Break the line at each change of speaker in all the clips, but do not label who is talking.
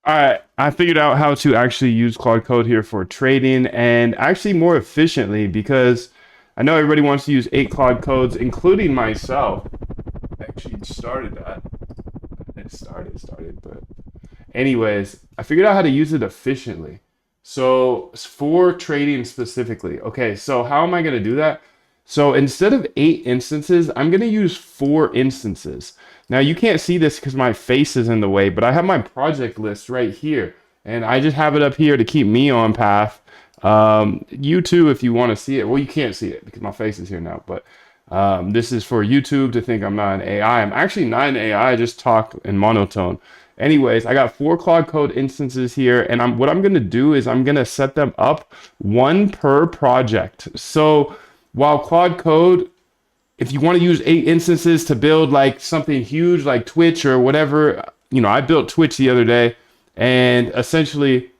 All right, I figured out how to actually use Claude Code here for trading and actually more efficiently because I know everybody wants to use 8 Claude codes, including myself. I actually started that. It started, but anyways, I figured out how to use it efficiently. So for trading specifically, okay, so how am I going to do that? So instead of 8 instances, I'm going to use 4 instances. Now you can't see this because my face is in the way, but I have my project list right here. And I just have it up here to keep me on path. You too, if you want to see it. Well, you can't see it because my face is here now, but this is for YouTube to think I'm not an AI. I'm actually not an AI, I just talk in monotone. Anyways, I got 4 Claude Code instances here, and what I'm gonna do is I'm gonna set them up one per project. So while Claude Code, if you want to use 8 instances to build like something huge like Twitch or whatever, I built Twitch the other day, and essentially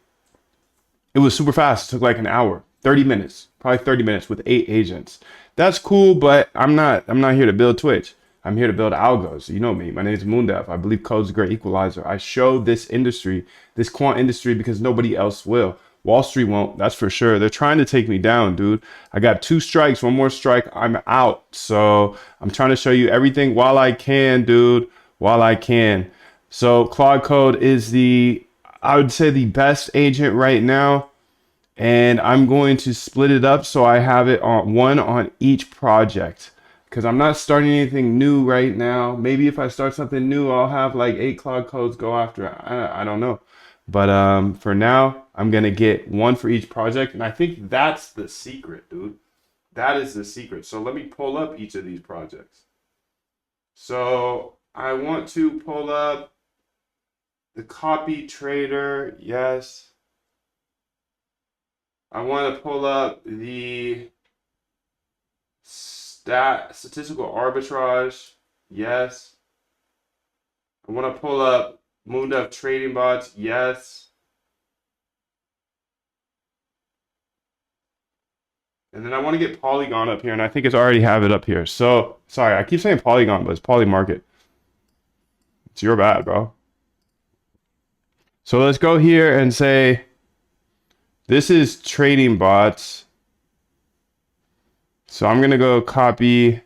it was super fast. It took like an hour, 30 minutes, probably 30 minutes with 8 agents. That's cool, but I'm not here to build Twitch. I'm here to build algos. You know me. My name is Moondev. I believe code's a great equalizer. I show this industry, this quant industry, because nobody else will. Wall Street won't, that's for sure. They're trying to take me down, dude. I got 2 strikes, one more strike, I'm out. So I'm trying to show you everything while I can, dude, while I can. So Claude Code is I would say the best agent right now. And I'm going to split it up so I have it on one on each project because I'm not starting anything new right now. Maybe if I start something new, I'll have like 8 Claude codes go after. I don't know. But for now, I'm going to get one for each project. And I think that's the secret, dude. That is the secret. So let me pull up each of these projects. So I want to pull up the copy trader. Yes. I want to pull up the statistical arbitrage. Yes. I want to pull up Moondev trading bots. Yes. And then I want to get Polygon up here, and I think it's already have it up here. So, sorry, I keep saying Polygon, but it's Polymarket. It's your bad, bro. So let's go here and say, this is trading bots. So I'm going to go copy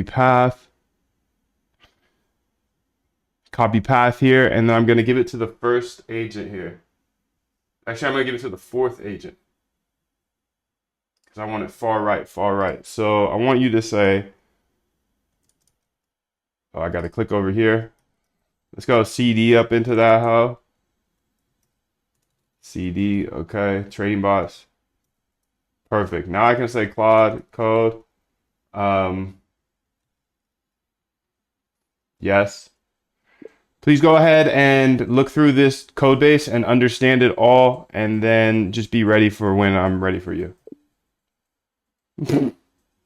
path. Copy path here, and then I'm going to give it to the first agent here. Actually, I'm going to give it to the fourth agent. Because I want it far right, far right. So I want you to say, oh, I got to click over here. Let's go CD up into that hoe. CD, okay, trading bots. Perfect. Now I can say Claude code. Yes. Please go ahead and look through this code base and understand it all, and then just be ready for when I'm ready for you.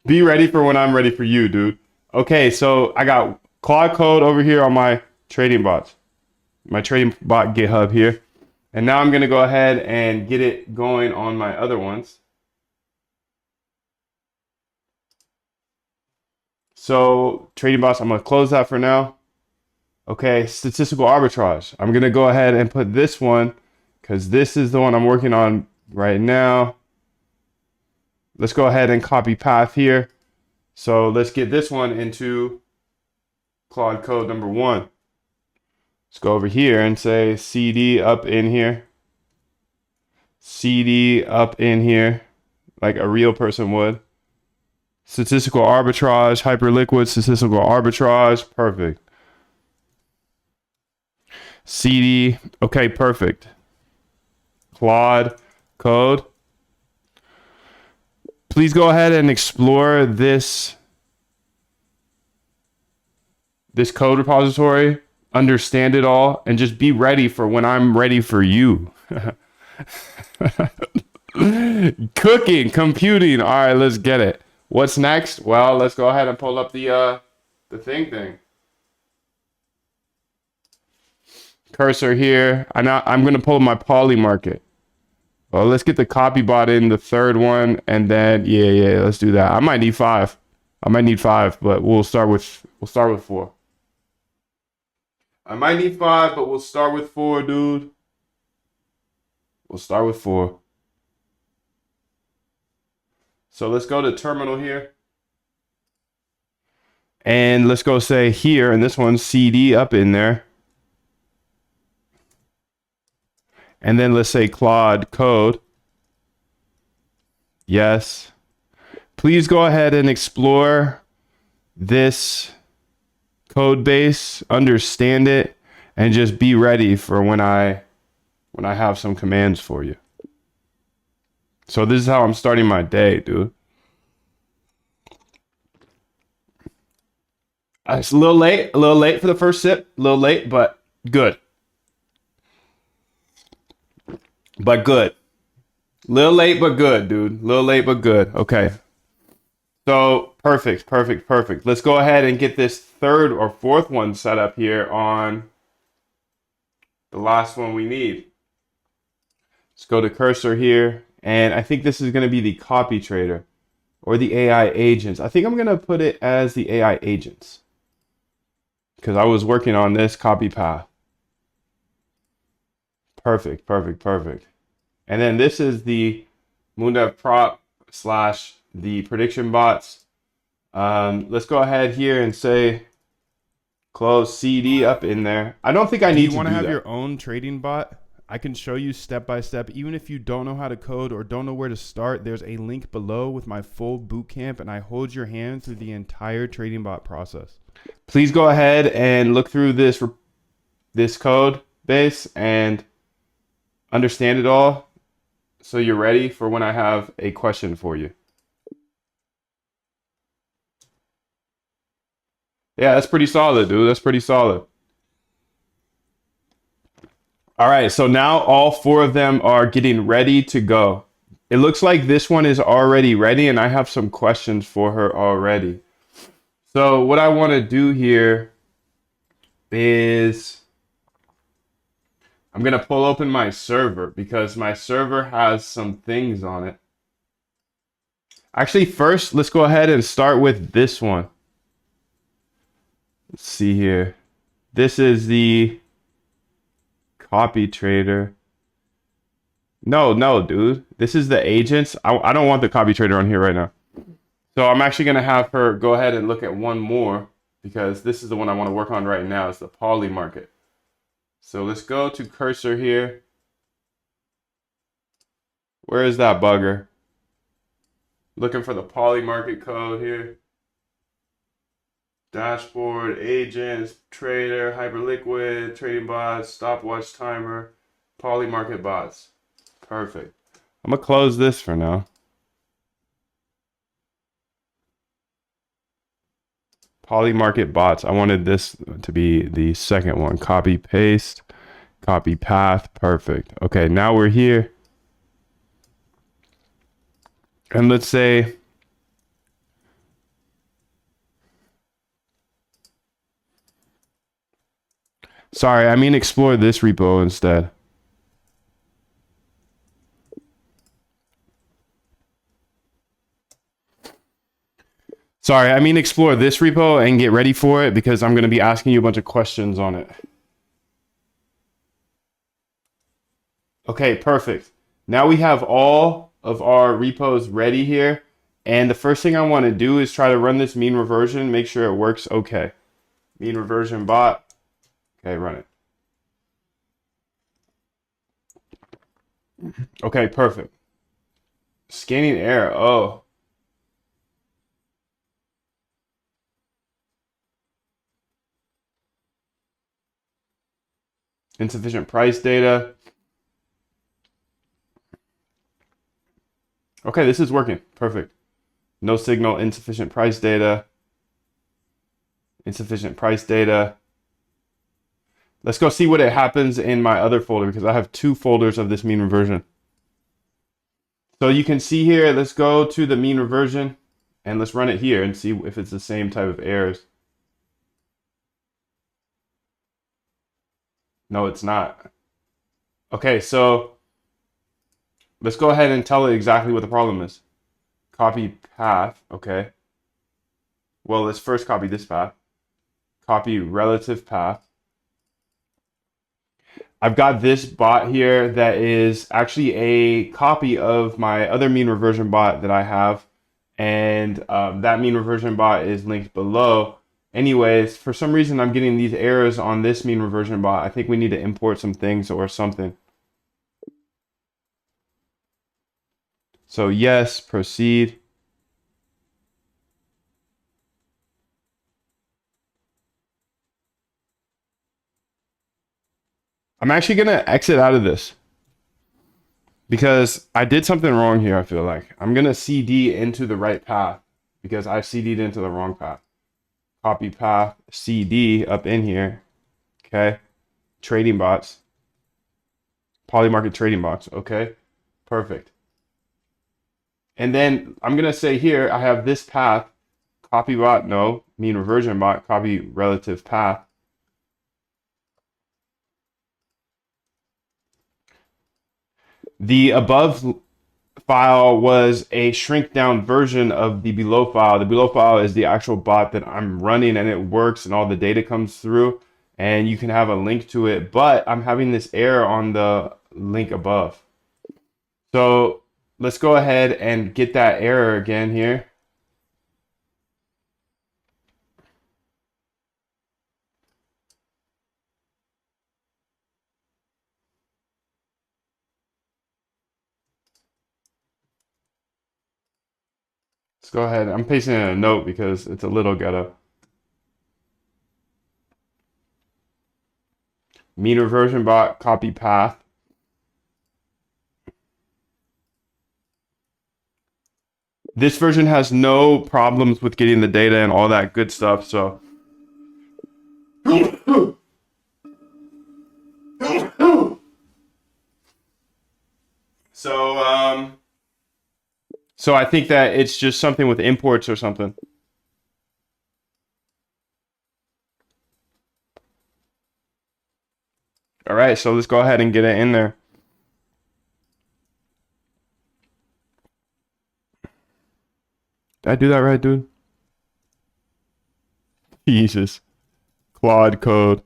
Be ready for when I'm ready for you, dude. Okay, so I got Claude code over here on my trading bots. My trading bot GitHub here. And now I'm going to go ahead and get it going on my other ones. So trading bots, I'm going to close that for now. Okay, statistical arbitrage. I'm going to go ahead and put this one because this is the one I'm working on right now. Let's go ahead and copy path here. So let's get this one into Claude code number 1. Let's go over here and say CD up in here. CD up in here, like a real person would. Statistical arbitrage, hyperliquid statistical arbitrage. Perfect. CD. Okay, perfect. Claude code. Please go ahead and explore this code repository. Understand it all, and just be ready for when I'm ready for you. Cooking, computing. All right, let's get it. What's next? Well, let's go ahead and pull up the thing. Cursor here. I'm gonna pull up my Poly market. Well, let's get the copy bot in the third one, and then yeah, let's do that. I might need 5. But we'll start with 4. I might need 5, but we'll start with 4, dude. We'll start with 4. So let's go to terminal here. And let's go say here, and this one's CD up in there. And then let's say Claude code. Yes. Please go ahead and explore this code base, understand it, and just be ready for when I have some commands for you. So this is how I'm starting my day, dude. It's a little late for the first sip, a little late, but good. But good. Little late, but good, dude. Little late, but good. Okay. So perfect. Let's go ahead and get this third or fourth one set up here on the last one we need. Let's go to cursor here. And I think this is going to be the copy trader or the AI agents. I think I'm going to put it as the AI agents because I was working on this copy path. Perfect. And then this is the Moondev prop / the prediction bots. Let's go ahead here and say close CD up in there. I don't think I need to do that.
You want to have your own trading bot? I can show you step by step. Even if you don't know how to code or don't know where to start, there's a link below with my full boot camp, and I hold your hand through the entire trading bot process.
Please go ahead and look through this code base and understand it all so you're ready for when I have a question for you. Yeah, that's pretty solid, dude. That's pretty solid. All right, so now all 4 of them are getting ready to go. It looks like this one is already ready, and I have some questions for her already. So what I want to do here is I'm going to pull open my server because my server has some things on it. Actually, first, let's go ahead and start with this one. Let's see here. This is the copy trader. No, dude. This is the agents. I don't want the copy trader on here right now. So I'm actually going to have her go ahead and look at one more because this is the one I want to work on right now. It's the poly market. So let's go to cursor here. Where is that bugger? Looking for the poly market code here. Dashboard, agents, trader, hyperliquid, trading bots, stopwatch timer, poly market bots. Perfect. I'm going to close this for now. Poly market bots. I wanted this to be the second one. Copy paste, copy path. Perfect. Okay, now we're here. And let's say sorry, I mean explore this repo instead. Sorry, I mean explore this repo and get ready for it because I'm going to be asking you a bunch of questions on it. Okay, perfect. Now we have all of our repos ready here. And the first thing I want to do is try to run this mean reversion, make sure it works okay. Mean reversion bot. Okay, run it. Okay, perfect. Scanning error. Oh. Insufficient price data. Okay, this is working. Perfect. No signal, insufficient price data. Insufficient price data. Let's go see what it happens in my other folder because I have 2 folders of this mean reversion. So you can see here, let's go to the mean reversion and let's run it here and see if it's the same type of errors. No, it's not. Okay, so let's go ahead and tell it exactly what the problem is. Copy path, okay. Well, let's first copy this path. Copy relative path. I've got this bot here that is actually a copy of my other mean reversion bot that I have. And that mean reversion bot is linked below. Anyways, for some reason, I'm getting these errors on this mean reversion bot. I think we need to import some things or something. So yes, proceed. I'm actually going to exit out of this because I did something wrong here, I feel like. I'm going to CD into the right path because I CD'd into the wrong path. Copy path, CD up in here. Okay. Trading bots. Polymarket trading bots. Okay. Perfect. And then I'm going to say here, I have this path. Copy bot, no. Mean reversion bot, copy relative path. The above file was a shrink down version of the below file. The below file is the actual bot that I'm running and it works and all the data comes through and you can have a link to it, but I'm having this error on the link above. So let's go ahead and get that error again here. Let's go ahead. I'm pasting in a note because it's a little ghetto. Mean reversion bot, copy path. This version has no problems with getting the data and all that good stuff. So so I think that it's just something with imports or something. All right, so let's go ahead and get it in there. Did I do that right, dude? Jesus. Claude code.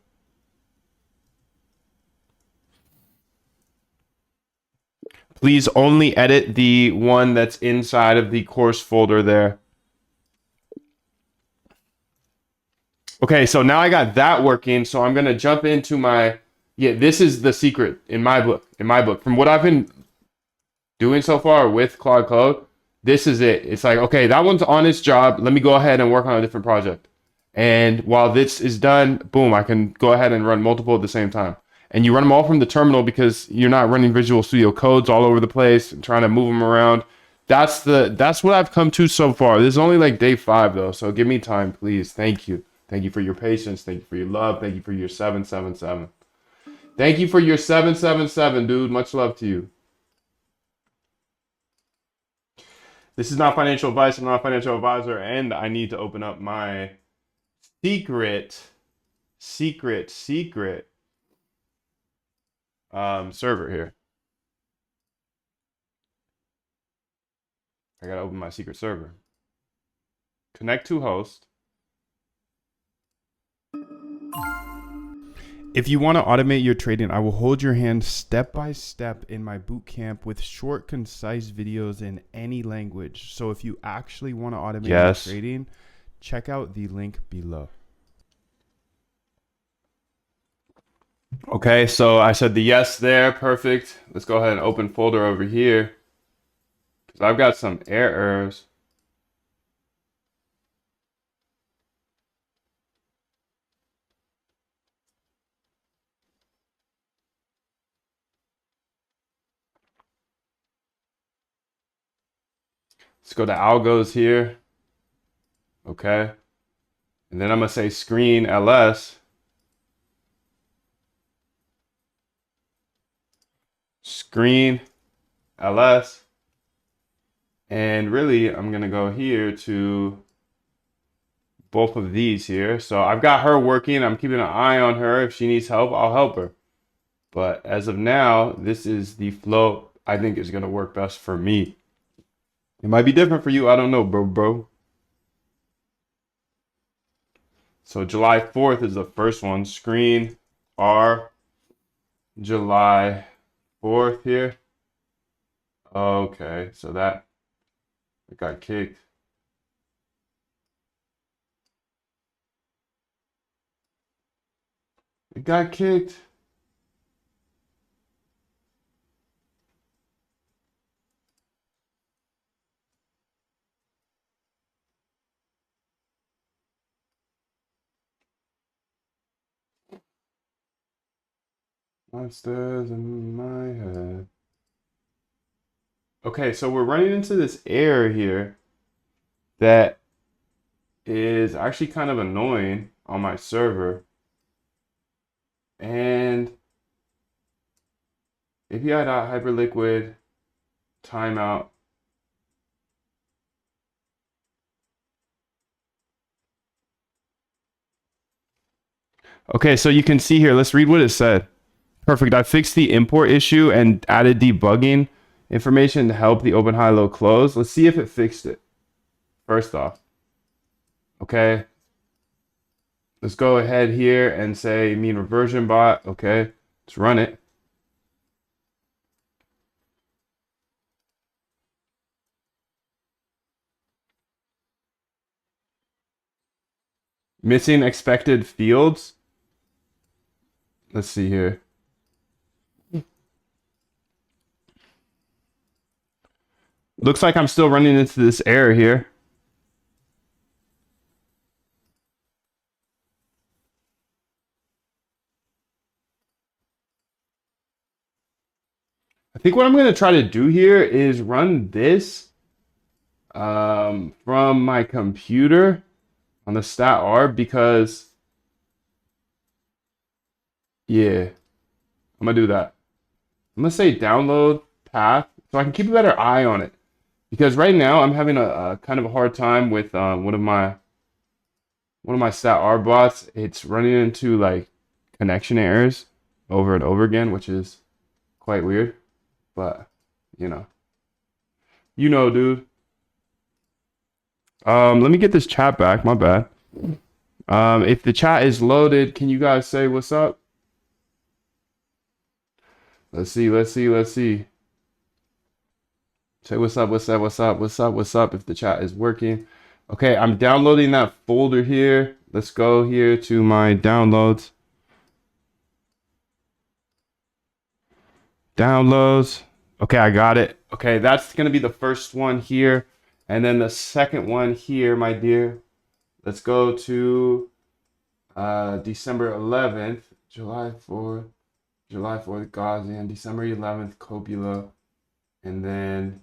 Please only edit the one that's inside of the course folder there. Okay, so now I got that working. So I'm gonna jump into my, yeah, this is the secret in my book. From what I've been doing so far with Claude Code, this is it. It's like, okay, that one's on its job. Let me go ahead and work on a different project. And while this is done, boom, I can go ahead and run multiple at the same time. And you run them all from the terminal because you're not running Visual Studio codes all over the place and trying to move them around. That's what I've come to so far. This is only like day 5 though, so give me time, please. Thank you. Thank you for your patience. Thank you for your love. Thank you for your 777. Thank you for your 777, dude. Much love to you. This is not financial advice. I'm not a financial advisor, and I need to open up my secret server here. I gotta open my secret server. Connect to host.
If you want to automate your trading, I will hold your hand step by step in my bootcamp with short, concise videos in any language. So if you actually want to automate your trading, check out the link below.
Okay, so I said the yes there. Perfect. Let's go ahead and open folder over here because I've got some errors. Let's go to algos here. Okay. And then I'm going to say screen ls. Screen ls. And really, I'm going to go here to both of these here. So I've got her working. I'm keeping an eye on her. If she needs help, I'll help her. But as of now, this is the flow I think is going to work best for me. It might be different for you. I don't know, bro. So July 4th is the first one. Screen R. July 4th here. Okay, so that it got kicked. It got kicked. Monsters in my head. Okay, so we're running into this error here that is actually kind of annoying on my server. And API.hyperliquid timeout. Okay, so you can see here, let's read what it said. Perfect. I fixed the import issue and added debugging information to help the open high low close. Let's see if it fixed it. First off. Okay. Let's go ahead here and say mean reversion bot. Okay. Let's run it. Missing expected fields. Let's see here. Looks like I'm still running into this error here. I think what I'm going to try to do here is run this from my computer on the stat arb because, yeah, I'm going to do that. I'm going to say download path so I can keep a better eye on it. Because right now I'm having a kind of a hard time with one of my stat arb bots. It's running into like connection errors over and over again, which is quite weird. But dude. Let me get this chat back. My bad. If the chat is loaded, can you guys say what's up? Let's see. Say what's up. If the chat is working. Okay, I'm downloading that folder here. Let's go here to my downloads. Downloads. Okay, I got it. Okay, that's gonna be the first one here. And then the second one here, my dear. Let's go to December 11th, July 4th, Gaussian, December 11th, Copula, and then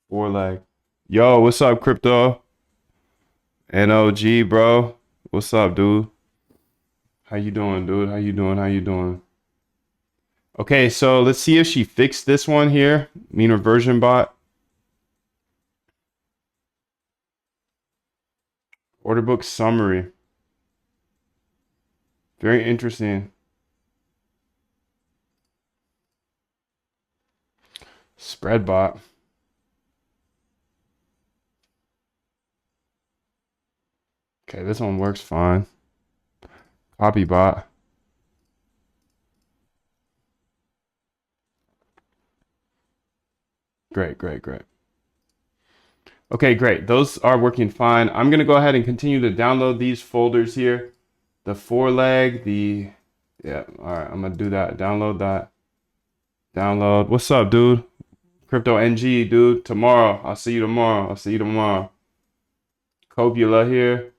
four leg. Yo, what's up, crypto? NOG, bro. What's up, dude? How you doing, dude? How you doing? Okay, so let's see if she fixed this one here. Mean reversion bot. Order book summary. Very interesting. Spread bot. Okay, this one works fine. Copy bot. Great. Okay, great. Those are working fine. I'm going to go ahead and continue to download these folders here. The four leg, yeah, all right, I'm going to do that. Download that. Download. What's up, dude? Crypto NG, dude. Tomorrow. I'll see you tomorrow. Copula here.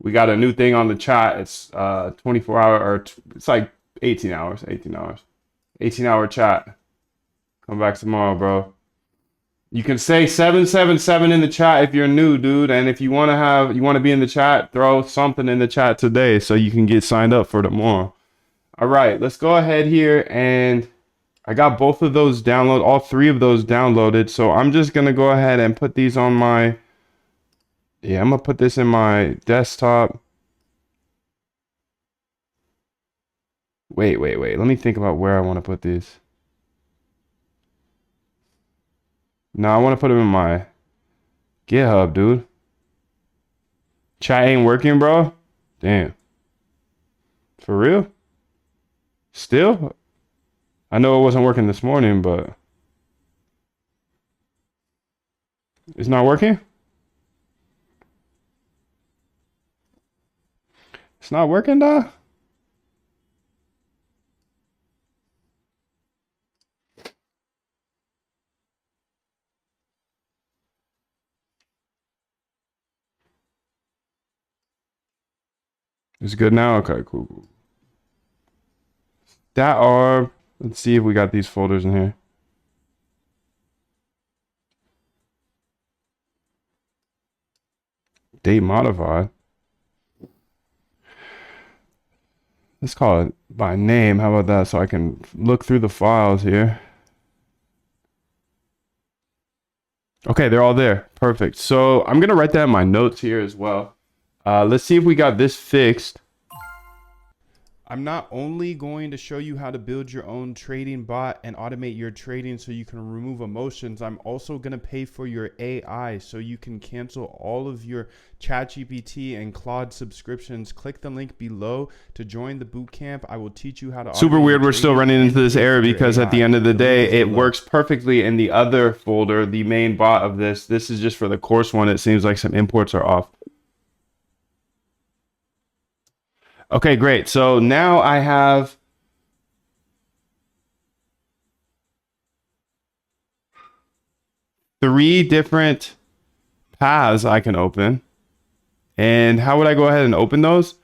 We got a new thing on the chat. It's 24-hour or it's like 18 hours. 18-hour chat. Come back tomorrow, bro. You can say 777 in the chat if you're new, dude. And if you want to be in the chat, throw something in the chat today so you can get signed up for tomorrow. All right, let's go ahead here. And I got both of those downloaded, all three of those downloaded. So I'm just going to go ahead and put these on my, yeah, I'm going to put this in my desktop. Wait. Let me think about where I want to put these. No, I want to put them in my GitHub, dude. Chat ain't working, bro. Damn. For real? Still? I know it wasn't working this morning, but it's not working? It's not working, dog? It's good now? Okay, cool. That are, let's see if we got these folders in here. Date modified. Let's call it by name. How about that? So I can look through the files here. Okay, they're all there. Perfect. So I'm going to write that in my notes here as well. Let's see if we got this fixed.
I'm not only going to show you how to build your own trading bot and automate your trading so you can remove emotions. I'm also going to pay for your AI so you can cancel all of your ChatGPT and Claude subscriptions. Click the link below to join the bootcamp. I will teach you how to
Super
automate
weird.
your
We're still
trading
running
and
into this
pay
error
for your
because at the
AI.
end of the
The link
day,
is
it
below.
works perfectly in the other folder, the main bot of this. This is just for the course one. It seems like some imports are off. Okay, great. So now I have three different paths I can open. And how would I go ahead and open those?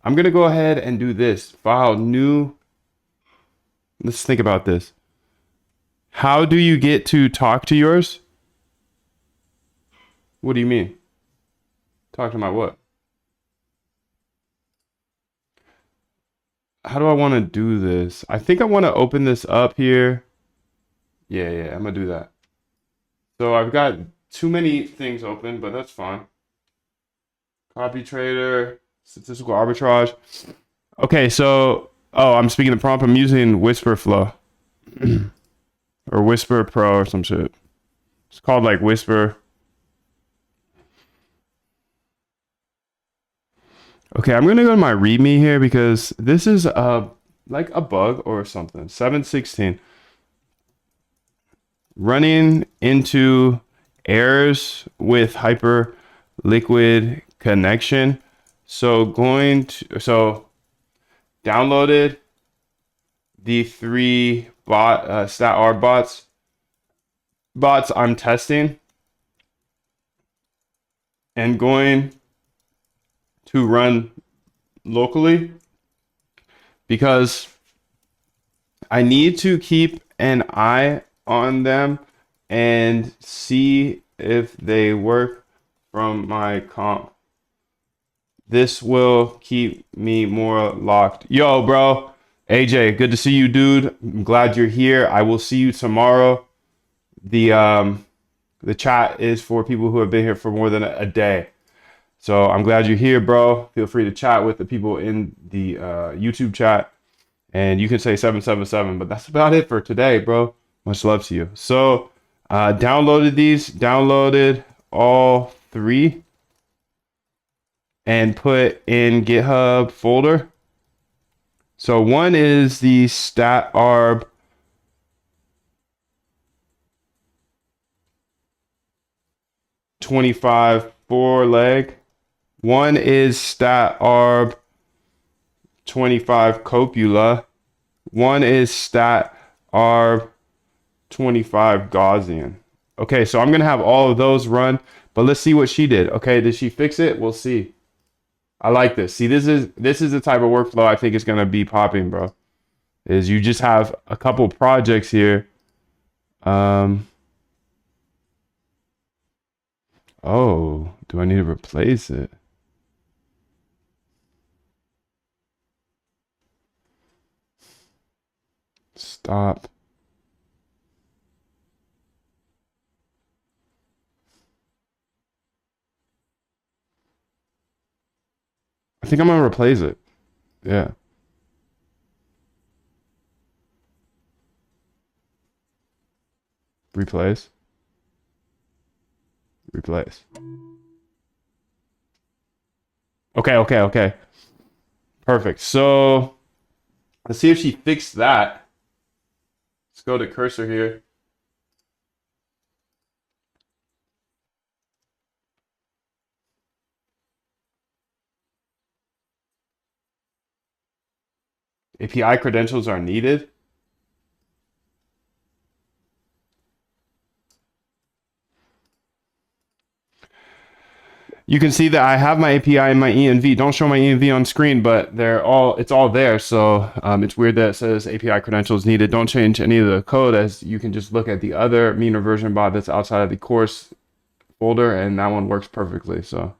I'm going to go ahead and do this. File, new. Let's think about this. How do you get to talk to yours? What do you mean? Talk to my what? How do I want to do this? I think I want to open this up here. Yeah, I'm going to do that. So I've got too many things open, but that's fine. Copy trader, statistical arbitrage. Okay, so, oh, I'm speaking the prompt. I'm using Whisper Flow or Whisper Pro or some shit. It's called like Whisper. Okay, I'm gonna go to my README here because this is like a bug or something. 716 running into errors with hyper liquid connection. So downloaded the three stat R bots I'm testing and going to run locally because I need to keep an eye on them and see if they work from my comp. This will keep me more locked. Yo, bro. AJ, good to see you, dude. I'm glad you're here. I will see you tomorrow. The chat is for people who have been here for more than a day. So I'm glad you're here, bro. Feel free to chat with the people in the YouTube chat. And you can say 777, but that's about it for today, bro. Much love to you. So downloaded all three and put in GitHub folder. So one is the stat arb 25 4 leg. One is stat arb 25 copula. One is stat arb 25 Gaussian. Okay, so I'm gonna have all of those run, but let's see what she did. Okay, did she fix it? We'll see. I like this. See, this is the type of workflow I think is gonna be popping, bro. Is you just have a couple projects here. Oh, do I need to replace it? Stop. I think I'm gonna replace it. Yeah. Replace. Replace. Okay. Perfect. So Let's see if she fixed that. Let's go to cursor here. API credentials are needed. You can see that I have my API and my env. Don't show my env on screen, but it's all there. So it's weird that it says API credentials needed. Don't change any of the code, as you can just look at the other mean reversion bot that's outside of the course folder, and that one works perfectly. So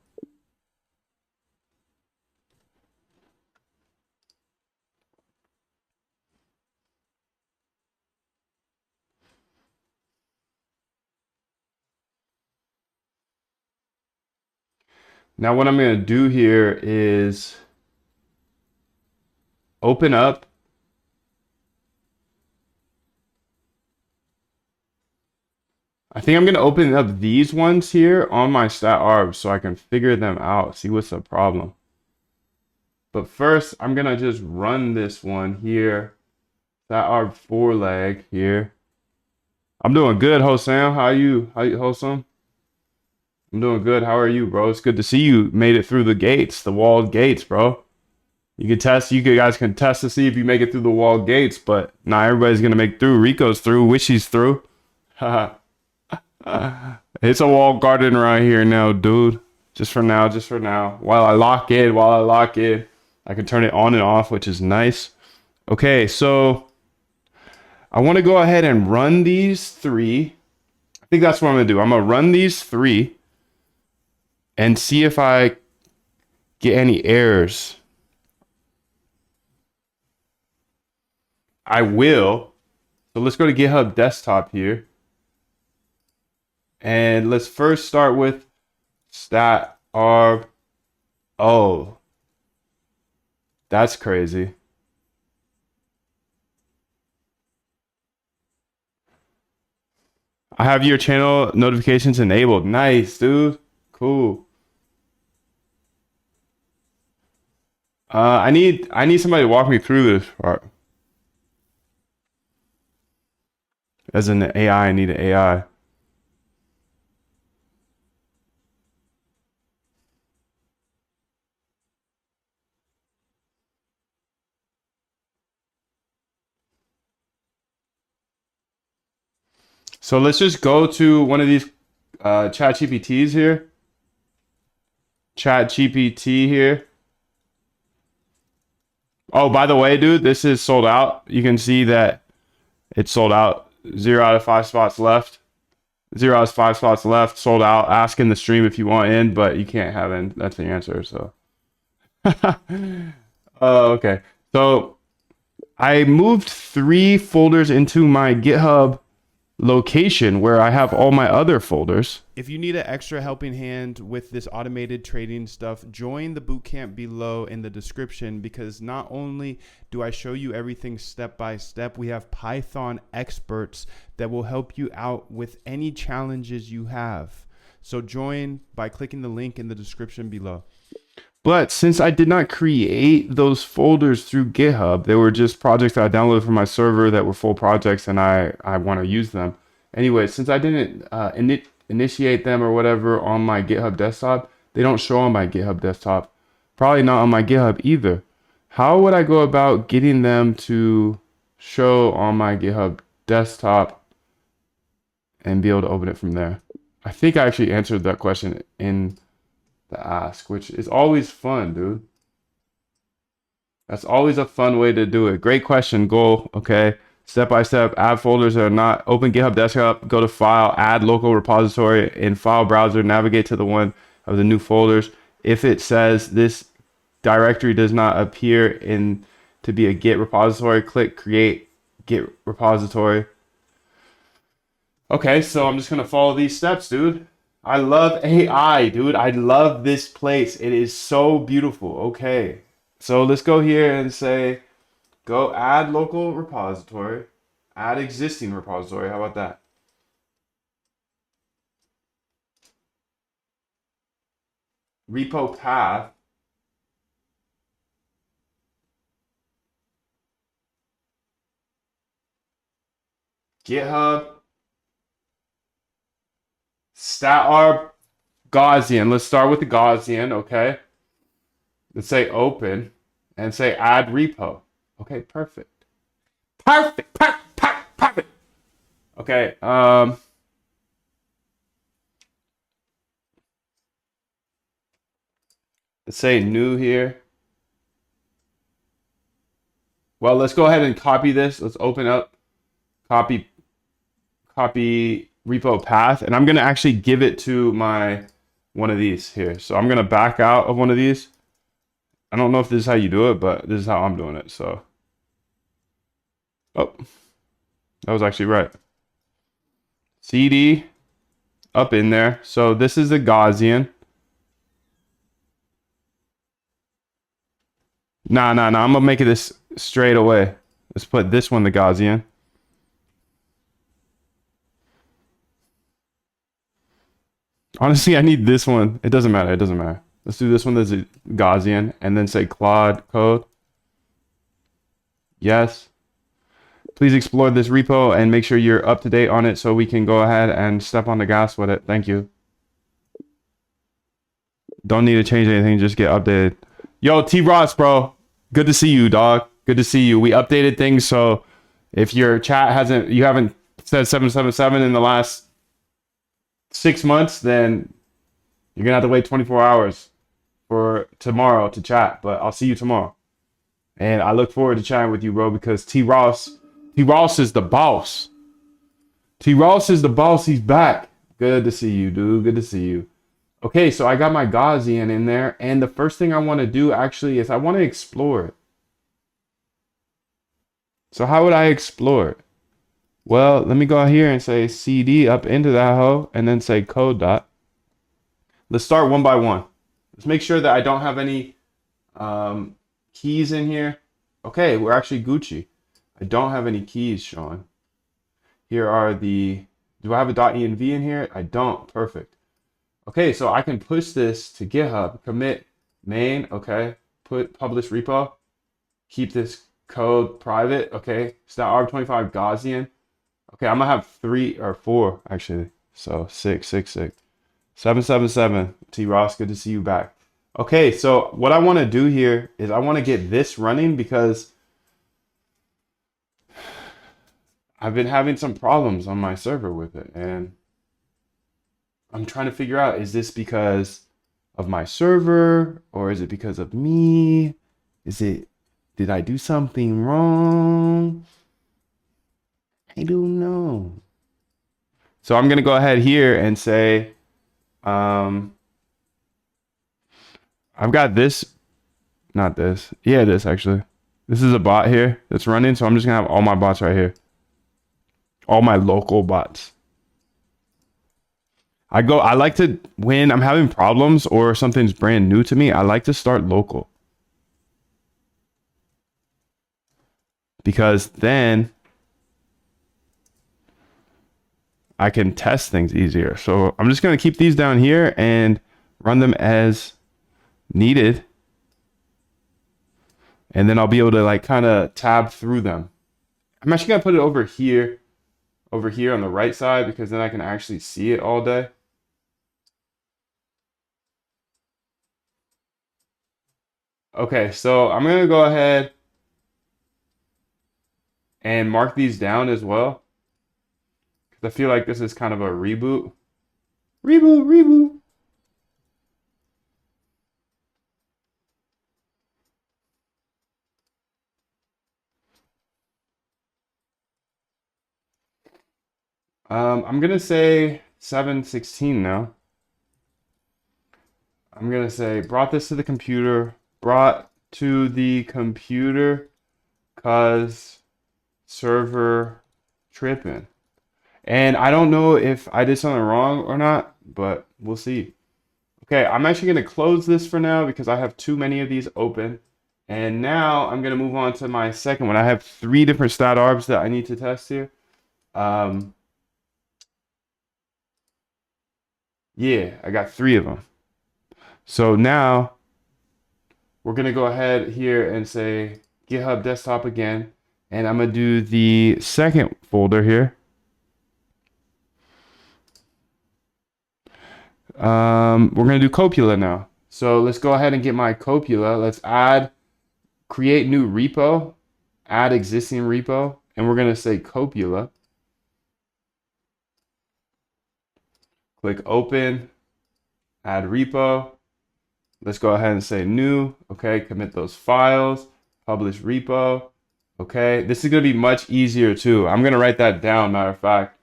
now what I'm going to do here is open up. I think I'm going to open up these ones here on my stat arb so I can figure them out, see what's the problem. But first, I'm going to just run this one here. Stat arb 4 leg here. I'm doing good, Hosam. How you, Hosam? I'm doing good. How are you, bro? It's good to see you made it through the gates, the walled gates, bro. You guys can test to see if you make it through the walled gates, but not everybody's going to make through. Rico's through. Wishy's through. Haha. It's a walled garden right here now, dude. Just for now, just for now. While I lock in, I can turn it on and off, which is nice. Okay, so I want to go ahead and run these 3. I think that's what I'm going to do. I'm going to run these 3 and see if I get any errors. I will. So let's go to GitHub desktop here. And let's first start with stat arb. Oh, that's crazy. I have your channel notifications enabled. Nice, dude. Cool. I need somebody to walk me through this part. As an AI, I need an AI. So let's just go to one of these chat GPTs here. Chat GPT here. Oh, by the way, dude, this is sold out. You can see that it's sold out. 0 out of 5 spots left. 0 out of 5 spots left. Sold out. Ask in the stream if you want in, but you can't have in. That's the answer. So, oh, okay. So I moved 3 folders into my GitHub location where I have all my other folders.
If you need an extra helping hand with this automated trading stuff, join the bootcamp below in the description, because not only do I show you everything step by step, we have Python experts that will help you out with any challenges you have. So join by clicking the link in the description below.
But since I did not create those folders through GitHub, they were just projects that I downloaded from my server that were full projects, and I want to use them. Anyway, since I didn't initiate them or whatever on my GitHub desktop, they don't show on my GitHub desktop. Probably not on my GitHub either. How would I go about getting them to show on my GitHub desktop and be able to open it from there? I think I actually answered that question in the ask, which is always fun, dude. That's always a fun way to do it. Great question, goal. Okay. Step by step, add folders that are not open GitHub desktop, go to file, add local repository in file browser, navigate to the one of the new folders. If it says this directory does not appear in to be a Git repository, click create Git repository. Okay, so I'm just gonna follow these steps, dude. I love AI, dude. I love this place. It is so beautiful. Okay, so let's go here and say, go add local repository, add existing repository. How about that? Repo path. GitHub, statarb, Gaussian. Let's start with the Gaussian, okay? Let's say open and say add repo. Okay, perfect. Perfect, perfect, perfect, perfect. Okay, let's say new here. Well, let's go ahead and copy this. Let's open up, copy repo path, and I'm gonna actually give it to my one of these here. So I'm gonna back out of one of these. I don't know if this is how you do it, but this is how I'm doing it. So, oh, that was actually right. CD up in there. So this is the Gaussian. Nah. I'm gonna make it this straight away. Let's put this one the Gaussian. Honestly, I need this one. It doesn't matter. It doesn't matter. Let's do this one that's a Gaussian and then say Claude code. Yes. Please explore this repo and make sure you're up to date on it so we can go ahead and step on the gas with it. Thank you. Don't need to change anything. Just get updated. Yo, T Ross, bro. Good to see you, dog. Good to see you. We updated things. So if your chat you haven't said 777 in the last 6 months, then you're gonna have to wait 24 hours for tomorrow to chat. But I'll see you tomorrow. And I look forward to chatting with you, bro, because T Ross is the boss. T Ross is the boss. He's back. Good to see you, dude. Good to see you. Okay, so I got my Gaussian in there, and the first thing I want to do actually is I want to explore it. So how would I explore it? Well, let me go out here and say CD up into that hoe, and then say code dot. Let's start one by one. Let's make sure that I don't have any keys in here. Okay, we're actually Gucci. I don't have any keys showing. Here are the, do I have a .env in here? I don't, perfect. Okay, so I can push this to GitHub, commit main, okay, put publish repo, keep this code private, okay, statarb25 Gaussian. Okay, I'm gonna have 3 or 4 actually, so 666. 777, T Ross, good to see you back. Okay, so what I want to do here is I want to get this running because I've been having some problems on my server with it, and I'm trying to figure out, is this because of my server or is it because of me? Did I do something wrong? I don't know. So I'm gonna go ahead here and say, I've got this, not this. Yeah, this actually. This is a bot here that's running, so I'm just gonna have all my bots right here. All my local bots. I like to, when I'm having problems or something's brand new to me, I like to start local. Because then I can test things easier. So I'm just gonna keep these down here and run them as needed. And then I'll be able to like kind of tab through them. I'm actually gonna put it over here on the right side, because then I can actually see it all day. Okay, so I'm gonna go ahead and mark these down as well, because I feel like this is kind of a reboot. Reboot. I'm gonna say 716 now. I'm gonna say brought to the computer, cause server tripping. And I don't know if I did something wrong or not, but we'll see. Okay, I'm actually gonna close this for now because I have too many of these open. And now I'm gonna move on to my second one. I have 3 different stat arbs that I need to test here. Yeah, I got 3 of them. So now we're gonna go ahead here and say GitHub desktop again, and I'm gonna do the second folder here. We're gonna do copula now. So let's go ahead and get my copula. Let's create new repo, add existing repo, and we're gonna say copula. Click open, add repo. Let's go ahead and say new. Okay, commit those files, publish repo. Okay, this is gonna be much easier too. I'm gonna write that down, matter of fact.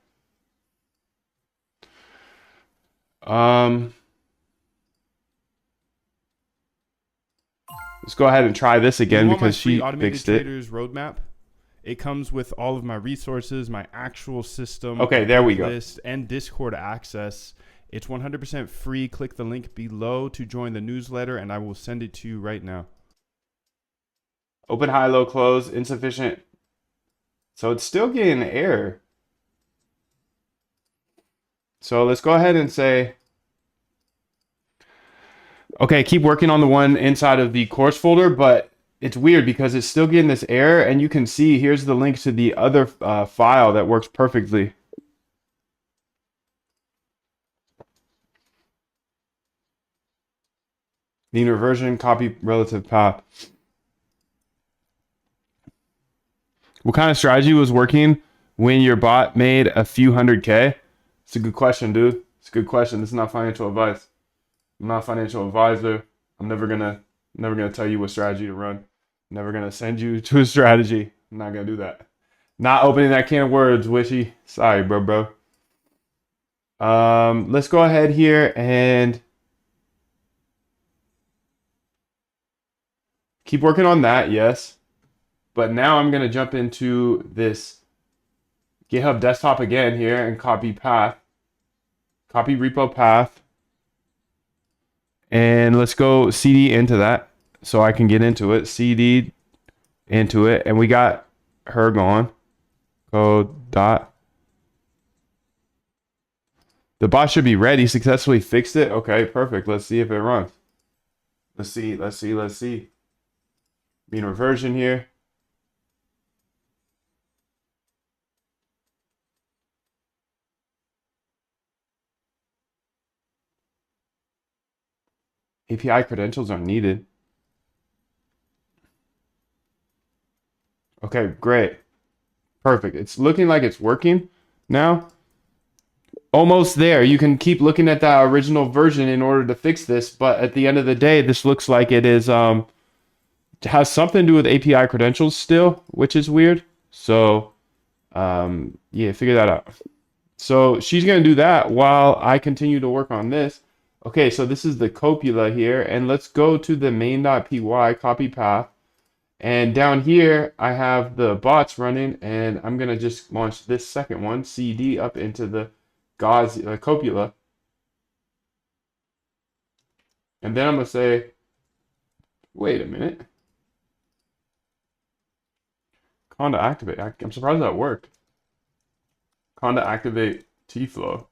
Let's go ahead and try this again because
free
she
automated
fixed it.
traders roadmap? It comes with all of my resources, my actual system,
Okay, there we go.
list, and Discord access. It's 100% free. Click the link below to join the newsletter, and I will send it to you right now.
Open, high, low, close, insufficient. So it's still getting an error. So let's go ahead and say, okay, keep working on the one inside of the course folder, but it's weird because it's still getting this error, and you can see here's the link to the other file that works perfectly. Mean reversion, copy relative path. What kind of strategy was working when your bot made a few 100K? It's a good question, dude. It's a good question. This is not financial advice. I'm not a financial advisor. I'm never gonna tell you what strategy to run. I'm never gonna send you to a strategy. I'm not gonna do that. Not opening that can of words, Wishy. Sorry, bro. Let's go ahead here and keep working on that, yes. But now I'm gonna jump into this GitHub desktop again here and copy path. Copy repo path. And let's go CD into that so I can get into it. CD into it. And we got her gone. Code dot. The bot should be ready. Successfully fixed it. Okay, perfect. Let's see if it runs. Let's see. Mean reversion here. API credentials are needed. Okay, great. Perfect. It's looking like it's working now. Almost there. You can keep looking at that original version in order to fix this, but at the end of the day, this looks like it is has something to do with API credentials still, which is weird. So yeah, figure that out. So she's gonna do that while I continue to work on this. Okay, so this is the copula here, and let's go to the main.py, copy path. And down here, I have the bots running, and I'm gonna just launch this second one, CD, up into the copula. And then I'm gonna say, wait a minute. Conda activate. I'm surprised that worked. Conda activate T-flow.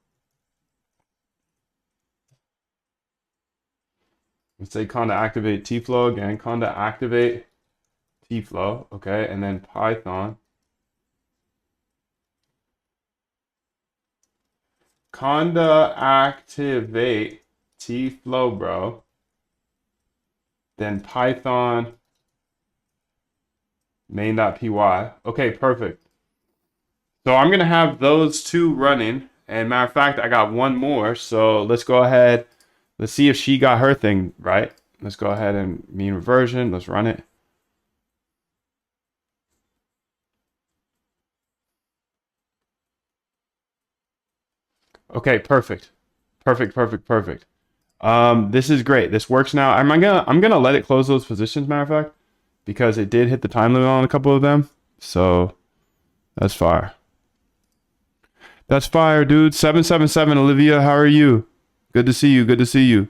Let's say conda activate T-flow again. Conda activate T-flow. Okay, and then Python. Conda activate T-flow, bro. Then Python main.py. Okay, perfect. So I'm gonna have those two running. And matter of fact, I got one more. So let's go ahead. Let's see if she got her thing right. Let's go ahead and mean reversion. Let's run it. Okay, perfect. This is great. This works now. I'm gonna let it close those positions, matter of fact, because it did hit the time limit on a couple of them. So that's fire. That's fire, dude. 777 Olivia, how are you? Good to see you.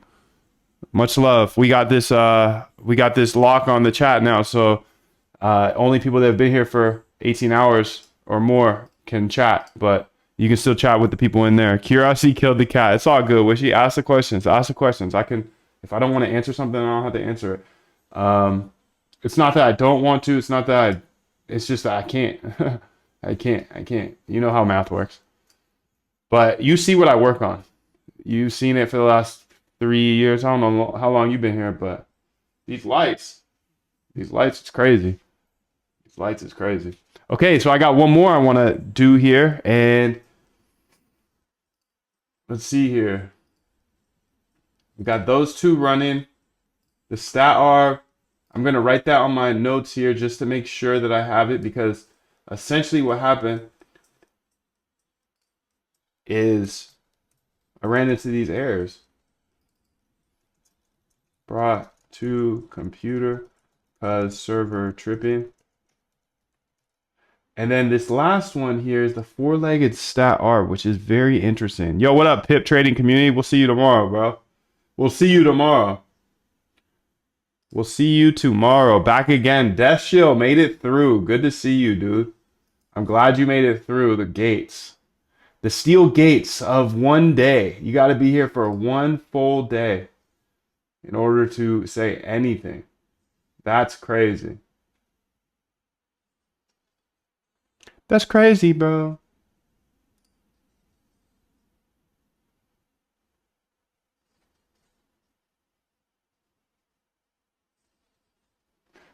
Much love. We got this lock on the chat now, so only people that have been here for 18 hours or more can chat, but you can still chat with the people in there. Curiosity killed the cat. It's all good. Wishy, ask the questions. I can, if I don't want to answer something, I don't have to answer it. It's not that I don't want to. It's not that it's just that I can't. I can't. You know how math works. But you see what I work on. You've seen it for the last 3 years. I don't know how long you've been here, but these lights, it's crazy. These lights is crazy. Okay, so I got one more I want to do here, and let's see here. We got those two running. The stat R, I'm gonna write that on my notes here just to make sure that I have it, because essentially what happened is I ran into these errors. Brought to computer because server tripping. And then this last one here is the four-legged stat R, which is very interesting. Yo, what up, Pip Trading community? We'll see you tomorrow, bro. We'll see you tomorrow. We'll see you tomorrow. Back again. Death Shield made it through. Good to see you, dude. I'm glad you made it through the gates. The steel gates of one day. You got to be here for one full day in order to say anything. That's crazy. That's crazy, bro.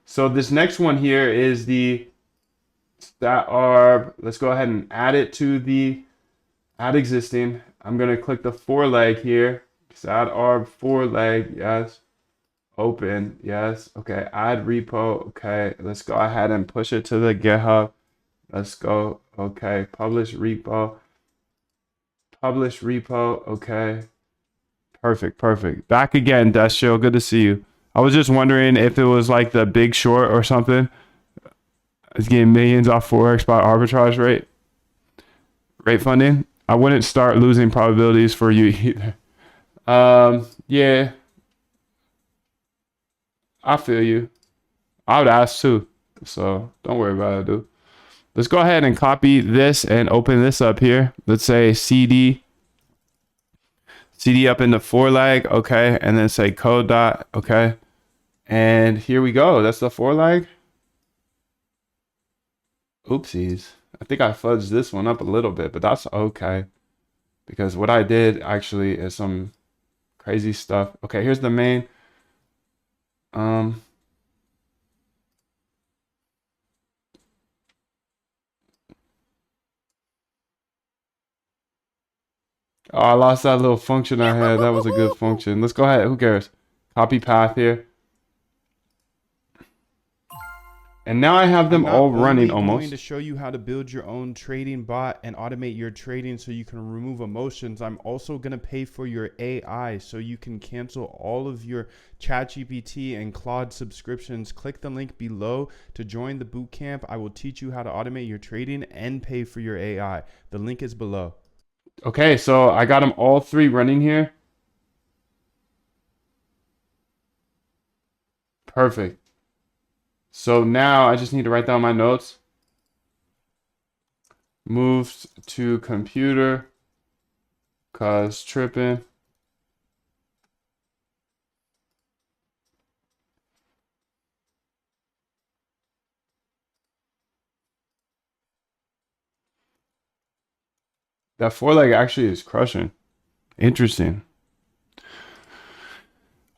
So this next one here is the stat arb. Let's go ahead and add it to the add existing. I'm going to click the four leg here. Stat arb four leg. Yes. Open. Yes. Okay. Add repo. Okay. Let's go ahead and push it to the GitHub. Let's go. Okay. Publish repo. Publish repo. Okay. Perfect. Perfect. Back again, Death Shield. Good to see you. I was just wondering if it was like the Big Short or something. It's getting millions off Forex by arbitrage rate funding. I wouldn't start losing probabilities for you either. Yeah, I feel you. I would ask too. So don't worry about it, dude. Let's go ahead and copy this and open this up here. Let's say CD up into four leg. Okay. And then say code dot. Okay. And here we go. That's the four leg. Oopsies. I think I fudged this one up a little bit, but that's okay. Because what I did actually is some crazy stuff. Okay, here's the main. Oh, I lost that little function I had. That was a good function. Let's go ahead. Who cares? Copy path here. And now I have them all running almost.
I'm going to show you how to build your own trading bot and automate your trading so you can remove emotions. I'm also going to pay for your AI so you can cancel all of your ChatGPT and Claude subscriptions. Click the link below to join the bootcamp. I will teach you how to automate your trading and pay for your AI. The link is below.
Okay, so I got them all three running here. Perfect. So now I just need to write down my notes. Moved to computer cause tripping. That four leg actually is crushing. Interesting.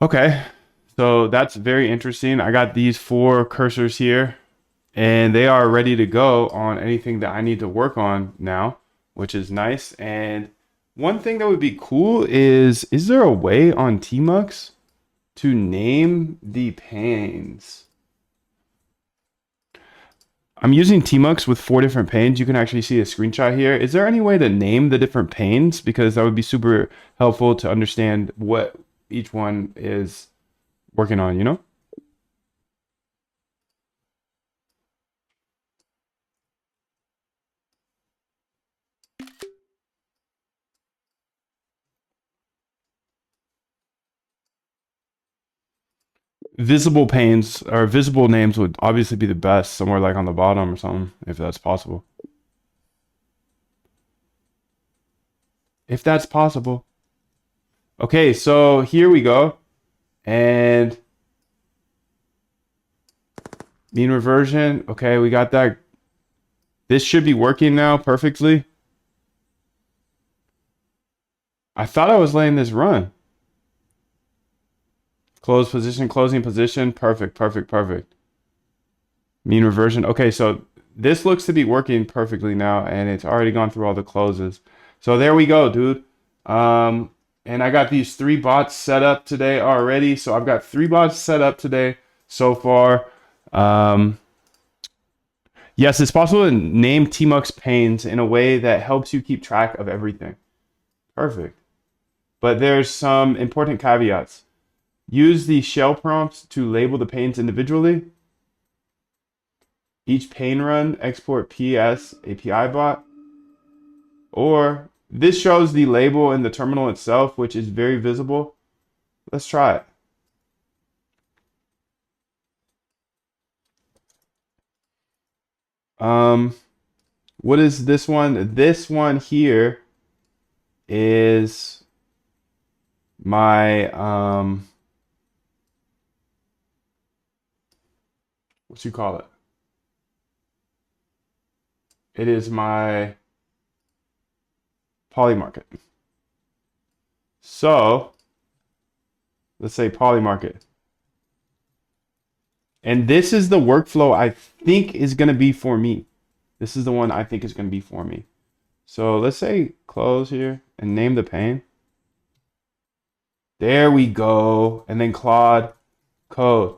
Okay. So that's very interesting. I got these four cursors here and they are ready to go on anything that I need to work on now, which is nice. And one thing that would be cool is there a way on Tmux to name the panes? I'm using Tmux with 4 different panes. You can actually see a screenshot here. Is there any way to name the different panes? Because that would be super helpful to understand what each one is working on, you know? Visible panes or visible names would obviously be the best, somewhere like on the bottom or something, if that's possible. If that's possible. Okay, so here we go. And mean reversion. Okay, we got that. This should be working now perfectly. I thought I was letting this run. Close position, closing position. Perfect, perfect, perfect. Mean reversion. Okay, so this looks to be working perfectly now, and it's already gone through all the closes. So there we go, dude. Um, and I got these 3 bots set up today already. So I've got 3 bots set up today so far. Um, yes, it's possible to name TMUX panes in a way that helps you keep track of everything. Perfect. But there's some important caveats. Use the shell prompts to label the panes individually. Each pane run, export PS API bot. Or this shows the label in the terminal itself, which is very visible. Let's try it. Um, what is this one? This one here is my what you call it? It is my poly market. So let's say poly market. And this is the workflow I think is going to be for me. This is the one I think is going to be for me. So let's say close here and name the pane. There we go. And then Claude code.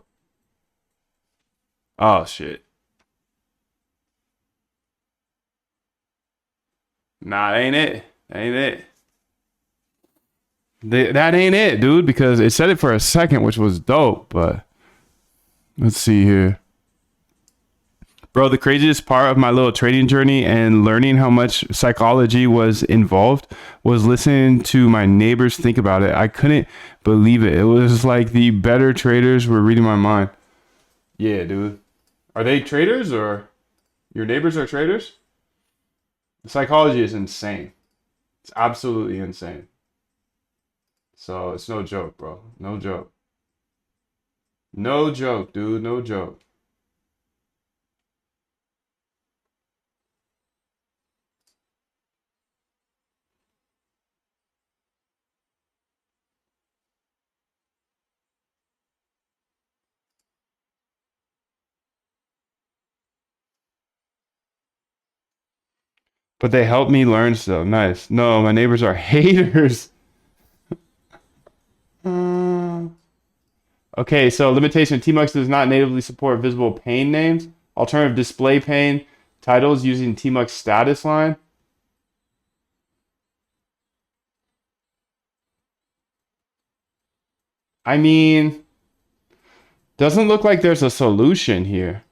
Oh shit. Nah, that ain't it. That ain't it. That ain't it, dude, because it said it for a second, which was dope, but let's see here. Bro, the craziest part of my little trading journey and learning how much psychology was involved was listening to my neighbors think about it. I couldn't believe it. It was like the better traders were reading my mind. Yeah, dude. Are they traders or your neighbors are traders? The psychology is insane. It's absolutely insane. So it's no joke, bro. No joke. No joke, dude. No joke. But they helped me learn stuff. Nice. No, my neighbors are haters. Uh, okay, so limitation. TMUX does not natively support visible pane names. Alternative display pane titles using TMUX status line. I mean, doesn't look like there's a solution here.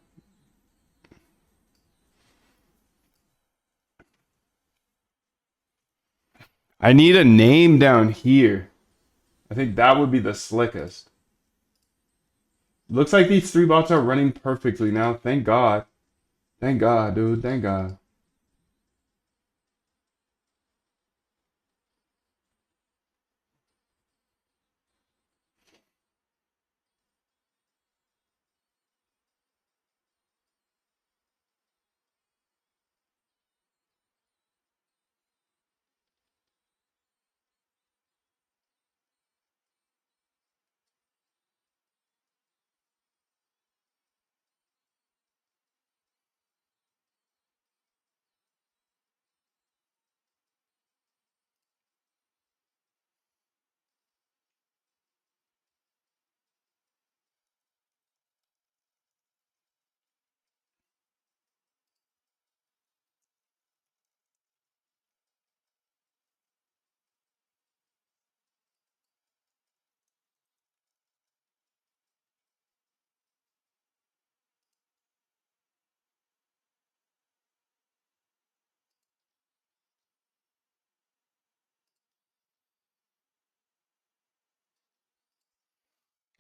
I need a name down here. I think that would be the slickest. Looks like these 3 bots are running perfectly now. Thank God. Thank God, dude. Thank God.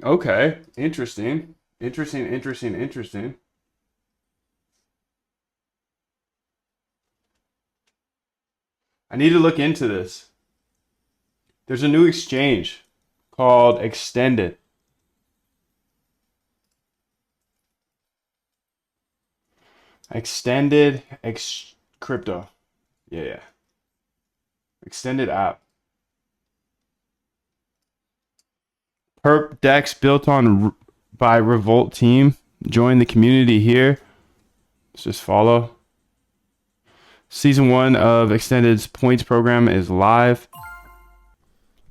Okay. Interesting. Interesting, interesting, interesting. I need to look into this. There's a new exchange called Extended. Extended X Crypto. Yeah, yeah. Extended app. Perp decks built on by Revolt team. Join the community here. Let's just follow. Season 1 of Extended's points program is live.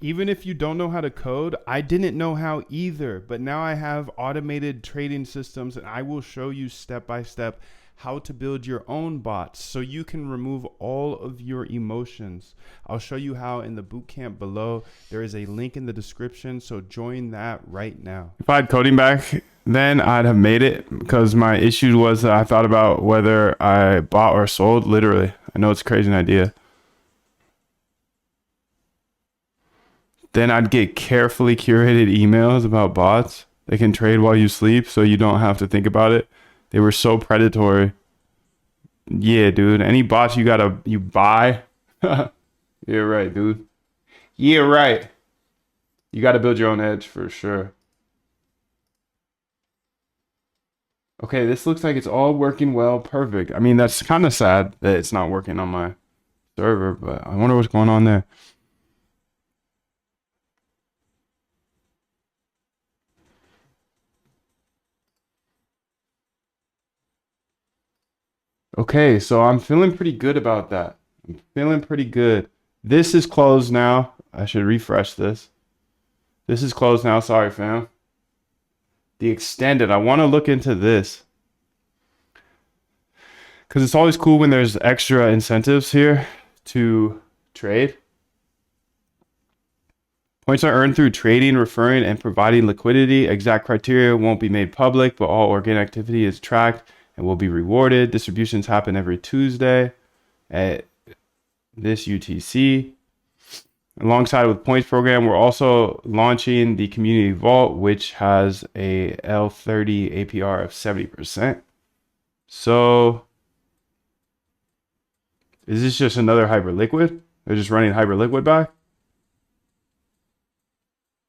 Even if you don't know how to code, I didn't know how either, but now I have automated trading systems and I will show you step by step how to build your own bots so you can remove all of your emotions. I'll show you how in the bootcamp below. There is a link in the description, so join that right now.
If I had coding back then, I'd have made it, because my issue was that I thought about whether I bought or sold. Literally, I know it's a crazy idea. Then I'd get carefully curated emails about bots that can trade while you sleep so you don't have to think about it. They were so predatory. Yeah, dude. Any bots you buy. Yeah, right, dude. Yeah, right. You gotta build your own edge for sure. Okay, this looks like it's all working well. Perfect. I mean, that's kind of sad that it's not working on my server, but I wonder what's going on there. Okay, so I'm feeling pretty good about that. I'm feeling pretty good. This is closed now. I should refresh this. This is closed now. Sorry, fam. The extended. I want to look into this, because it's always cool when there's extra incentives here to trade. Points are earned through trading, referring, and providing liquidity. Exact criteria won't be made public, but all organic activity is tracked and will be rewarded. Distributions happen every Tuesday at this UTC. Alongside with points program, we're also launching the community vault, which has a L30 APR of 70%. So is this just another Hyperliquid? They're just running Hyperliquid back?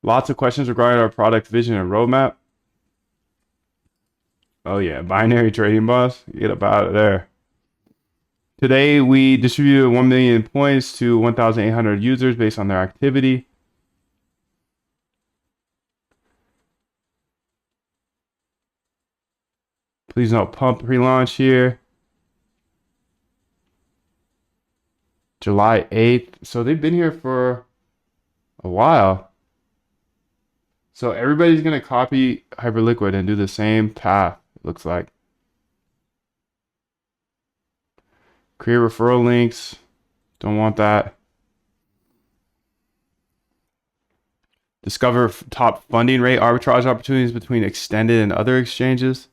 Lots of questions regarding our product vision and roadmap. Oh yeah, binary trading boss. Get up out of there. Today we distributed 1 million points to 1,800 users based on their activity. Please note pump pre-launch here. July 8th. So they've been here for a while. So everybody's going to copy Hyperliquid and do the same path, it looks like. Create referral links. Don't want that. Discover top funding rate arbitrage opportunities between extended and other exchanges.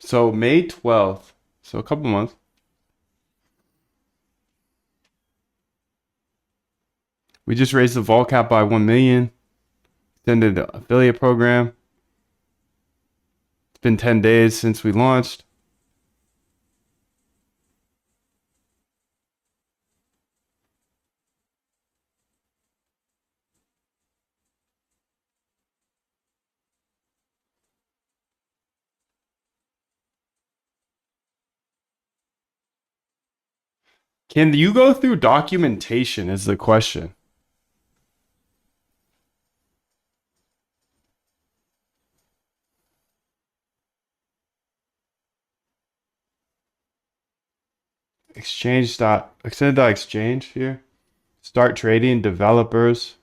So May 12th. So a couple months. We just raised the vault cap by 1 million. Extended affiliate program. It's been 10 days since we launched. Can you go through documentation is the question. Extended.exchange here. Start trading, developers.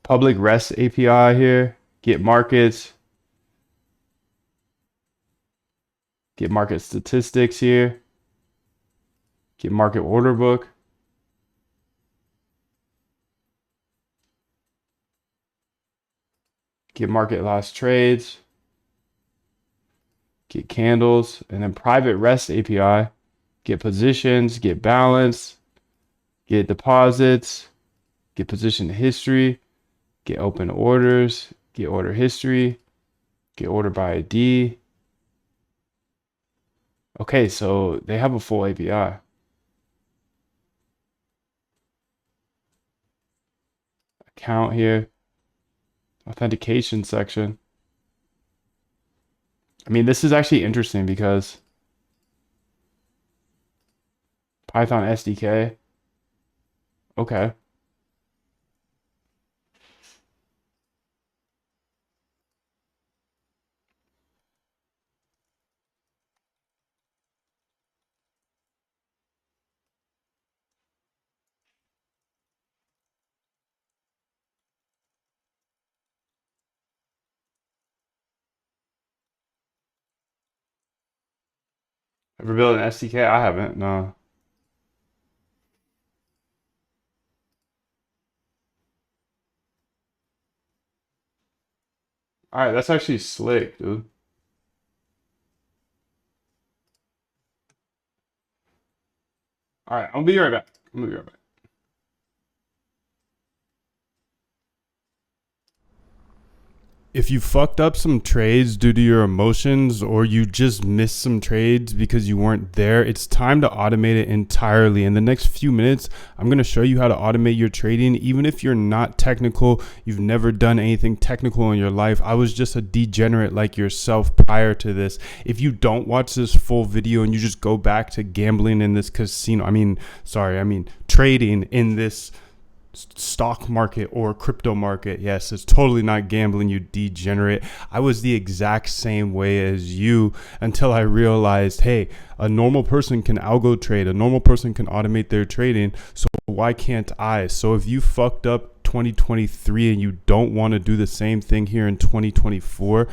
Public REST API here. Get markets. Get market statistics here. Get market order book. Get market last trades. Get candles. And then private REST API. Get positions. Get balance. Get deposits. Get position history. Get open orders. Get order history. Get order by ID. Okay, so they have a full API. Account here. Authentication section. I mean, this is actually interesting because Python SDK. Okay. Ever built an SDK? I haven't. No. All right, that's actually slick, dude. All right, I'll be right back. I'll be right back.
If you fucked up some trades due to your emotions or you just missed some trades because you weren't there, it's time to automate it entirely. In the next few minutes, I'm going to show you how to automate your trading. Even if you're not technical, you've never done anything technical in your life. I was just a degenerate like yourself prior to this. If you don't watch this full video and you just go back to gambling in this casino, trading in this stock market or crypto market. Yes, it's totally not gambling, you degenerate. I was the exact same way as you until I realized, hey, a normal person can algo trade, a normal person can automate their trading, so why can't I? So if you fucked up 2023 and you don't want to do the same thing here in 2024,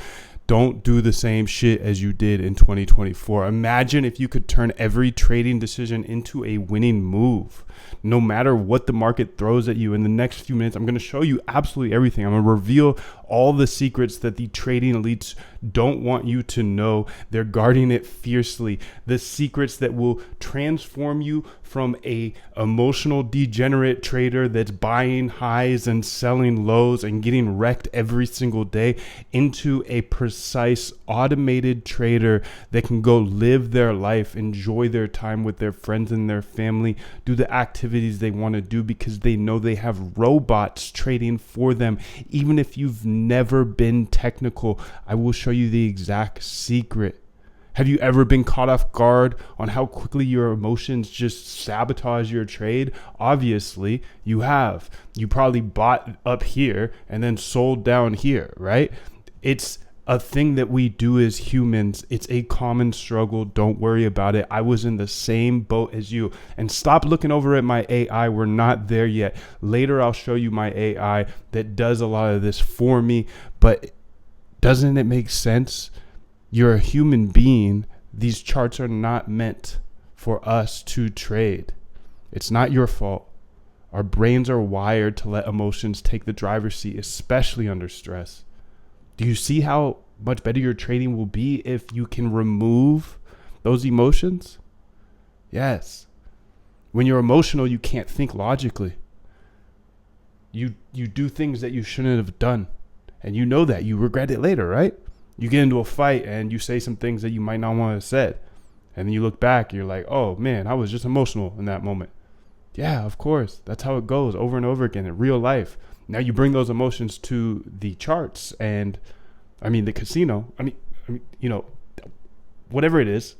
don't do the same shit as you did in 2024. Imagine if you could turn every trading decision into a winning move. No matter what the market throws at you. In the next few minutes, I'm going to show you absolutely everything. I'm going to reveal all the secrets that the trading elites don't want you to know. They're guarding it fiercely. The secrets that will transform you from a emotional degenerate trader that's buying highs and selling lows and getting wrecked every single day into a precise automated trader that can go live their life, enjoy their time with their friends and their family, do the activities they want to do because they know they have robots trading for them. Even if you've never been technical, I will show you the exact secret. Have you ever been caught off guard on how quickly your emotions just sabotage your trade? Obviously, you have. You probably bought up here and then sold down here, right? It's a thing that we do as humans. It's a common struggle. Don't worry about it. I was in the same boat as you. And stop looking over at my AI. We're not there yet. Later, I'll show you my AI that does a lot of this for me. But doesn't it make sense? You're a human being. These charts are not meant for us to trade. It's not your fault. Our brains are wired to let emotions take the driver's seat, especially under stress. Do you see how much better your trading will be if you can remove those emotions? Yes. When you're emotional, you can't think logically. You do things that you shouldn't have done. And you know that. You regret it later, right? You get into a fight and you say some things that you might not want to have said. And then you look back, you're like, oh man, I was just emotional in that moment. Yeah, of course. That's how it goes over and over again in real life. Now you bring those emotions to the charts and the casino. Whatever it is,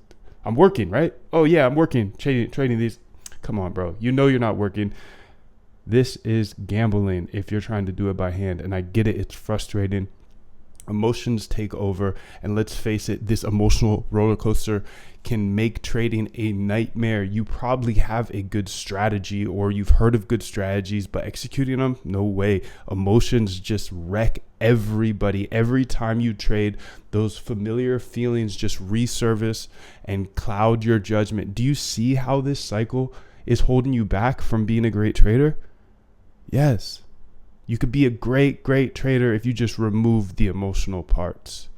I'm working, right? Oh yeah, I'm working, trading these. Come on, bro. You know you're not working. This is gambling if you're trying to do it by hand. And I get it. It's frustrating. Emotions take over, and let's face it, this emotional roller coaster can make trading a nightmare. You probably have a good strategy or you've heard of good strategies, but executing them, no way. Emotions just wreck everybody. Every time you trade, those familiar feelings just resurface and cloud your judgment. Do you see how this cycle is holding you back from being a great trader? Yes. You could be a great trader if you just remove the emotional parts.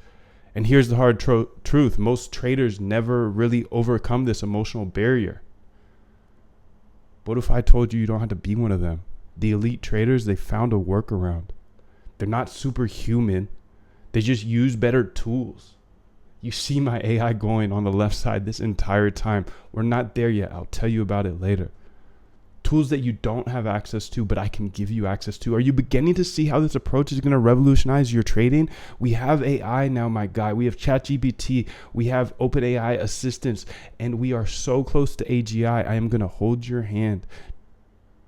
And here's the hard truth. Most traders never really overcome this emotional barrier. What if I told you you don't have to be one of them? The elite traders, they found a workaround. They're not superhuman. They just use better tools. You see my AI going on the left side this entire time. We're not there yet. I'll tell you about it later. Tools that you don't have access to, but I can give you access to. Are you beginning to see how this approach is going to revolutionize your trading? We have AI now, my guy. We have ChatGPT. We have OpenAI assistants, and we are so close to AGI. I am going to hold your hand.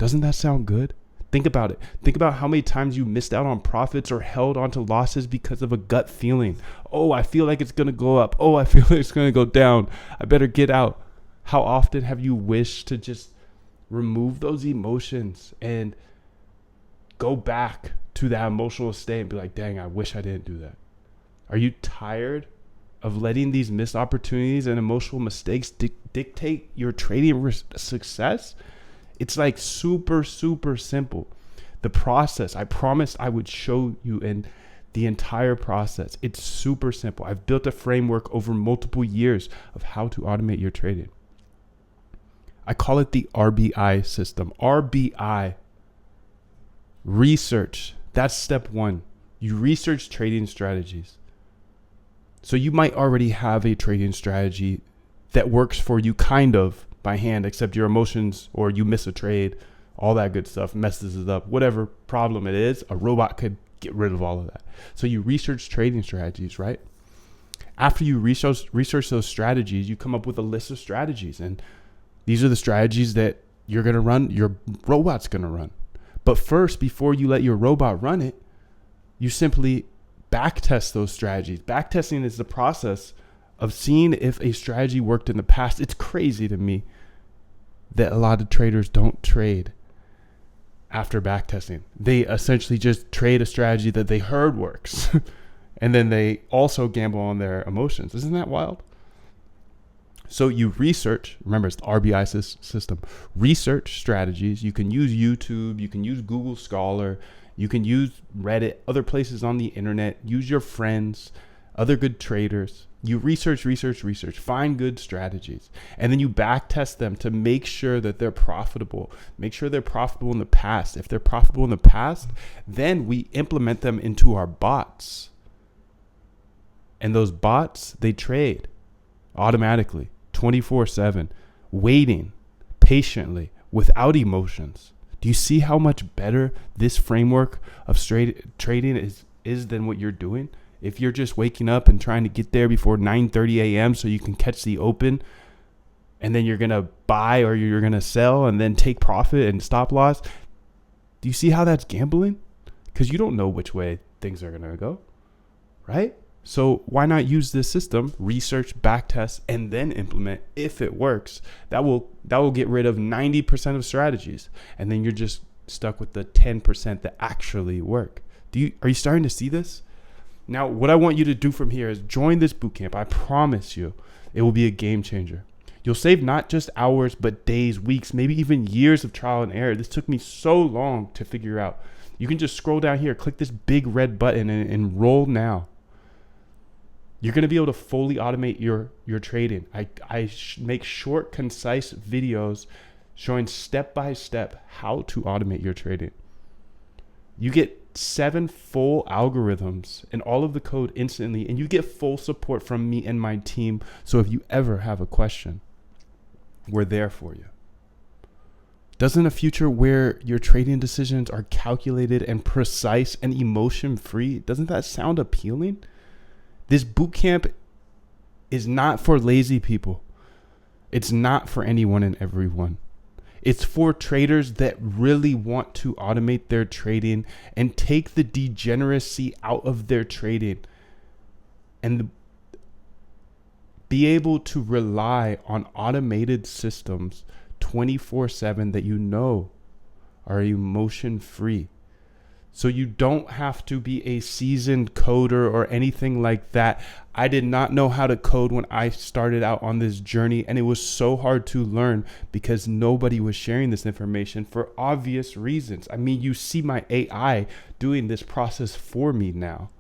Doesn't that sound good? Think about it. Think about how many times you missed out on profits or held onto losses because of a gut feeling. Oh, I feel like it's going to go up. Oh, I feel like it's going to go down. I better get out. How often have you wished to just remove those emotions and go back to that emotional state and be like, dang, I wish I didn't do that? Are you tired of letting these missed opportunities and emotional mistakes dictate your trading success? It's like super, super simple. The process, I promised I would show you in the entire process. It's super simple. I've built a framework over multiple years of how to automate your trading. I call it the RBI system. RBI, research. That's step one. You research trading strategies. So you might already have a trading strategy that works for you kind of by hand, except your emotions or you miss a trade, all that good stuff messes it up. Whatever problem it is, a robot could get rid of all of that. So you research trading strategies, right? After you research those strategies, you come up with a list of strategies. And these are the strategies that you're going to run, your robot's going to run. But first, before you let your robot run it, you simply backtest those strategies. Backtesting is the process of seeing if a strategy worked in the past. It's crazy to me that a lot of traders don't trade after backtesting. They essentially just trade a strategy that they heard works. And then they also gamble on their emotions. Isn't that wild? So you research, remember it's the RBI system, research strategies. You can use YouTube, you can use Google Scholar, you can use Reddit, other places on the internet, use your friends, other good traders. You research, find good strategies, and then you back test them to make sure that they're profitable. Make sure they're profitable in the past. If they're profitable in the past, then we implement them into our bots. And those bots, they trade automatically, 24/7, waiting patiently without emotions. Do you see how much better this framework of trading is than what you're doing? If you're just waking up and trying to get there before 9:30 a.m. so you can catch the open, and then you're going to buy or you're going to sell and then take profit and stop loss, do you see how that's gambling? Because you don't know which way things are going to go, right? So why not use this system, research, backtest, and then implement if it works? That will get rid of 90% of strategies, and then you're just stuck with the 10% that actually work. Are you starting to see this? Now, what I want you to do from here is join this bootcamp. I promise you, it will be a game changer. You'll save not just hours, but days, weeks, maybe even years of trial and error. This took me so long to figure out. You can just scroll down here, click this big red button, and enroll now. You're going to be able to fully automate your trading. I make short, concise videos showing step-by-step how to automate your trading. You get 7 full algorithms and all of the code instantly, and you get full support from me and my team. So if you ever have a question, we're there for you. Doesn't a future where your trading decisions are calculated and precise and emotion-free, doesn't that sound appealing? This bootcamp is not for lazy people. It's not for anyone and everyone. It's for traders that really want to automate their trading and take the degeneracy out of their trading and be able to rely on automated systems 24/7 that you know are emotion free. So you don't have to be a seasoned coder or anything like that. I did not know how to code when I started out on this journey, and it was so hard to learn because nobody was sharing this information for obvious reasons. I mean, you see my AI doing this process for me now.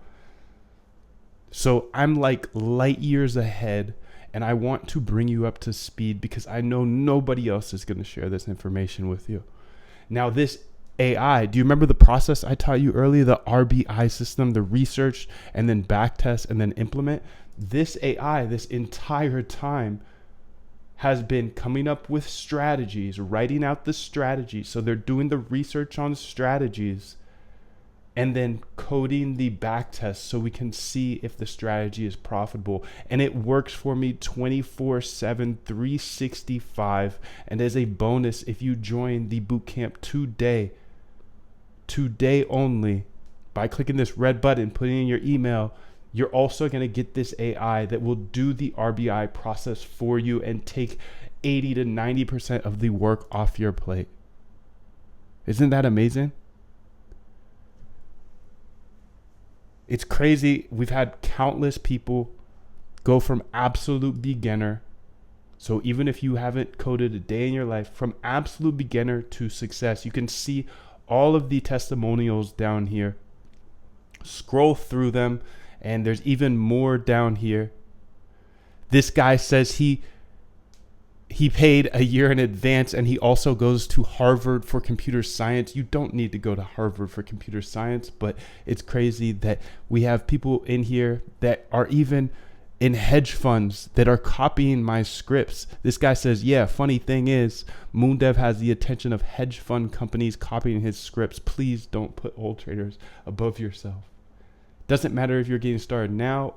So I'm like light years ahead, and I want to bring you up to speed because I know nobody else is going to share this information with you. Now, this AI, do you remember the process I taught you earlier, the RBI system, the research and then backtest and then implement? This AI, this entire time, has been coming up with strategies, writing out the strategies. So they're doing the research on strategies and then coding the back test so we can see if the strategy is profitable. And it works for me 24/7, 365. And as a bonus, if you join the bootcamp today only, by clicking this red button, putting in your email, you're also going to get this AI that will do the RBI process for you and take 80 to 90% of the work off your plate. Isn't that amazing? It's crazy. We've had countless people go from absolute beginner. So even if you haven't coded a day in your life, from absolute beginner to success, you can see all of the testimonials down here. Scroll through them, and there's even more down here. This guy says he paid a year in advance, and he also goes to Harvard for computer science. You don't need to go to Harvard for computer science, but it's crazy that we have people in here that are even in hedge funds that are copying my scripts. This guy says, yeah, funny thing is, MoonDev has the attention of hedge fund companies copying his scripts. Please don't put old traders above yourself. Doesn't matter if you're getting started now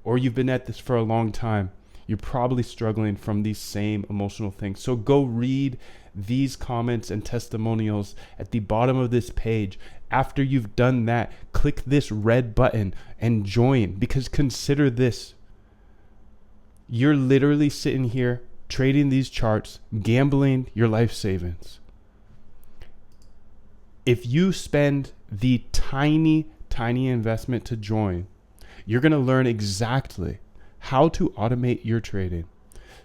or you've been at this for a long time. You're probably struggling from these same emotional things. So go read these comments and testimonials at the bottom of this page. After you've done that, click this red button and join, because consider this. You're literally sitting here trading these charts, gambling your life savings. If you spend the tiny investment to join, you're going to learn exactly how to automate your trading.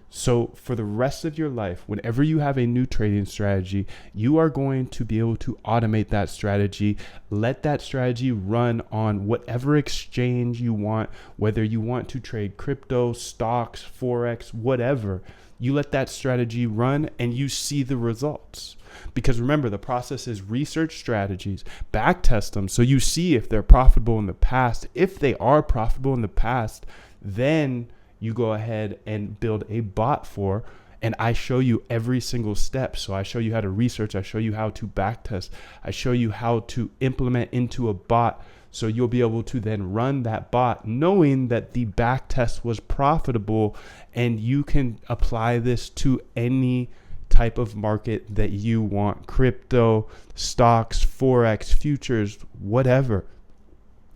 So for the rest of your life, whenever you have a new trading strategy, you are going to be able to automate that strategy. Let that strategy run on whatever exchange you want, whether you want to trade crypto, stocks, Forex, whatever. You let that strategy run and you see the results. Because remember, the process is research strategies, backtest them so you see if they're profitable in the past. If they are profitable in the past, then you go ahead and build a bot for, and I show you every single step. So I show you how to research, I show you how to backtest, I show you how to implement into a bot. So you'll be able to then run that bot knowing that the backtest was profitable, and you can apply this to any type of market that you want: crypto, stocks, Forex, futures, whatever.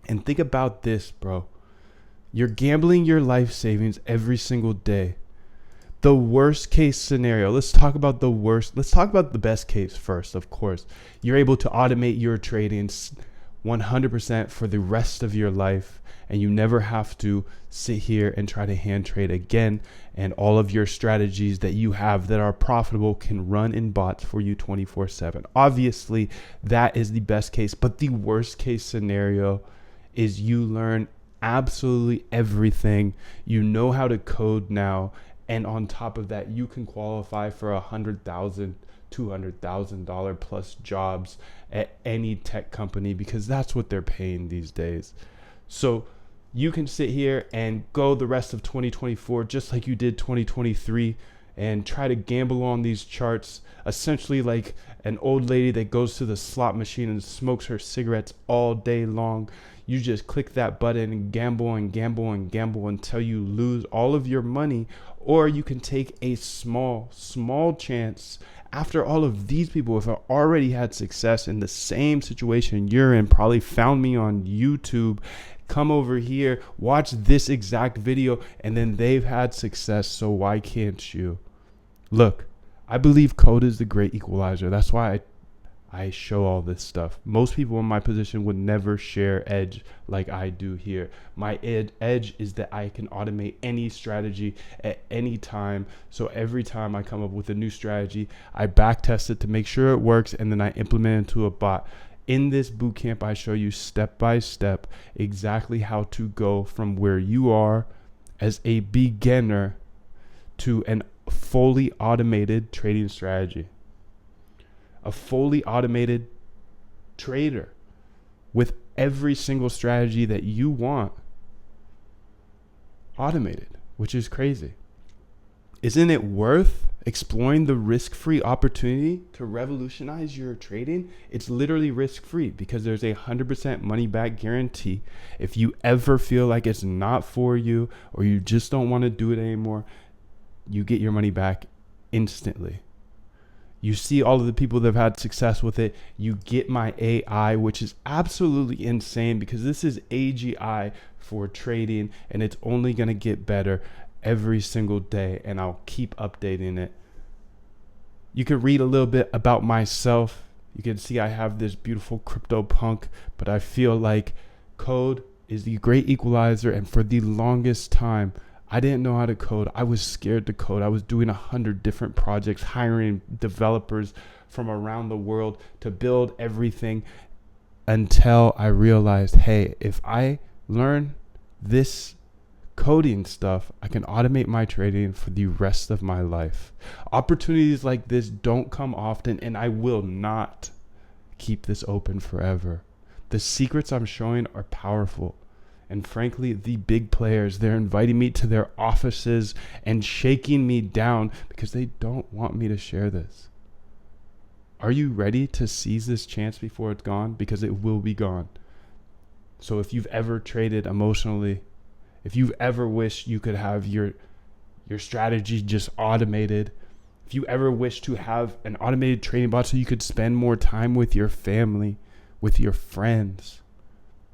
And think about this, bro. You're gambling your life savings every single day. The worst case scenario, let's talk about the worst. Let's talk about the best case first, of course. You're able to automate your trading 100% for the rest of your life, and you never have to sit here and try to hand trade again. And all of your strategies that you have that are profitable can run in bots for you 24/7. Obviously, that is the best case, but the worst case scenario is you learn absolutely everything. You know how to code now, and on top of that, you can qualify for $100,000, $200,000 plus jobs at any tech company, because that's what they're paying these days. So you can sit here and go the rest of 2024 just like you did 2023 and try to gamble on these charts, essentially like an old lady that goes to the slot machine and smokes her cigarettes all day long. You just click that button and gamble and gamble and gamble until you lose all of your money. Or you can take a small chance. After all of these people have already had success in the same situation you're in, probably found me on YouTube, come over here, watch this exact video, and then they've had success. So why can't you? Look, I believe code is the great equalizer. That's why I show all this stuff. Most people in my position would never share edge like I do here. My edge is that I can automate any strategy at any time. So every time I come up with a new strategy, I backtest it to make sure it works, and then I implement it into a bot. In this bootcamp, I show you step by step exactly how to go from where you are as a beginner to an fully automated trading strategy. A fully automated trader with every single strategy that you want automated, which is crazy. Isn't it worth exploring the risk-free opportunity to revolutionize your trading, it's literally risk-free because there's a 100% money-back guarantee. If you ever feel like it's not for you or you just don't want to do it anymore, you get your money back instantly. You see all of the people that have had success with it. You get my AI, which is absolutely insane because this is AGI for trading, and it's only going to get better every single day, and I'll keep updating it. You can read a little bit about myself. You can see I have this beautiful crypto punk, but I feel like code is the great equalizer, and for the longest time, I didn't know how to code. I was scared to code. I was doing 100 different projects, hiring developers from around the world to build everything until I realized, hey, if I learn this coding stuff, I can automate my trading for the rest of my life. Opportunities like this don't come often, and I will not keep this open forever. The secrets I'm showing are powerful. And frankly, the big players, they're inviting me to their offices and shaking me down because they don't want me to share this. Are you ready to seize this chance before it's gone? Because it will be gone. So if you've ever traded emotionally, if you've ever wished you could have your strategy just automated, if you ever wish to have an automated trading bot so you could spend more time with your family, with your friends,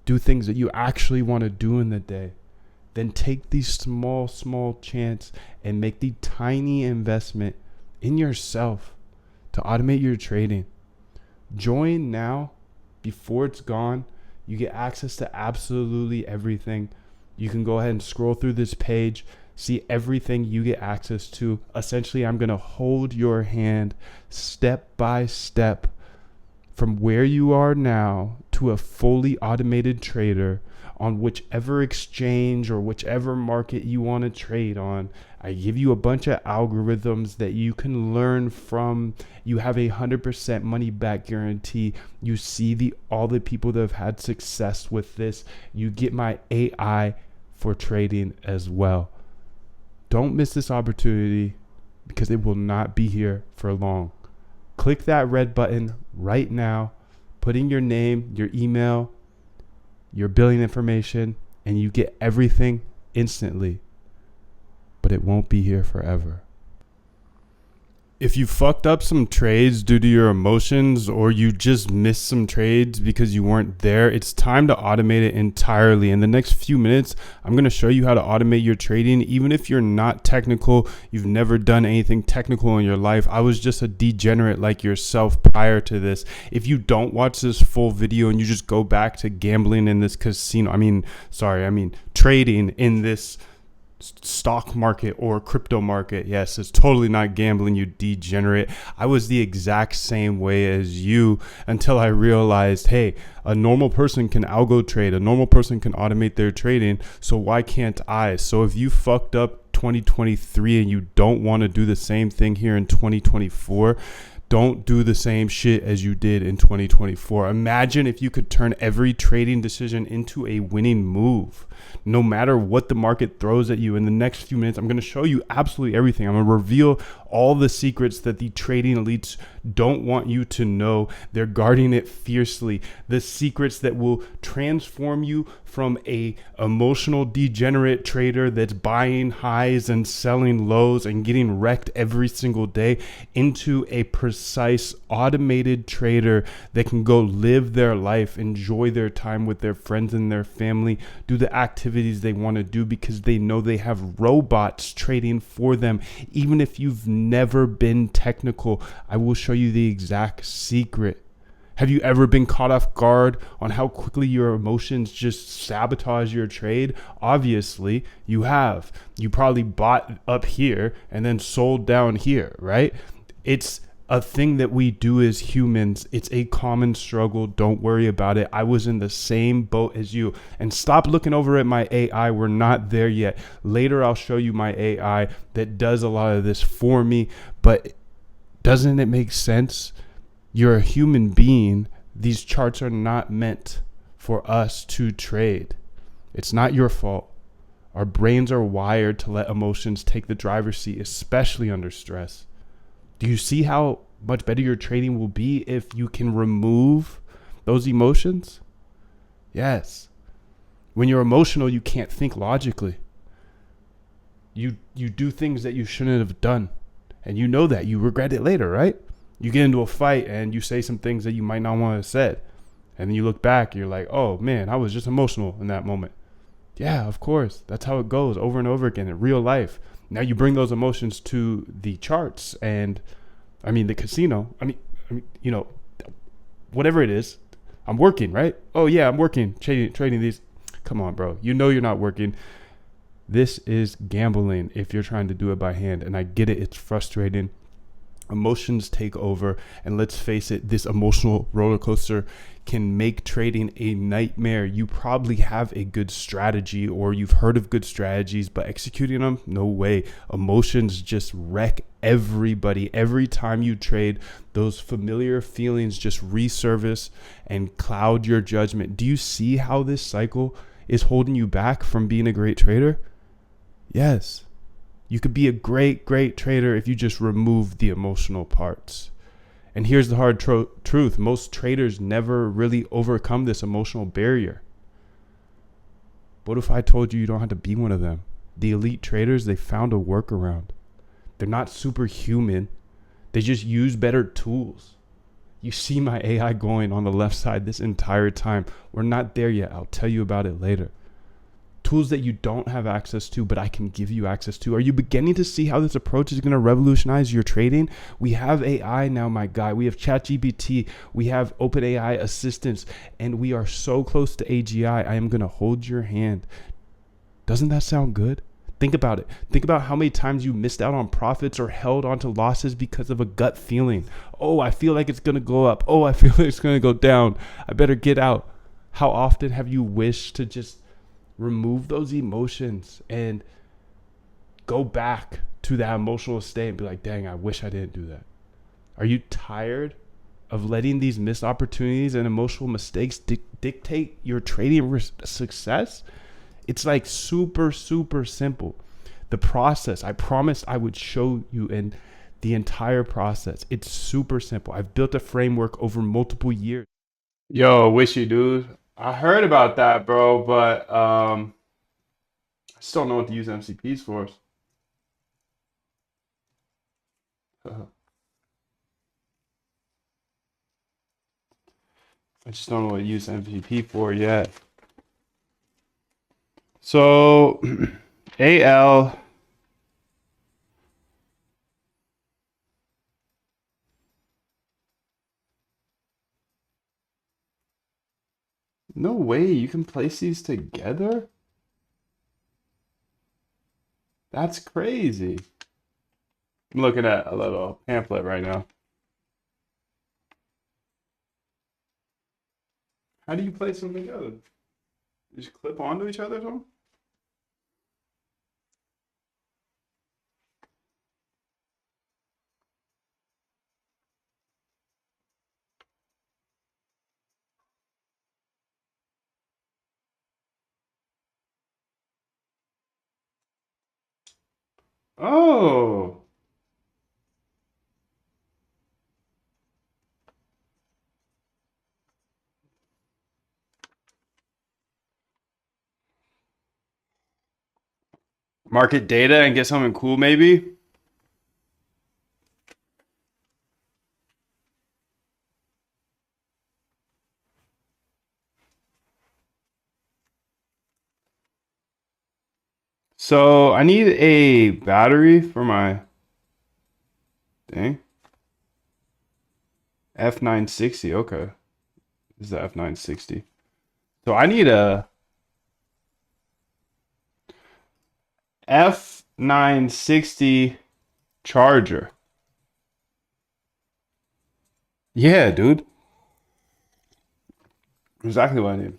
do things that you actually want to do in the day, then take the small chance and make the tiny investment in yourself to automate your trading. Join now before it's gone. You get access to absolutely everything. You can go ahead and scroll through this page, see everything you get access to. Essentially, I'm going to hold your hand step by step from where you are now to a fully automated trader on whichever exchange or whichever market you want to trade on. I give you a bunch of algorithms that you can learn from. You have a 100% money back guarantee. You see all the people that have had success with this. You get my AI for trading as well. Don't miss this opportunity because it will not be here for long. Click that red button right now, put in your name, your email, your billing information, and you get everything instantly. But it won't be here forever. If you fucked up some trades due to your emotions, or you just missed some trades because you weren't there, it's time to automate it entirely. In the next few minutes, I'm going to show you how to automate your trading. Even if you're not technical, you've never done anything technical in your life. I was just a degenerate like yourself prior to this. If you don't watch this full video and you just go back to gambling in this casino, trading in this stock market or crypto market, yes, it's totally not gambling, you degenerate. I was the exact same way as you until I realized, hey, a normal person can algo trade, a normal person can automate their trading, so why can't I? So if you fucked up 2023 and you don't want to do the same thing here in 2024, don't do the same shit as you did in 2024. Imagine if you could turn every trading decision into a winning move. No matter what the market throws at you. In the next few minutes, I'm going to show you absolutely everything. I'm going to reveal all the secrets that the trading elites don't want you to know. They're guarding it fiercely. The secrets that will transform you from a emotional degenerate trader that's buying highs and selling lows and getting wrecked every single day into a precise automated trader that can go live their life, enjoy their time with their friends and their family, do the activities they want to do because they know they have robots trading for them. Even if you've never been technical, I will show you the exact secret. Have you ever been caught off guard on how quickly your emotions just sabotage your trade? Obviously, you have. You probably bought up here and then sold down here, right? It's a thing that we do as humans. It's a common struggle. Don't worry about it. I was in the same boat as you. And stop looking over at my AI. We're not there yet. Later, I'll show you my AI that does a lot of this for me. But doesn't it make sense? You're a human being. These charts are not meant for us to trade. It's not your fault. Our brains are wired to let emotions take the driver's seat, especially under stress. Do you see how much better your trading will be if you can remove those emotions? Yes. When you're emotional, you can't think logically. You do things that you shouldn't have done. And you know that. You regret it later, right? You get into a fight and you say some things that you might not want to have said. And then you look back and you're like, oh man, I was just emotional in that moment. Yeah, of course. That's how it goes over and over again in real life. Now you bring those emotions to the charts and the casino. Whatever it is. I'm working, right? Oh yeah, I'm working, trading these. Come on, bro. You know you're not working. This is gambling if you're trying to do it by hand. And I get it. It's frustrating. Emotions take over. And let's face it, this emotional roller coaster can make trading a nightmare. You probably have a good strategy or you've heard of good strategies, but executing them, no way. Emotions just wreck everybody. Every time you trade, those familiar feelings just resurface and cloud your judgment. Do you see how this cycle is holding you back from being a great trader? Yes. You could be a great trader if you just remove the emotional parts. And here's the hard truth. Most traders never really overcome this emotional barrier. What if I told you you don't have to be one of them? The elite traders, they found a workaround. They're not superhuman. They just use better tools. You see my AI going on the left side this entire time. We're not there yet. I'll tell you about it later. Tools that you don't have access to, but I can give you access to. Are you beginning to see how this approach is going to revolutionize your trading? We have AI now, my guy. We have ChatGPT. We have OpenAI assistants, and we are so close to AGI. I am going to hold your hand. Doesn't that sound good? Think about it. Think about how many times you missed out on profits or held onto losses because of a gut feeling. Oh, I feel like it's going to go up. Oh, I feel like it's going to go down. I better get out. How often have you wished to just remove those emotions and go back to that emotional state and be like, dang, I wish I didn't do that? Are you tired of letting these missed opportunities and emotional mistakes dictate your trading success? It's like super simple. The process, I promised I would show you in the entire process. It's super simple. I've built a framework over multiple years.
Yo, wishy dude. I heard about that, bro, but I still don't know what to use MCPs for. I just don't know what to use MCP for yet. So AL. No way you can place these together? That's crazy. I'm looking at a little pamphlet right now. How do you place them together? You just clip onto each other or something? Oh. Market data and get something cool maybe? So I need a battery for my thing. F960. Okay. This is the F960. So I need a F960 charger. Yeah, dude. Exactly what I need.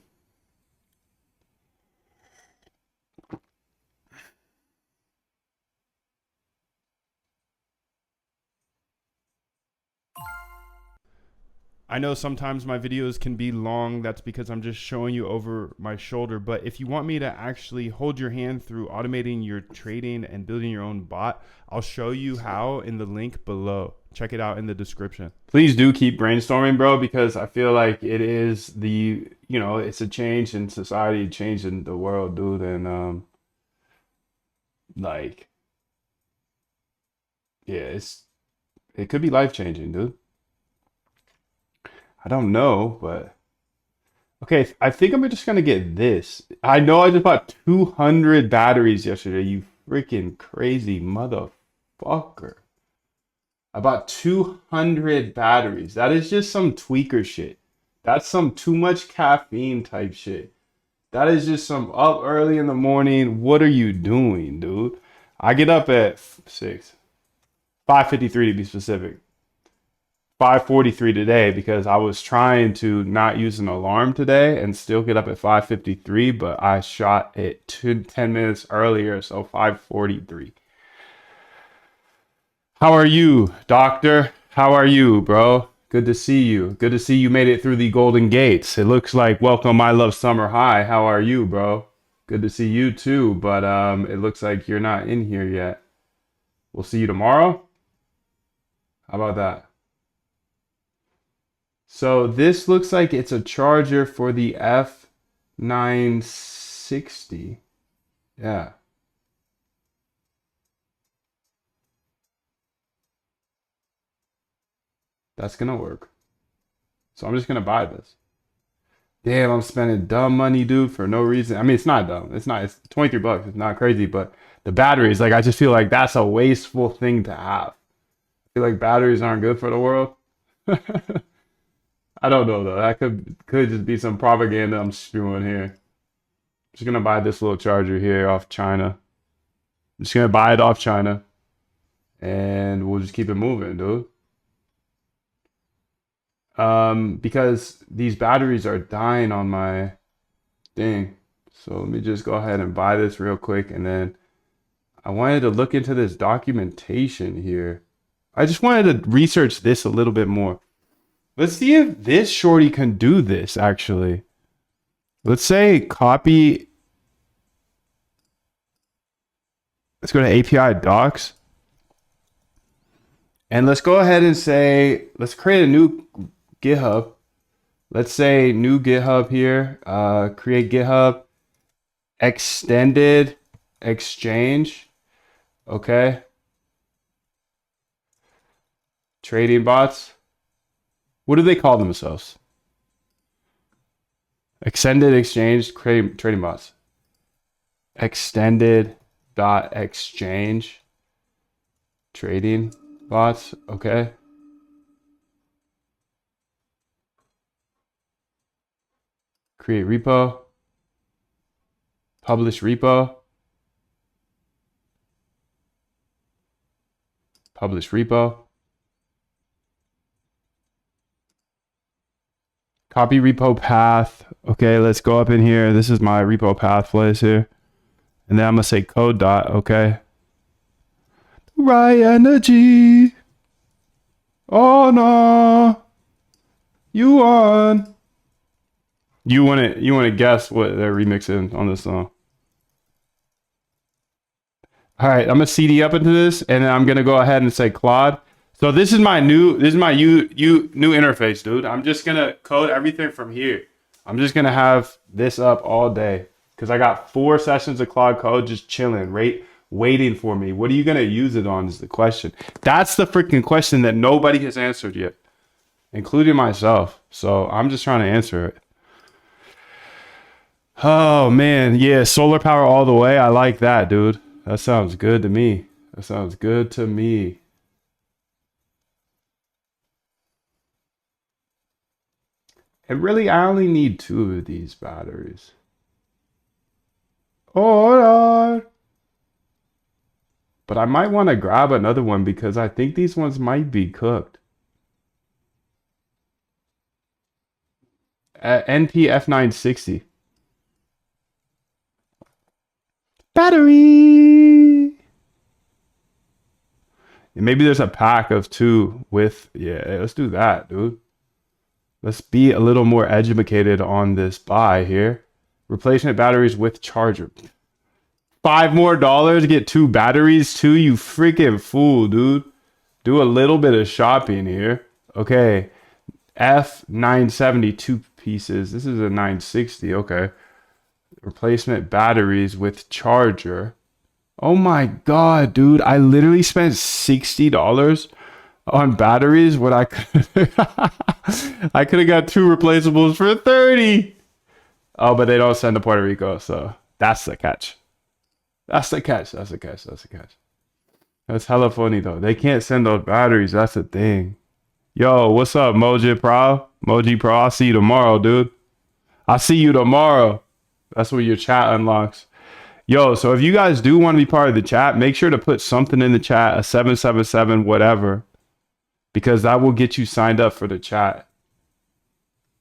I know sometimes my videos can be long. That's because I'm just showing you over my shoulder. But if you want me to actually hold your hand through automating your trading and building your own bot, I'll show you how in the link below. Check it out in the description.
Please do keep brainstorming, bro, because I feel like it is the, you know, it's a change in society, change in the world, dude. And like, yeah, it could be life changing, dude. I don't know, but okay, I think I'm just gonna get this. I know I just bought 200 batteries yesterday, you freaking crazy motherfucker. I bought 200 batteries. That is just some tweaker shit. That's some too much caffeine type shit. That is just some up early in the morning. What are you doing, dude? I get up at 5:53 to be specific. 5:43 today because I was trying to not use an alarm today and still get up at 5:53, but I shot it 10 minutes earlier, so 5:43. How are you, doctor? How are you, bro? Good to see you. Good to see you made it through the Golden Gates. It looks like welcome, I love summer high. How are you, bro? Good to see you too, but it looks like you're not in here yet. We'll see you tomorrow. How about that? So this looks like it's a charger for the F960. Yeah. That's gonna work. So I'm just gonna buy this. Damn, I'm spending dumb money, dude, for no reason. I mean, it's not dumb. It's not. It's 23 bucks. It's not crazy, but the batteries, like, I just feel like that's a wasteful thing to have. I feel like batteries aren't good for the world. I don't know though. That could just be some propaganda I'm spewing here. Just gonna buy this little charger here off China. I'm just gonna buy it off China, and we'll just keep it moving, dude. Because these batteries are dying on my thing. So let me just go ahead and buy this real quick, and then I wanted to look into this documentation here. I just wanted to research this a little bit more. Let's see if this shorty can do this actually. Let's say copy. Let's go to API docs. And let's go ahead and say, let's create a new GitHub. Let's say new GitHub here. Create GitHub. Extended exchange. Okay. Trading bots. What do they call themselves? Extended exchange trading bots. Extended dot exchange trading bots. Okay. Create repo. Publish repo. Publish repo. Copy repo path. Okay, let's go up in here. This is my repo path place here. And then I'm going to say code dot. Okay. Right energy. Oh no. You won. You want to guess what they're remixing on this song? All right, I'm gonna CD up into this, and then I'm gonna go ahead and say Claude. So this is my new new interface, dude. I'm just gonna code everything from here. I'm just gonna have this up all day because I got 4 sessions of Claude Code just chilling, waiting for me. What are you gonna use it on is the question. That's the freaking question that nobody has answered yet, including myself. So I'm just trying to answer it. Oh man, yeah, solar power all the way. I like that, dude. That sounds good to me. That sounds good to me. And really, I only need 2 of these batteries. Oh, but I might want to grab another one because I think these ones might be cooked. NP F960. Battery. And maybe there's a pack of 2 with, yeah, let's do that, dude. Let's be a little more educated on this buy here. Replacement batteries with charger. $5 more to get 2 batteries too? You freaking fool, dude. Do a little bit of shopping here. Okay. F970, 2 pieces. This is a 960. Okay. Replacement batteries with charger. Oh my god, dude. I literally spent $60 on batteries when I could I could have got 2 replaceables for 30. Oh, but they don't send to Puerto Rico, so that's the catch. That's the catch. That's the catch. That's the catch. That's hella funny though. They can't send those batteries. That's the thing. Yo, what's up, Moji Pro? Moji Pro, I'll see you tomorrow, dude. I'll see you tomorrow. That's where your chat unlocks. Yo, so if you guys do want to be part of the chat, make sure to put something in the chat, a 777, whatever, because that will get you signed up for the chat.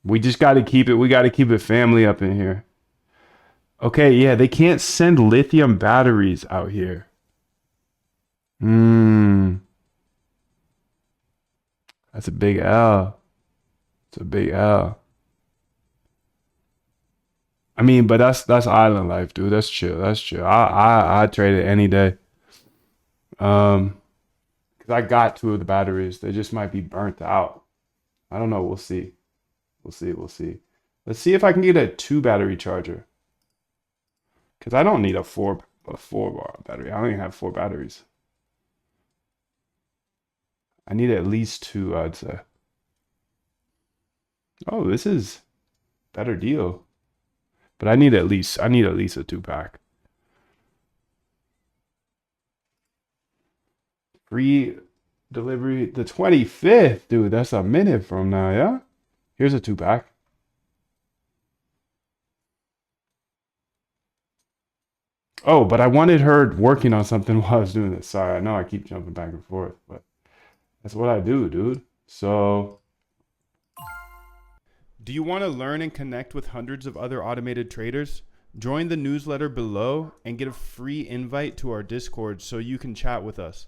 We just got to keep it. We got to keep it family up in here. Okay, yeah, they can't send lithium batteries out here. That's a big L. It's a big L. I mean, but that's island life, dude. That's chill. That's chill. I trade it any day. Because I got 2 of the batteries. They just might be burnt out. I don't know. We'll see. We'll see. We'll see. Let's see if I can get a 2 battery charger. Because I don't need a 4 bar battery. I don't even have 4 batteries. I need at least 2, I'd say. Oh, this is better deal. But I need at least a 2-pack. Free delivery the 25th, dude. That's a minute from now, yeah? Here's a 2-pack. Oh, but I wanted her working on something while I was doing this. Sorry, I know I keep jumping back and forth, but that's what I do, dude. So,
Do you want to learn and connect with hundreds of other automated traders? Join the newsletter below and get a free invite to our Discord so you can chat with us.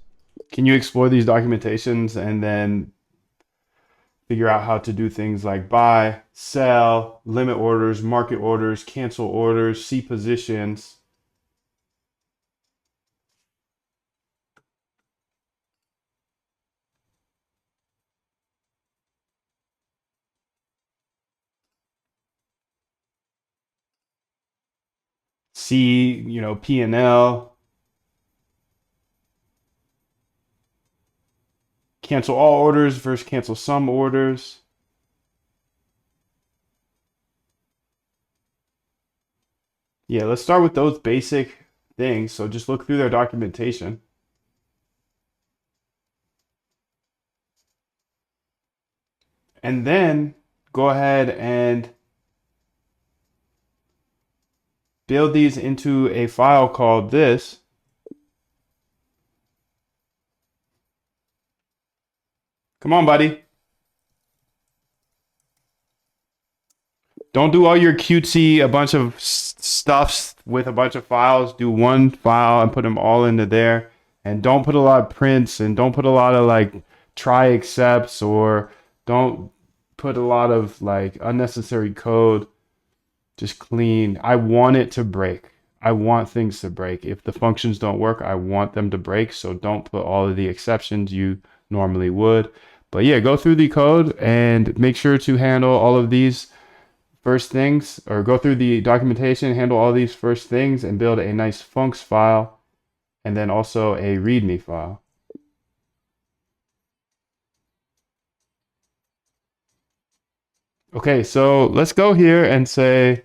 can you explore these documentations and then figure out how to do things like buy, sell, limit orders, market orders, cancel orders, see positions? See, P&L, cancel all orders versus cancel some orders. Yeah, let's start with those basic things. So just look through their documentation. And then go ahead and build these into a file called this. Come on, buddy. Don't do all your cutesy, a bunch of stuffs with a bunch of files. Do one file and put them all into there. And don't put a lot of prints and don't put a lot of like try excepts, or don't put a lot of like unnecessary code. Just clean. I want it to break. I want things to break. If the functions don't work, I want them to break. So don't put all of the exceptions you normally would. But yeah, go through the code and make sure to handle all of these first things, or go through the documentation, handle all these first things, and build a nice funcs file, and then also a readme file. Okay, so let's go here and say,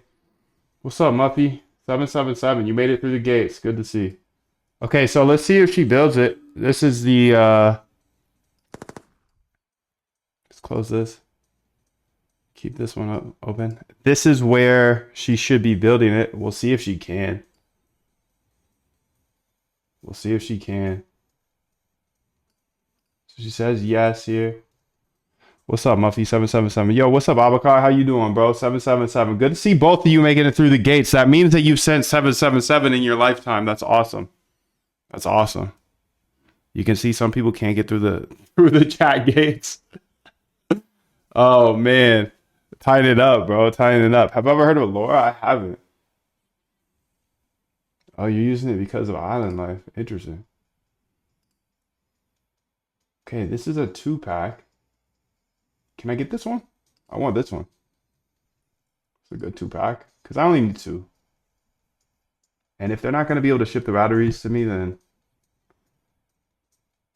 what's up, Muffy? 777, you made it through the gates. Good to see. Okay, so let's see if she builds it. This is the, let's close this. Keep this one open. This is where she should be building it. We'll see if she can. We'll see if she can. So she says yes here. What's up, Muffy 777? Yo, what's up, Abakar? How you doing, bro? 777. Good to see both of you making it through the gates. That means that you've sent 777 in your lifetime. That's awesome. That's awesome. You can see some people can't get through the chat gates. Oh man. Tying it up, bro. Tying it up. Have I ever heard of Laura? I haven't. Oh, you're using it because of island life. Interesting. Okay, this is a 2-pack. Can I get this one? I want this one. It's a good 2-pack. Because I only need 2. And if they're not going to be able to ship the batteries to me,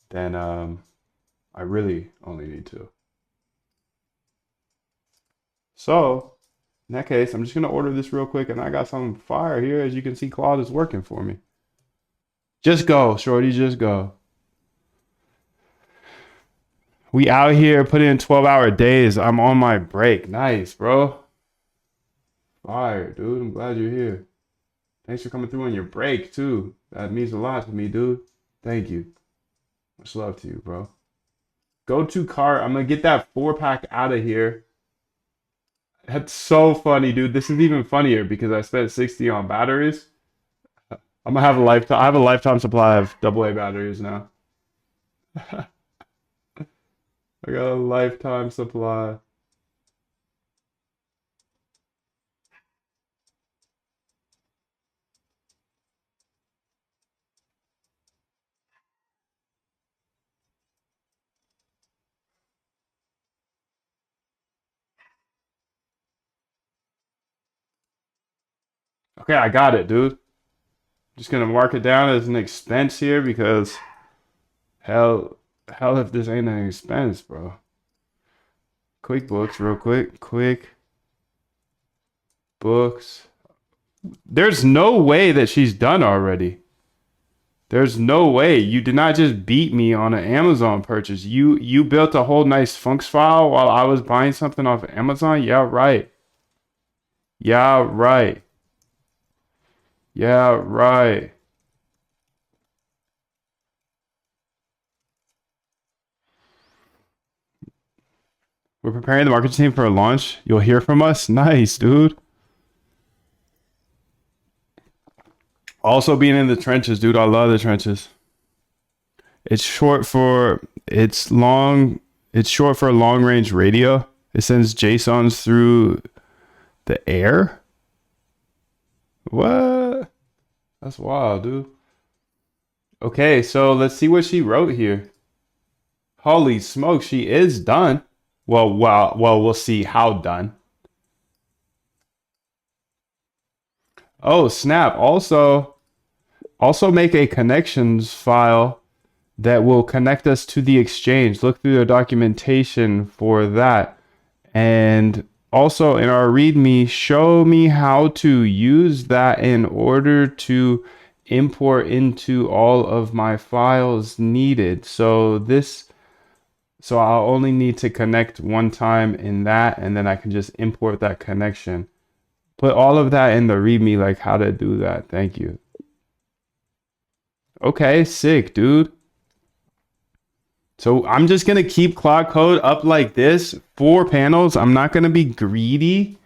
then I really only need 2. So, in that case, I'm just going to order this real quick, and I got some fire here. As you can see, Claude is working for me. Just go, shorty, just go. We out here putting in 12-hour days. I'm on my break. Nice, bro. Fire, dude. I'm glad you're here. Thanks for coming through on your break, too. That means a lot to me, dude. Thank you. Much love to you, bro. Go to cart. I'm going to get that 4-pack out of here. That's so funny, dude. This is even funnier because I spent 60 on batteries. I'm gonna have a lifetime. I have a lifetime supply of AA batteries now. I got a lifetime supply. Okay, I got it, dude. Just gonna mark it down as an expense here because hell if this ain't an expense, bro. QuickBooks, real quick. Quick books. There's no way that she's done already. There's no way. You did not just beat me on an Amazon purchase. You built a whole nice funks file while I was buying something off Amazon? Yeah, right. Yeah, right. Yeah, right. We're preparing the marketing team for a launch. You'll hear from us. Nice, dude. Also being in the trenches, dude. I love the trenches. It's short for it's short for long range radio. It sends JSONs through the air. What? That's wild, dude. Okay, so let's see what she wrote here. Holy smoke, she is done. Well, we'll see how done. Oh, snap. Also make a connections file that will connect us to the exchange. Look through the documentation for that. And also in our README, show me how to use that in order to import into all of my files needed. So I'll only need to connect one time in that, and then I can just import that connection. Put all of that in the README, like how to do that. Thank you. Okay, sick, dude. So I'm just going to keep Claude Code up like this. 4 panels. I'm not going to be greedy.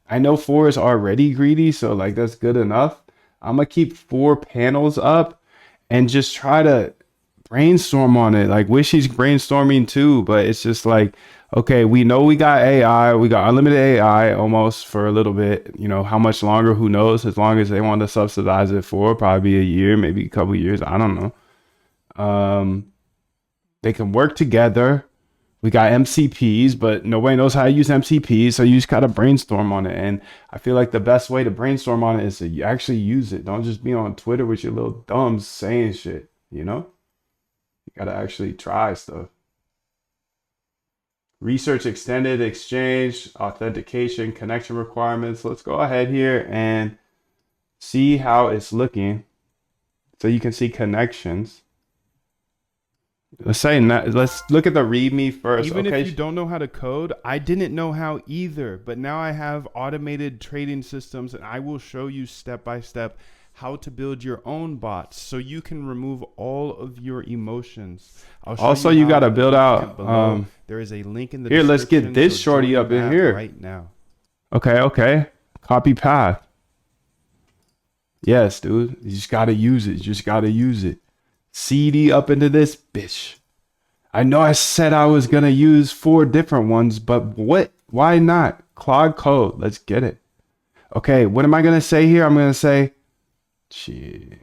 I know 4 is already greedy, so like that's good enough. I'm going to keep 4 panels up and just try to brainstorm on it. Like wish he's brainstorming too, but it's just like, okay, we know we got AI. We got unlimited AI almost for a little bit. You know, how much longer? Who knows? As long as they want to subsidize it for probably a year, maybe a couple years. I don't know. They can work together. We got MCPs, but nobody knows how to use MCPs, so you just gotta brainstorm on it. And I feel like the best way to brainstorm on it is to actually use it. Don't just be on Twitter with your little thumbs saying shit, you know? You gotta actually try stuff. Research extended exchange, authentication, connection requirements. Let's go ahead here and see how it's looking. So you can see connections. Let's look at the README first.
Even
okay.
if you don't know how to code, I didn't know how either, but now I have automated trading systems, and I will show you step by step how to build your own bots so you can remove all of your emotions.
Also, you got to build out.
There is a link in the
here,
description.
let's get this shorty up in here
right now.
Okay. Copy path. Yes, dude. You just got to use it. You just got to use it. CD up into this bitch. I know I said I was gonna use 4 different ones, but what? Why not? Claude Code. Let's get it. Okay, what am I gonna say here? I'm gonna say, gee,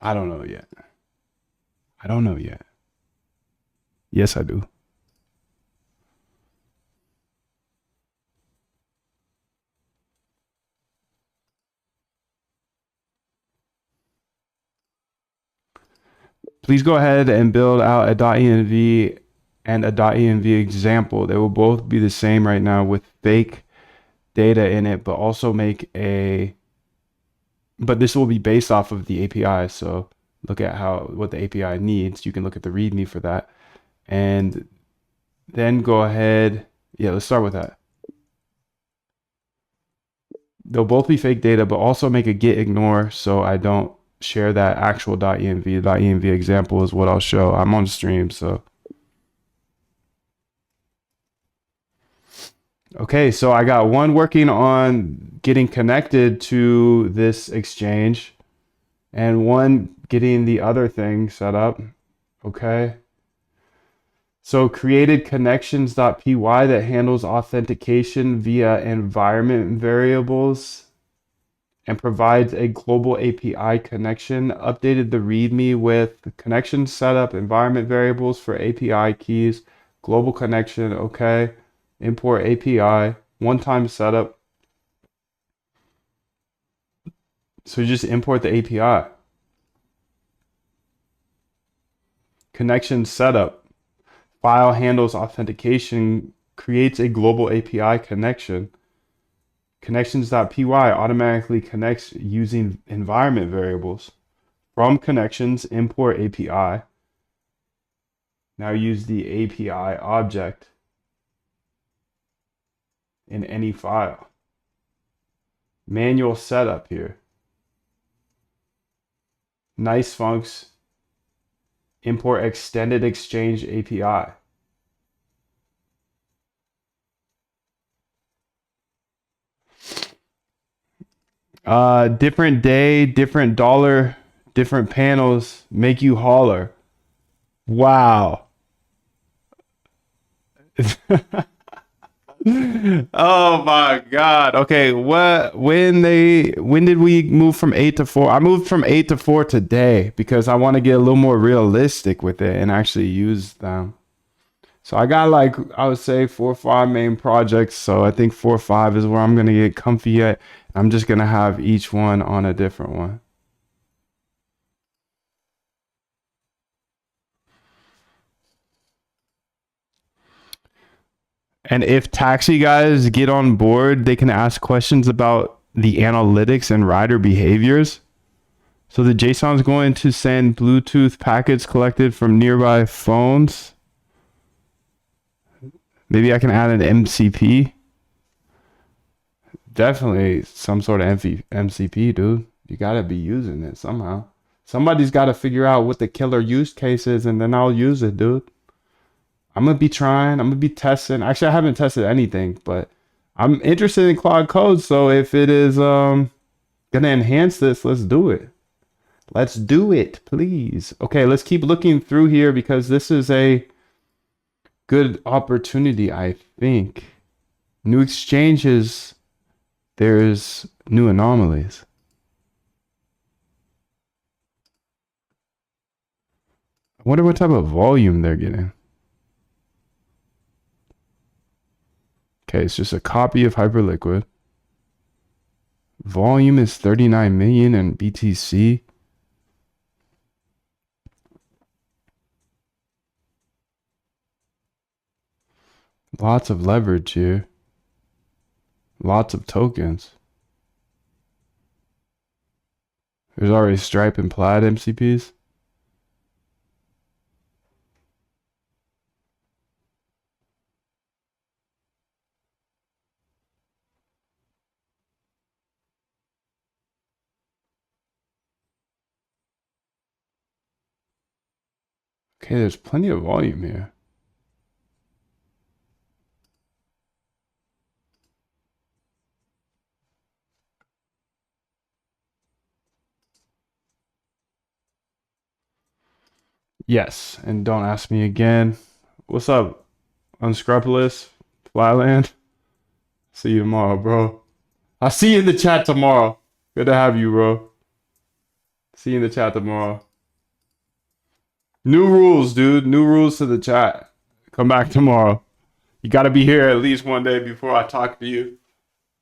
I don't know yet. I don't know yet. Yes, I do. Please go ahead and build out a .env and a .env example. They will both be the same right now with fake data in it, but also make a, but this will be based off of the API. So look at what the API needs. You can look at the README for that. And then go ahead. Yeah, let's start with that. They'll both be fake data, but also make a get ignore so I don't share that actual .env. The .env example is what I'll show. I'm on stream, so. Okay, so I got one working on getting connected to this exchange and one getting the other thing set up. Okay. So created connections.py that handles authentication via environment variables and provides a global API connection. Updated the README with connection setup, environment variables for API keys, global connection. Okay. Import API, one-time setup. So just import the API. Connection setup. File handles authentication, creates a global API connection. Connections.py automatically connects using environment variables. From connections, import API. Now use the API object in any file. Manual setup here. Nice funks. Import extended exchange API. Different day, different dollar, different panels make you holler. Wow. Oh my God. Okay, when did we move from 8 to 4? I moved from 8 to 4 today because I want to get a little more realistic with it and actually use them. So I got like I would say 4 or 5 main projects. So I think 4 or 5 is where I'm gonna get comfy at. I'm just gonna have each one on a different one. And if taxi guys get on board, they can ask questions about the analytics and rider behaviors. So the JSON is going to send Bluetooth packets collected from nearby phones. Maybe I can add an MCP. Definitely some sort of MCP, dude. You gotta be using it somehow. Somebody's got to figure out what the killer use case is, and then I'll use it, dude. I'm gonna be trying. I'm gonna be testing. Actually, I haven't tested anything, but I'm interested in Claude Code. So if it is gonna enhance this, let's do it. Let's do it, please. Okay, let's keep looking through here because this is a good opportunity, I think. New exchanges, there's new anomalies. I wonder what type of volume they're getting. Okay, it's just a copy of Hyperliquid. Volume is 39 million in BTC. Lots of leverage here. Lots of tokens. There's already Stripe and Plaid MCPs. Okay, there's plenty of volume here. Yes, and don't ask me again. What's up, Unscrupulous? Flyland. See you tomorrow, bro. I'll see you in the chat tomorrow. Good to have you, bro. See you in the chat tomorrow. New rules, dude. New rules to the chat. Come back tomorrow. You gotta be here at least one day before I talk to you.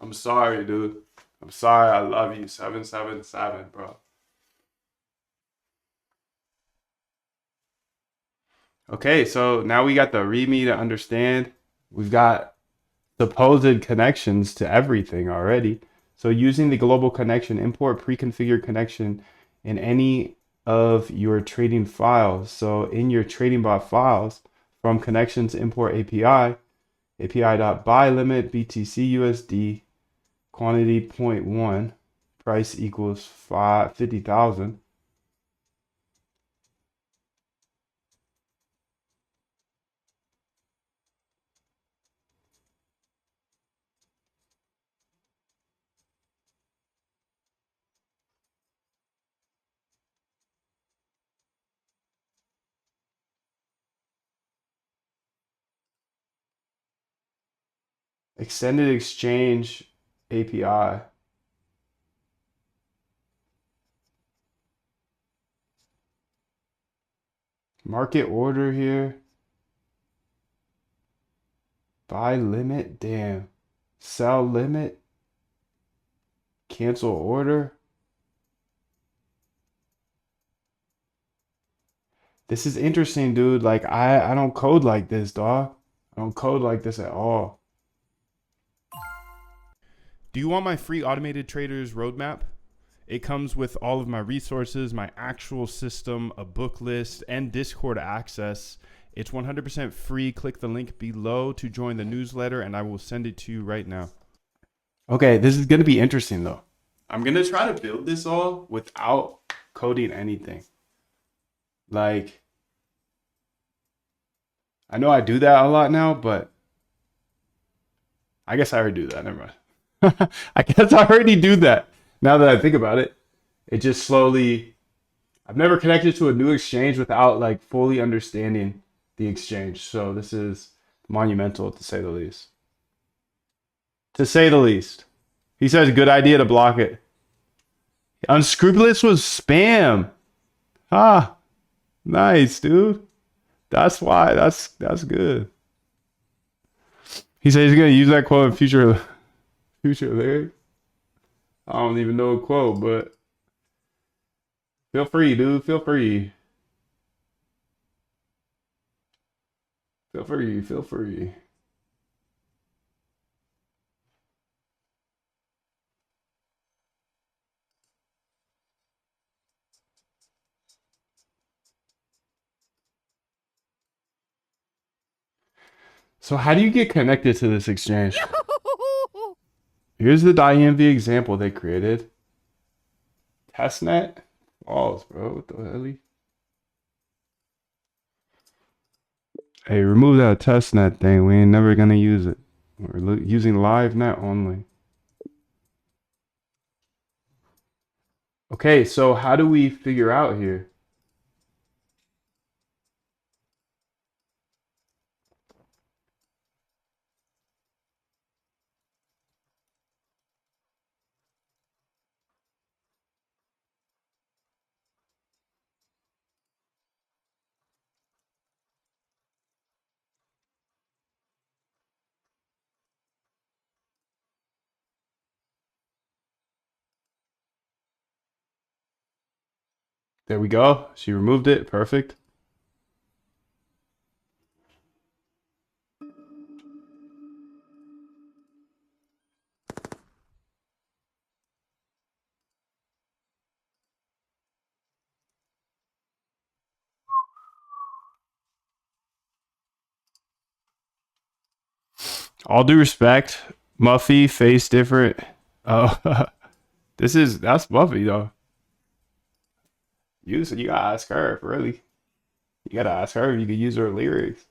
I'm sorry, dude. I'm sorry. I love you. 777, bro. Okay, so now we got the readme to understand. We've got supposed connections to everything already. So using the global connection, import pre-configured connection in any of your trading files. So in your trading bot files, from connections import API, API.buy limit BTC USD, quantity 0.1, price equals 50,000. Extended exchange API. Market order here. Buy limit, damn. Sell limit. Cancel order. This is interesting, dude. Like I don't code like this, dog. I don't code like this at all.
Do you want my free automated traders roadmap? It comes with all of my resources, my actual system, a book list, and Discord access. It's 100% free. Click the link below to join the newsletter, and I will send it to you right now.
Okay, this is gonna be interesting though. I'm gonna try to build this all without coding anything. Like, I know I do that a lot now, but I guess I already do that. Never mind. I guess I already do that. Now that I think about it, it just slowly. I've never connected to a new exchange without like fully understanding the exchange. So this is monumental to say the least. To say the least. He says good idea to block it. Unscrupulous was spam. Ah, nice, dude. That's why. That's good. He said he's gonna use that quote in future lyrics. I don't even know a quote, but feel free, dude. Feel free. Feel free. Feel free. So how do you get connected to this exchange? Here's the DIMV example they created. Testnet? Balls, bro. What the hell? Hey, remove that testnet thing. We ain't never gonna use it. We're using live net only. Okay, so how do we figure out here? There we go. She removed it. Perfect. All due respect, Muffy face different. Oh, that's Muffy though. You gotta ask her, really. You gotta ask her if you could use her lyrics.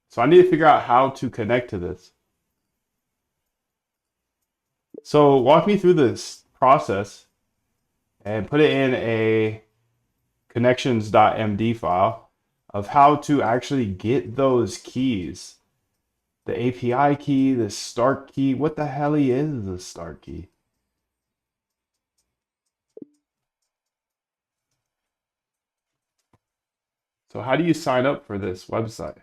So I need to figure out how to connect to this. So walk me through this process and put it in a connections.md file of how to actually get those keys the API key, the start key. What the hell is the start key? So how do you sign up for this website?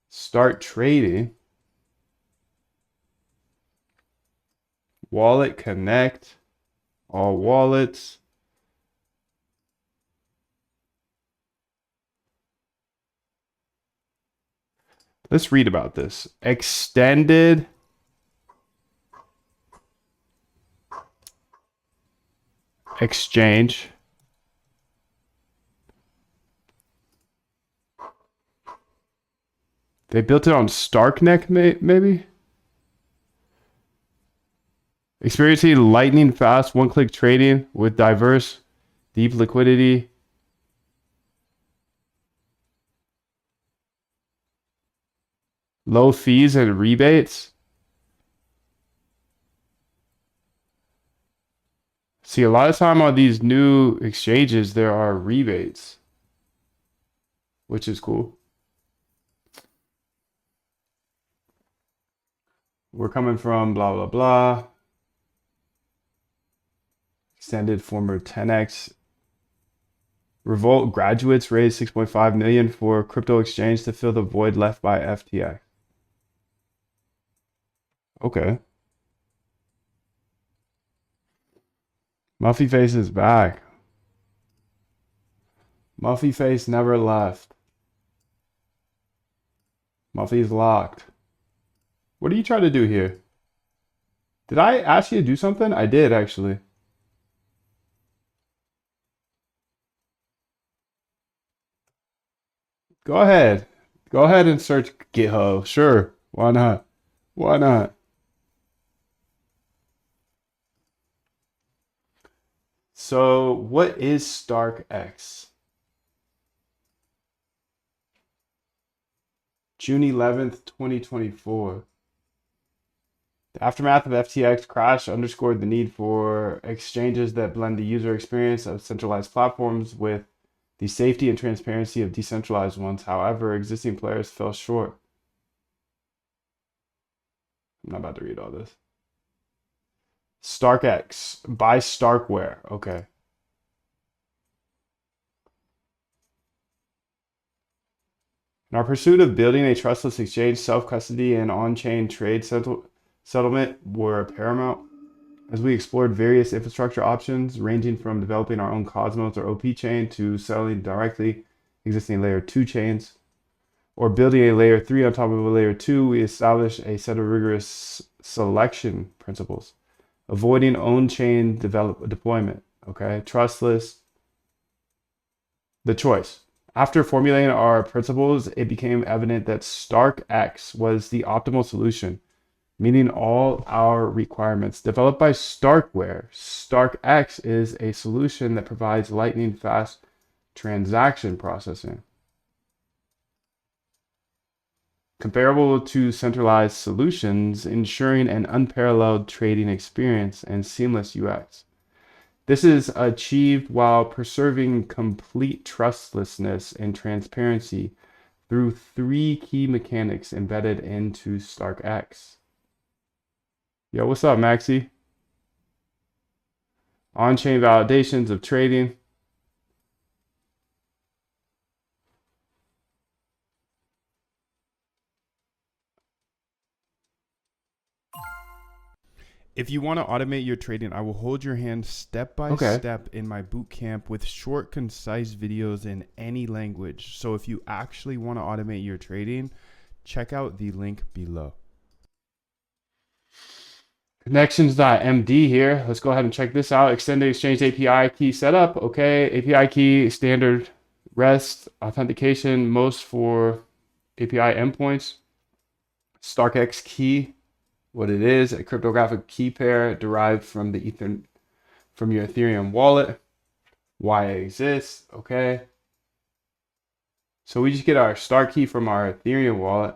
Start trading. Wallet connect. All wallets. Let's read about this. Extended exchange. They built it on Starknet, maybe? Experiencing lightning fast one-click trading with diverse, deep liquidity. Low fees and rebates. See, a lot of time on these new exchanges, there are rebates, which is cool. We're coming from blah, blah, blah. Extended former 10x. Revolt graduates raised 6.5 million for crypto exchange to fill the void left by FTX. Okay. Muffy Face is back. Muffy Face never left. Muffy's locked. What are you trying to do here? Did I ask you to do something? I did, actually. Go ahead. Go ahead and search GitHub. Sure. Why not? Why not? So, what is StarkX? June 11th, 2024. The aftermath of FTX crash underscored the need for exchanges that blend the user experience of centralized platforms with the safety and transparency of decentralized ones. However, existing players fell short. I'm not about to read all this. StarkX by Starkware. Okay. In our pursuit of building a trustless exchange, self-custody and on-chain trade settlement were paramount. As we explored various infrastructure options, ranging from developing our own Cosmos or OP chain to selling directly existing layer 2 chains, or building a layer 3 on top of a layer 2, we established a set of rigorous selection principles, avoiding on-chain deployment, okay? Trustless, the choice. After formulating our principles, it became evident that StarkX was the optimal solution, meeting all our requirements. Developed by Starkware, StarkX is a solution that provides lightning fast transaction processing, comparable to centralized solutions, ensuring an unparalleled trading experience and seamless UX. This is achieved while preserving complete trustlessness and transparency through 3 key mechanics embedded into StarkX. Yo, what's up, Maxi? On-chain validations of trading.
If you want to automate your trading, I will hold your hand step by
Okay.
step in my boot camp with short, concise videos in any language. So if you actually want to automate your trading, check out the link below.
Connections.md here. Let's go ahead and check this out. Extended Exchange API key setup. Okay. API key standard REST authentication, most for API endpoints. StarkX key, what it is, a cryptographic key pair derived from the from your Ethereum wallet. Why it exists. Okay. So we just get our star key from our Ethereum wallet.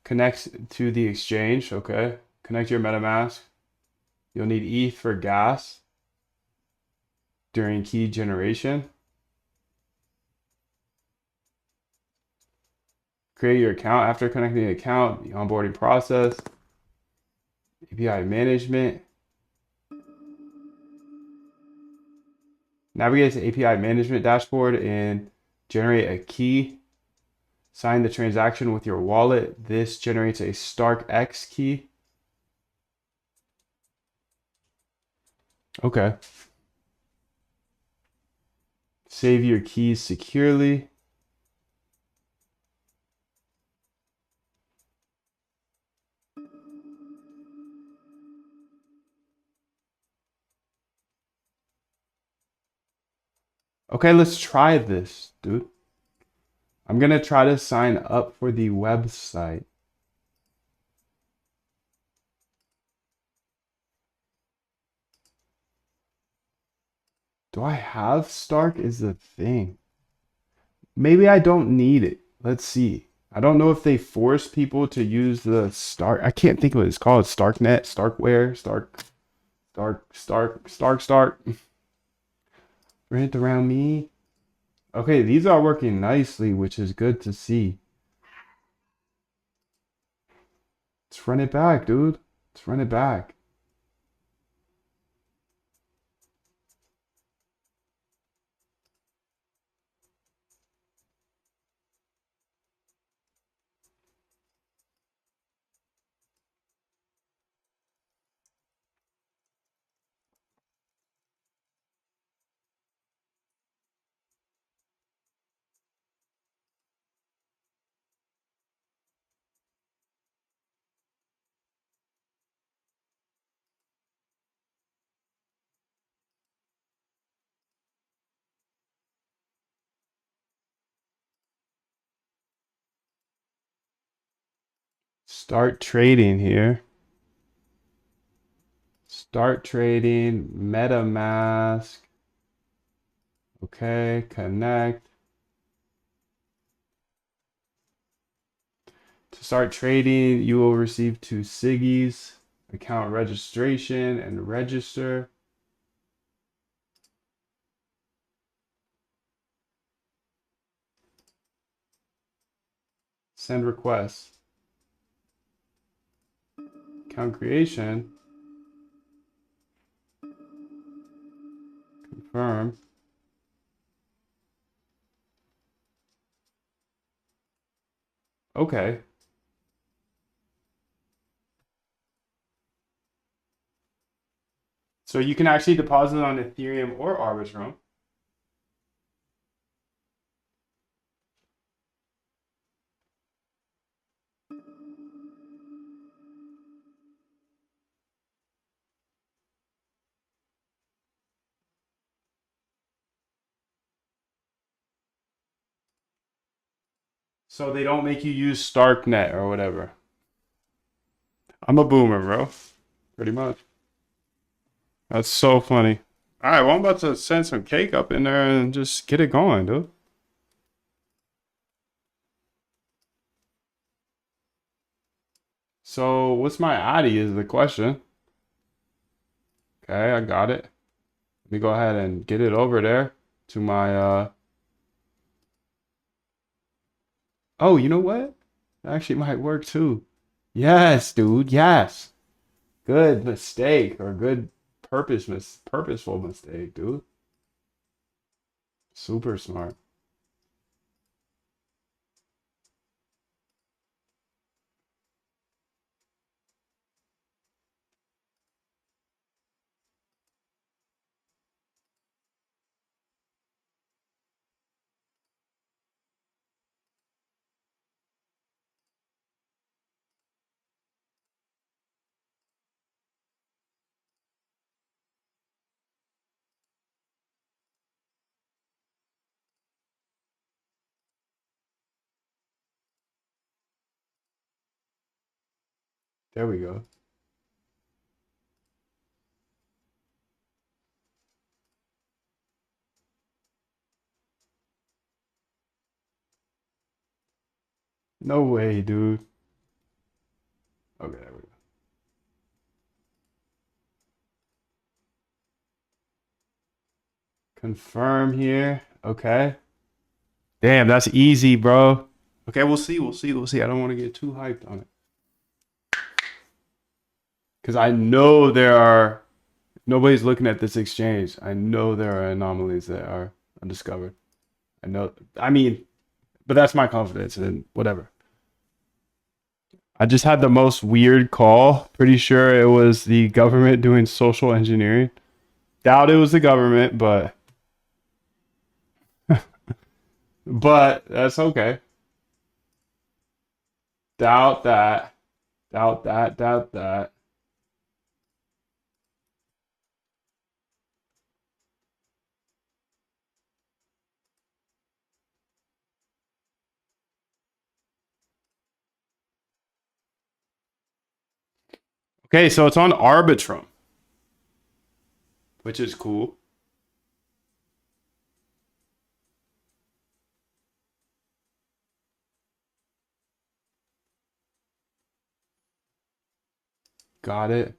Connects to the exchange. Okay. Connect your MetaMask. You'll need ETH for gas. during key generation. Create your account after connecting the account, the onboarding process, API management. Navigate to API management dashboard and generate a key. Sign the transaction with your wallet. This generates a StarkX key. Okay. Save your keys securely. Okay, let's try this, dude. I'm gonna try to sign up for the website. Do I have Stark is the thing? Maybe I don't need it. Let's see. I don't know if they force people to use the Stark. I can't think of what it's called. StarkNet, Starkware, Stark. Ran it around me. Okay, these are working nicely, which is good to see. Let's run it back, dude. Let's run it back. Start trading here. Start trading, MetaMask. Okay, connect. To start trading, you will receive 2 SIGGIs, account registration, and register. Send requests. Account creation. Confirm. Okay. So you can actually deposit on Ethereum or Arbitrum. So they don't make you use StarkNet or whatever. I'm a boomer, bro. Pretty much. That's so funny. All right, well, I'm about to send some cake up in there and just get it going, dude. So what's my ID is the question. Okay, I got it. Let me go ahead and get it over there to my oh, you know what? That actually might work too. Yes, dude. Yes. Good mistake or good purposeful mistake, dude. Super smart. There we go. No way, dude. Okay, there we go. Confirm here. Okay. Damn, that's easy, bro. Okay, we'll see. We'll see. We'll see. I don't want to get too hyped on it. Because I know nobody's looking at this exchange. I know there are anomalies that are undiscovered. I know, I mean, but that's my confidence and whatever. I just had the most weird call. Pretty sure it was the government doing social engineering. Doubt it was the government, but that's okay. Doubt that. Doubt that. Doubt that. Okay, so it's on Arbitrum, which is cool. Got it.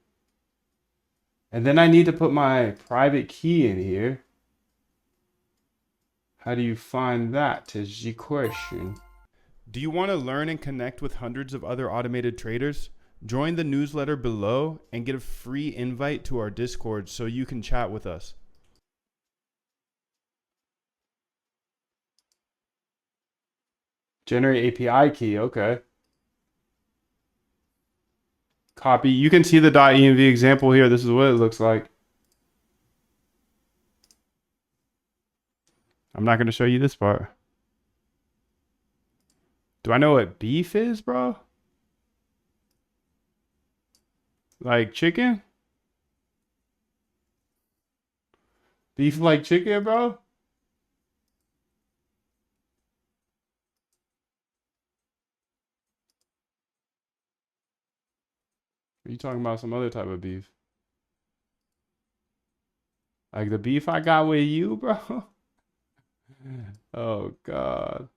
And then I need to put my private key in here. How do you find that is the question.
Do you want to learn and connect with hundreds of other automated traders? Join the newsletter below and get a free invite to our Discord so you can chat with us.
Generate API key. Okay. Copy. You can see the .env example here. This is what it looks like. I'm not going to show you this part. Do I know what beef is, bro? Like chicken? Beef like chicken, bro? Are you talking about some other type of beef? Like the beef I got with you, bro? Oh, God.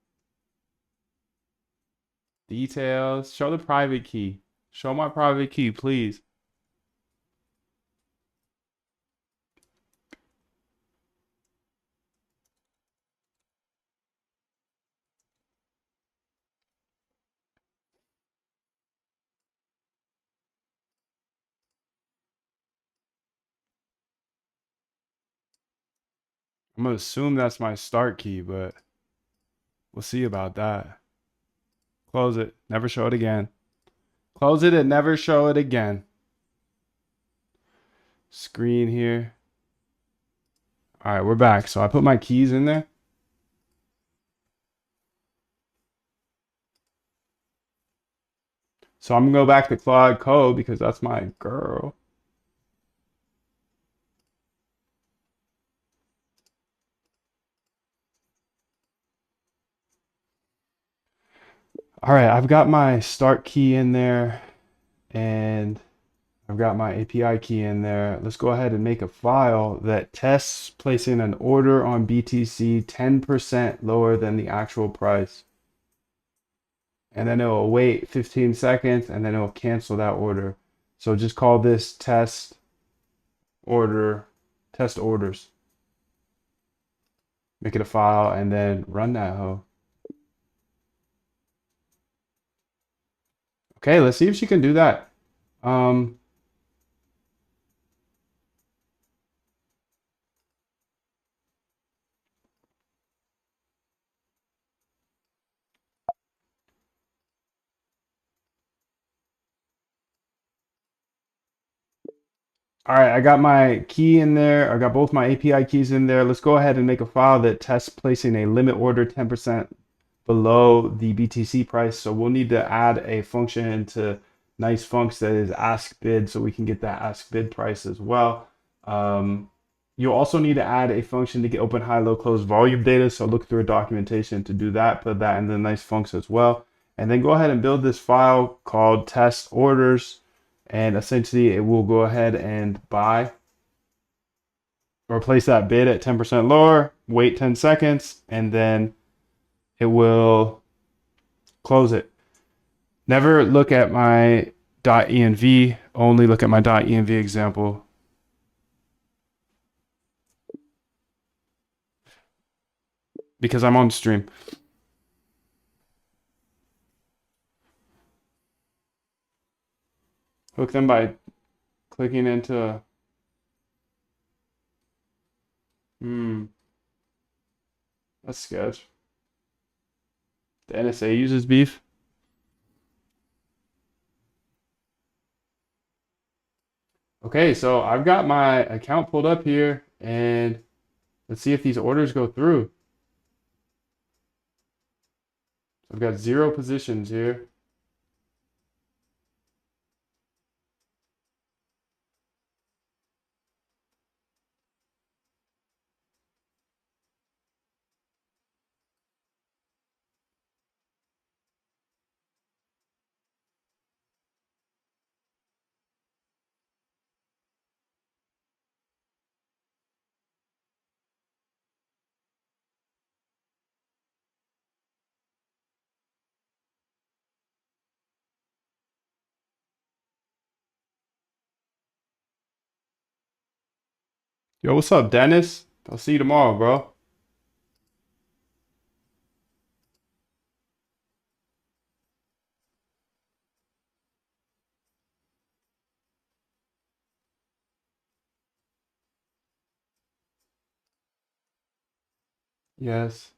Details. Show the private key. Show my private key, please. I'm gonna assume that's my start key, but we'll see about that. Close it. Never show it again. Close it and never show it again. Screen here. All right, we're back. So I put my keys in there. So I'm gonna go back to Claude Code because that's my girl. All right, I've got my start key in there and I've got my API key in there. Let's go ahead and make a file that tests placing an order on BTC 10% lower than the actual price. And then it will wait 15 seconds and then it will cancel that order. So just call this test orders. Make it a file and then run that hoe. Okay, let's see if she can do that. All right, I got my key in there. I got both my API keys in there. Let's go ahead and make a file that tests placing a limit order 10% below the BTC price. So we'll need to add a function into nice funcs that is ask bid so we can get that ask bid price as well. You'll also need to add a function to get open, high, low, close volume data. So look through a documentation to do that, put that in the nice funcs as well. And then go ahead and build this file called test orders. And essentially it will go ahead and buy or place that bid at 10% lower, wait 10 seconds, and then it will close it. Never look at my .env, only look at my .env example. because I'm on stream. Hook them by clicking into. That's sketch. The NSA uses beef. Okay, so I've got my account pulled up here, and let's see if these orders go through. I've got 0 positions here. Yo, what's up, Dennis? I'll see you tomorrow, bro. Yes.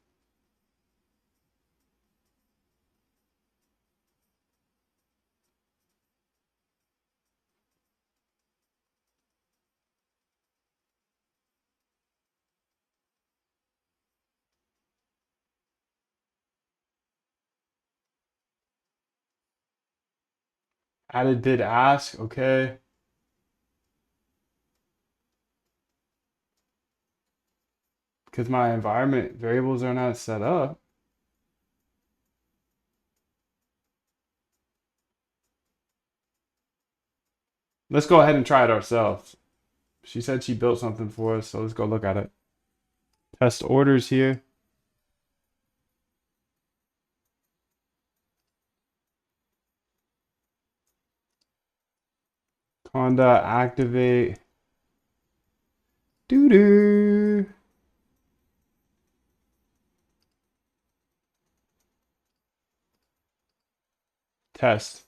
Added bid ask, okay. Because my environment variables are not set up. Let's go ahead and try it ourselves. She said she built something for us, so let's go look at it. Test orders here. Conda activate. Doo doo. Test.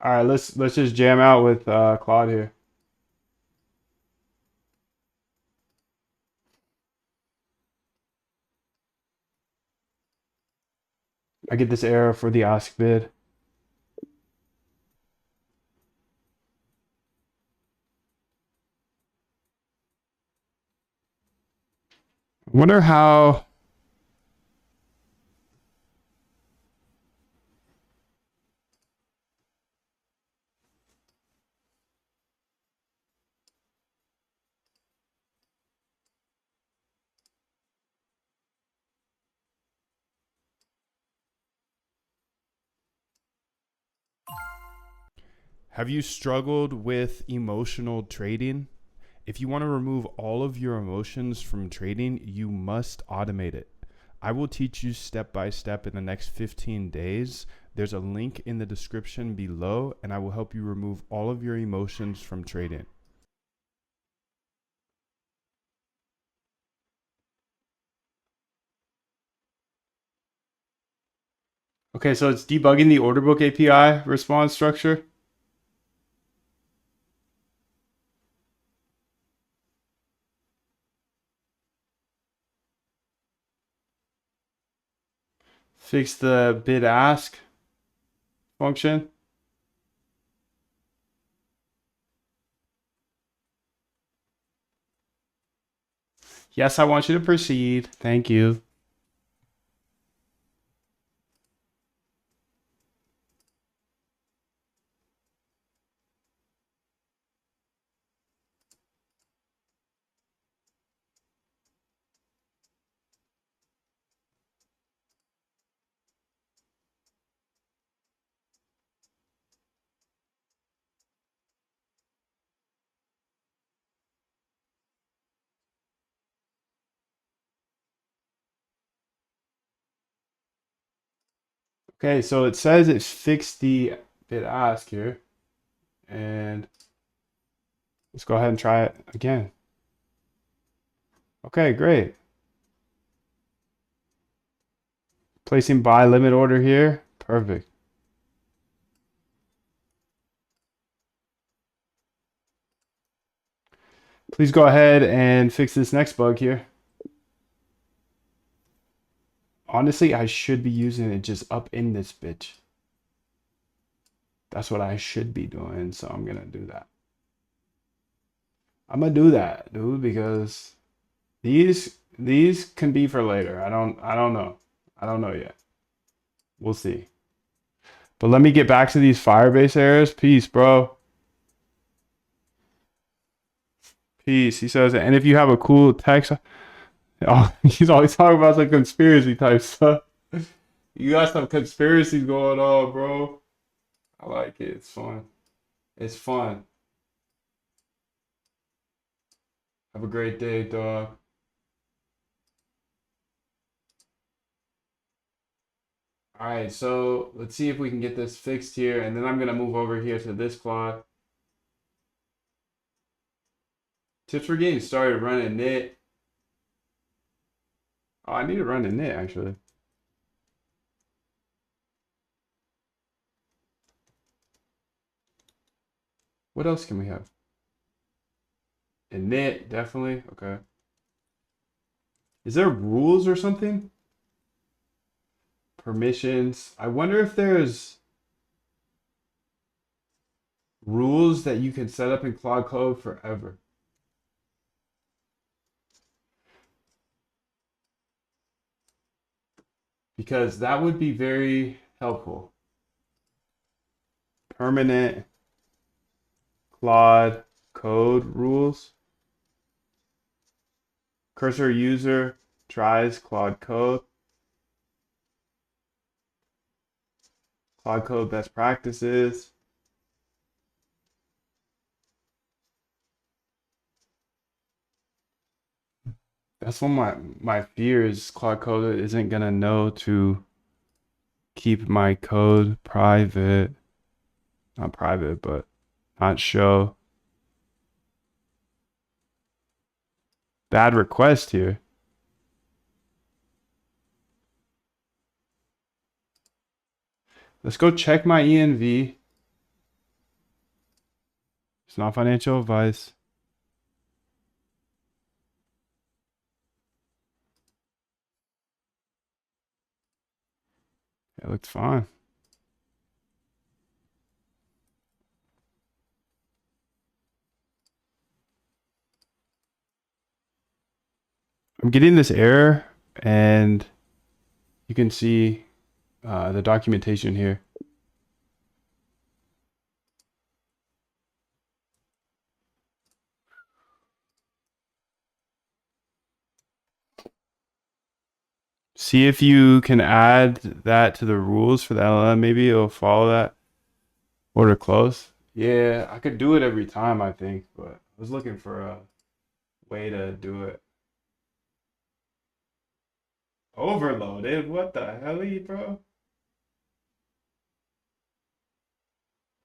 All right, let's just jam out with Claude here. I get this error for the ask bid. I wonder how.
Have you struggled with emotional trading? If you want to remove all of your emotions from trading, you must automate it. I will teach you step by step in the next 15 days. There's a link in the description below, and I will help you remove all of your emotions from trading.
Okay, so it's debugging the order book API response structure. Fix the bid ask function. Yes, I want you to proceed. Thank you. Okay, so it says it's fixed the bid ask here. And let's go ahead and try it again. Okay, great. Placing buy limit order here. Perfect. Please go ahead and fix this next bug here. Honestly, I should be using it just up in this bitch. That's what I should be doing, so I'm gonna do that. I'm gonna do that, dude, because these can be for later. I don't know. I don't know yet. We'll see. But let me get back to these Firebase errors. Peace, bro. Peace. He says, and if you have a cool text, oh, he's always talking about some conspiracy type stuff. You got some conspiracies going on, bro. I like it. It's fun. It's fun. Have a great day, dog. All right, so let's see if we can get this fixed here, and then I'm gonna move over here to this Claude. Tips for getting started running knit. Oh, I need to run a knit actually. What else can we have? A knit, definitely. Okay. Is there rules or something? Permissions. I wonder if there's rules that you can set up in Claude Code forever. Because that would be very helpful. Permanent Claude Code rules. Cursor user tries Claude Code. Claude Code best practices. That's one of my fear is Claude Code isn't gonna know to keep my code private. Not private, but not show. Bad request here. Let's go check my ENV. It's not financial advice. It looked fine. I'm getting this error, and you can see the documentation here. See if you can add that to the rules for the LLM. Maybe it'll follow that. Order close. Yeah, I could do it every time, I think, but I was looking for a way to do it. Overloaded? What the hell, bro?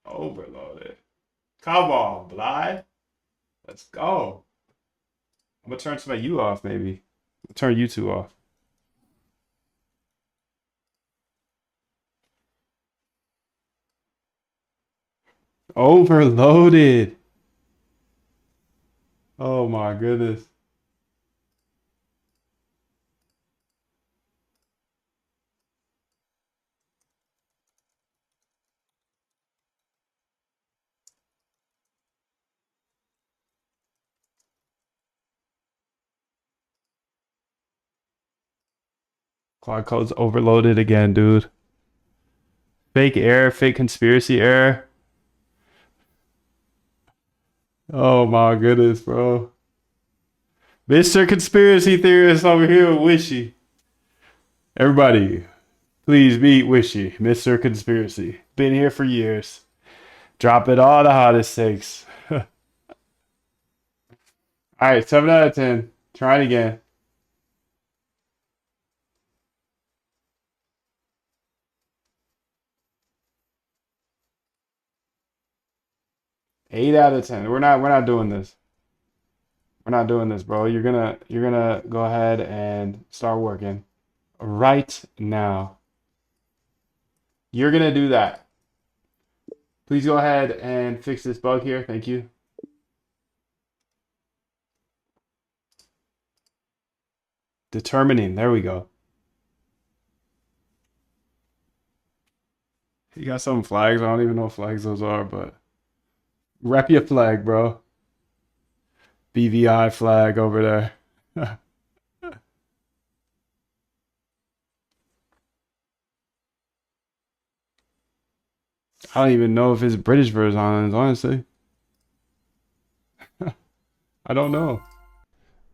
Overloaded. Come on, Bly. Let's go. I'm gonna turn some of you off, maybe. I'll turn you two off. Overloaded. Oh my goodness. Cloud code's overloaded again, dude. Fake error, fake conspiracy error. Oh my goodness, bro. Mr. Conspiracy Theorist over here, Wishy. Everybody, please meet Wishy, Mr. Conspiracy. Been here for years. Dropping all the hottest takes. All right, 7 out of 10. Try it again. 8 out of 10. We're not doing this. We're not doing this, bro. You're gonna go ahead and start working right now. You're gonna do that. Please go ahead and fix this bug here. Thank you. Determining. There we go. You got some flags. I don't even know what flags those are, but rep your flag, bro. BVI flag over there. I don't even know if it's British version on it, honestly. I don't know.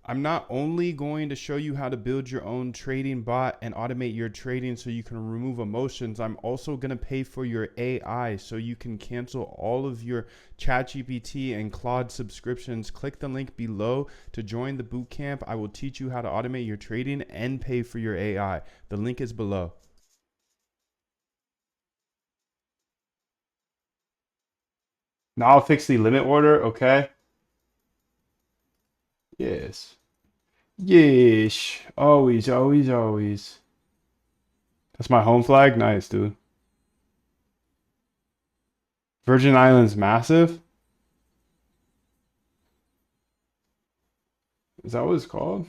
I'm not only going to show you how to build your own trading bot and automate your trading so you can remove emotions, I'm also going to pay for your AI so you can cancel all of your ChatGPT and Claude subscriptions. Click the link below to join the bootcamp. I will teach you how to automate your trading and pay for your AI. The link is below.
Now I'll fix the limit order, okay? Yes. Yes. Always, always, always. That's my home flag. Nice, dude. Virgin Islands massive? Is that what it's called?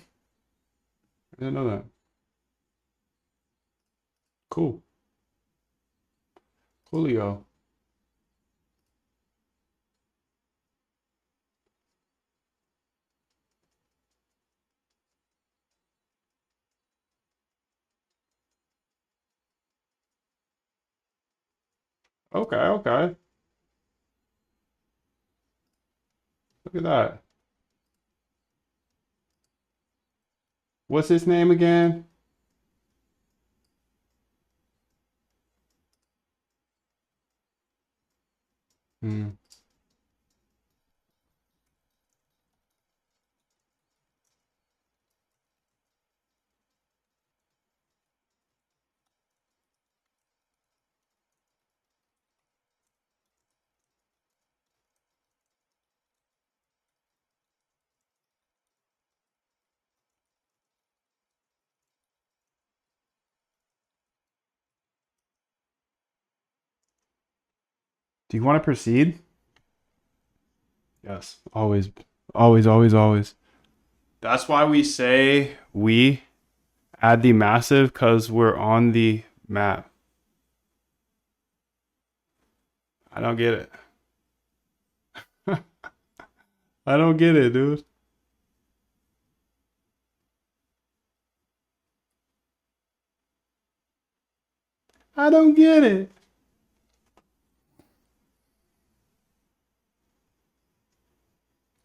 I didn't know that. Cool. Coolio. Okay, okay. Look at that. What's his name again? Hmm. Do you want to proceed? Yes. Always, always, always, always. That's why we say we add the massive because we're on the map. I don't get it. I don't get it, dude. I don't get it.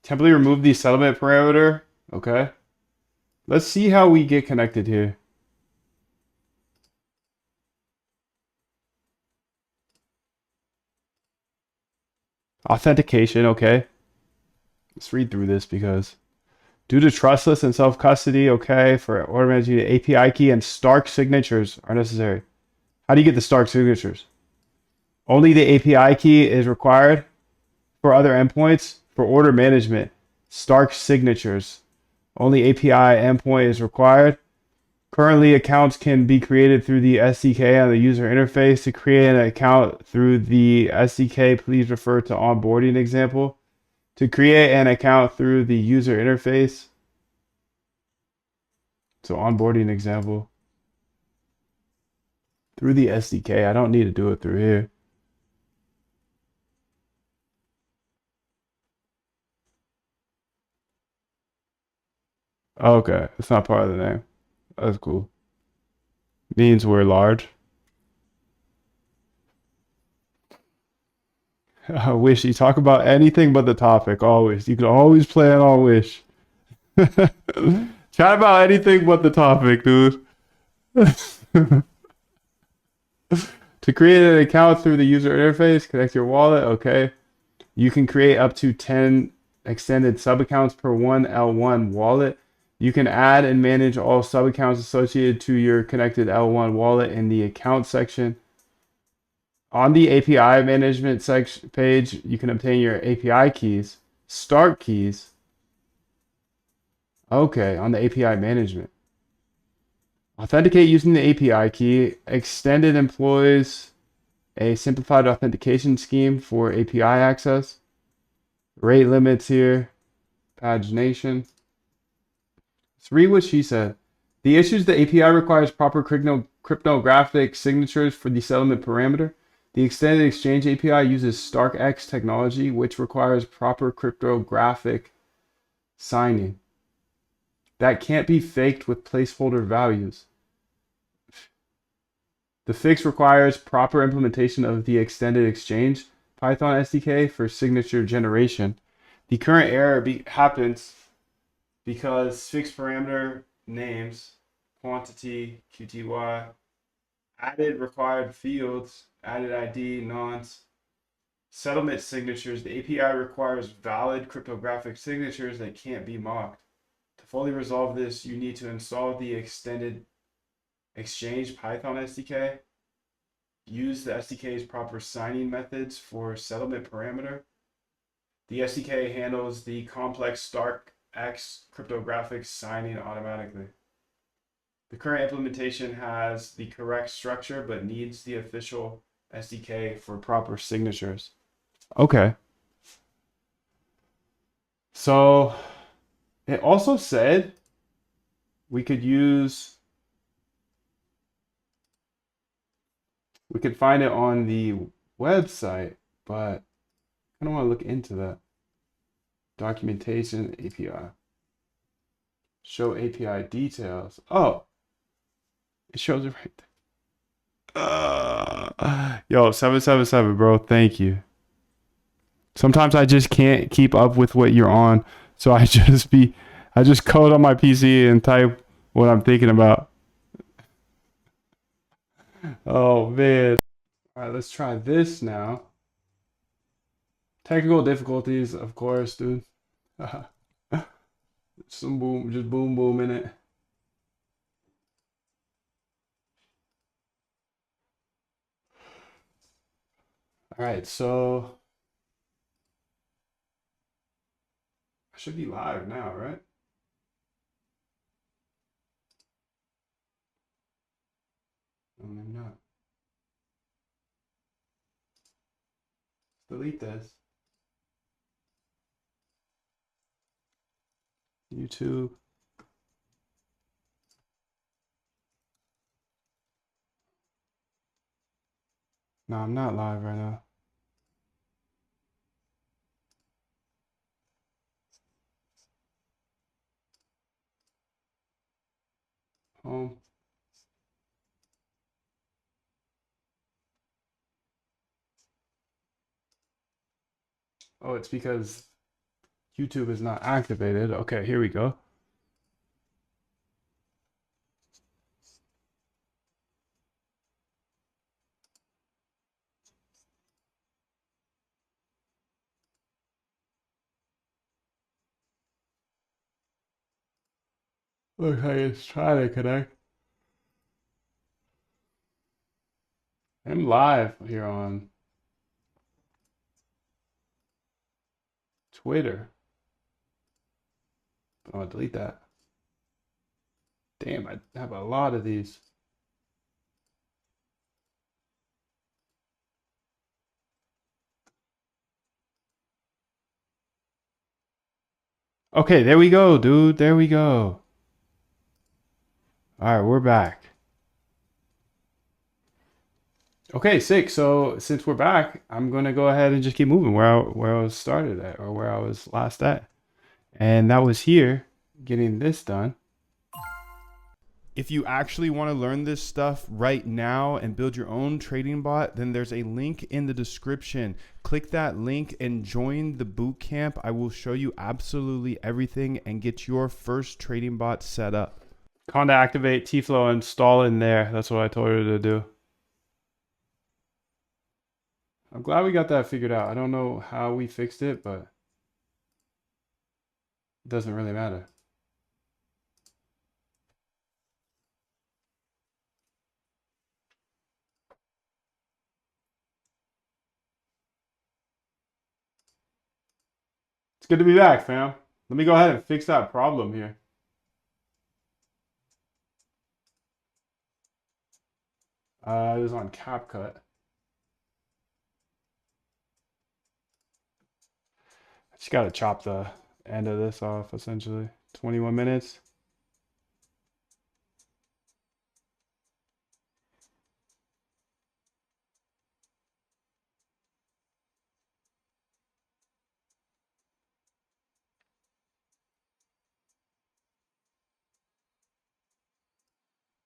Temporarily remove the settlement parameter. Okay. Let's see how we get connected here. Authentication, okay. Let's read through this because due to trustless and self-custody, okay, for order managing the API key and Stark signatures are necessary. How do you get the Stark signatures? Only the API key is required for other endpoints for order management. Stark signatures. Only API endpoint is required. Currently, accounts can be created through the SDK on the user interface. To create an account through the SDK, please refer to onboarding example. To create an account through the user interface, so onboarding example. Through the SDK, I don't need to do it through here. Okay, it's not part of the name. That's cool. Means we're large. Wish. You talk about anything but the topic, always. You can always plan on Wish. Chat about anything but the topic, dude. To create an account through the user interface, connect your wallet, okay. You can create up to 10 extended sub-accounts per one L1 wallet. You can add and manage all sub-accounts associated to your connected L1 wallet in the account section. On the API management section page, you can obtain your API keys, start keys. Okay, on the API management. Authenticate using the API key. Extended employs a simplified authentication scheme for API access. Rate limits here. Pagination. Let's read what she said. The issues the API requires proper cryptographic signatures for the settlement parameter. The extended exchange API uses StarkX technology, which requires proper cryptographic signing. That can't be faked with placeholder values. The fix requires proper implementation of the extended exchange Python SDK for signature generation. The current error happens because fixed parameter names, quantity, QTY, added required fields, added ID, nonce, settlement signatures. The API requires valid cryptographic signatures that can't be mocked. To fully resolve this, you need to install the extended exchange Python SDK, use the SDK's proper signing methods for settlement parameter. The SDK handles the complex StarkX cryptographic signing automatically. The current implementation has the correct structure but needs the official SDK for proper signatures. Okay. So it also said we could find it on the website, but I don't want to look into that. Documentation API. Show API details. Oh, it shows it right there. Yo, 777, bro. Thank you. Sometimes I just can't keep up with what you're on, so I just code on my PC and type what I'm thinking about. Oh man. All right, let's try this now. Technical difficulties, of course, dude. Some boom, just boom boom in it. All right, so I should be live now, right? No, I'm not. Delete this. YouTube. No, I'm not live right now. Home. Oh, it's because YouTube is not activated. Okay, here we go. Looks like it's trying to connect. I'm live here on Twitter. Oh, delete that. Damn, I have a lot of these. Okay, there we go, dude. There we go. All right, we're back. Okay, sick. So since we're back, I'm gonna go ahead and just keep moving where I was started at, or where I was last at, and that was here, getting this done.
If you actually want to learn this stuff right now and build your own trading bot, then there's a link in the description. Click that link and join the boot camp. I will show you absolutely everything and get your first trading bot set up.
Conda activate T-Flow, install in there. That's what I told her to do. I'm glad we got that figured out. I don't know how we fixed it, but it doesn't really matter. It's good to be back, fam. Let me go ahead and fix that problem here. It was on CapCut. I just gotta chop the end of this off, essentially. 21 minutes.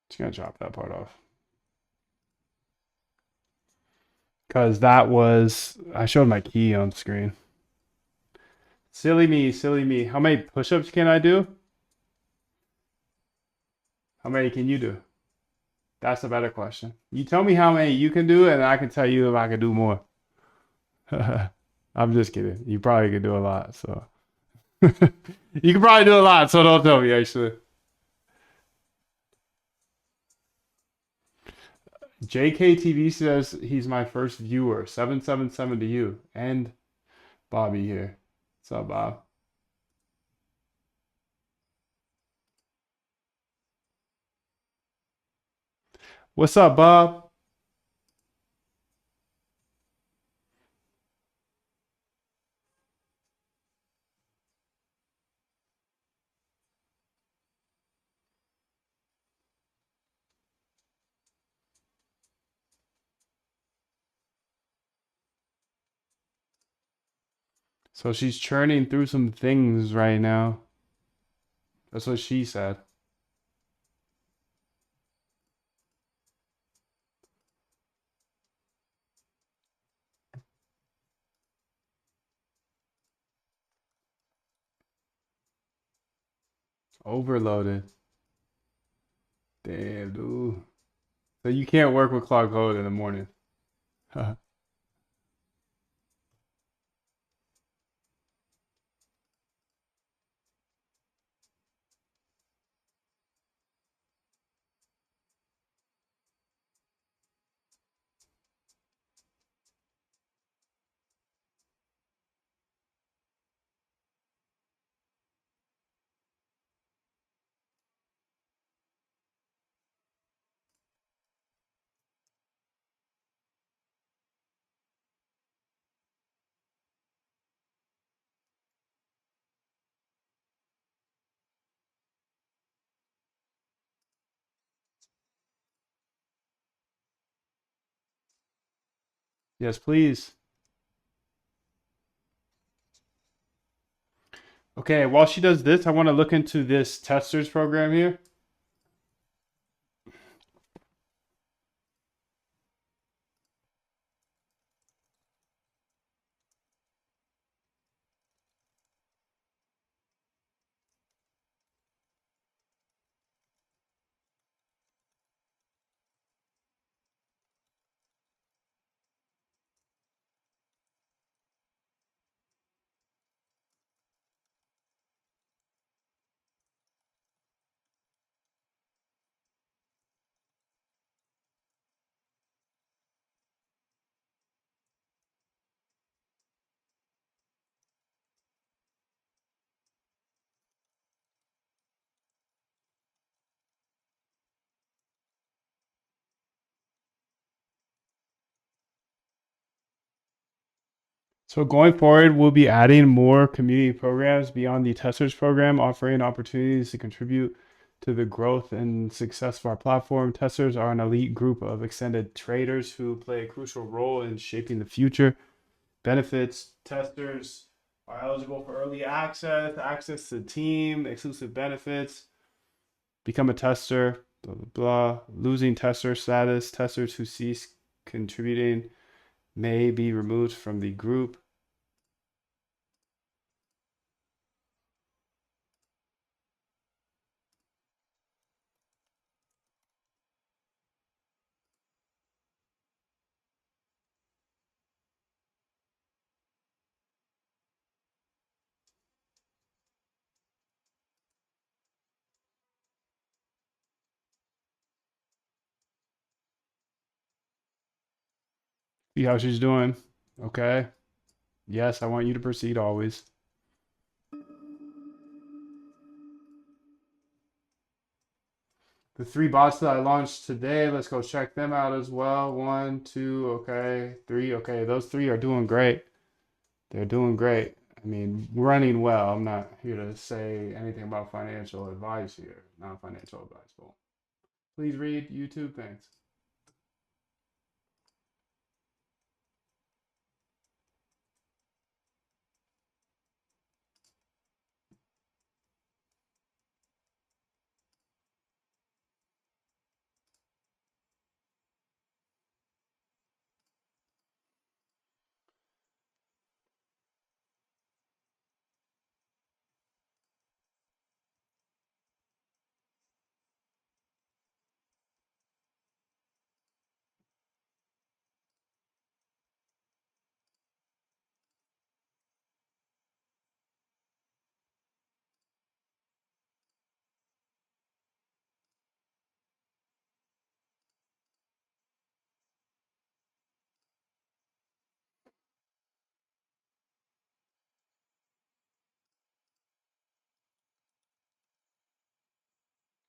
Just gonna chop that part off. Because that was, I showed my key on screen. Silly me, silly me. How many push-ups can I do? How many can you do? That's a better question. You tell me how many you can do, and I can tell you if I can do more. I'm just kidding. You probably could do a lot, so. You can probably do a lot, so don't tell me, actually. JKTV says he's my first viewer. 777 to you. And Bobby here. What's up, Bob? What's up, Bob? So she's churning through some things right now. That's what she said. Overloaded. Damn, dude. So you can't work with Claude Code in the morning. Yes, please. Okay, while she does this, I want to look into this testers program here. So going forward, we'll be adding more community programs beyond the testers program, offering opportunities to contribute to the growth and success of our platform. Testers are an elite group of extended traders who play a crucial role in shaping the future. Benefits: testers are eligible for early access, access to the team, exclusive benefits, become a tester, blah, blah, blah. Losing tester status: testers who cease contributing may be removed from the group. See how she's doing. Okay. Yes, I want you to proceed always. The 3 bots that I launched today, let's go check them out as well. 1, 2, okay, 3, okay. Those 3 are doing great. They're doing great. I mean, running well. I'm not here to say anything about financial advice here, not financial advice. Well, please read YouTube. Thanks.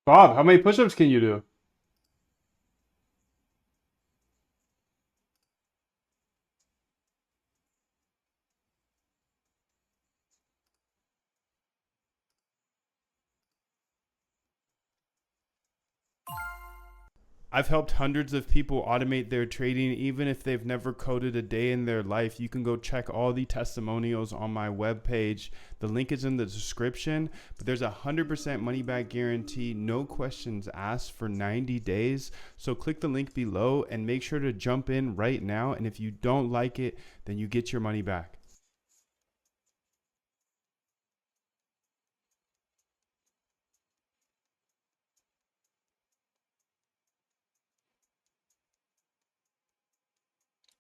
Bob, how many push-ups can you do?
I've helped hundreds of people automate their trading, even if they've never coded a day in their life. You can go check all the testimonials on my webpage. The link is in the description, but there's a 100% money back guarantee, no questions asked for 90 days. So click the link below and make sure to jump in right now. And if you don't like it, then you get your money back.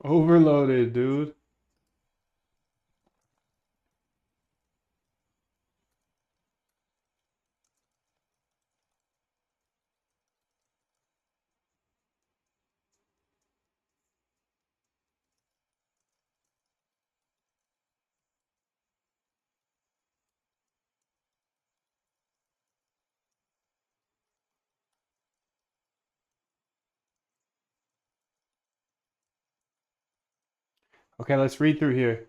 Overloaded, dude. Okay, let's read through here.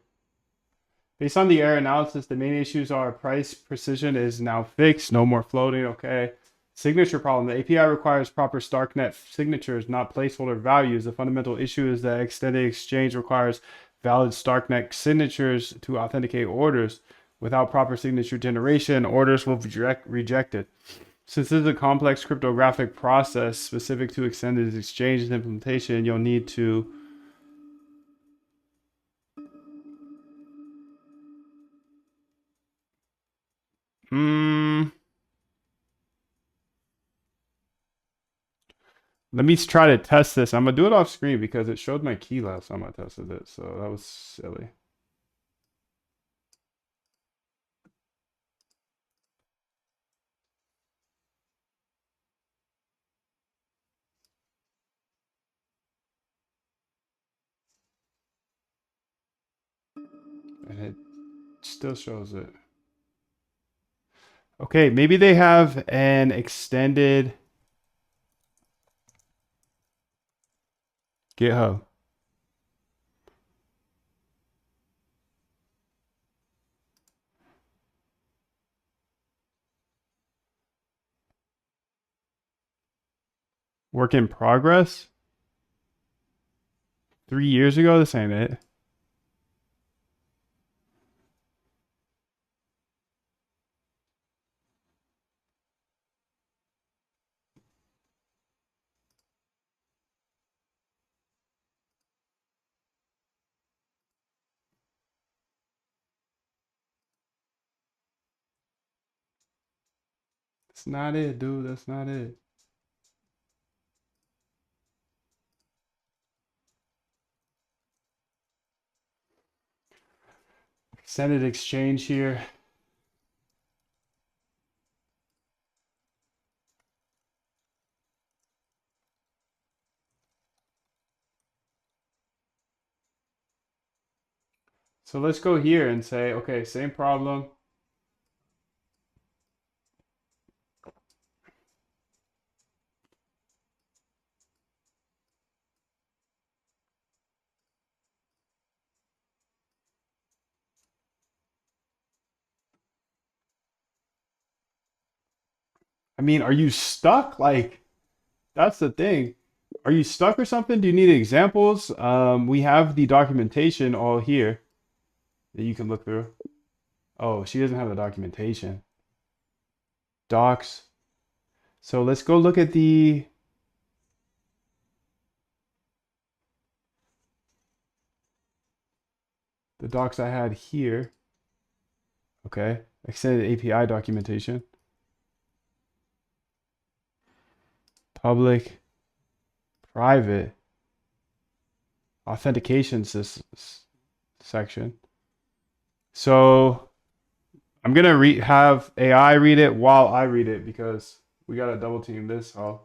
Based on the error analysis, the main issues are price precision is now fixed, no more floating, okay. Signature problem. The API requires proper Starknet signatures, not placeholder values. The fundamental issue is that extended exchange requires valid Starknet signatures to authenticate orders. Without proper signature generation, orders will be rejected. Since this is a complex cryptographic process specific to extended exchange implementation, you'll need to let me try to test this. I'm gonna do it off screen because it showed my key last time I tested it, so that was silly. And it still shows it. Okay, maybe they have an extended GitHub. Work in progress. 3 years ago, this ain't it. That's not it, dude. That's not it. Extended exchange here. So let's go here and say, okay, same problem. I mean, are you stuck? Like, that's the thing. Are you stuck or something? Do you need examples? We have the documentation all here that you can look through. Oh, she doesn't have the documentation. Docs. So let's go look at the docs I had here. Okay. Extended API documentation. Public, private, authentication section. So I'm gonna have AI read it while I read it because we gotta double team this. Oh,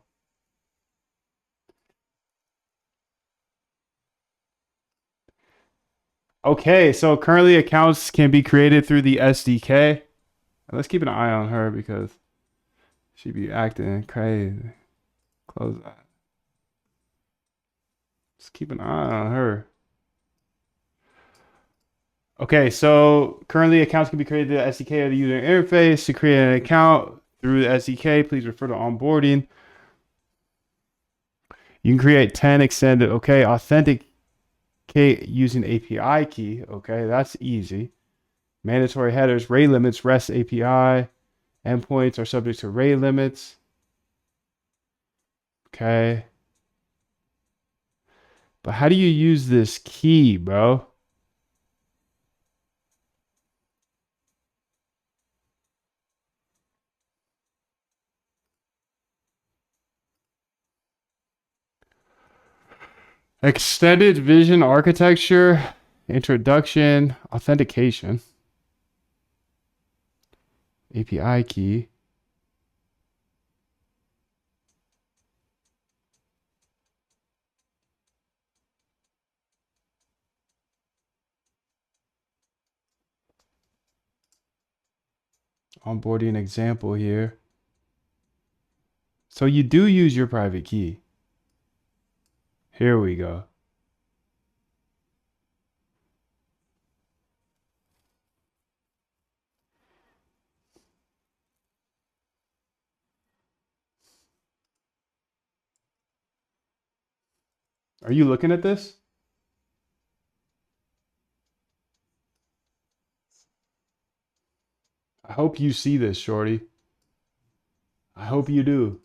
okay. So currently accounts can be created through the SDK. Let's keep an eye on her because she be acting crazy. Close that. Let's keep an eye on her. Okay, so currently accounts can be created through the SDK or the user interface. To create an account through the SDK, please refer to onboarding. You can create 10 extended. Okay, authenticate using API key. Okay, that's easy. Mandatory headers, rate limits, REST API. Endpoints are subject to rate limits. Okay. But how do you use this key, bro? Extended vision architecture, introduction, authentication, API key. Onboarding example here. So you do use your private key. Here we go. Are you looking at this? I hope you see this, shorty. I hope you do.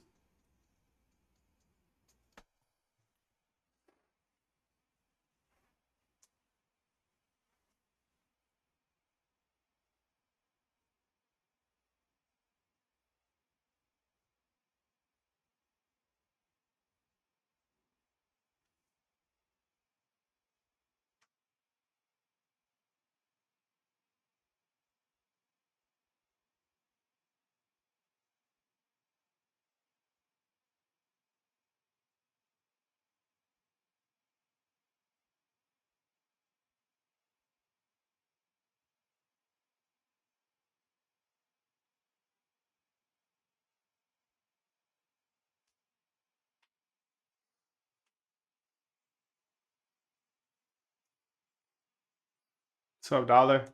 What's up, dollar?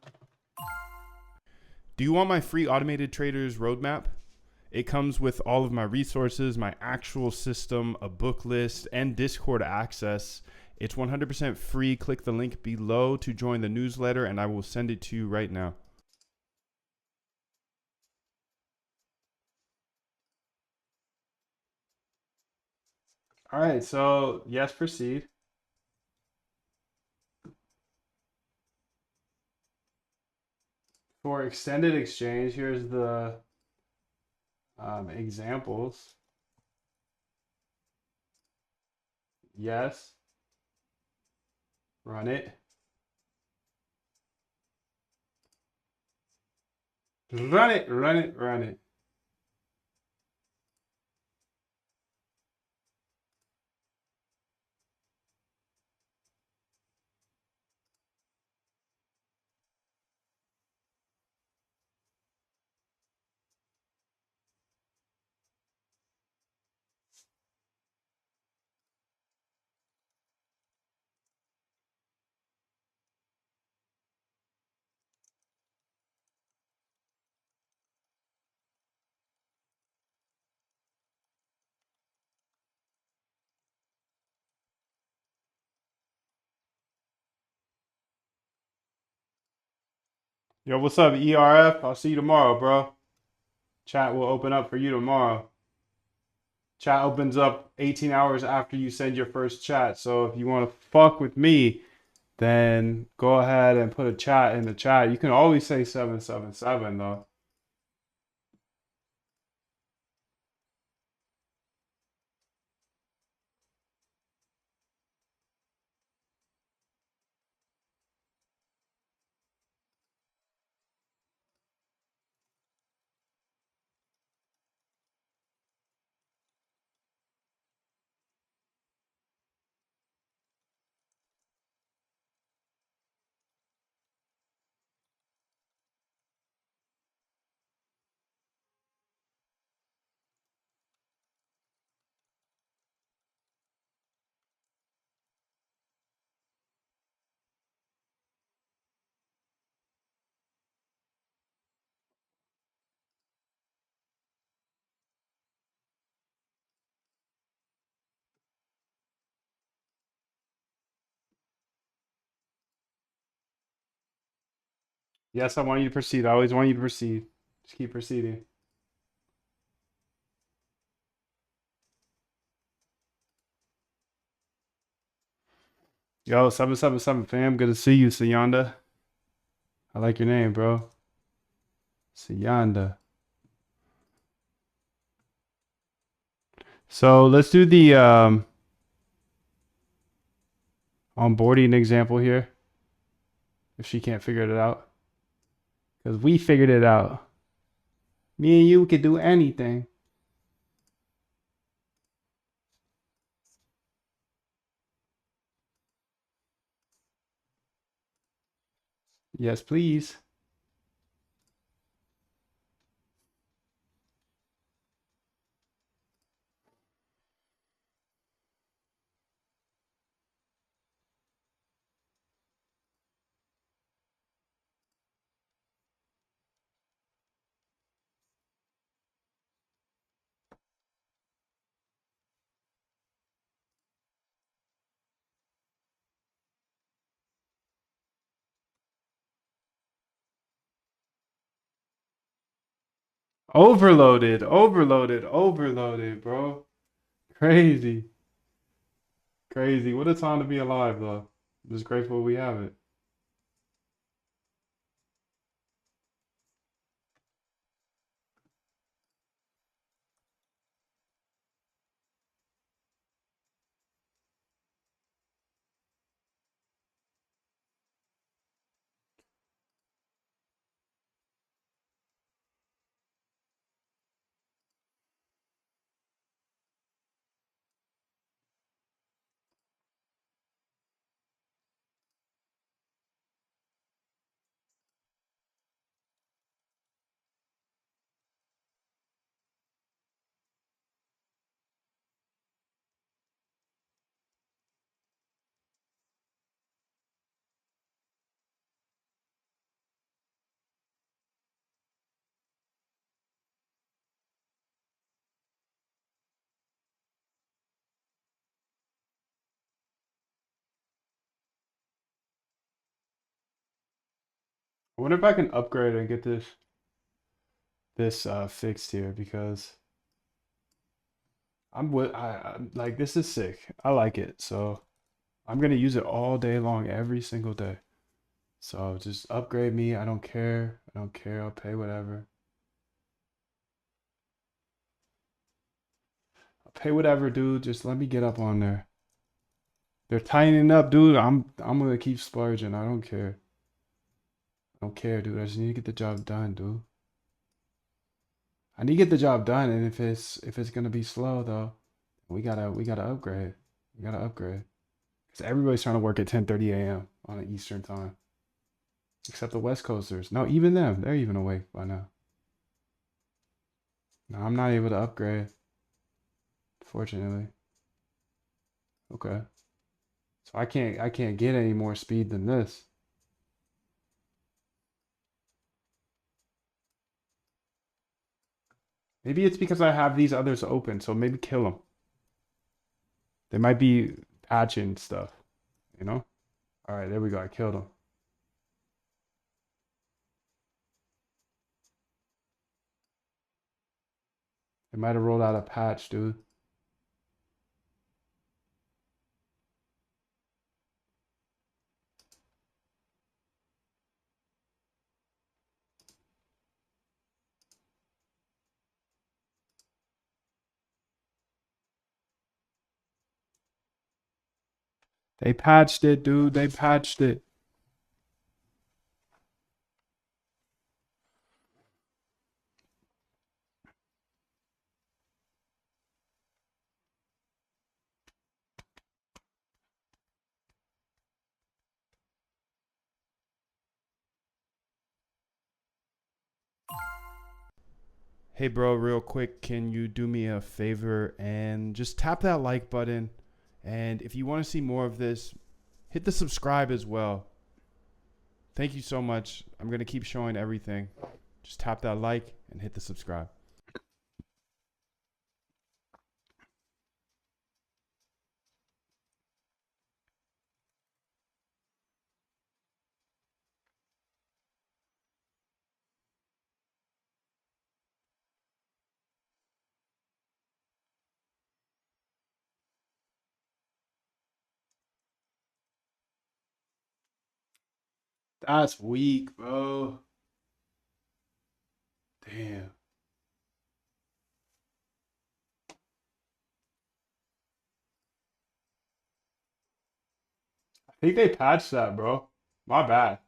Do you want my free automated traders roadmap? It comes with all of my resources, my actual system, a book list, and Discord access. It's 100% free. Click the link below to join the newsletter, and I will send it to you right now.
All right, so yes, proceed. For extended exchange, here's the examples. Yes, run it. Run it, run it, run it. Yo, what's up, ERF? I'll see you tomorrow, bro. Chat will open up for you tomorrow. Chat opens up 18 hours after you send your first chat. So if you want to fuck with me, then go ahead and put a chat in the chat. You can always say 777 though. Yes, I want you to proceed. I always want you to proceed. Just keep proceeding. Yo, 777 fam. Good to see you, Sayanda. I like your name, bro. Sayanda. So let's do the onboarding example here. If she can't figure it out. Because we figured it out. Me and you could do anything. Yes, please. Overloaded, overloaded, overloaded, bro. Crazy, crazy. What a time to be alive, though. I'm just grateful we have it. I wonder if I can upgrade and get this fixed here because I'm like this is sick. I like it, so I'm gonna use it all day long, every single day. So just upgrade me. I don't care. I don't care. I'll pay whatever. I'll pay whatever, dude. Just let me get up on there. They're tightening up, dude. I'm gonna keep splurging. I don't care. I don't care, dude. I just need to get the job done, dude. I need to get the job done, and if it's gonna be slow though, we gotta upgrade. We gotta upgrade. Because everybody's trying to work at 10:30 a.m. on the Eastern time. Except the West Coasters. No, even them. They're even awake by now. No, I'm not able to upgrade. Fortunately. Okay. So I can't get any more speed than this. Maybe it's because I have these others open, so maybe kill them. They might be patching stuff, you know? All right, there we go. I killed them. They might have rolled out a patch, dude. They patched it, dude. They patched it.
Hey, bro, real quick, can you do me a favor and just tap that like button? And if you want to see more of this, hit the subscribe as well. Thank you so much. I'm going to keep showing everything. Just tap that like and hit the subscribe.
That's weak, bro. Damn. I think they patched that, bro. My bad.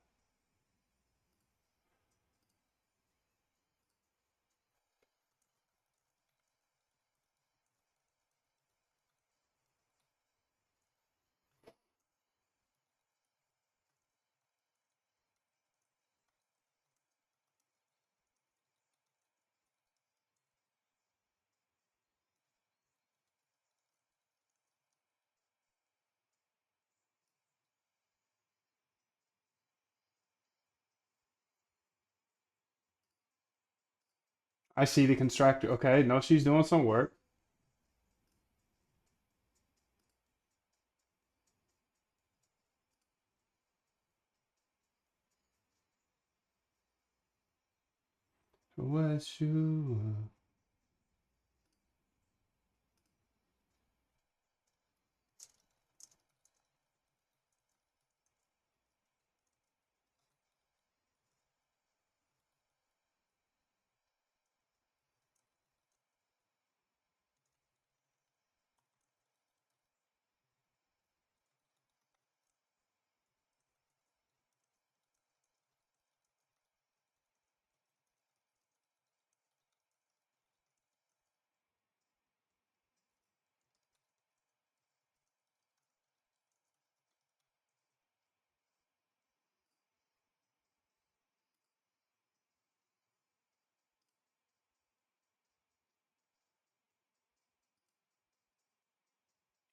I see the constructor. Okay, no, she's doing some work. What you?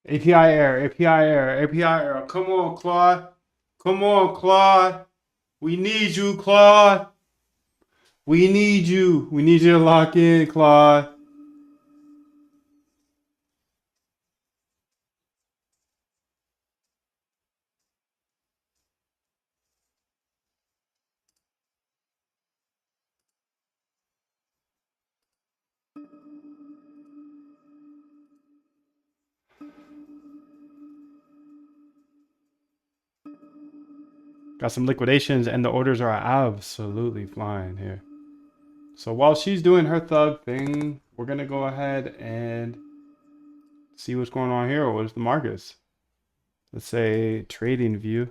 API error, API error, API error. Come on, Claude. Come on, Claude. We need you, Claude. We need you. We need you to lock in, Claude. Got some liquidations, and the orders are absolutely flying here. So while she's doing her thug thing, we're gonna go ahead and see what's going on here. What's the markets? Let's say trading view.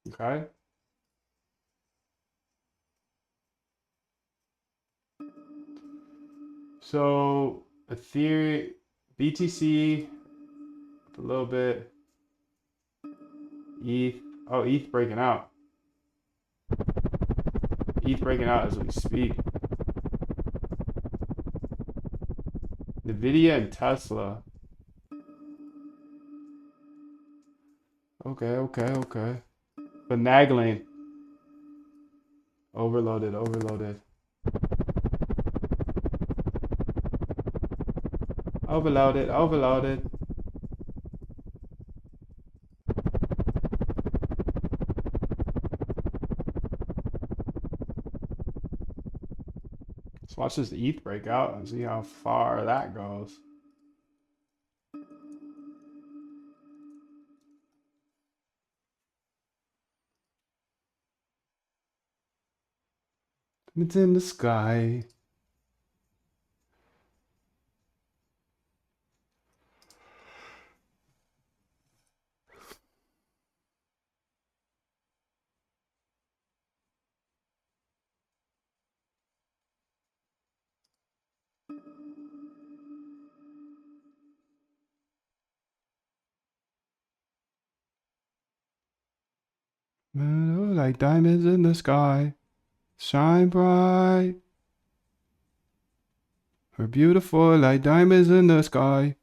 Okay. So Ethereum, BTC, a little bit. ETH. Oh, ETH breaking out. ETH breaking out as we speak. Nvidia and Tesla. Okay, okay, okay. Finagling. Overloaded, overloaded. Overloaded, overloaded. Let's watch this ETH break out and see how far that goes. It's in the sky. Like diamonds in the sky. Shine bright. We're beautiful like diamonds in the sky.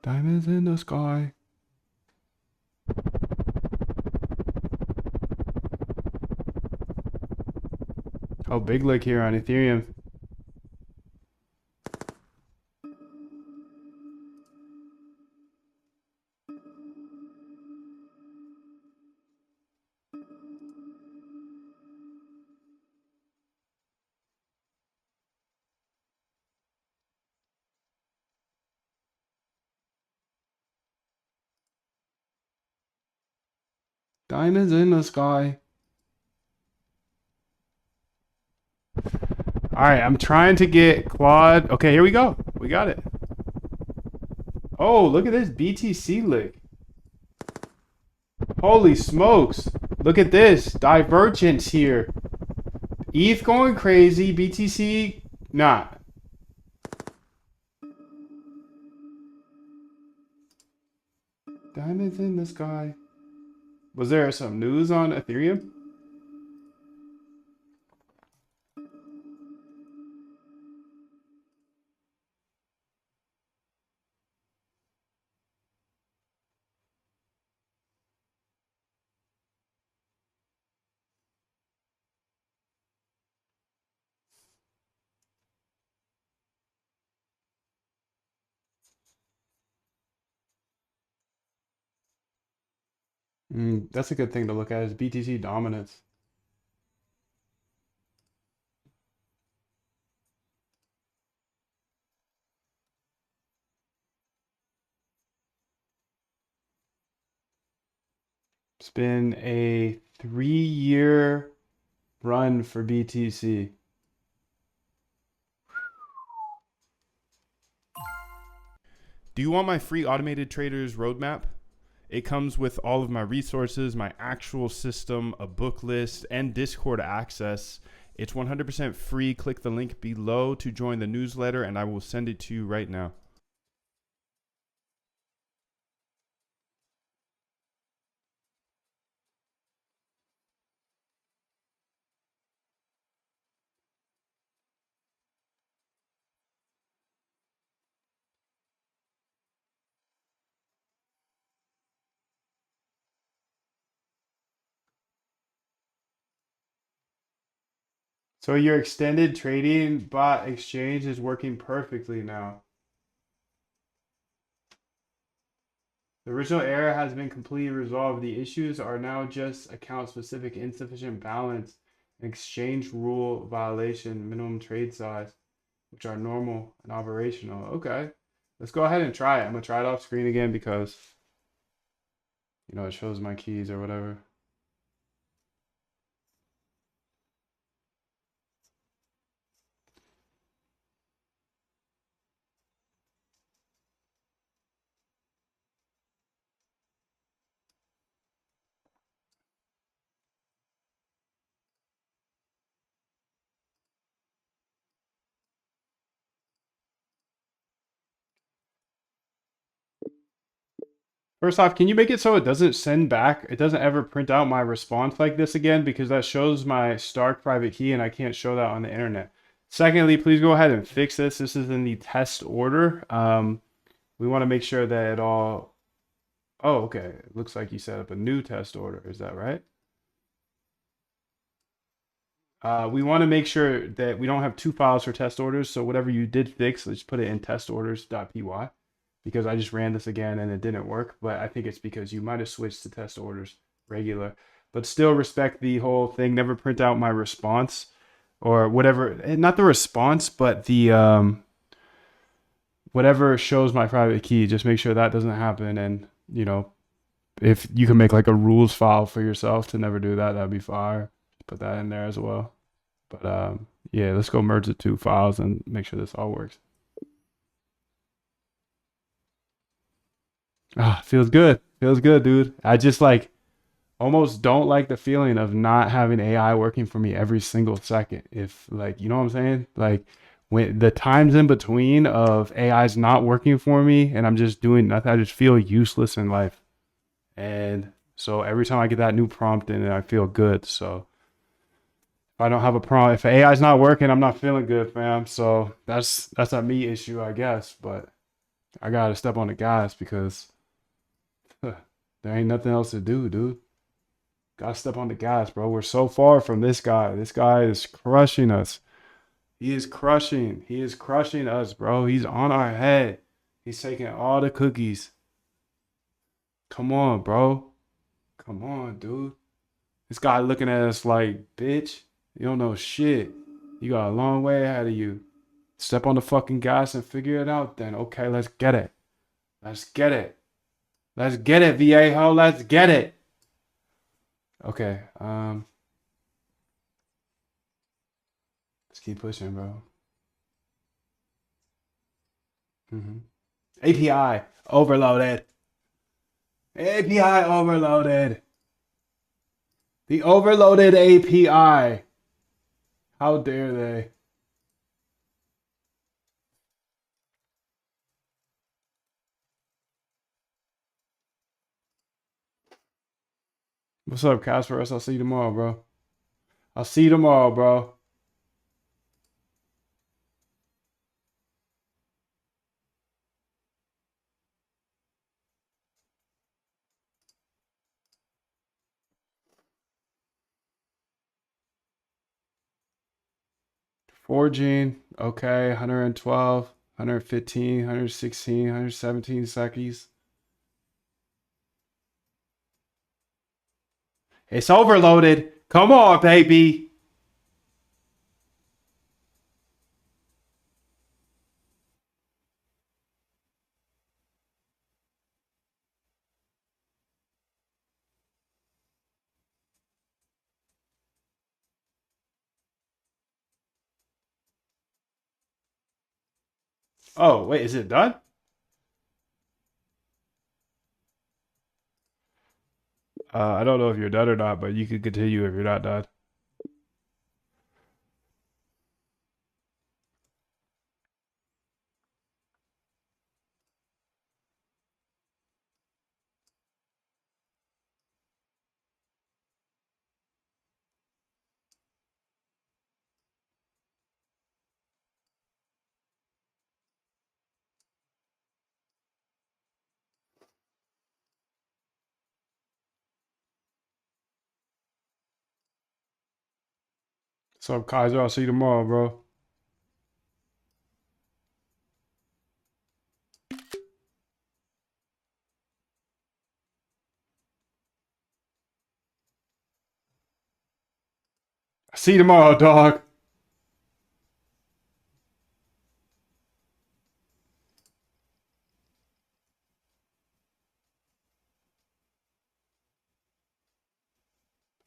Diamonds in the sky. Oh, big lick here on Ethereum. Diamonds in the sky. All right, I'm trying to get Claude. Okay, here we go. We got it. Oh, look at this BTC lick. Holy smokes. Look at this. Divergence here. ETH going crazy. BTC not. Diamonds in the sky. Was there some news on Ethereum? That's a good thing to look at is BTC dominance. It's been a 3-year run for BTC.
Do you want my free automated traders roadmap? It comes with all of my resources, my actual system, a book list, and Discord access. It's 100% free. Click the link below to join the newsletter, and I will send it to you right now.
So your extended trading bot exchange is working perfectly now. The original error has been completely resolved. The issues are now just account-specific insufficient balance and exchange rule violation, minimum trade size, which are normal and operational. Okay, let's go ahead and try it. I'm gonna try it off screen again because, it shows my keys or whatever. First off, can you make it so it doesn't send back? It doesn't ever print out my response like this again because that shows my Stark private key and I can't show that on the internet. Secondly, please go ahead and fix this. This is in the test order. We want to make sure that it all... Oh, okay. It looks like you set up a new test order. Is that right? We want to make sure that we don't have two files for test orders. So whatever you did fix, let's put it in test orders.py because I just ran this again and it didn't work. But I think it's because you might have switched to test orders regular, but still respect the whole thing. Never print out my response or whatever. Not the response, but the whatever shows my private key. Just make sure that doesn't happen. And if you can make like a rules file for yourself to never do that, that'd be fire. Put that in there as well. But yeah, let's go merge the two files and make sure this all works. Ah, feels good. Feels good, dude. I just like almost don't like the feeling of not having AI working for me every single second. If like, you know what I'm saying? Like when the times in between of AI's not working for me and I'm just doing nothing, I just feel useless in life. And so every time I get that new prompt in, I feel good. So if I don't have a prompt, if AI is not working, I'm not feeling good, fam. So that's a me issue, I guess. But I gotta step on the gas because there ain't nothing else to do, dude. Gotta step on the gas, bro. We're so far from this guy. This guy is crushing us. He is crushing. He is crushing us, bro. He's on our head. He's taking all the cookies. Come on, bro. Come on, dude. This guy looking at us like, bitch, you don't know shit. You got a long way ahead of you. Step on the fucking gas and figure it out then. Okay, let's get it. Let's get it. Let's get it, Viejo. Let's get it. Okay, let's keep pushing, bro. API overloaded. API overloaded. The overloaded API. How dare they? What's up, Casper? I'll see you tomorrow, bro. I'll see you tomorrow, bro. Forging, okay, 112, 115, 116, 117 seconds. It's overloaded. Come on, baby. Oh, wait, is it done? I don't know if you're done or not, but you can continue if you're not done. What's up, Kaiser? I'll see you tomorrow, bro. See you tomorrow, dog.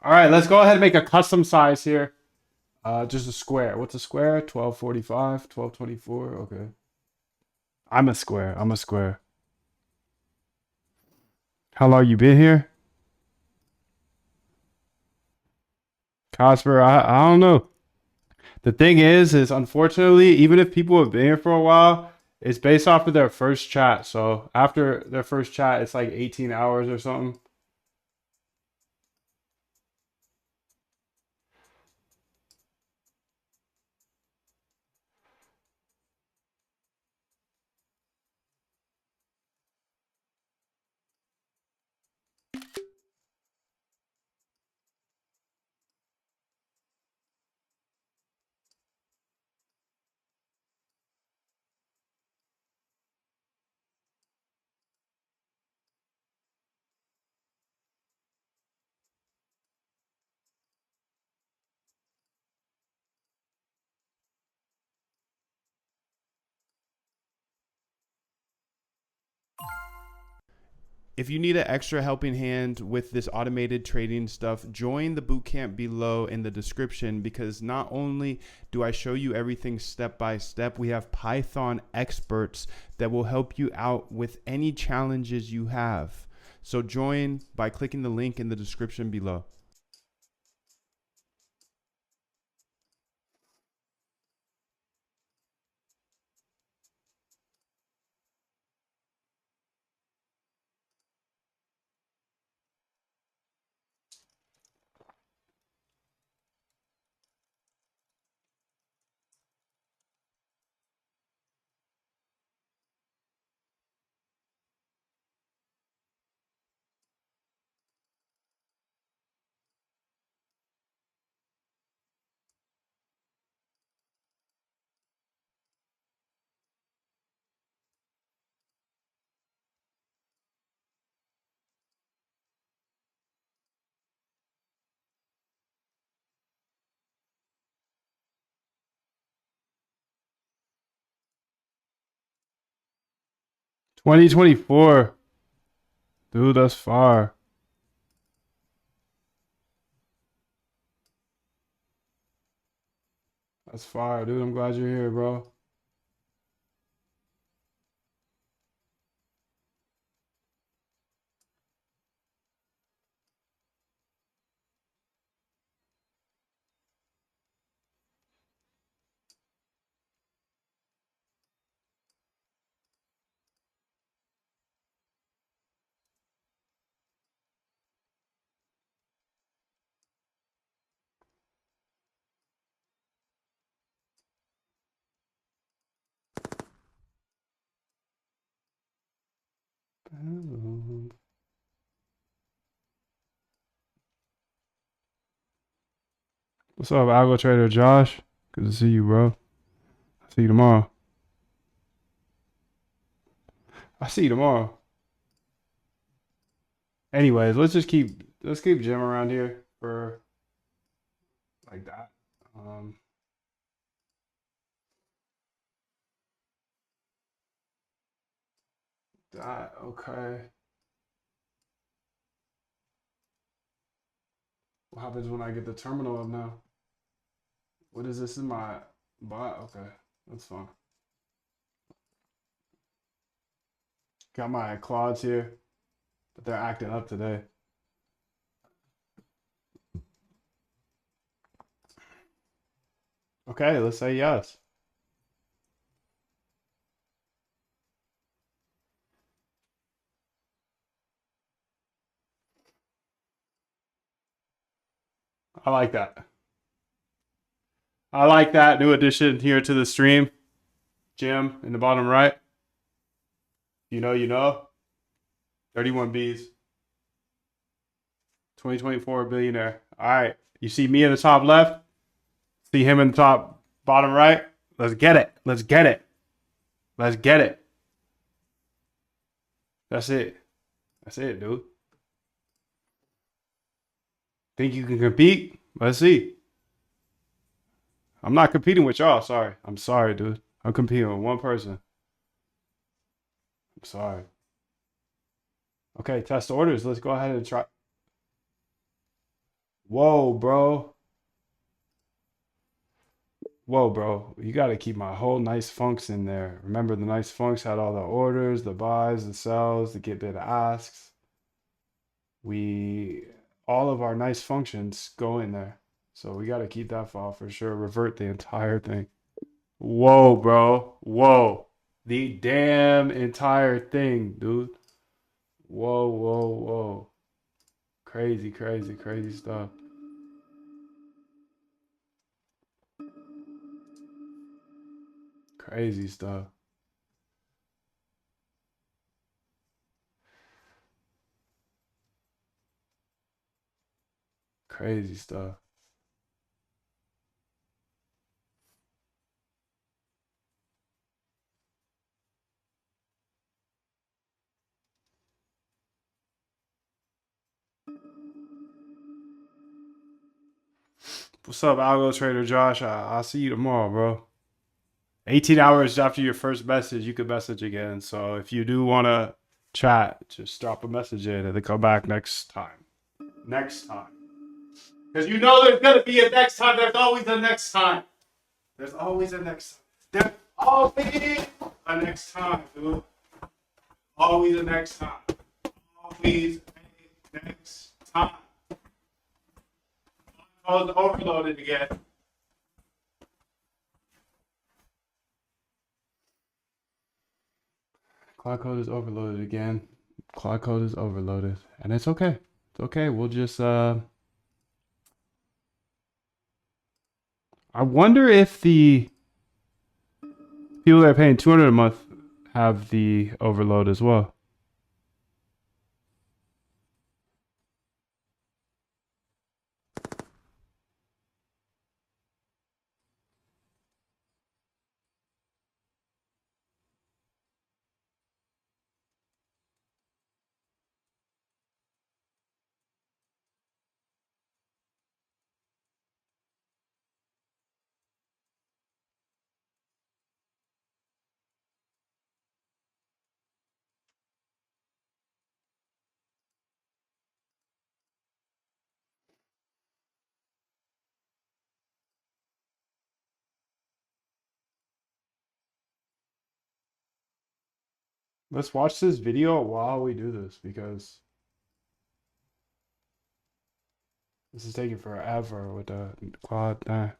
All right, let's go ahead and make a custom size here. Just a square. What's a square? 1245, 1224. Okay. I'm a square. I'm a square. How long you been here? Casper, I don't know. The thing is unfortunately, even if people have been here for a while, it's based off of their first chat. So after their first chat, it's like 18 hours or something.
If you need an extra helping hand with this automated trading stuff, join the bootcamp below in the description, because not only do I show you everything step by step, we have Python experts that will help you out with any challenges you have. So join by clicking the link in the description below.
$20.24. Dude, that's far. That's fire, dude. I'm glad you're here, bro. What's up, Algo Trader Josh? Good to see you, bro. See you tomorrow. I see you tomorrow. Anyways, let's keep Jim around here for like that. Um, that okay. What happens when I get the terminal up now? What is this in my bot? Okay, that's fine. Got my Claudes here, but they're acting up today. Okay, let's say yes. I like that. I like that. New addition here to the stream. Jim in the bottom right. You know. 31 Bs. 2024 billionaire. All right. You see me in the top left? See him in the top bottom right? Let's get it. Let's get it. Let's get it. That's it. That's it, dude. Think you can compete? Let's see. I'm not competing with y'all. Sorry. I'm sorry, dude. I'm competing with one person. I'm sorry. Okay, test orders. Let's go ahead and try. Whoa, bro. Whoa, bro. You got to keep my whole nice funks in there. Remember, the nice funks had all the orders, the buys, the sells, the get bid asks. All of our nice functions go in there. So we got to keep that file for sure. Revert the entire thing. Whoa, bro. Whoa. The damn entire thing, dude. Whoa, whoa, whoa. Crazy, crazy, crazy stuff. Crazy stuff. Crazy stuff. What's up, Algo Trader Josh? I'll see you tomorrow, bro. 18 hours after your first message, you could message again. So if you do want to chat, just drop a message in and then come back next time. Next time. Because you know there's going to be a next time. There's always a next time. There's always a next time. There's always a next time, dude. Always a next time. Always a next time. Oh, it's overloaded again. Cloud code is overloaded again. Cloud code is overloaded. And it's okay. It's okay. We'll just I wonder if the people that are paying 200 a month have the overload as well. Let's watch this video while we do this because this is taking forever with the Claude.
I'm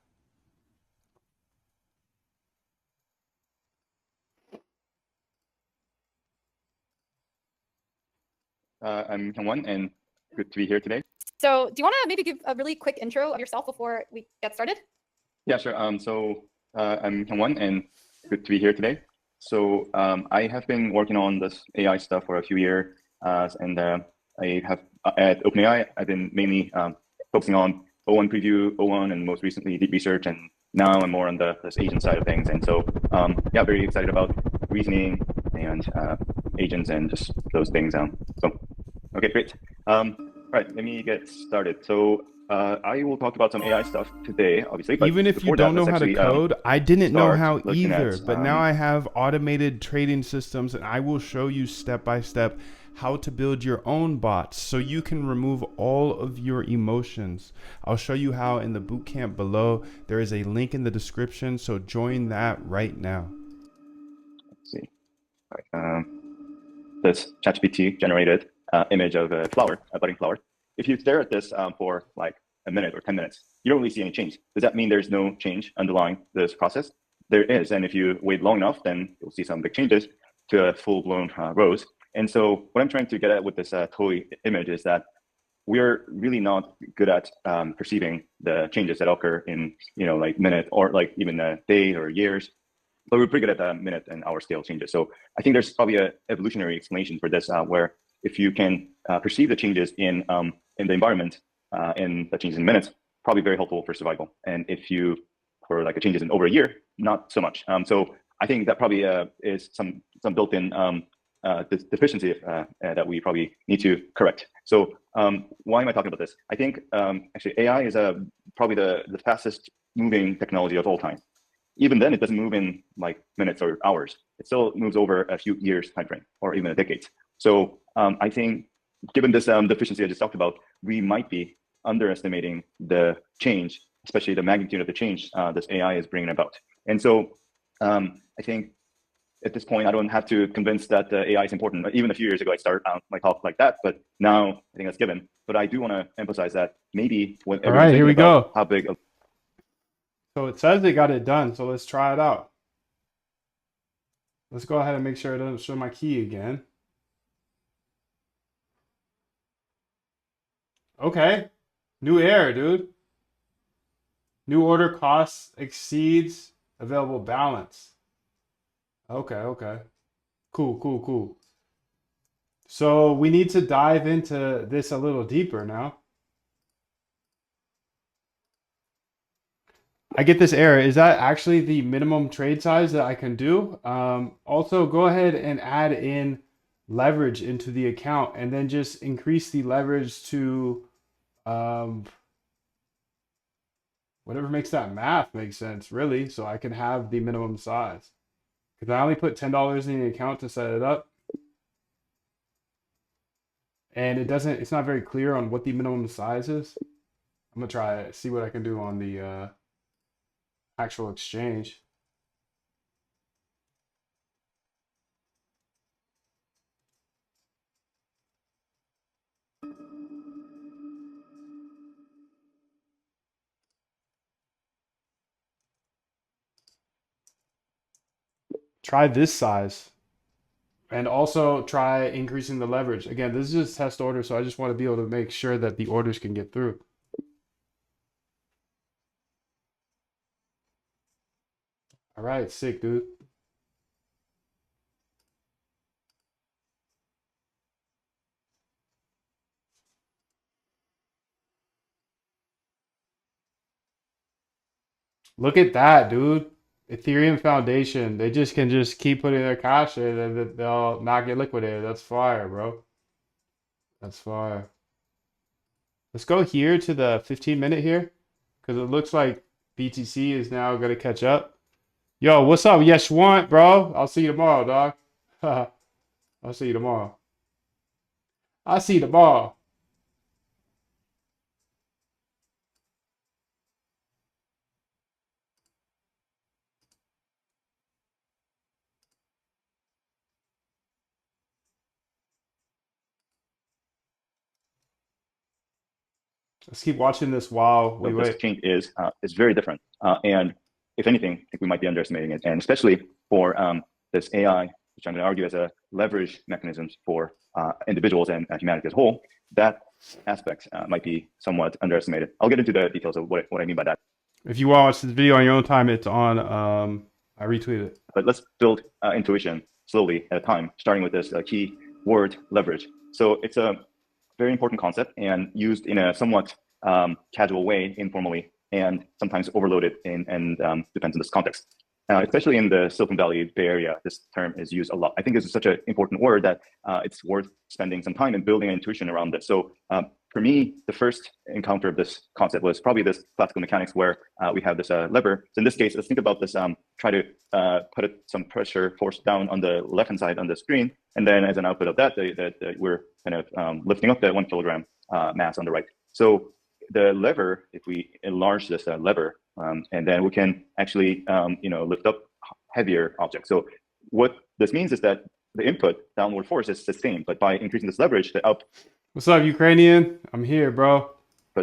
Hyungwon, and good to be here today.
So do you want to maybe give a really quick intro of yourself before we get started?
Yeah, sure. I'm Hyungwon, and good to be here today. So I have been working on this AI stuff for a few years, and I have at OpenAI, I've been mainly focusing on O1 preview, O1, and most recently deep research, and now I'm more on this agent side of things. And so, yeah, very excited about reasoning and agents and just those things. Okay, great. Right, let me get started. So I will talk about some AI stuff today, obviously. But
Even if you don't know how to code, I didn't know how either, but now I have automated trading systems and I will show you step by step how to build your own bots so you can remove all of your emotions. I'll show you how in the bootcamp below. There is a link in the description, so join that right now.
Let's see. Right, this ChatGPT generated image of a flower, a budding flower. If you stare at this for like a minute or 10 minutes, you don't really see any change. Does that mean there's no change underlying this process? There is, and if you wait long enough, then you'll see some big changes to a full-blown rose. And so what I'm trying to get at with this toy image is that we're really not good at perceiving the changes that occur in, like minute or like even a day or years, but we're pretty good at the minute and hour scale changes. So I think there's probably an evolutionary explanation for this, where if you can perceive the changes in the environment, in the changes in minutes, probably very helpful for survival. And if you, for like a changes in over a year, not so much. So I think that probably is some built-in deficiency that we probably need to correct. So why am I talking about this? I think actually AI is probably the fastest moving technology of all time. Even then, it doesn't move in like minutes or hours. It still moves over a few years time frame or even a decade. So I think given this deficiency I just talked about, we might be underestimating the change, especially the magnitude of the change this AI is bringing about. And so I think at this point, I don't have to convince that AI is important. Even a few years ago, I started my talk like that, but now I think that's given. But I do want to emphasize that maybe when
All right, here we go.
How big of
So it says they got it done, so let's try it out. Let's go ahead and make sure it doesn't show my key again. Okay, new error, dude. New order costs exceeds available balance. Okay. Cool. So we need to dive into this a little deeper now. I get this error. Is that actually the minimum trade size that I can do? Also, go ahead and add in leverage into the account and then just increase the leverage to whatever makes that math make sense, really, so I can have the minimum size. Because I only put $10 in the account to set it up. and it's not very clear on what the minimum size is. I'm gonna try it, see what I can do on the actual exchange. Try this size. And also try increasing the leverage. Again, this is just test order, so I just want to be able to make sure that the orders can get through. All right, sick, dude. Look at that, dude. Ethereum Foundation. They just can just keep putting their cash in and they'll not get liquidated. That's fire, bro. That's fire. Let's go here to the 15-minute here because it looks like BTC is now going to catch up. Yo, what's up? Yes, want, bro. I'll see you tomorrow, dog. I'll see you tomorrow. I'll see you tomorrow. Let's keep watching this while we
So
wait.
this change is very different, and if anything, I think we might be underestimating it, and especially for this AI, which I'm going to argue as a leverage mechanisms for individuals and humanity as a whole. That aspect might be somewhat underestimated. I'll get into the details of what I mean by that.
If you want to watch this video on your own time, it's on. I retweeted it.
But let's build intuition slowly at a time, starting with this key word, leverage. So it's a very important concept and used in a somewhat casual way, informally, and sometimes overloaded and depends on this context. Especially in the Silicon Valley Bay Area, this term is used a lot. I think this is such an important word that it's worth spending some time and building an intuition around this. So for me, the first encounter of this concept was probably this classical mechanics where we have this lever. So in this case, let's think about this, try to put some pressure force down on the left-hand side on the screen. And then as an output of that, we're kind of lifting up that 1 kilogram mass on the right. So the lever, if we enlarge this lever, and then we can actually lift up heavier objects. So what this means is that the input downward force is sustained, but by increasing this leverage, the output
What's up, Ukrainian? I'm here, bro.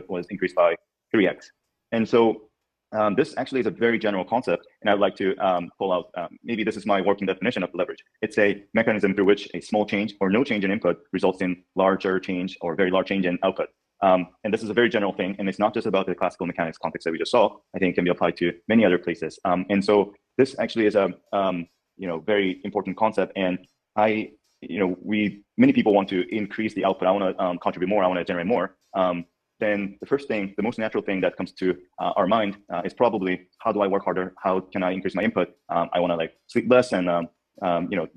was increased by 3x. And so this actually is a very general concept, and I'd like to pull out, maybe this is my working definition of leverage. It's a mechanism through which a small change or no change in input results in larger change or very large change in output. And this is a very general thing, and it's not just about the classical mechanics context that we just saw. I think it can be applied to many other places. And so this actually is a very important concept. And many people want to increase the output. I want to contribute more. I want to generate more. Then the first thing, the most natural thing that comes to our mind is probably, how do I work harder? How can I increase my input? I want to sleep less and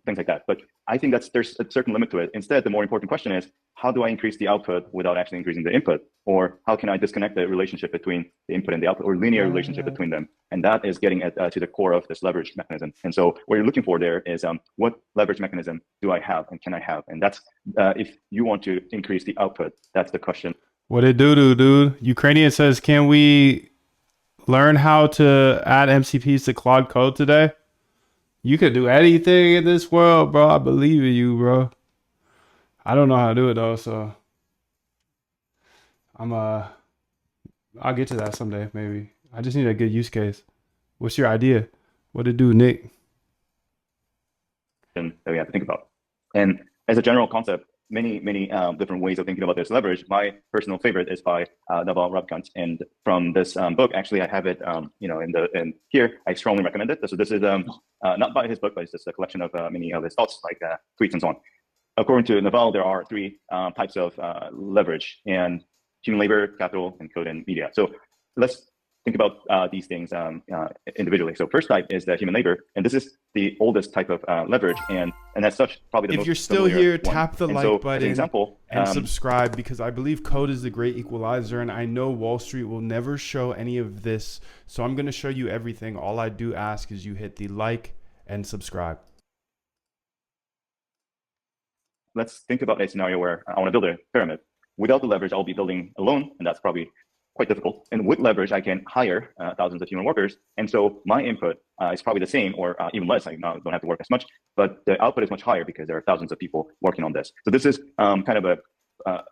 things like that. But I think there's a certain limit to it. Instead, the more important question is, how do I increase the output without actually increasing the input? Or how can I disconnect the relationship between the input and the output, or linear relationship between them? And that is getting to the core of this leverage mechanism. And so what you're looking for there is, what leverage mechanism do I have and can I have? And that's, if you want to increase the output, that's the question.
What it do, dude? Ukrainian says, can we learn how to add MCPs to Claude Code today? You could do anything in this world, bro. I believe in you, bro. I don't know how to do it though, so I'll get to that someday, maybe. I just need a good use case. What's your idea? What to do, Nick?
That we have to think about. And as a general concept, many different ways of thinking about this leverage. My personal favorite is by Naval Ravikant, and from this book, actually, I have it, in here. I strongly recommend it. So this is not by his book, but it's just a collection of many of his thoughts, like tweets and so on. According to Naval, there are 3 types of leverage: and human labor, capital, and code and media. So let's think about these things individually. So first type is the human labor, and this is the oldest type of leverage, and as such, probably the most.
If you're still here, tap the like button
example,
and subscribe, because I believe code is the great equalizer, and I know Wall Street will never show any of this, so I'm going to show you everything. All I do ask is you hit the like and subscribe.
let's think about a scenario where I want to build a pyramid. Without the leverage, I'll be building alone, and that's probably quite difficult. And with leverage, I can hire thousands of human workers. And so my input is probably the same or even less. I don't have to work as much, but the output is much higher because there are thousands of people working on this. So this is kind of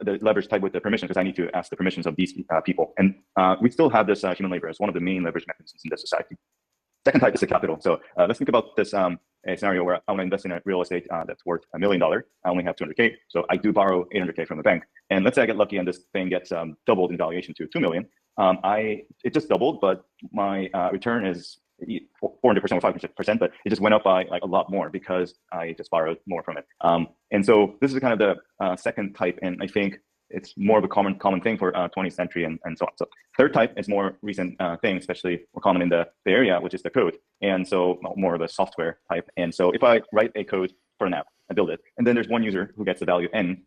the leverage type with the permission, because I need to ask the permissions of these people. And we still have this human labor as one of the main leverage mechanisms in this society. Second type is the capital. So let's think about this a scenario where I want to invest in a real estate that's worth $1 million. I only have 200K, so I do borrow 800K from the bank. And let's say I get lucky and this thing gets doubled in valuation to 2 million. It just doubled, but my return is 400% or 5%, but it just went up by like a lot more because I just borrowed more from it. And so this is kind of the second type, and I think it's more of a common thing for 20th century and so on. So third type is more recent thing, especially more common in the Bay Area, which is the code. And so more of a software type. And so if I write a code for an app, I build it, and then there's one user who gets the value n.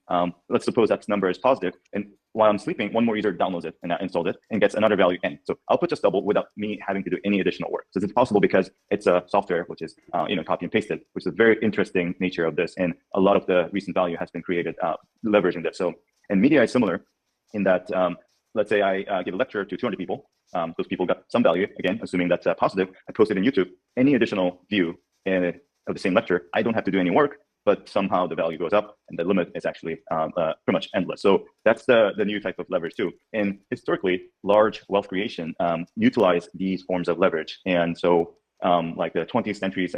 Let's suppose that number is positive, and while I'm sleeping, one more user downloads it and installs it and gets another value n. So output just doubled without me having to do any additional work. So it's possible because it's a software which is copy and pasted, which is a very interesting nature of this. And a lot of the recent value has been created leveraging this. So and media is similar in that, let's say I give a lecture to 200 people. Those people got some value, again, assuming that's positive. I post it in YouTube. Any additional view of the same lecture, I don't have to do any work, but somehow the value goes up, and the limit is actually pretty much endless. So that's the new type of leverage too. And historically, large wealth creation utilize these forms of leverage. And so like the 20th century's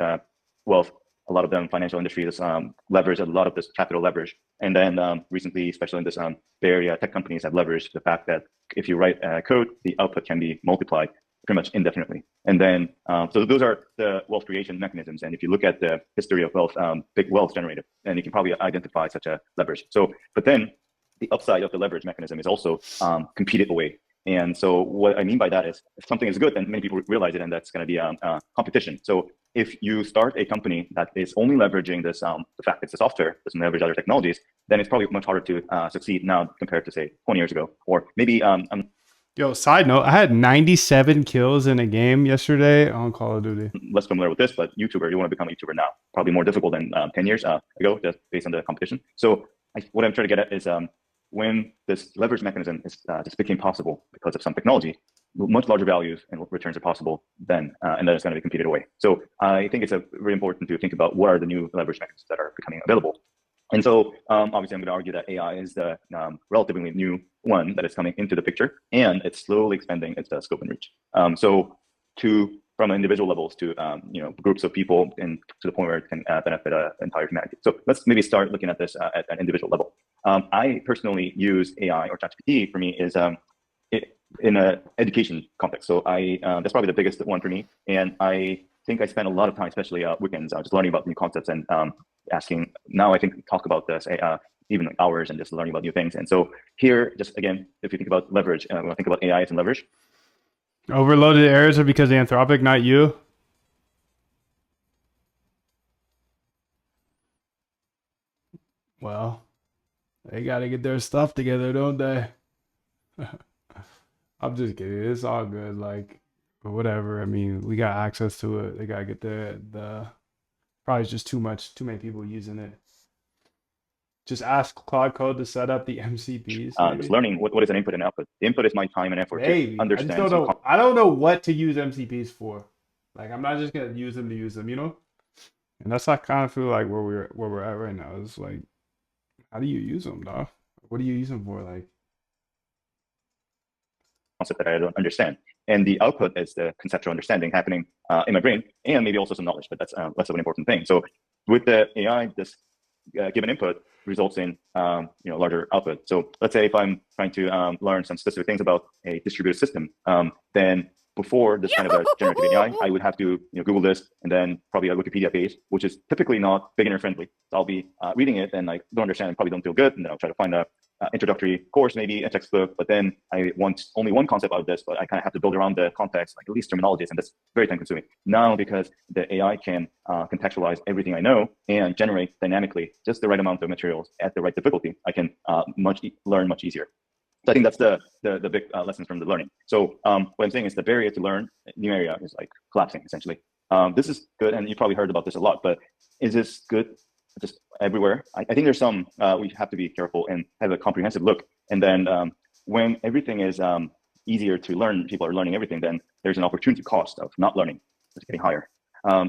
wealth, a lot of them financial industries leverage a lot of this capital leverage. And then recently, especially in this Bay Area, tech companies have leveraged the fact that if you write code, the output can be multiplied pretty much indefinitely. And then, so those are the wealth creation mechanisms. And if you look at the history of wealth, big wealth generated, then you can probably identify such a leverage. So, but then the upside of the leverage mechanism is also competed away. And so what I mean by that is if something is good, then many people realize it, and that's going to be competition. So if you start a company that is only leveraging this, the fact it's a software, doesn't leverage other technologies, then it's probably much harder to succeed now compared to say 20 years ago, or maybe.
Yo, side note, I had 97 kills in a game yesterday on Call of Duty.
Less familiar with this, but YouTuber, you want to become a YouTuber now, probably more difficult than 10 years ago, just based on the competition. So what I'm trying to get at is when this leverage mechanism is just became possible because of some technology, much larger values and returns are possible then, and then it's going to be competed away. So I think it's very important to think about what are the new leverage mechanisms that are becoming available. And so obviously I'm going to argue that AI is the relatively new one that is coming into the picture, and it's slowly expanding its scope and reach. From individual levels to groups of people, and to the point where it can benefit entire humanity. So let's maybe start looking at this at an individual level. I personally use AI, or ChatGPT for me is in an education context. So that's probably the biggest one for me, and I think I spend a lot of time, especially weekends, just learning about new concepts and asking. Now I think talk about this even like hours and just learning about new things. And so here, just again, if you think about leverage, when I think about AI as in leverage.
Overloaded errors are because of Anthropic, not you. Well, they got to get their stuff together, don't they? I'm just kidding. It's all good. Like, whatever. I mean, we got access to it. They got to get the probably it's just too many people using it. Just ask Claude Code to set up the MCPs.
Just learning what is an input and output. The input is my time and effort to understand.
I don't know what to use MCPs for. Like, I'm not just gonna use them to use them, And that's I kind of feel like where we're at right now. It's like, how do you use them, dog? What do you use them for? Like,
concept that I don't understand, and the output is the conceptual understanding happening in my brain, and maybe also some knowledge, but that's less of an important thing. So with the AI, this given input results in larger output. So let's say if I'm trying to learn some specific things about a distributed system, then before this kind of a generative AI, I would have to Google this, and then probably a Wikipedia page, which is typically not beginner friendly. So I'll be reading it and I don't understand and probably don't feel good, and then I'll try to find a introductory course, maybe a textbook, but then I want only one concept out of this, but I kind of have to build around the context, like at least terminologies, and that's very time consuming. Now, because the AI can contextualize everything I know and generate dynamically just the right amount of materials at the right difficulty, I can learn much easier. So I think that's the big lessons from the learning. So what I'm saying is the barrier to learn new area is like collapsing essentially. This is good, and you probably heard about this a lot, but is this good just everywhere. I think there's some we have to be careful and have a comprehensive look. And then when everything is easier to learn, people are learning everything, then there's an opportunity cost of not learning. It's getting higher.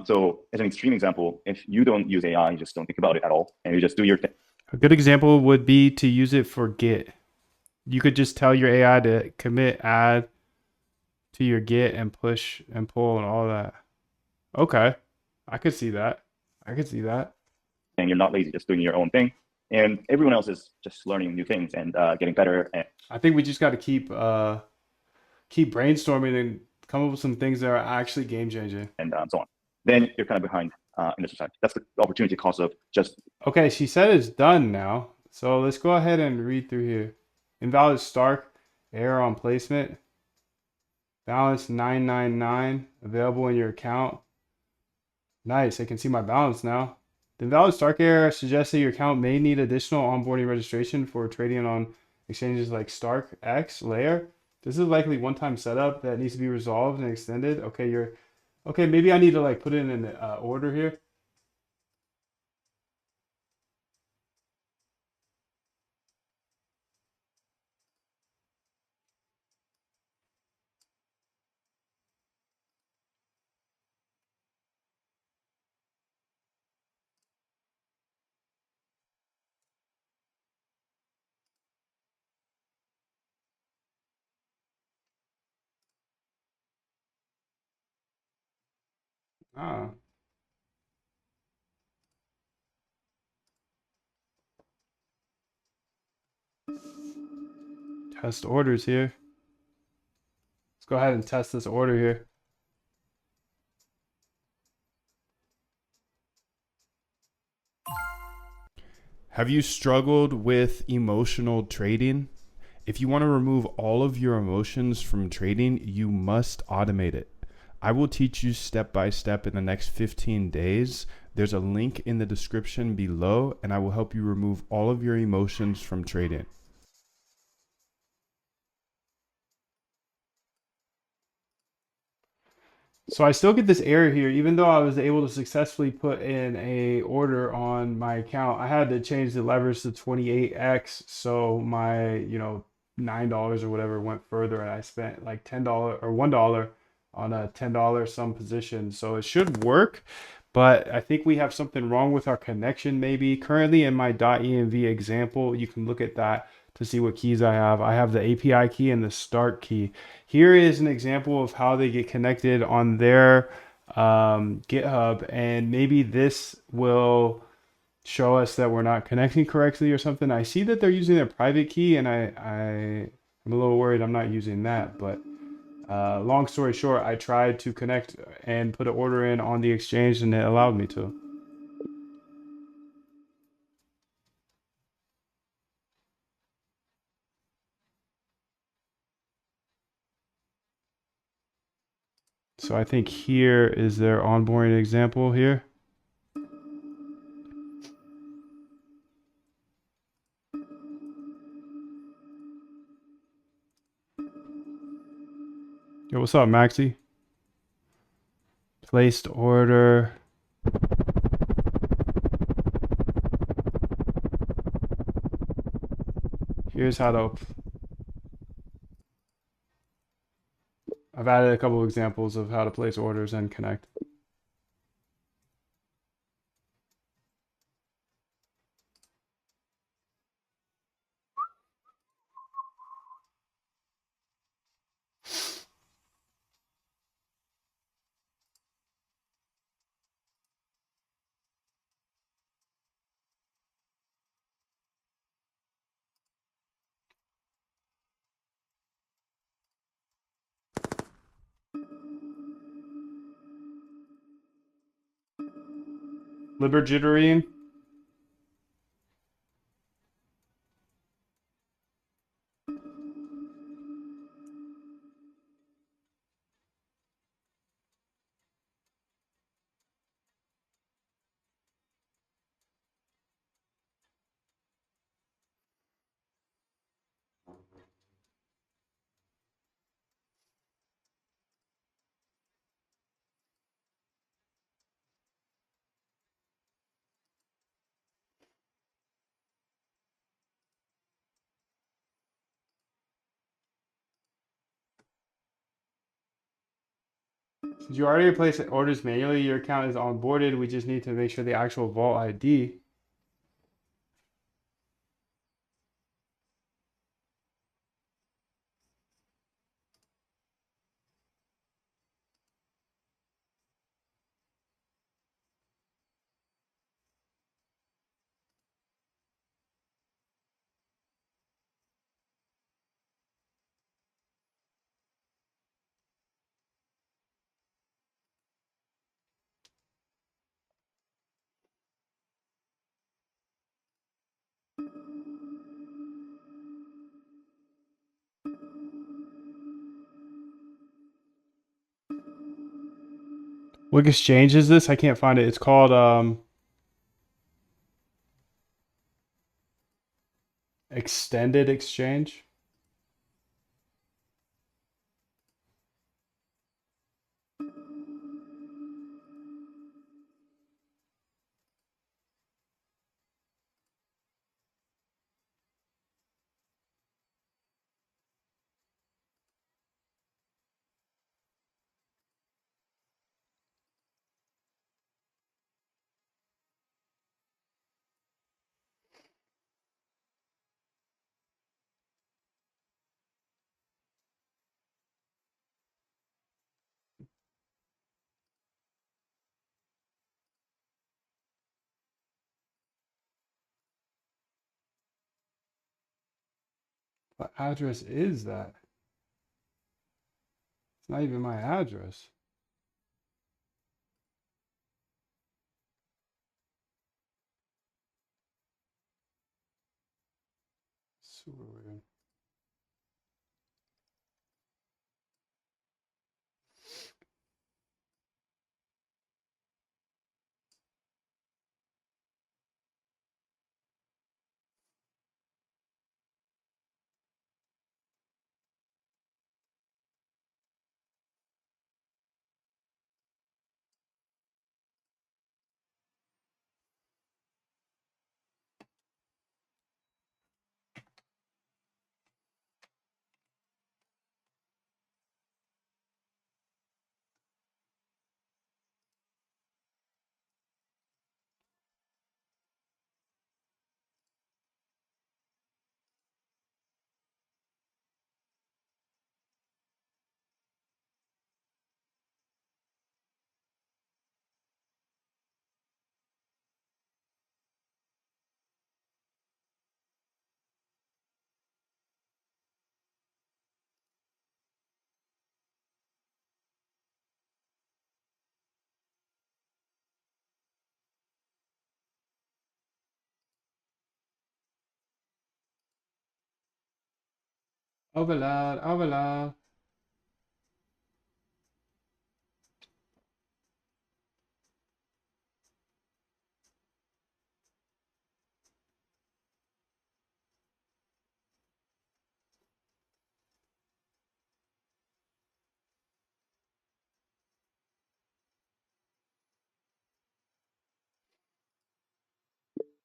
So as an extreme example, if you don't use AI, you just don't think about it at all, and you just do your thing.
A good example would be to use it for Git. You could just tell your AI to commit, add to your Git and push and pull and all that. Okay. I could see that. I could see that.
And you're not lazy, just doing your own thing. And everyone else is just learning new things and getting better. And
I think we just got to keep brainstorming and come up with some things that are actually game changing.
And so on. Then you're kind of behind in the society. That's the opportunity cost of just.
Okay, she said it's done now. So let's go ahead and read through here. Invalid Stark, error on placement. Balance 999, available in your account. Nice, I can see my balance now. The invalid Stark error suggests that your account may need additional onboarding registration for trading on exchanges like Stark X Layer. This is likely one-time setup that needs to be resolved and extended. Okay, maybe I need to like put it in an order here. Ah. Test orders here. Let's go ahead and test this order here. Have you struggled with emotional trading? If you want to remove all of your emotions from trading, you must automate it. I will teach you step by step in the next 15 days. There's a link in the description below, and I will help you remove all of your emotions from trading. So I still get this error here, even though I was able to successfully put in a order on my account. I had to change the leverage to 28x, so my, $9 or whatever went further, and I spent like $10 or $1 on a $10 some position. So it should work, but I think we have something wrong with our connection maybe. Currently in my .env example, you can look at that to see what keys I have. I have the API key and the start key. Here is an example of how they get connected on their GitHub, and maybe this will show us that we're not connecting correctly or something. I see that they're using their private key, and I'm a little worried I'm not using that. But long story short, I tried to connect and put an order in on the exchange, and it allowed me to. So I think here is their onboarding example here. Yo, what's up, Maxi? Placed order. Here's how to. I've added a couple of examples of how to place orders and connect. Liberjittering.
Since you already placed orders manually, your account is onboarded. We just need to make sure the actual vault ID. What exchange is this? I can't find it. It's called Extended Exchange. What address is that? It's not even my address. Super weird. Overload, overload.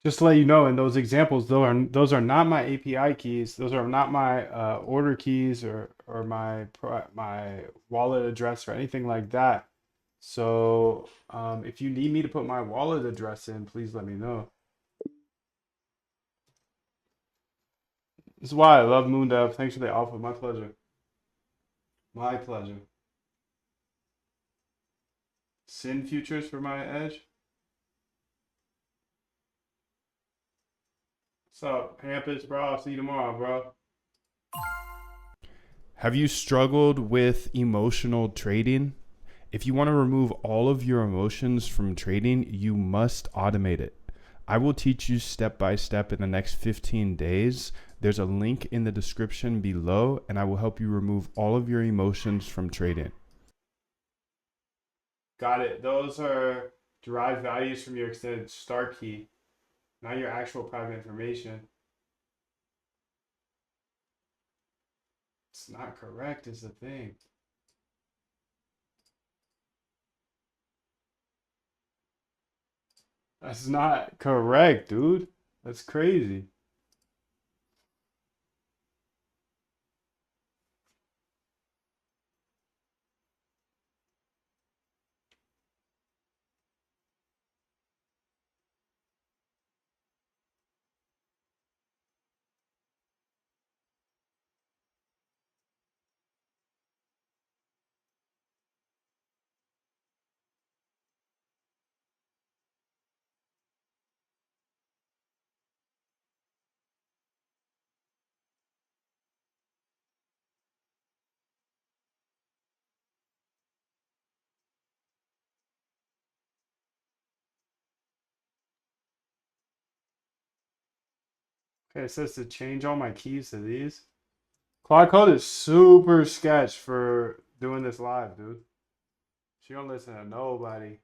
Just to let you know, in those examples, those are not my API keys. Those are not my order keys or my wallet address or anything like that. So if you need me to put my wallet address in, please let me know. This is why I love MoonDev. Thanks for the alpha. My pleasure. My pleasure. Sin futures for my edge. What's up, Hampus, bro? I'll see you tomorrow, bro.
Have you struggled with emotional trading? If you want to remove all of your emotions from trading, you must automate it. I will teach you step by step in the next 15 days. There's a link in the description below, and I will help you remove all of your emotions from trading.
Got it. Those are derived values from your extended start key, not your actual private information. It's not correct is the thing. That's not correct, dude. That's crazy. Okay, it says to change all my keys to these. Claude Code is super sketch for doing this live, dude. She don't listen to nobody.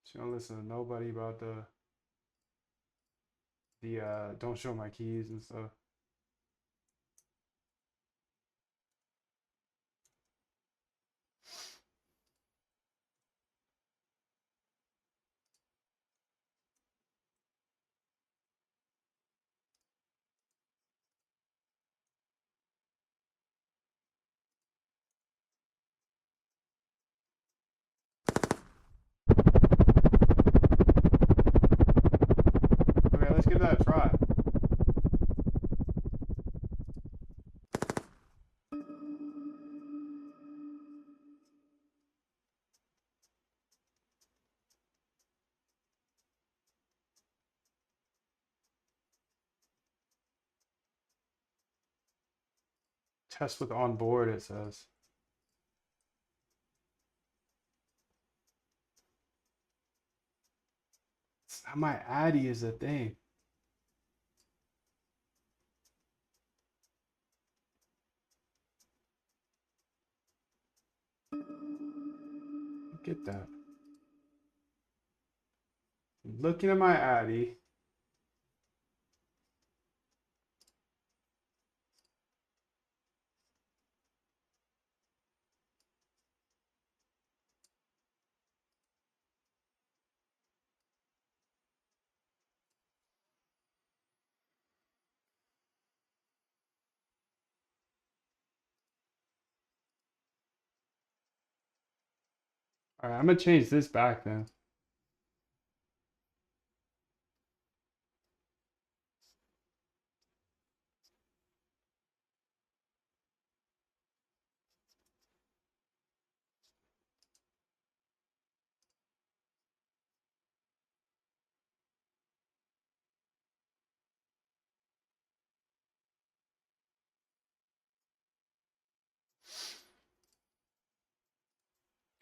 She don't listen to nobody about the don't show my keys and stuff. Okay, let's give that a try. Test with on board, it says. It's not my Addy is the thing. Get that. Looking at my Addy. All right, I'm gonna change this back then.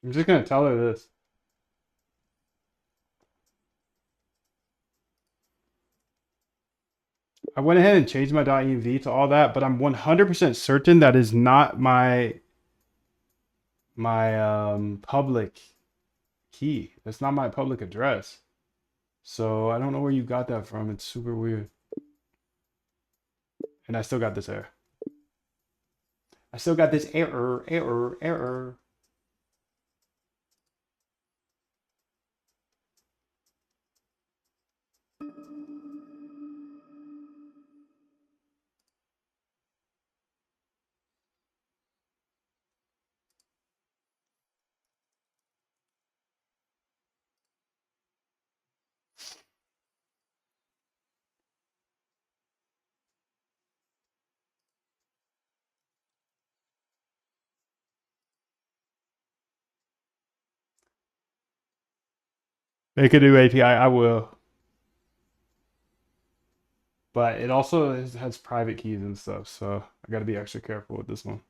I'm just gonna tell her this. I went ahead and changed my .env to all that, but I'm 100% certain that is not my public key. That's not my public address. So I don't know where you got that from. It's super weird. And I still got this error. I still got this error. Make a new API, I will. But it also has private keys and stuff, so I gotta be extra careful with this one.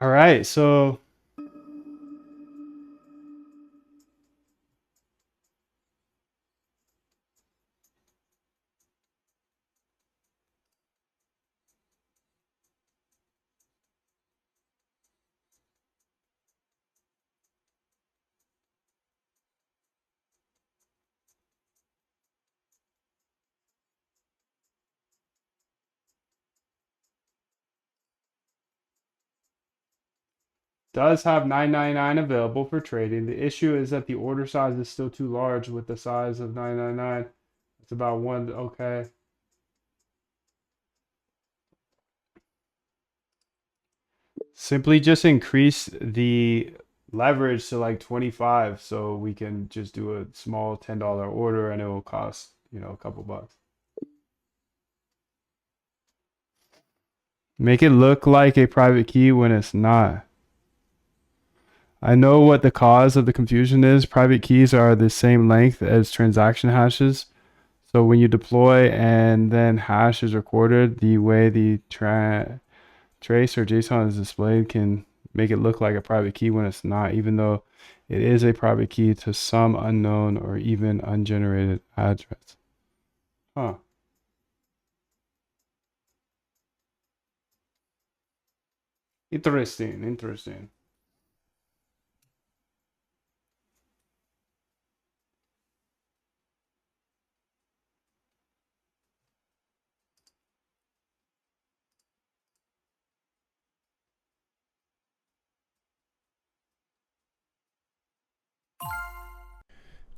All right, so does have 999 available for trading. The issue is that the order size is still too large with the size of 999. It's about one, okay. Simply just increase the leverage to like 25 so we can just do a small $10 order and it will cost, a couple bucks. Make it look like a private key when it's not. I know what the cause of the confusion is. Private keys are the same length as transaction hashes. So when you deploy and then hash is recorded, the way the trace or JSON is displayed can make it look like a private key when it's not, even though it is a private key to some unknown or even ungenerated address. Huh. Interesting, interesting.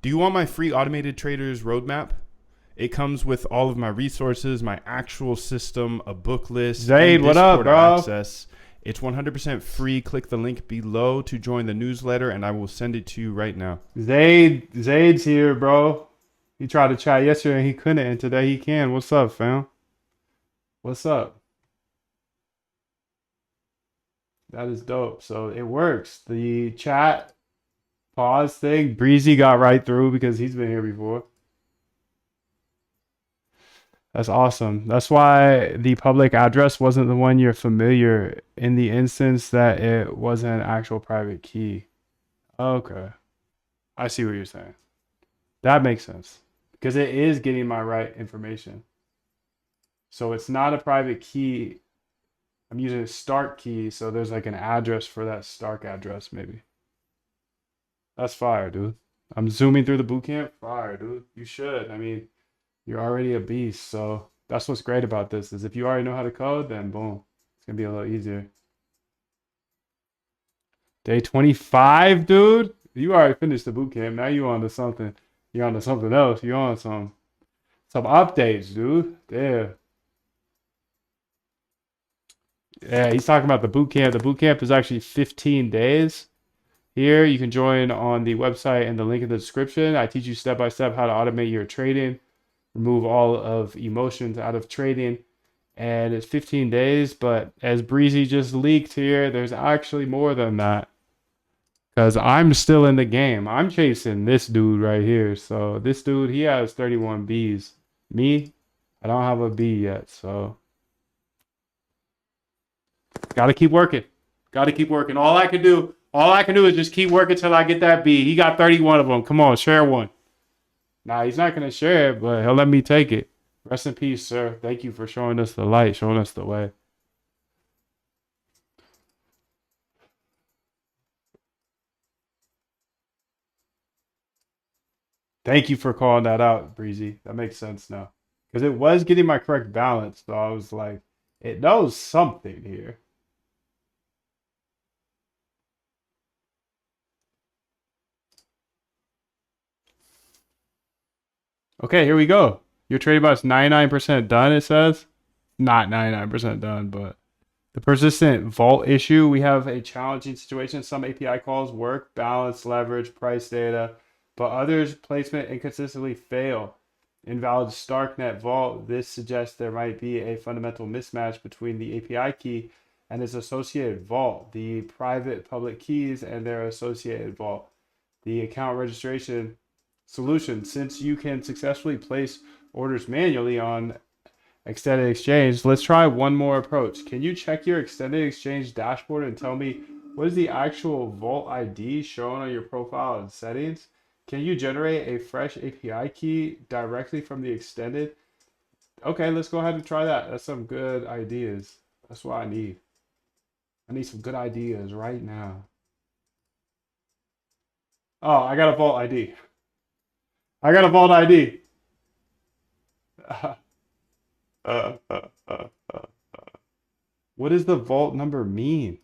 Do you want my free automated traders roadmap? It comes with all of my resources, my actual system, a book list,
Zaid,
and
what up,
Discord
bro?
access. It's 100% free. Click the link below to join the newsletter, and I will send it to you right now.
Zaid's here, bro. He tried to chat yesterday and he couldn't, and today he can. What's up, fam? What's up? That is dope. So it works. The chat pause thing, Breezy got right through because he's been here before. That's awesome. That's why the public address wasn't the one you're familiar in the instance that it wasn't an actual private key. Okay. I see what you're saying. That makes sense. Because it is getting my right information. So it's not a private key. I'm using a start key, so there's like an address for that start address, maybe. That's fire, dude. I'm zooming through the bootcamp. Fire, dude. You should. I mean, you're already a beast, so that's what's great about this is if you already know how to code, then boom, it's gonna be a little easier. Day 25, dude. You already finished the bootcamp. Now you on to something. You're on to something else. You're on some updates, dude. Yeah. Yeah, he's talking about the boot camp. The boot camp is actually 15 days. Here, you can join on the website and the link in the description. I teach you step by step how to automate your trading, remove all of emotions out of trading. And it's 15 days, but as Breezy just leaked here, there's actually more than that. Because I'm still in the game. I'm chasing this dude right here. So this dude, he has 31 Bs. Me, I don't have a B yet, so gotta keep working. Gotta keep working. All I can do is just keep working till I get that B. He got 31 of them. Come on, share one. Nah, he's not gonna share it, but he'll let me take it. Rest in peace, sir. Thank you for showing us the light, showing us the way. Thank you for calling that out, Breezy. That makes sense now. Because it was getting my correct balance, so I was like, it knows something here. Okay, here we go. Your trading bot's 99% done, it says. Not 99% done, but the persistent vault issue. We have a challenging situation. Some API calls work, balance, leverage, price data, but others placement inconsistently fail. Invalid Starknet vault. This suggests there might be a fundamental mismatch between the API key and its associated vault, the private public keys and their associated vault. The account registration solution, since you can successfully place orders manually on extended exchange, let's try one more approach. Can you check your extended exchange dashboard and tell me what is the actual vault ID shown on your profile and settings? Can you generate a fresh API key directly from the extended? Okay, let's go ahead and try that. That's some good ideas. That's what I need. I need some good ideas right now. Oh, I got a vault ID. I got a vault ID. uh, uh, uh, uh. What does the vault number mean?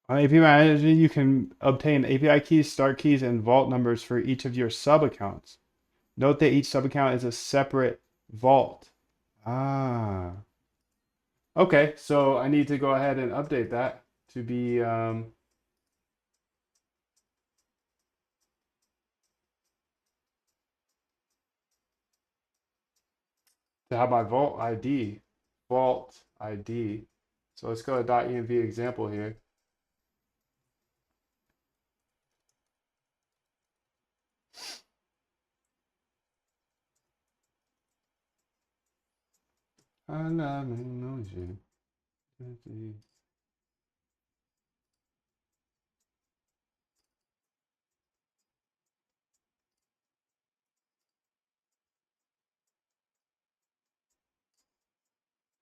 On API Manager, you can obtain API keys, start keys, and vault numbers for each of your sub accounts. Note that each sub account is a separate vault. Ah. Okay, so I need to go ahead and update that to be to have my vault ID. Vault ID. So let's go to .env example here.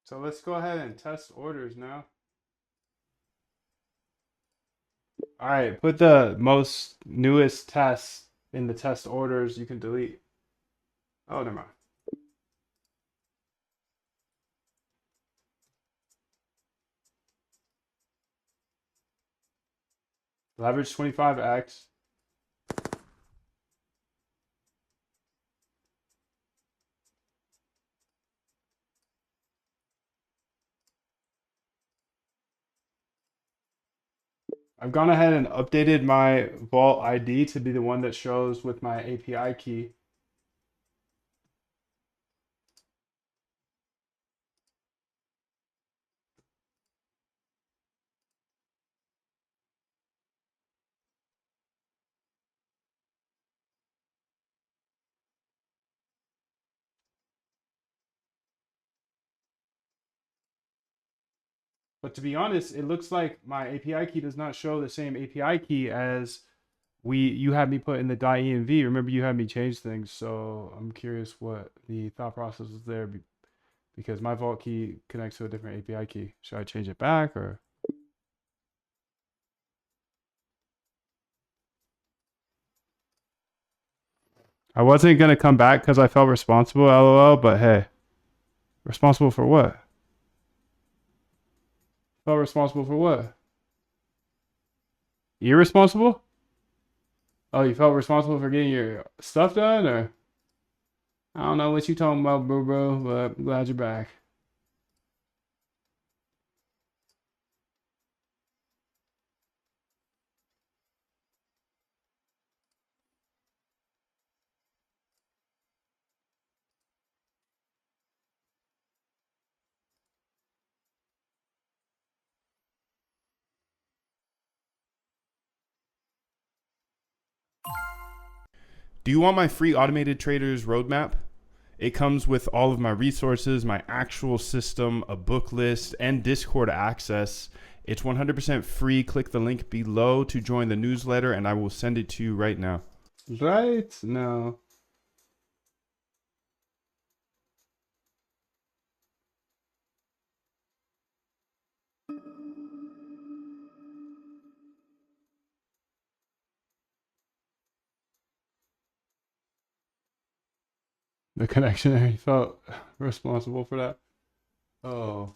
So let's go ahead and test orders now. All right, put the most newest tests in the test orders you can delete. Oh, never mind. Leverage 25x. I've gone ahead and updated my vault ID to be the one that shows with my API key. But to be honest, it looks like my API key does not show the same API key as you had me put in the .env. Remember, you had me change things, so I'm curious what the thought process was there because my vault key connects to a different API key. Should I change it back or? I wasn't gonna come back because I felt responsible, lol. But hey, responsible for what? Felt responsible for what? Irresponsible? Oh, you felt responsible for getting your stuff done, or I don't know what you talking about, bro. But I'm glad you're back.
Do you want my free automated traders roadmap? It comes with all of my resources, my actual system, a book list, and Discord access. It's 100% free. Click the link below to join the newsletter, and I will send it to you right now.
Right? No. The connectionary felt responsible for that. Oh.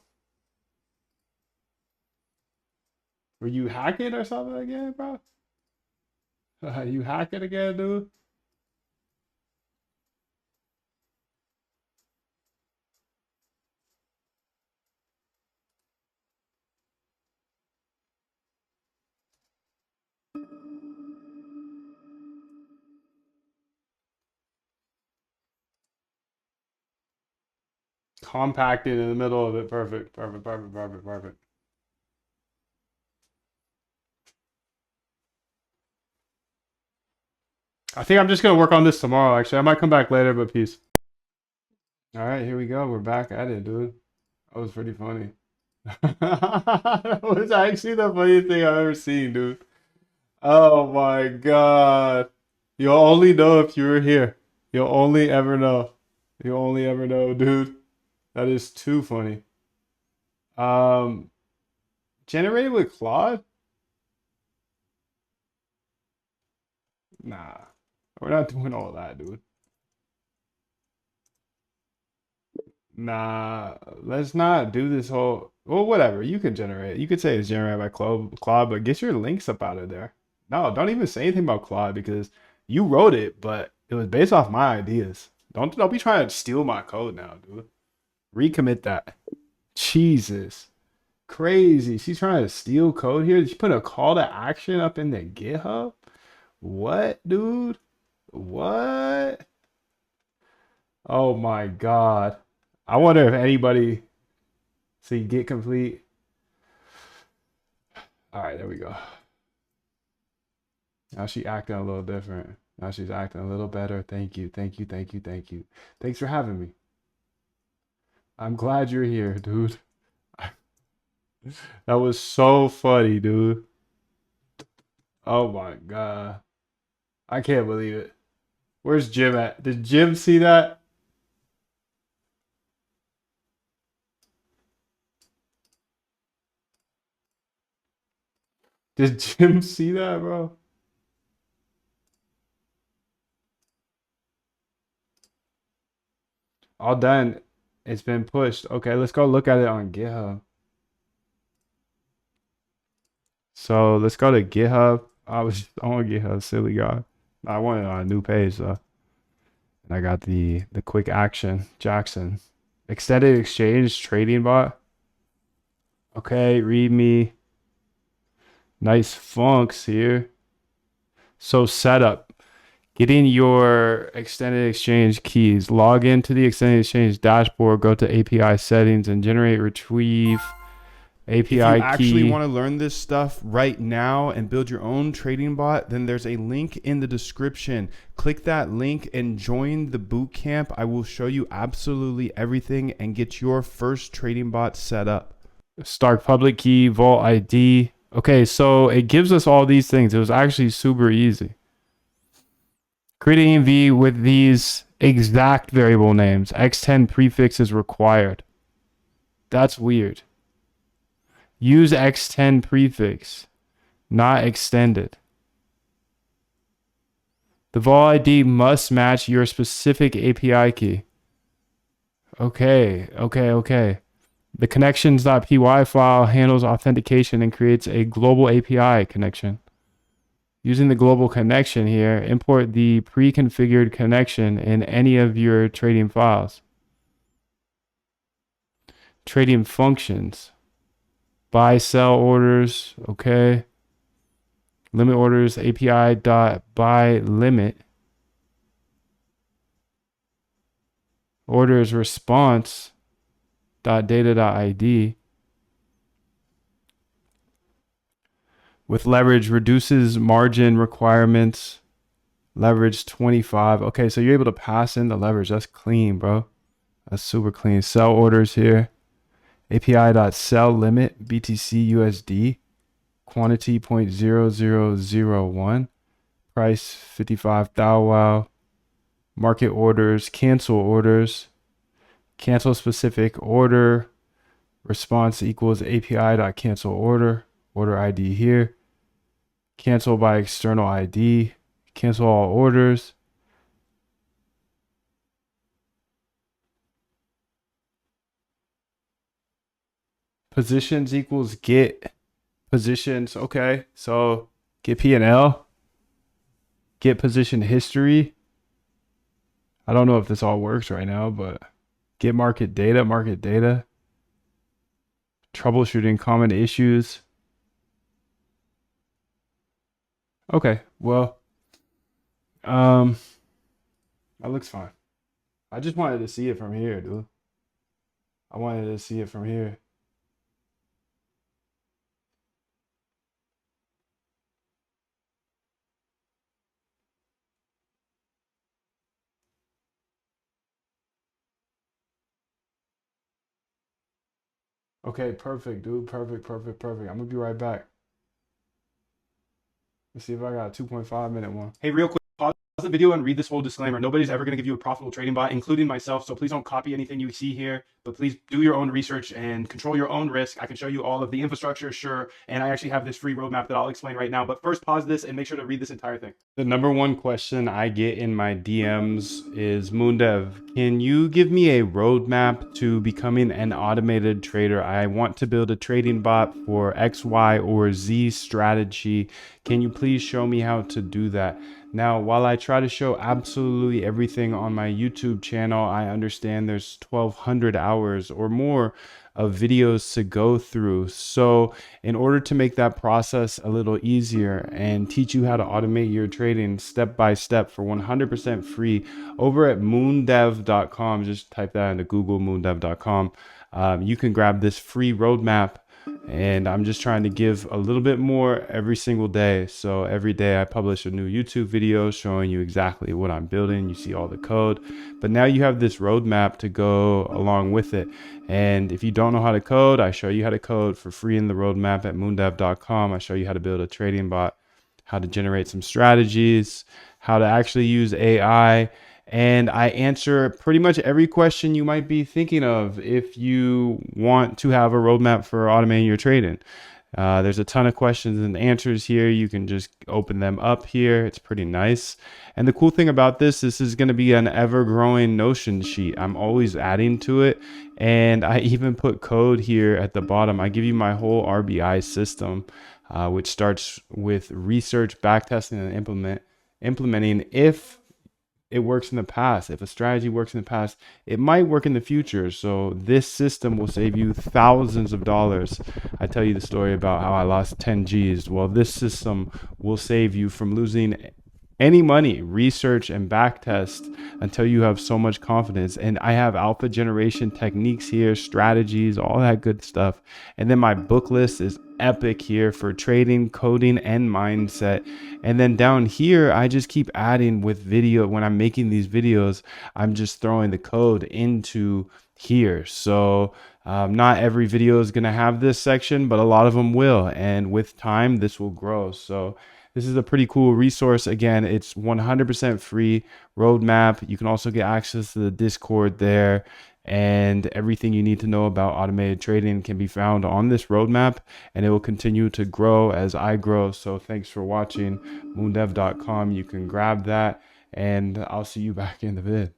Were you hacking or something again, bro? You hacking again, dude? Compacted in the middle of it. Perfect. Perfect. Perfect. Perfect. Perfect. I think I'm just gonna work on this tomorrow. Actually, I might come back later, but peace. All right, here we go. We're back at it, dude. That was pretty funny. That was actually the funniest thing I've ever seen, dude. Oh my god. You'll only know if you were here. You'll only ever know. You'll only ever know, dude. That is too funny. Um, generated with Claude? Nah, we're not doing all that, dude. Nah, let's not do this whole. Well, whatever. You can generate. You could say it's generated by Claude, but get your links up out of there. No, don't even say anything about Claude because you wrote it, but it was based off my ideas. Don't be trying to steal my code now, dude. Recommit that. Jesus. Crazy. She's trying to steal code here. Did she put a call to action up in the GitHub? What, dude? What? Oh my God. I wonder if anybody see get complete. All right, there we go. Now she acting a little different. Now she's acting a little better. Thank you. Thank you. Thank you. Thank you. Thanks for having me. I'm glad you're here, dude. That was so funny, dude. Oh my God. I can't believe it. Where's Jim at? Did Jim see that? Did Jim see that, bro? All done. It's been pushed. Okay, let's go look at it on GitHub. So let's go to GitHub. I was just on GitHub, silly guy. I wanted on a new page though. And I got the quick action Jackson. Extended exchange trading bot. Okay, read me. Nice funks here. So setup. Getting your extended exchange keys. Log into the extended exchange dashboard. Go to API settings and generate retrieve API
If you actually
key.
want to learn this stuff right now and build your own trading bot, then there's a link in the description. Click that link and join the boot camp. I will show you absolutely everything and get your first trading bot set up.
Start public key, vault ID. Okay, so it gives us all these things. It was actually super easy. Create an ENV with these exact variable names. X10 prefix is required. That's weird. Use X10 prefix, not extended. The vault ID must match your specific API key. Okay. The connections.py file handles authentication and creates a global API connection. Using the global connection here, import the pre-configured connection in any of your trading files. Trading functions. Buy, sell orders, okay. Limit orders, API dot buy limit. Orders response dot data dot ID. With leverage reduces margin requirements. Leverage 25. Okay, so you're able to pass in the leverage. That's clean, bro. That's super clean. Sell orders here. API.sell limit BTC USD. Quantity 0.0001. Price 55 thou wow. Market orders. Cancel orders. Cancel specific order. Response equals API.cancel order. Order ID here. Cancel by external ID. Cancel all orders. Positions equals get positions. Okay, so get P&L. Get position history. I don't know if this all works right now, but get market data. Troubleshooting common issues. Okay, well, that looks fine. I just wanted to see it from here, dude. I wanted to see it from here. Okay, perfect, dude. Perfect. I'm gonna be right back. Let's see if I got a 2.5 minute one.
Hey, real quick.
Pause the video and read this whole disclaimer. Nobody's ever going to give you a profitable trading bot, including myself. So please don't copy anything you see here, but please do your own research and control your own risk. I can show you all of the infrastructure, sure. And I actually have this free roadmap that I'll explain right now. But first, pause this and make sure to read this entire thing.
The number one question I get in my DMs is, Moondev, can you give me a roadmap to becoming an automated trader? I want to build a trading bot for X, Y, or Z strategy. Can you please show me how to do that? Now, while I try to show absolutely everything on my YouTube channel, I understand there's 1,200 hours or more of videos to go through. So in order to make that process a little easier and teach you how to automate your trading step by step for 100% free over at moondev.com, just type that into Google, moondev.com, you can grab this free roadmap. And I'm just trying to give a little bit more every single day. So every day I publish a new YouTube video showing you exactly what I'm building. You see all the code, but now you have this roadmap to go along with it. And if you don't know how to code, I show you how to code for free in the roadmap at moondev.com. I show you how to build a trading bot, how to generate some strategies, how to actually use AI. And I answer pretty much every question you might be thinking of if you want to have a roadmap for automating your trading. There's a ton of questions and answers here. You can just open them up here. It's pretty nice. And the cool thing about this is going to be an ever-growing Notion sheet. I'm always adding to it. And I even put code here at the bottom. I give you my whole RBI system, which starts with research, backtesting, and implementing. If it works in the past, if a strategy works in the past, it might work in the future. So this system will save you thousands of dollars. I tell you the story about how I lost 10 G's. Well, this system will save you from losing any money. Research and backtest until you have so much confidence. And I have alpha generation techniques here, strategies, all that good stuff. And then my book list is epic here for trading, coding, and mindset. And then down here, I just keep adding with video. When I'm making these videos, I'm just throwing the code into here. So not every video is going to have this section, but a lot of them will. And with time, this will grow. So this is a pretty cool resource. Again, it's 100% free roadmap. You can also get access to the Discord there, and everything you need to know about automated trading can be found on this roadmap, and it will continue to grow as I grow. So thanks for watching. Moondev.com. You can grab that, and I'll see you back in the vid.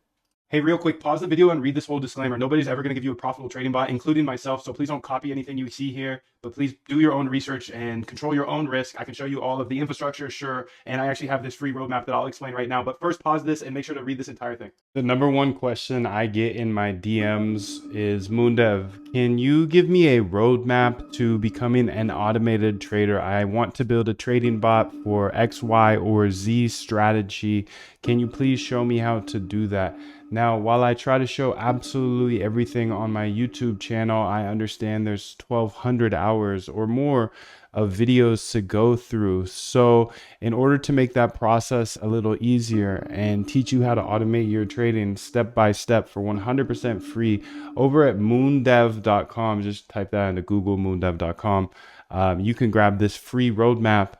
Hey, real quick, pause the video and read this whole disclaimer. Nobody's ever going to give you a profitable trading bot, including myself. So please don't copy anything you see here, but please do your own research and control your own risk. I can show you all of the infrastructure, sure. And I actually have this free roadmap that I'll explain right now. But first, pause this and make sure to read this entire thing.
The number one question I get in my DMs is, Moondev, can you give me a roadmap to becoming an automated trader? I want to build a trading bot for X, Y, or Z strategy. Can you please show me how to do that? Now, while I try to show absolutely everything on my YouTube channel, I understand there's 1,200 hours or more of videos to go through. So in order to make that process a little easier and teach you how to automate your trading step by step for 100% free over at moondev.com, just type that into Google, moondev.com, you can grab this free roadmap.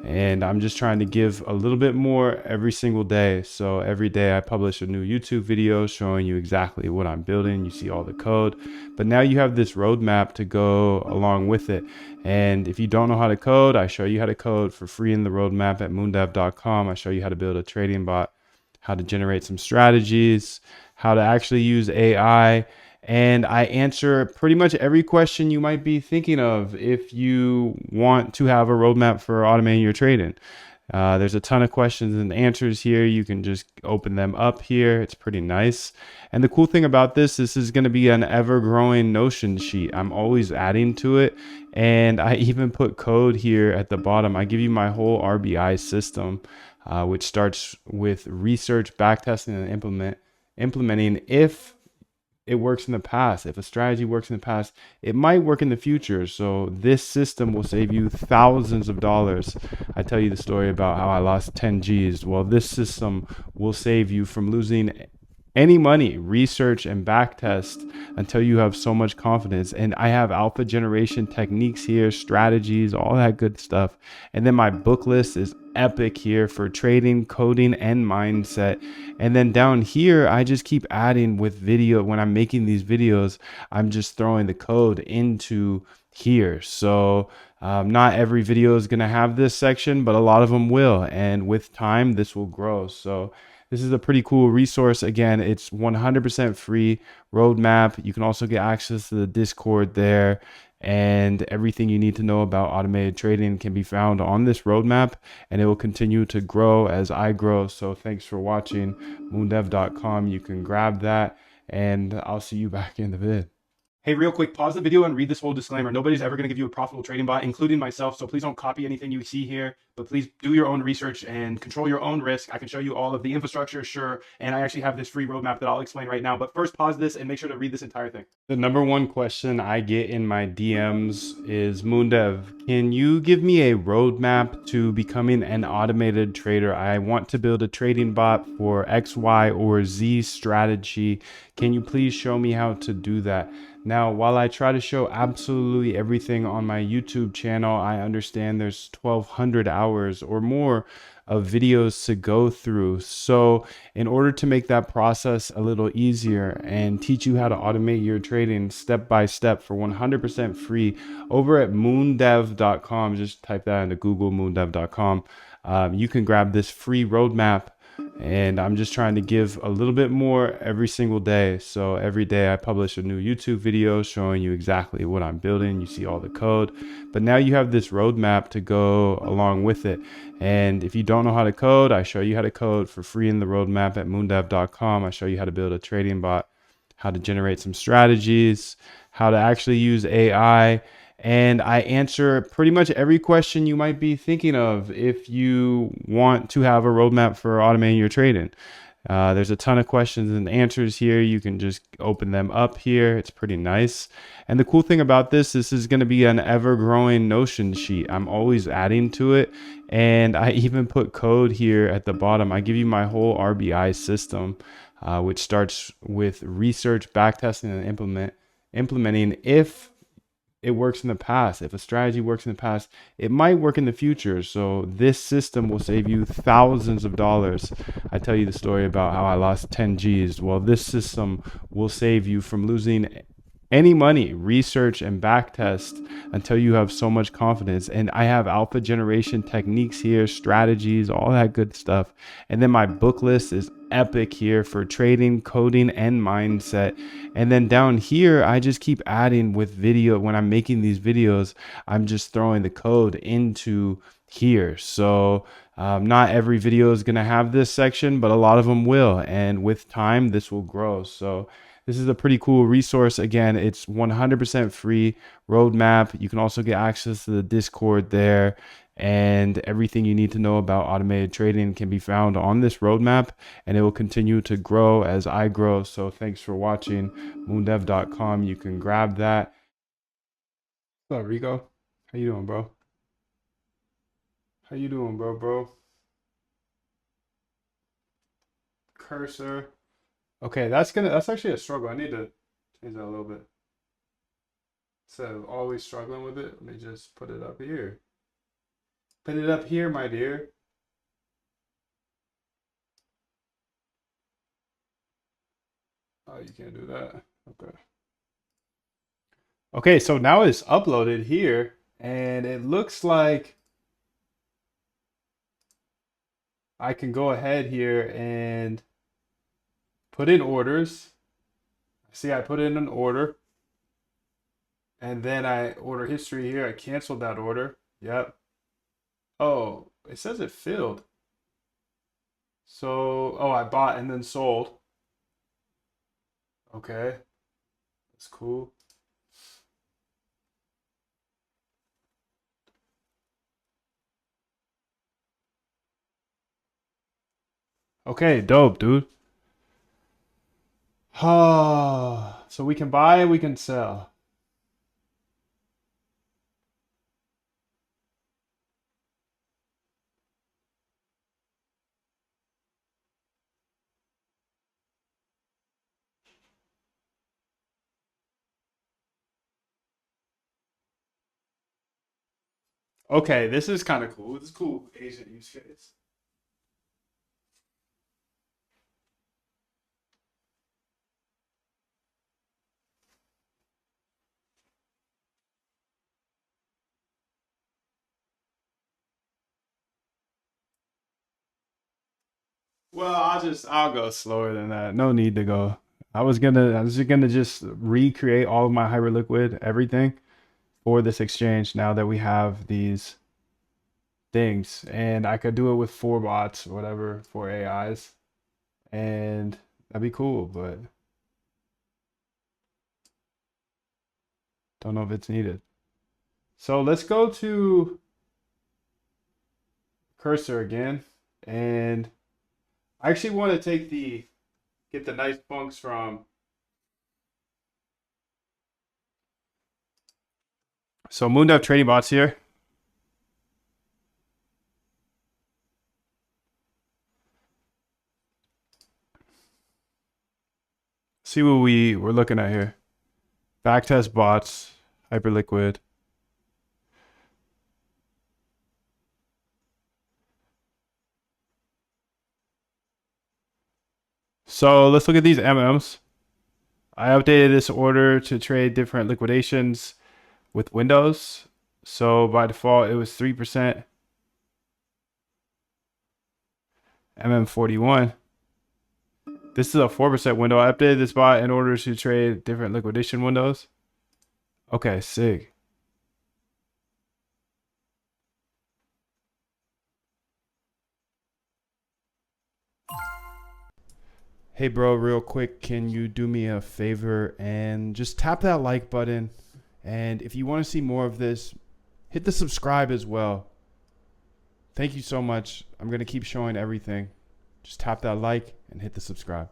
And I'm just trying to give a little bit more every single day. So every day I publish a new YouTube video showing you exactly what I'm building. You see all the code, but now you have this roadmap to go along with it. And if you don't know how to code, I show you how to code for free in the roadmap at moondev.com. I show you how to build a trading bot, how to generate some strategies, how to actually use AI. And I answer pretty much every question you might be thinking of if you want to have a roadmap for automating your trading. There's a ton of questions and answers here. You can just open them up here. It's pretty nice. And the cool thing about this is going to be an ever-growing Notion sheet. I'm always adding to it. And I even put code here at the bottom. I give you my whole RBI system, which starts with research, backtesting, and implementing. If it works in the past, if a strategy works in the past, it might work in the future. So this system will save you thousands of dollars. I tell you the story about how I lost 10 G's. Well, this system will save you from losing
any money, research and backtest until you have so much confidence. And I have alpha generation techniques here, strategies, all that good stuff. And then my book list is epic here for trading, coding, and mindset. And then down here, I just keep adding with video. When I'm making these videos, I'm just throwing the code into here. So not every video is going to have this section, but a lot of them will. And with time, this will grow. So this is a pretty cool resource. Again, it's 100% free roadmap. You can also get access to the Discord there, and everything you need to know about automated trading can be found on this roadmap, and it will continue to grow as I grow. So thanks for watching. moondev.com. You can grab that, and I'll see you back in the vid.
Hey, real quick, pause the video and read this whole disclaimer. Nobody's ever going to give you a profitable trading bot, including myself. So please don't copy anything you see here, but please do your own research and control your own risk. I can show you all of the infrastructure, sure. And I actually have this free roadmap that I'll explain right now. But first, pause this and make sure to read this entire thing.
The number one question I get in my DMs is, Moondev, can you give me a roadmap to becoming an automated trader? I want to build a trading bot for X, Y, or Z strategy. Can you please show me how to do that? Now, while I try to show absolutely everything on my YouTube channel, I understand there's 1,200 hours or more of videos to go through. So in order to make that process a little easier and teach you how to automate your trading step by step for 100% free over at moondev.com, just type that into Google, moondev.com, you can grab this free roadmap. And I'm just trying to give a little bit more every single day. So every day I publish a new YouTube video showing you exactly what I'm building. You see all the code, but now you have this roadmap to go along with it. And if you don't know how to code, I show you how to code for free in the roadmap at moondev.com. I show you how to build a trading bot, how to generate some strategies, how to actually use AI. And I answer pretty much every question you might be thinking of if you want to have a roadmap for automating your trading. There's a ton of questions and answers here. You can just open them up here. It's pretty nice. And the cool thing about this is going to be an ever-growing Notion sheet. I'm always adding to it. And I even put code here at the bottom. I give you my whole RBI system, which starts with research, backtesting, and implementing. If it works in the past, if a strategy works in the past, it might work in the future. So this system will save you thousands of dollars. I tell you the story about how I lost 10 G's. Well, this system will save you from losing any money, research and backtest until you have so much confidence. And I have alpha generation techniques here, strategies, all that good stuff. And then my book list is epic here for trading, coding, and mindset. And then down here, I just keep adding with video. When I'm making these videos, I'm just throwing the code into here. So not every video is going to have this section, but a lot of them will. And with time, this will grow. So this is a pretty cool resource. Again, it's 100% free roadmap. You can also get access to the Discord there, and everything you need to know about automated trading can be found on this roadmap, and it will continue to grow as I grow. So thanks for watching. moondev.com. You can grab that. What's up, Rico? How you doing, bro? How you doing, bro? Cursor. Okay, that's actually a struggle. I need to change that a little bit. Instead of always struggling with it, let me just put it up here. Put it up here, my dear. Oh, you can't do that. Okay. Okay, so now it's uploaded here, and it looks like I can go ahead here and put in orders. See, I put in an order, and then I order history here. I canceled that order. Yep. Oh, it says it filled. So, oh, I bought and then sold. Okay, that's cool. Okay, dope, dude. So we can buy, we can sell. Okay, this is kind of cool. This is cool agent use case. Well, I'll go slower than that. No need to go. I was gonna just recreate all of my Hyperliquid everything for this exchange now that we have these things, and I could do it with 4 bots or whatever, 4 AIs, and that'd be cool, but don't know if it's needed. So let's go to cursor again, and I actually want to get the nice funks from. So Moondev trading bots here. See what we're looking at here. Backtest bots, Hyperliquid. So let's look at these MMs. I updated this order to trade different liquidations with windows. So by default, it was 3%. MM41. This is a 4% window. I updated this bot in order to trade different liquidation windows. Okay, sick. Hey bro, real quick, can you do me a favor and just tap that like button? And if you want to see more of this, hit the subscribe as well. Thank you so much. I'm going to keep showing everything. Just tap that like and hit the subscribe.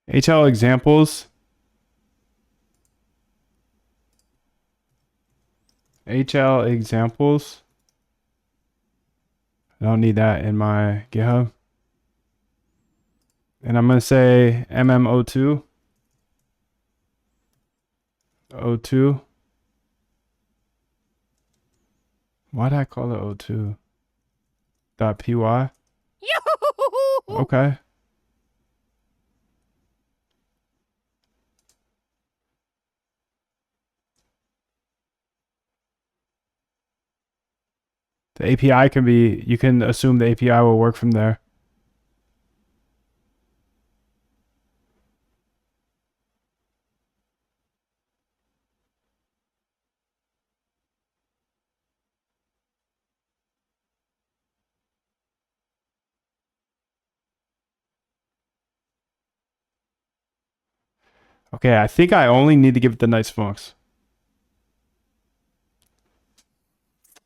HL examples. HL examples. I don't need that in my GitHub. And I'm going to say MMO2. O2. Why did I call it O2? .py. Okay. The API can be, you can assume the API will work from there. Okay, I think I only need to give it the nice funks.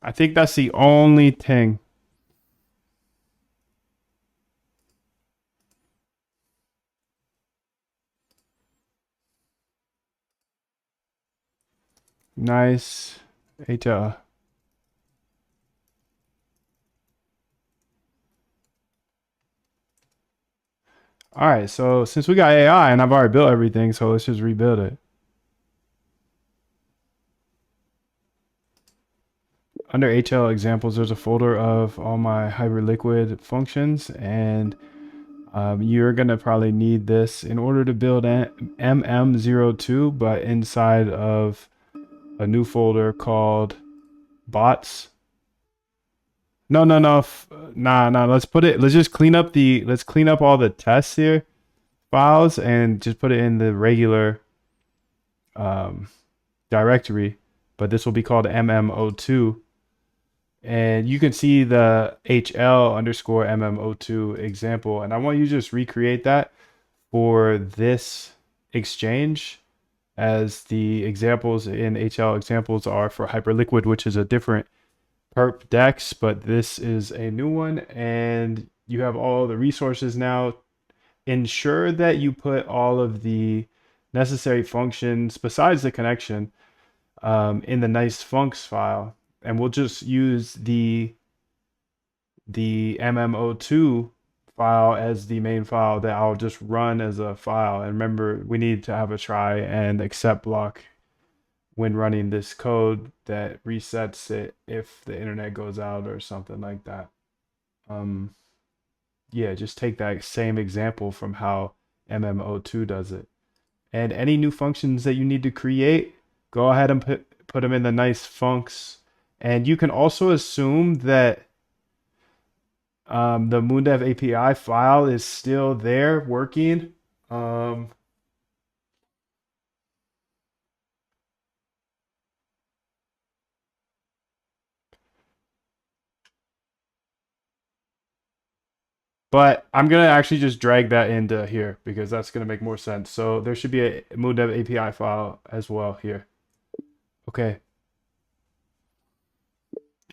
I think that's the only thing. Nice HL. All right, so since we got AI and I've already built everything, so let's just rebuild it. Under HL examples, there's a folder of all my Hyperliquid functions, and you're gonna probably need this in order to build MM02, but inside of a new folder called bots. No. Nah. Let's just clean up all the tests here files and just put it in the regular directory. But this will be called MMO2. And you can see the HL underscore MMO2 example. And I want you to just recreate that for this exchange, as the examples in HL examples are for Hyperliquid, which is a different perp dex, but this is a new one, and you have all the resources now. Ensure that you put all of the necessary functions besides the connection in the nice funks file, and we'll just use the
the MMO2 file as the main file that I'll just run as a file. And remember, we need to have a try and except block when running this code that resets it if the internet goes out or something like that. Yeah, just take that same example from how MMO2 does it. And any new functions that you need to create, go ahead and put them in the nice funcs. And you can also assume that the MoonDev API file is still there working. But I'm going to actually just drag that into here because that's going to make more sense. So there should be a MoonDev API file as well here. Okay.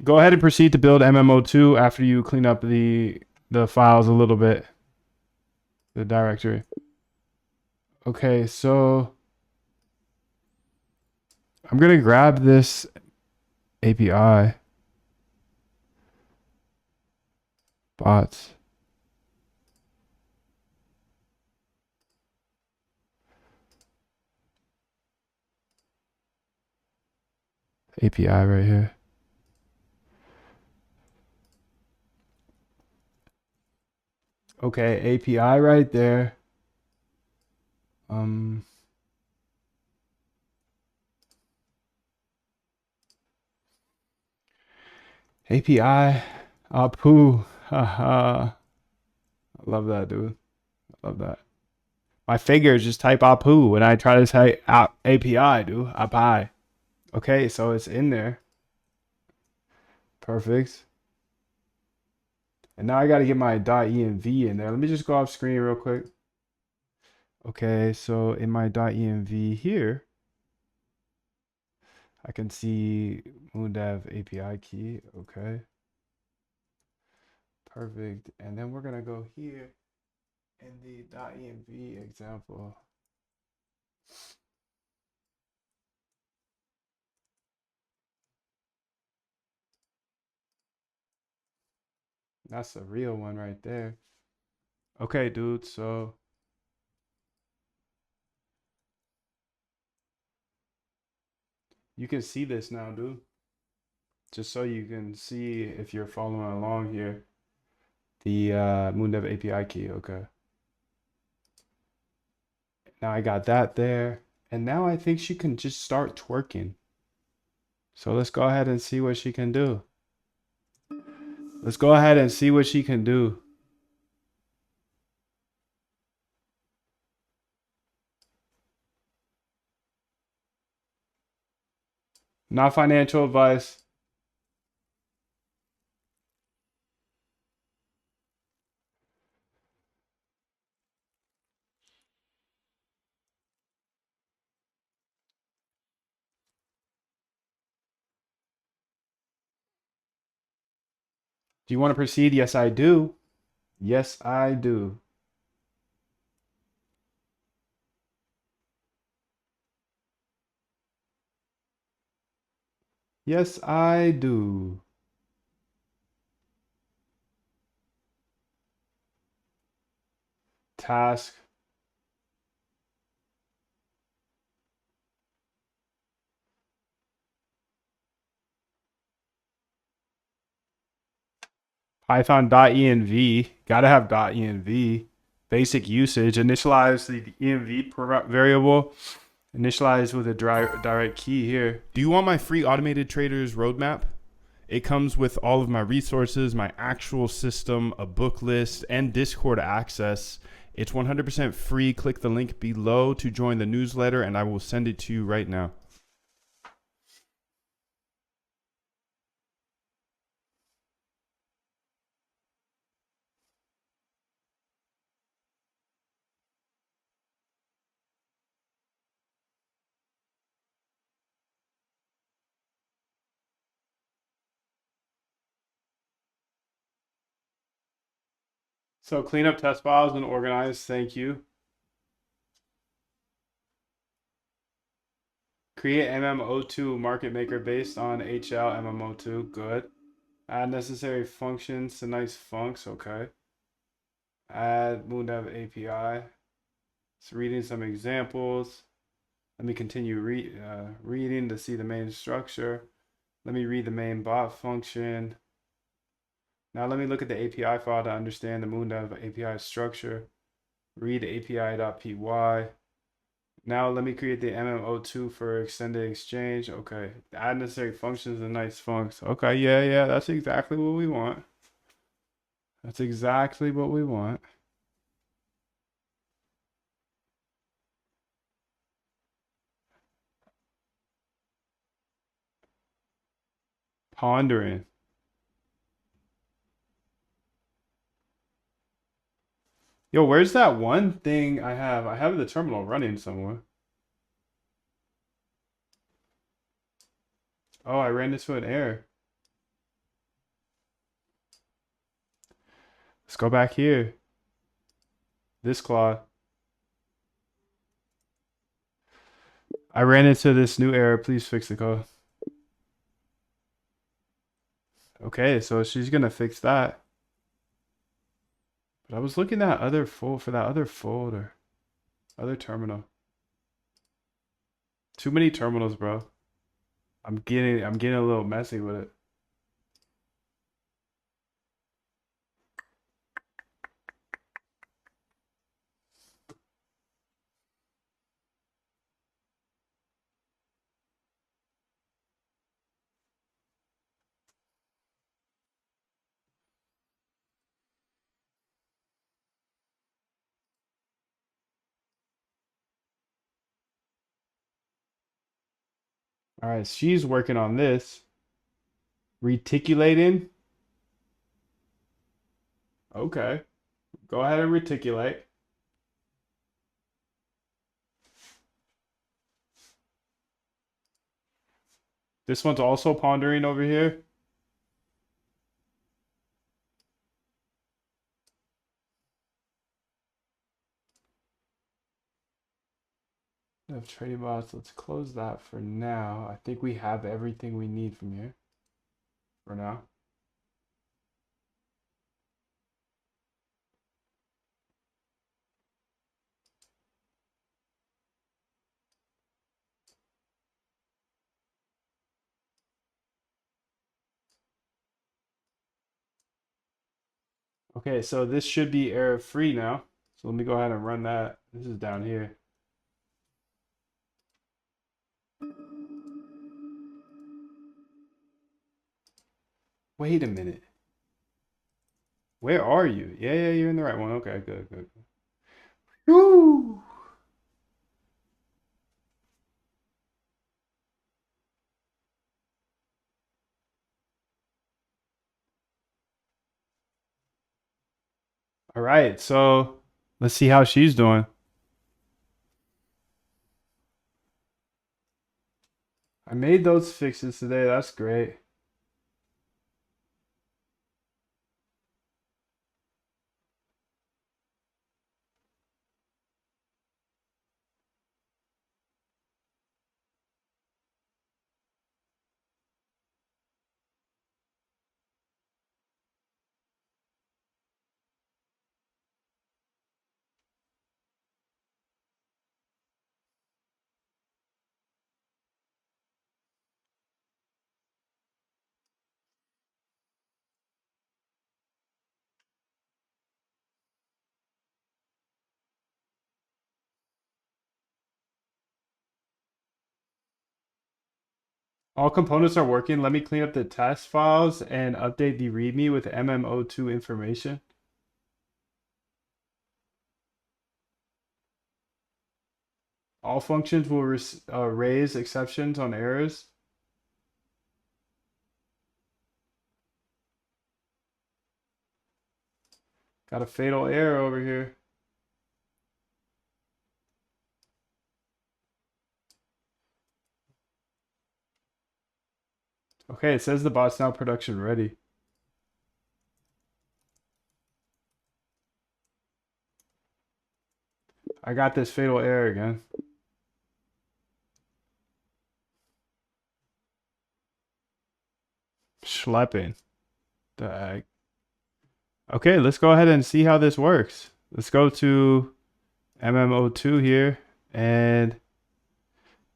Go ahead and proceed to build MMO2 after you clean up the files a little bit, the directory. Okay, so I'm going to grab this API bots. API right here. Okay, API right there. API. Apu. Haha. I love that, dude. I love that. My fingers just type Apu when I try to say API, dude. API. Okay, so it's in there. Perfect. And now I got to get my .env in there. Let me just go off screen real quick. Okay, so in my .env here, I can see MoonDev API key. Okay. Perfect. And then we're going to go here in the .env example. That's a real one right there. Okay, dude. So you can see this now, dude. Just so you can see if you're following along here. The MoonDev API key. Okay. Now I got that there. And now I think she can just start twerking. So let's go ahead and see what she can do. Let's go ahead and see what she can do. Not financial advice. Do you want to proceed? Yes, I do. Yes, I do. Yes, I do. Task. Python.env. Gotta have .env. Basic usage. Initialize the env variable. Initialize with a direct key here.
Do you want my free automated traders roadmap? It comes with all of my resources, my actual system, a book list, and Discord access. It's 100% free. Click the link below to join the newsletter, and I will send it to you right now.
So clean up test files and organize. Thank you. Create MMO2 market maker based on HL MMO2. Good. Add necessary functions to nice funcs. Okay. Add MoonDev API. It's reading some examples. Let me continue reading to see the main structure. Let me read the main bot function. Now let me look at the API file to understand the MoonDev API structure. Read API.py. Now let me create the MMO2 for extended exchange. Okay. Add necessary functions and nice funcs. Okay, yeah, that's exactly what we want. That's exactly what we want. Pondering. Yo, where's that one thing I have? I have the terminal running somewhere. Oh, I ran into an error. Let's go back here. This Claude. I ran into this new error. Please fix the code. Okay, so she's gonna fix that. But I was looking at other for that other folder. Other terminal. Too many terminals, bro. I'm getting a little messy with it. All right, she's working on this. Reticulating. Okay. Go ahead and reticulate. This one's also pondering over here. Of trading bots, let's close that for now. I think we have everything we need from here for now. Okay, so this should be error free now. So let me go ahead and run that. This is down here. Wait a minute. Where are you? Yeah, you're in the right one. Okay, good. Woo! All right, so let's see how she's doing. I made those fixes today. That's great. All components are working. Let me clean up the test files and update the README with MMO2 information. All functions will raise exceptions on errors. Got a fatal error over here. Okay, it says the bot's now production ready. I got this fatal error again. Schlepping.
The heck? Okay, let's go ahead and see how this works. Let's go to MMO2 here, and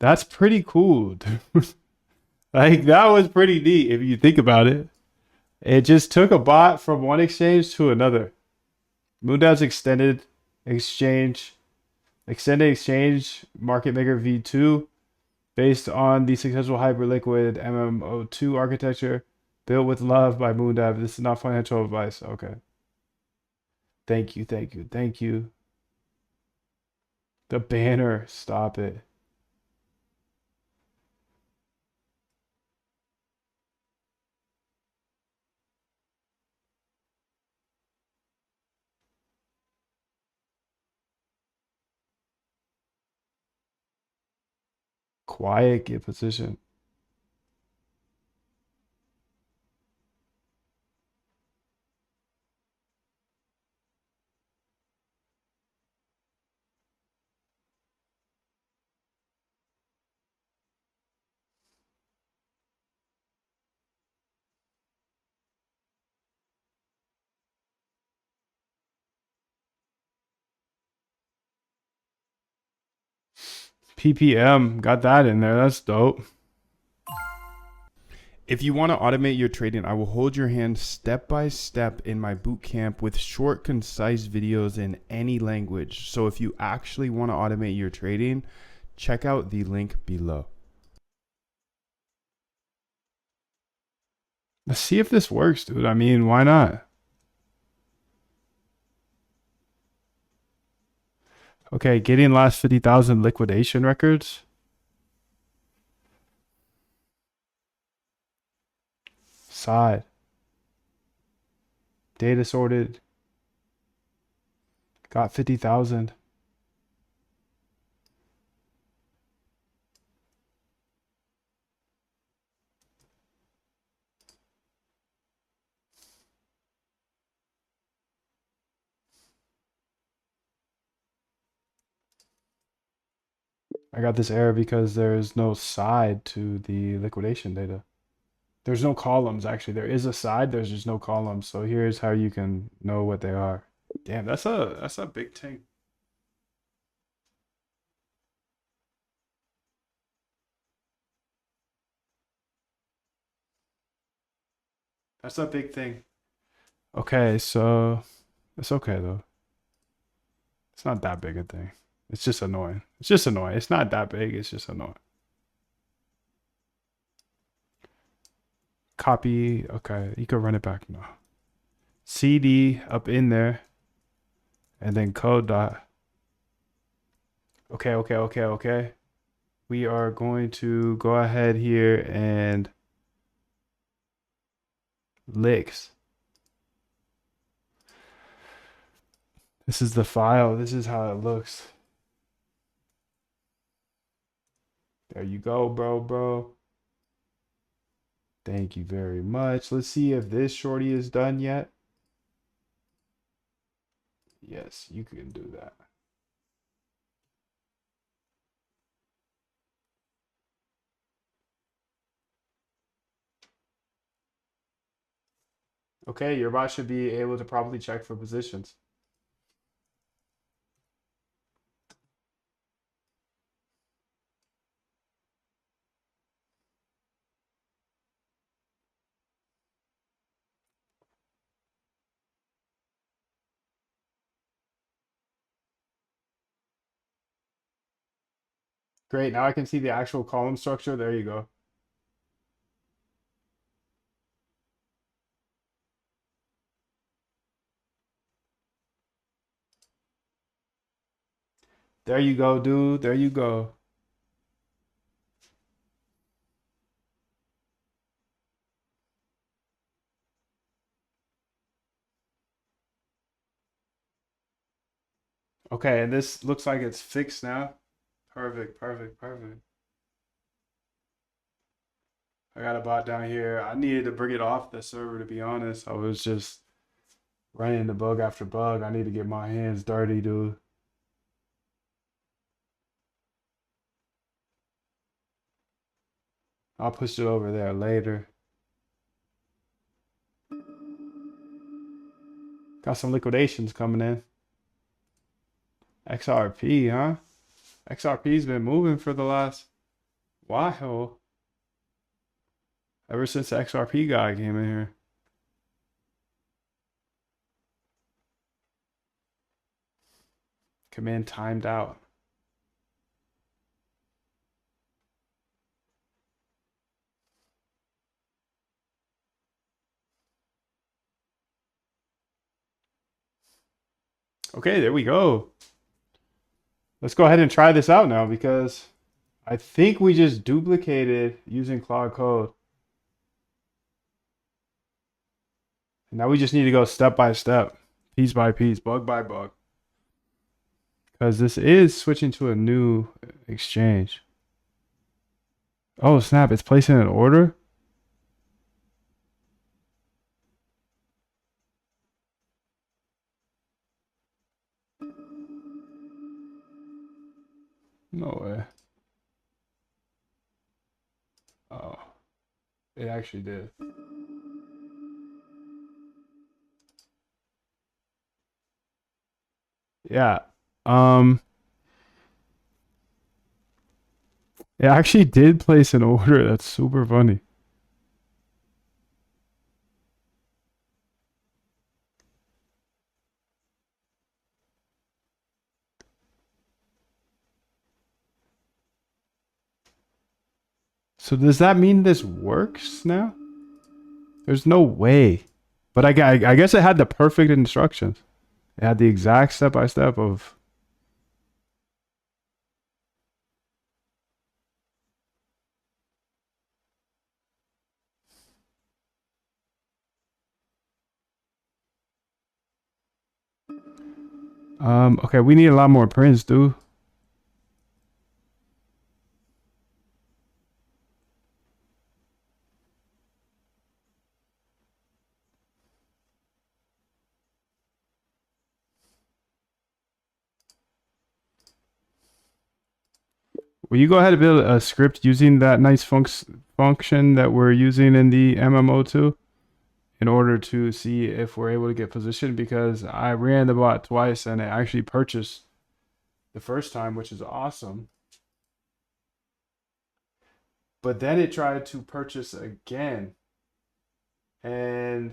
that's pretty cool, dude. Like, that was pretty neat if you think about it. It just took a bot from one exchange to another. Moondev's extended exchange market maker v2 based on the successful hyperliquid MMO2 architecture built with love by Moondev. This is not financial advice. Okay. Thank you, thank you, thank you. The banner, stop it. Quiet, get position. PPM, got that in there. That's dope. If you want to automate your trading, I will hold your hand step by step in my bootcamp with short, concise videos in any language. So if you actually want to automate your trading, check out the link below. Let's see if this works, dude. I mean, why not? Okay, getting last 50,000 liquidation records. Side. Data sorted. Got 50,000. I got this error because there's no side to the liquidation data. There's no columns, actually. There is a side, there's just no columns. So here's how you can know what they are. Damn, that's a big thing. That's a big thing. Okay, so it's okay though. It's not that big a thing. It's just annoying. It's just annoying. It's not that big, it's just annoying. Copy, okay, you can run it back now. CD up in there, and then code dot. Okay. We are going to go ahead here and licks. This is the file. This is how it looks. There you go, bro. Thank you very much. Let's see if this shorty is done yet. Yes, you can do that. Okay, your bot should be able to properly check for positions. Great, now I can see the actual column structure. There you go. There you go, dude. There you go. Okay, and this looks like it's fixed now. Perfect. I got a bot down here. I needed to bring it off the server, to be honest. I was just running the bug after bug. I need to get my hands dirty, dude. I'll push it over there later.
Got some liquidations coming in. XRP, huh? XRP's been moving for the last while. Ever since the XRP guy came in here. Command timed out. Okay, there we go. Let's go ahead and try this out now because I think we just duplicated using Claude Code. And now we just need to go step by step, piece by piece, bug by bug. Because this is switching to a new exchange. Oh, snap. It's placing an order? No way. Oh, it actually did. Yeah. It actually did place an order. That's super funny. So does that mean this works now? There's no way. But I guess it had the perfect instructions. It had the exact step-by-step of... Okay, we need a lot more prints, dude. Will you go ahead and build a script using that nice function that we're using in the MMO2 in order to see if we're able to get positioned? Because I ran the bot twice and it actually purchased the first time, which is awesome. But then it tried to purchase again. And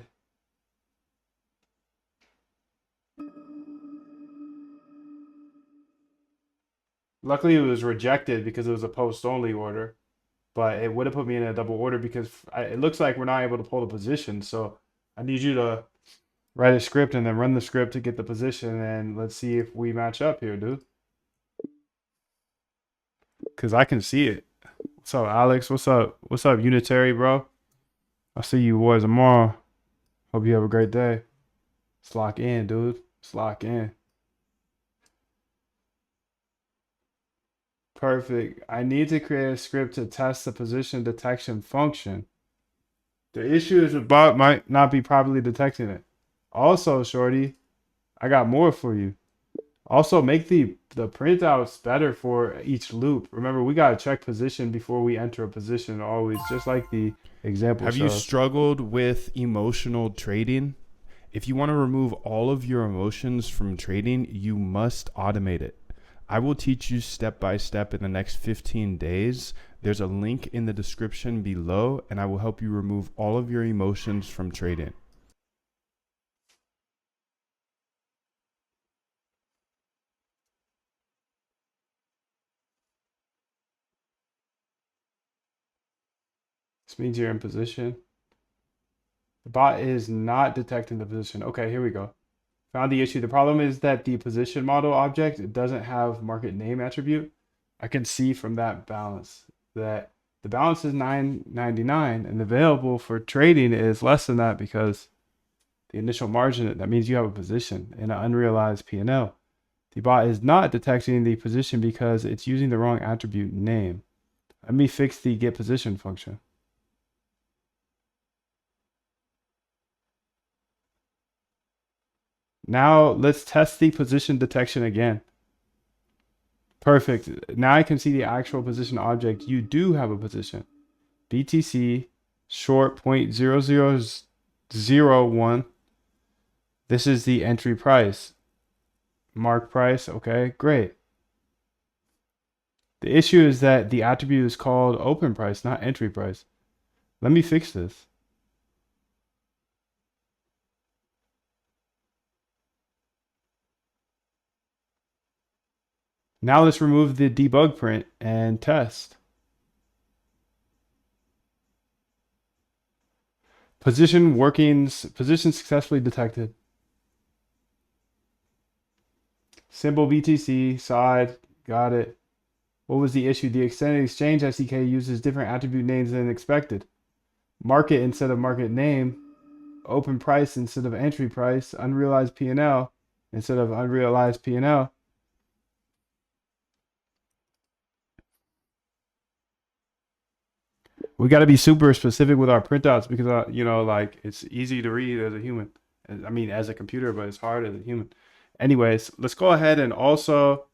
luckily it was rejected because it was a post only order, but it would have put me in a double order because it looks like we're not able to pull the position. So I need you to write a script and then run the script to get the position, and let's see if we match up here, dude. Cause I can see it. What's up, Alex? What's up? What's up, Unitary, bro? I'll see you boys tomorrow. Hope you have a great day. Let's lock in, dude. Let's lock in. Perfect. I need to create a script to test the position detection function. The issue is the bot might not be properly detecting it. Also, shorty, I got more for you. Also, make the printouts better for each loop. Remember, we gotta check position before we enter a position always, just like the example
Have you
shows.
struggled with emotional trading? If you want to remove all of your emotions from trading, you must automate it. I will teach you step by step in the next 15 days. There's a link in the description below, and I will help you remove all of your emotions from trading.
This means you're in position. The bot is not detecting the position. Okay, here we go. Found the issue. The problem is that the position model object, it doesn't have market name attribute. I can see from that balance that the balance is 9.99 and available for trading is less than that because the initial margin, that means you have a position in an unrealized P&L. The bot is not detecting the position because it's using the wrong attribute name. Let me fix the get position function. Now let's test the position detection again. Perfect. Now I can see the actual position object. You do have a position. BTC short 0.0001. This is the entry price. Mark price. Okay, great. The issue is that the attribute is called open price, not entry price. Let me fix this. Now let's remove the debug print and test. Position workings, position successfully detected. Symbol BTC, side, got it. What was the issue? The extended exchange SDK uses different attribute names than expected. Market instead of market name. Open price instead of entry price. Unrealized P&L instead of unrealized P&L. We got to be super specific with our printouts because, you know, like it's easy to read as a human. I mean, as a computer, but it's hard as a human. Anyways, let's go ahead and also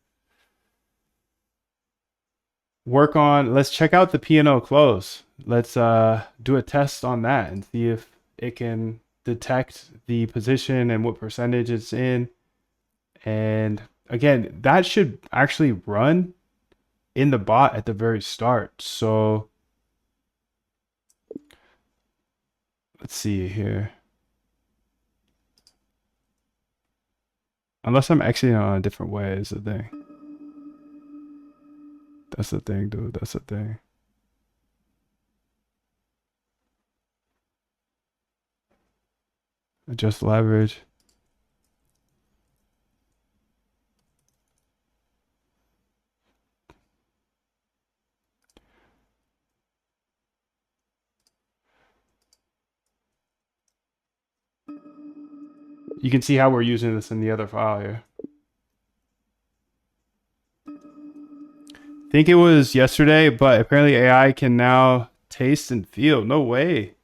work on, let's check out the P&L close. Let's do a test on that and see if it can detect the position and what percentage it's in. And again, that should actually run in the bot at the very start. So let's see here. Unless I'm exiting on a different way is the thing. That's the thing, dude. That's the thing. Adjust leverage. You can see how we're using this in the other file here. I think it was yesterday, but apparently AI can now taste and feel. No way.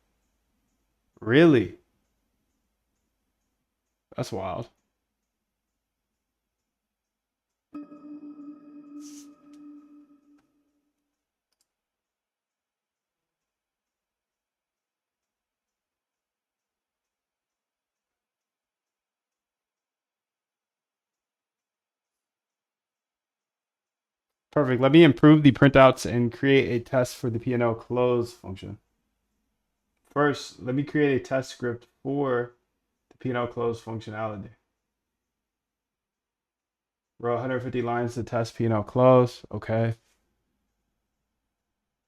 Really? That's wild. Perfect. Let me improve the printouts and create a test for the P&L close function. First, let me create a test script for the P&L close functionality. Row 150 lines to test P&L close. Okay.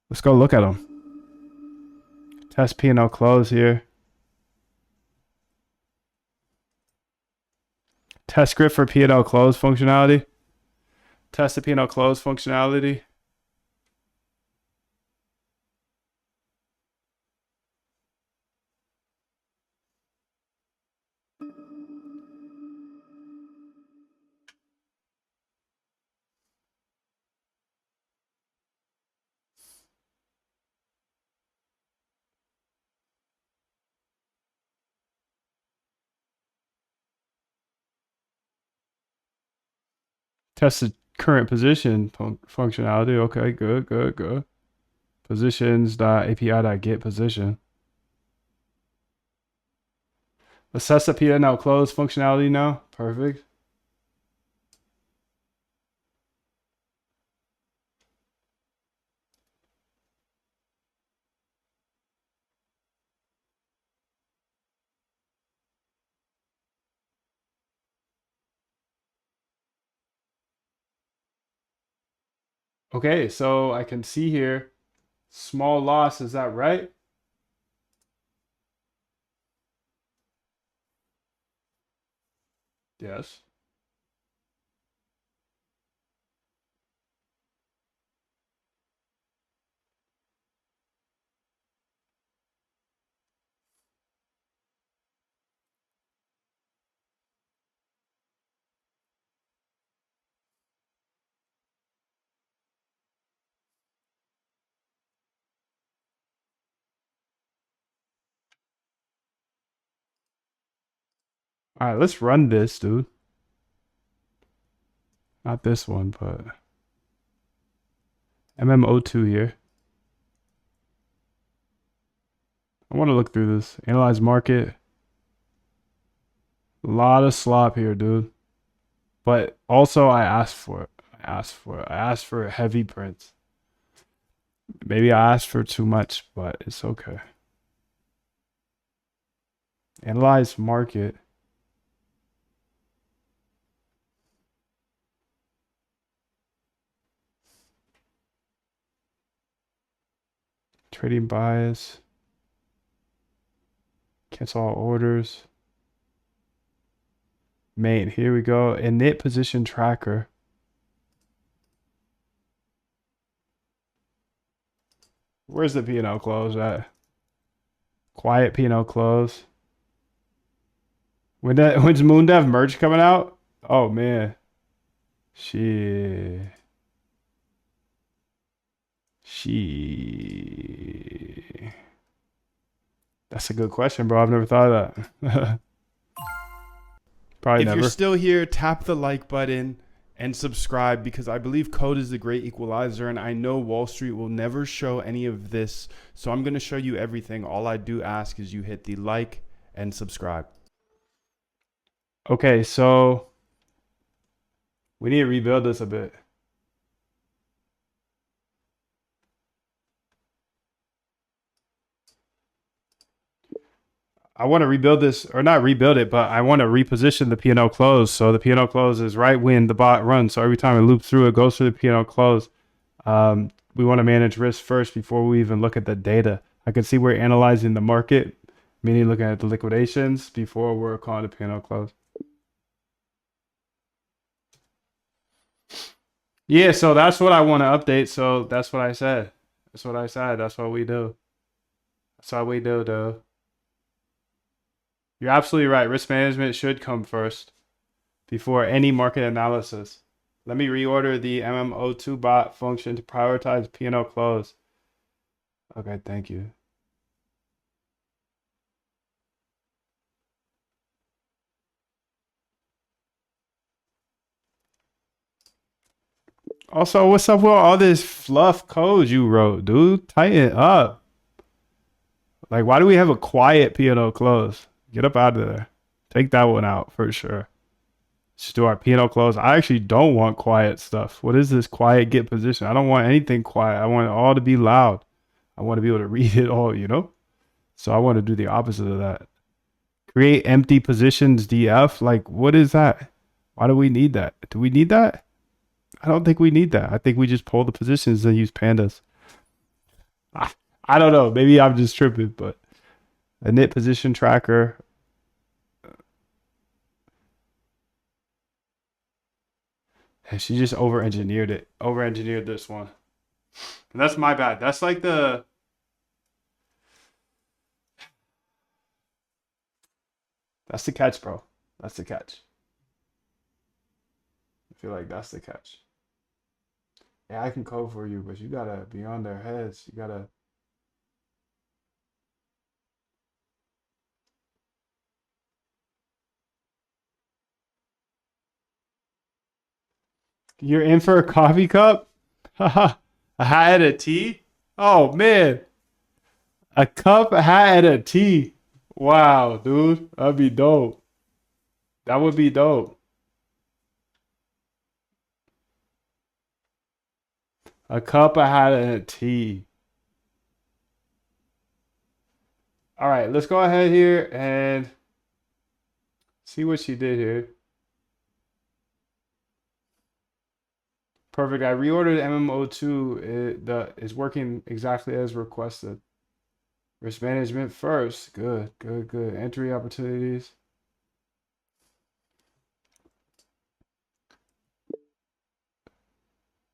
Let's go look at them. Test P&L close here. Test script for P&L close functionality. Test the P&L close functionality. Test the current position functionality. Okay, good. Positions.api.get position. Let's test the P&L close functionality now. Perfect. Okay, so I can see here small loss. Is that right? Yes. All right, let's run this, dude. Not this one, but MMO2 here. I want to look through this. Analyze market.
A lot of slop here, dude. But also, I asked for it. I asked for heavy prints. Maybe I asked for too much, but it's okay. Analyze market. Trading bias. Cancel all orders. Main, here we go. Init position tracker. Where's the P&L close at? Quiet P&L close. When's MoonDev merge coming out? Oh man. She. That's a good question, bro. I've never thought of that. Probably
If
never.
you're still here, tap the like button and subscribe, because I believe code is the great equalizer, and I know Wall Street will never show any of this, so I'm going to show you everything. All I do ask is you hit the like and subscribe.
Okay, so we need to rebuild this a bit. I want to rebuild this, or not rebuild it, but I want to reposition the P&L close. So the P&L close is right when the bot runs. So every time it loops through, it goes through the P&L close. We want to manage risk first before we even look at the data. I can see we're analyzing the market, meaning looking at the liquidations before we're calling the P&L close. Yeah, so that's what I want to update. So that's what I said. That's what I said. That's what we do. That's how we do, though. You're absolutely right. Risk management should come first before any market analysis. Let me reorder the MMO2 bot function to prioritize P&L close. Okay, thank you. Also, what's up with all this fluff code you wrote, dude? Tighten up. Like, why do we have a quiet P&L close? Get up out of there. Take that one out for sure. Just do our P&L close. I actually don't want quiet stuff. What is this quiet get position? I don't want anything quiet. I want it all to be loud. I want to be able to read it all, you know? So I want to do the opposite of that. Create empty positions DF. Like, what is that? Why do we need that? Do we need that? I don't think we need that. I think we just pull the positions and use pandas. I don't know. Maybe I'm just tripping, but a init position tracker. And she just over-engineered it. Over-engineered this one. And that's my bad. That's like the... That's the catch, bro. That's the catch. I feel like that's the catch. Yeah, I can code for you, but you gotta be on their heads. You gotta... You're in for a coffee cup? Haha. A hat and a tea? Oh, man. A cup, a hat, and a tea. Wow, dude. That'd be dope. That would be dope. A cup, a hat, and a tea. All right, let's go ahead here and see what she did here. Perfect. I reordered MMO2. It's working exactly as requested. Risk management first. Good. Entry opportunities.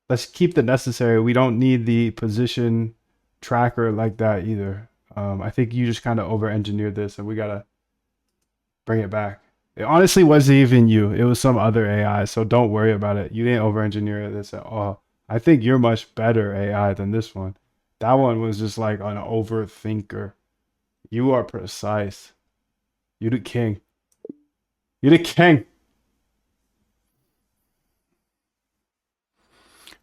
Let's keep the necessary. We don't need the position tracker like that either. I think you just kind of over-engineered this, and we gotta bring it back. It honestly wasn't even you. It was some other AI, so don't worry about it. You didn't over-engineer this at all. I think you're much better AI than this one. That one was just like an overthinker. You are precise. You the king. You the king.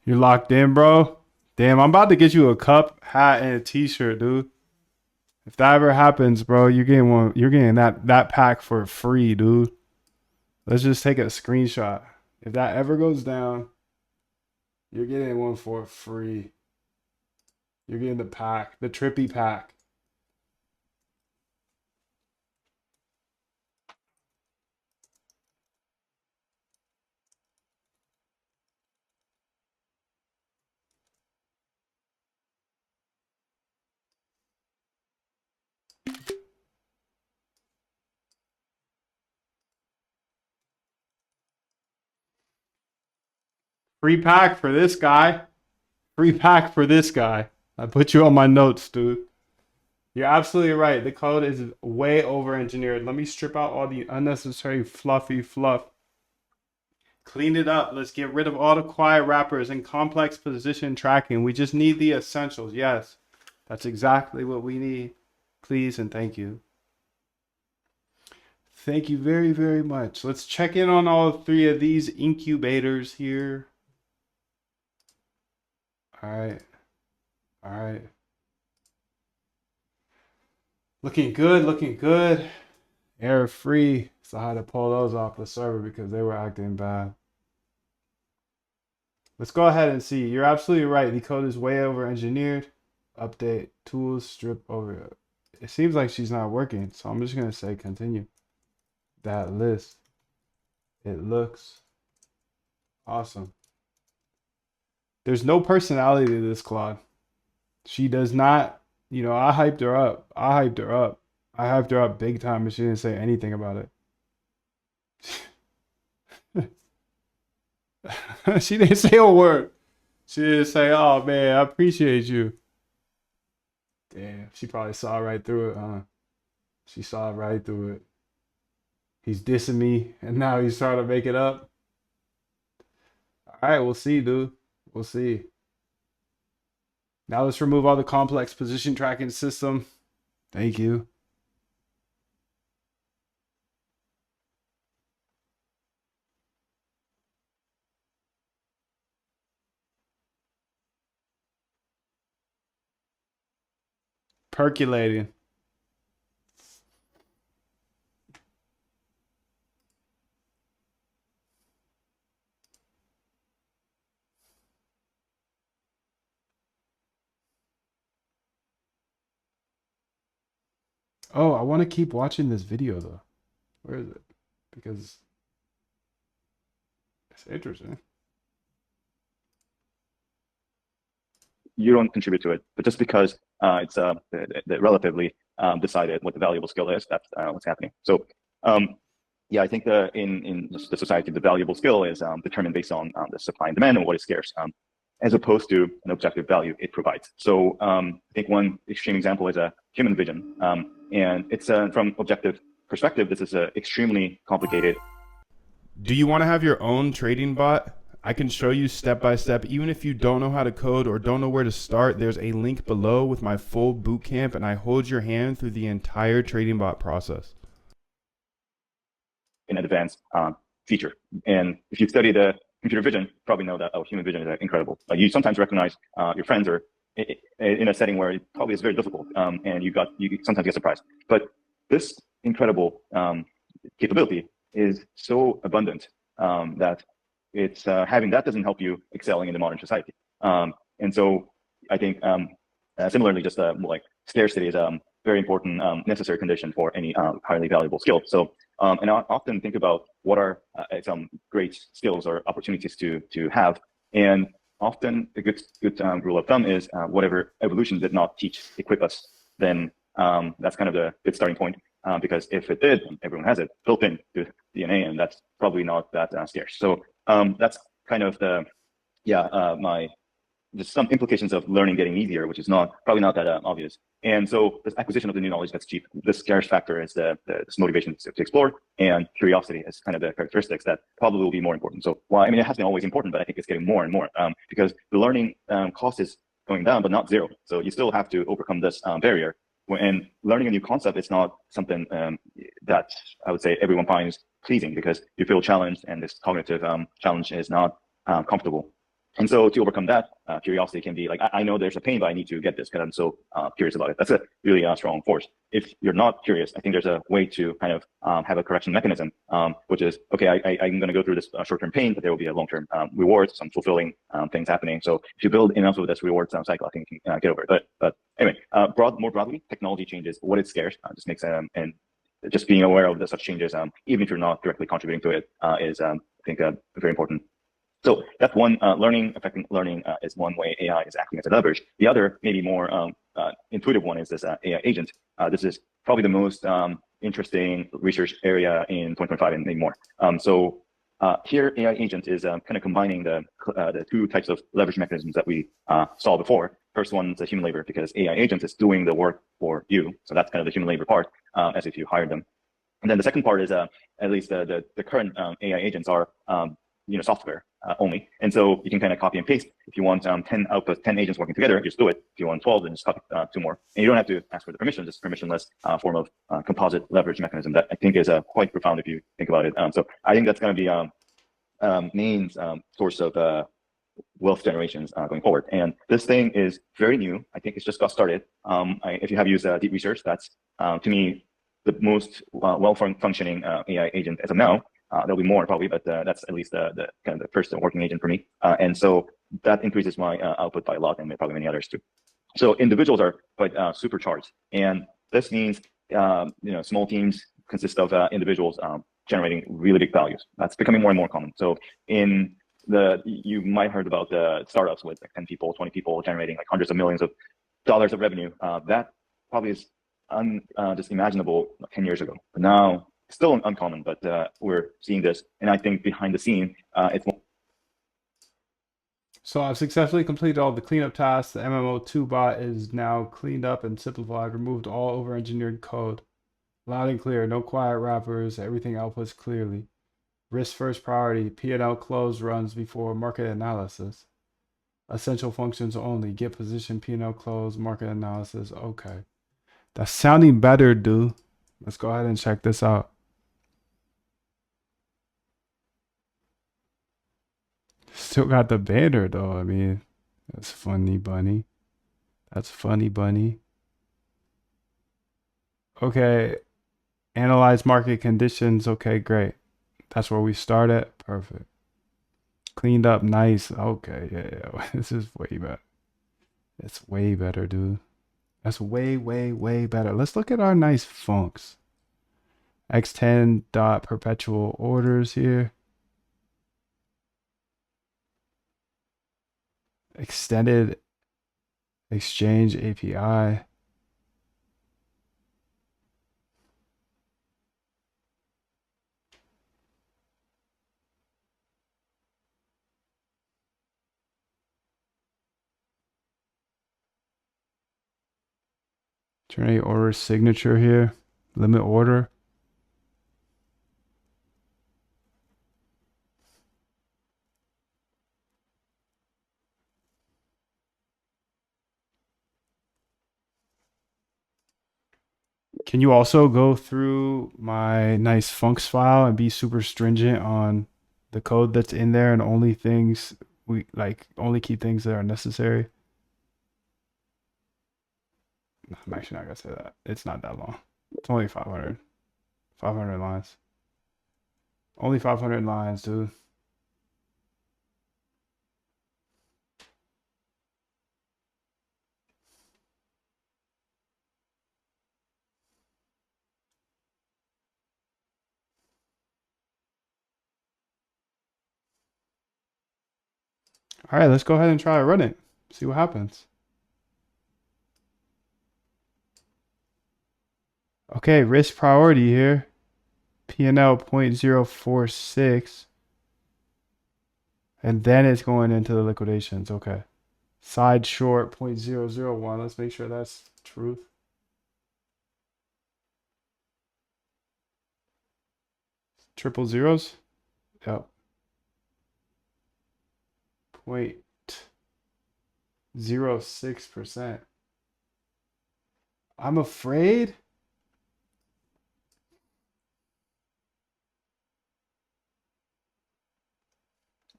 You're locked in, bro. Damn, I'm about to get you a cup, hat, and a t-shirt, dude. If that ever happens, bro, you're getting one. You're getting that pack for free, dude. Let's just take a screenshot. If that ever goes down, you're getting one for free. You're getting the pack, the trippy pack. Free pack for this guy. Free pack for this guy. I put you on my notes, dude. You're absolutely right. The code is way over engineered. Let me strip out all the unnecessary fluffy fluff. Clean it up. Let's get rid of all the quiet wrappers and complex position tracking. We just need the essentials. Yes, that's exactly what we need. Please and thank you. Thank you very, very much. Let's check in on all three of these incubators here. All right. All right. Looking good, looking good. Error free. So I had to pull those off the server because they were acting bad. Let's go ahead and see. You're absolutely right. The code is way over engineered. Update tools, strip over. It seems like she's not working. So I'm just going to say continue. That list. It looks awesome. There's no personality to this Claude. She does not, you know, I hyped her up. I hyped her up big time, but she didn't say anything about it. She didn't say a word. She didn't say, oh man, I appreciate you. Damn, she probably saw right through it, huh? She saw right through it. He's dissing me, and now he's trying to make it up. All right, we'll see, dude. We'll see. Now let's remove all the complex position tracking system. Thank you. Percolating. Oh, I want to keep watching this video though. Where is it? Because it's interesting.
You don't contribute to it, but just because it's relatively decided what the valuable skill is, that's what's happening. So yeah, I think in the society, the valuable skill is determined based on the supply and demand and what is scarce, as opposed to an objective value it provides. So I think one extreme example is a human vision, and it's from objective perspective, this is extremely complicated.
Do you want to have your own trading bot? I can show you step by step. Even if you don't know how to code or don't know where to start, there's a link below with my full boot camp, and I hold your hand through the entire trading bot process.
An advanced feature. And if you study the computer vision, you probably know that human vision is incredible. You sometimes recognize your friends or in a setting where it probably is very difficult, and you sometimes get surprised. But this incredible capability is so abundant that it's having that doesn't help you excelling in the modern society. And so I think similarly, just like scarcity is a very important necessary condition for any highly valuable skill. So and I often think about what are some great skills or opportunities to have. And often a good rule of thumb is whatever evolution did not equip us, then that's kind of the good starting point. Because if it did, everyone has it built in to DNA, and that's probably not that scarce. So that's kind of the just some implications of learning getting easier, which is probably not that obvious. And so this acquisition of the new knowledge that's cheap, this scarce factor is this motivation to explore, and curiosity is kind of the characteristics that probably will be more important. So while I mean it has been always important, but I think it's getting more and more because the learning cost is going down, but not zero. So you still have to overcome this barrier. And learning a new concept is not something that I would say everyone finds pleasing, because you feel challenged, and this cognitive challenge is not comfortable. And so to overcome that, curiosity can be like, I know there's a pain, but I need to get this because I'm so curious about it. That's a really strong force. If you're not curious, I think there's a way to kind of have a correction mechanism, which is, okay, I'm going to go through this short-term pain, but there will be a long-term reward, some fulfilling things happening. So if you build enough of this reward cycle, I think you can get over it. But anyway, more broadly, technology changes what it scares. Just makes and just being aware of such changes, even if you're not directly contributing to it, is I think very important. So that's one learning, affecting learning is one way AI is acting as a leverage. The other, maybe more intuitive one, is this AI agent. This is probably the most interesting research area in 2025 and maybe more. So here, AI agent is kind of combining the two types of leverage mechanisms that we saw before. First one is the human labor, because AI agent is doing the work for you. So that's kind of the human labor part, as if you hired them. And then the second part is at least the current AI agents are software only, and so you can kind of copy and paste. If you want 10 outputs, 10 agents working together, just do it. If you want 12, then just copy 2 more, and you don't have to ask for the permission. Just permissionless form of composite leverage mechanism that I think is quite profound if you think about it. So I think that's going to be main source of wealth generations going forward. And this thing is very new. I think it's just got started. If you have used deep research, that's to me the most well-functioning AI agent as of now. There'll be more probably, but that's at least the kind of the first working agent for me. And so that increases my output by a lot, and probably many others too. So individuals are quite supercharged, and this means small teams consist of individuals generating really big values. That's becoming more and more common. So you might have heard about the startups with like 10 people, 20 people generating like hundreds of millions of dollars of revenue. That probably is just imaginable 10 years ago. But now, still uncommon, but we're seeing this, and I think behind the scene, it's more.
So I've successfully completed all the cleanup tasks. The MMO2 bot is now cleaned up and simplified, removed all over-engineered code. Loud and clear, no quiet wrappers, everything outputs clearly. Risk first priority, P&L close runs before market analysis. Essential functions only, get position, P&L close, market analysis. Okay. That's sounding better, dude. Let's go ahead and check this out. Still got the banner though. I mean, that's funny, bunny. That's funny, bunny. Okay. Analyze market conditions. Okay, great. That's where we started. Perfect. Cleaned up. Nice. Okay. Yeah. This is way better. It's way better, dude. That's way, way, way better. Let's look at our nice funks. X10 dot perpetual orders here. Extended exchange API. Generate order signature here. Limit order. Can you also go through my nice funks file and be super stringent on the code that's in there and only things only keep things that are necessary? I'm actually not gonna say that. It's not that long. It's only 500 lines. Only 500 lines, dude. All right, let's go ahead and try to run it. See what happens. Okay, risk priority here. P&L 0.046. And then it's going into the liquidations. Okay. Side short 0.001. Let's make sure that's truth. Triple zeros? Yep. 0.06%. I'm afraid.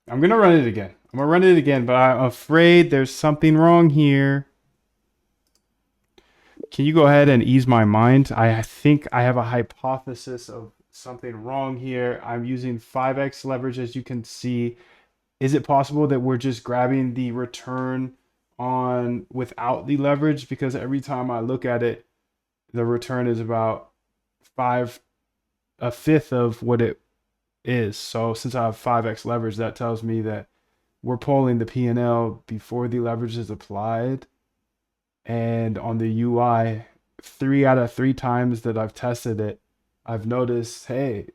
I'm gonna run it again. I'm gonna run it again, but I'm afraid there's something wrong here. Can you go ahead and ease my mind? I think I have a hypothesis of something wrong here. I'm using 5x leverage, as you can see. Is it possible that we're just grabbing the return on without the leverage? Because every time I look at it, the return is about a fifth of what it is. So since I have 5x leverage, that tells me that we're pulling the P&L before the leverage is applied. And on the UI, 3 out of 3 times that I've tested it, I've noticed, hey,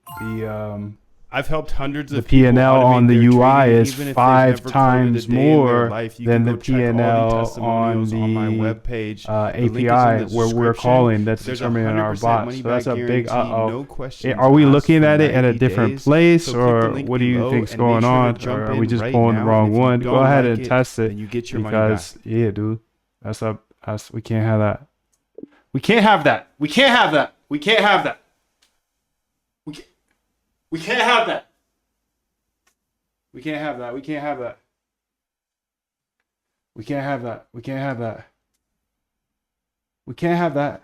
I've helped hundreds
the
of people
P&L
automate
on the
their
UI
trading,
is
even if they've
5
never coded a
times
day in their
more
life. You
than
can
the
go check all the
P&L on
testimonials on my
the
webpage. The link is in
API
the
where we're
description.
calling that's
There's
determining our
100%
bot.
money
So that's
back
a big
guarantee,
uh-oh.
no questions
Are we
asked
looking
for
at it at a
90
different
days.
place,
So click the
or
link
what do you
below
think's
and make
going
sure to
on?
jump
Or are we
in
just
right
pulling the
now. And
wrong
if you
one? Go
don't
ahead
like
and
it,
test it
then you get your money back.
because, yeah, dude, we can't have that. We can't have that. We can't have that. We can't have that. We can't have that. We can't have that. We can't have that. We can't have that. We can't have that. We can't have that.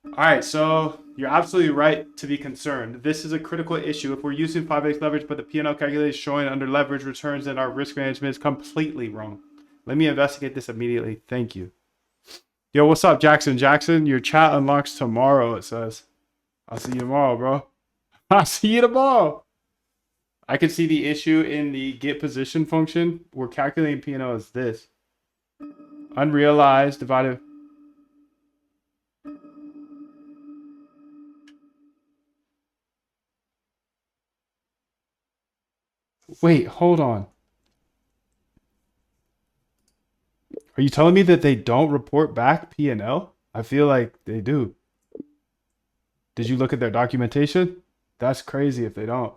All right, so you're absolutely right to be concerned. This is a critical issue. If we're using 5x leverage, but the P&L calculation showing under leverage returns, then our risk management is completely wrong. Let me investigate this immediately. Thank you. Yo, what's up, Jackson? Jackson, your chat unlocks tomorrow, it says. I'll see you tomorrow, bro. I'll see you tomorrow. I can see the issue in the get position function. We're calculating P&L as this. Unrealized divided. Wait, hold on. Are you telling me that they don't report back P&L? I feel like they do. Did you look at their documentation? That's crazy if they don't.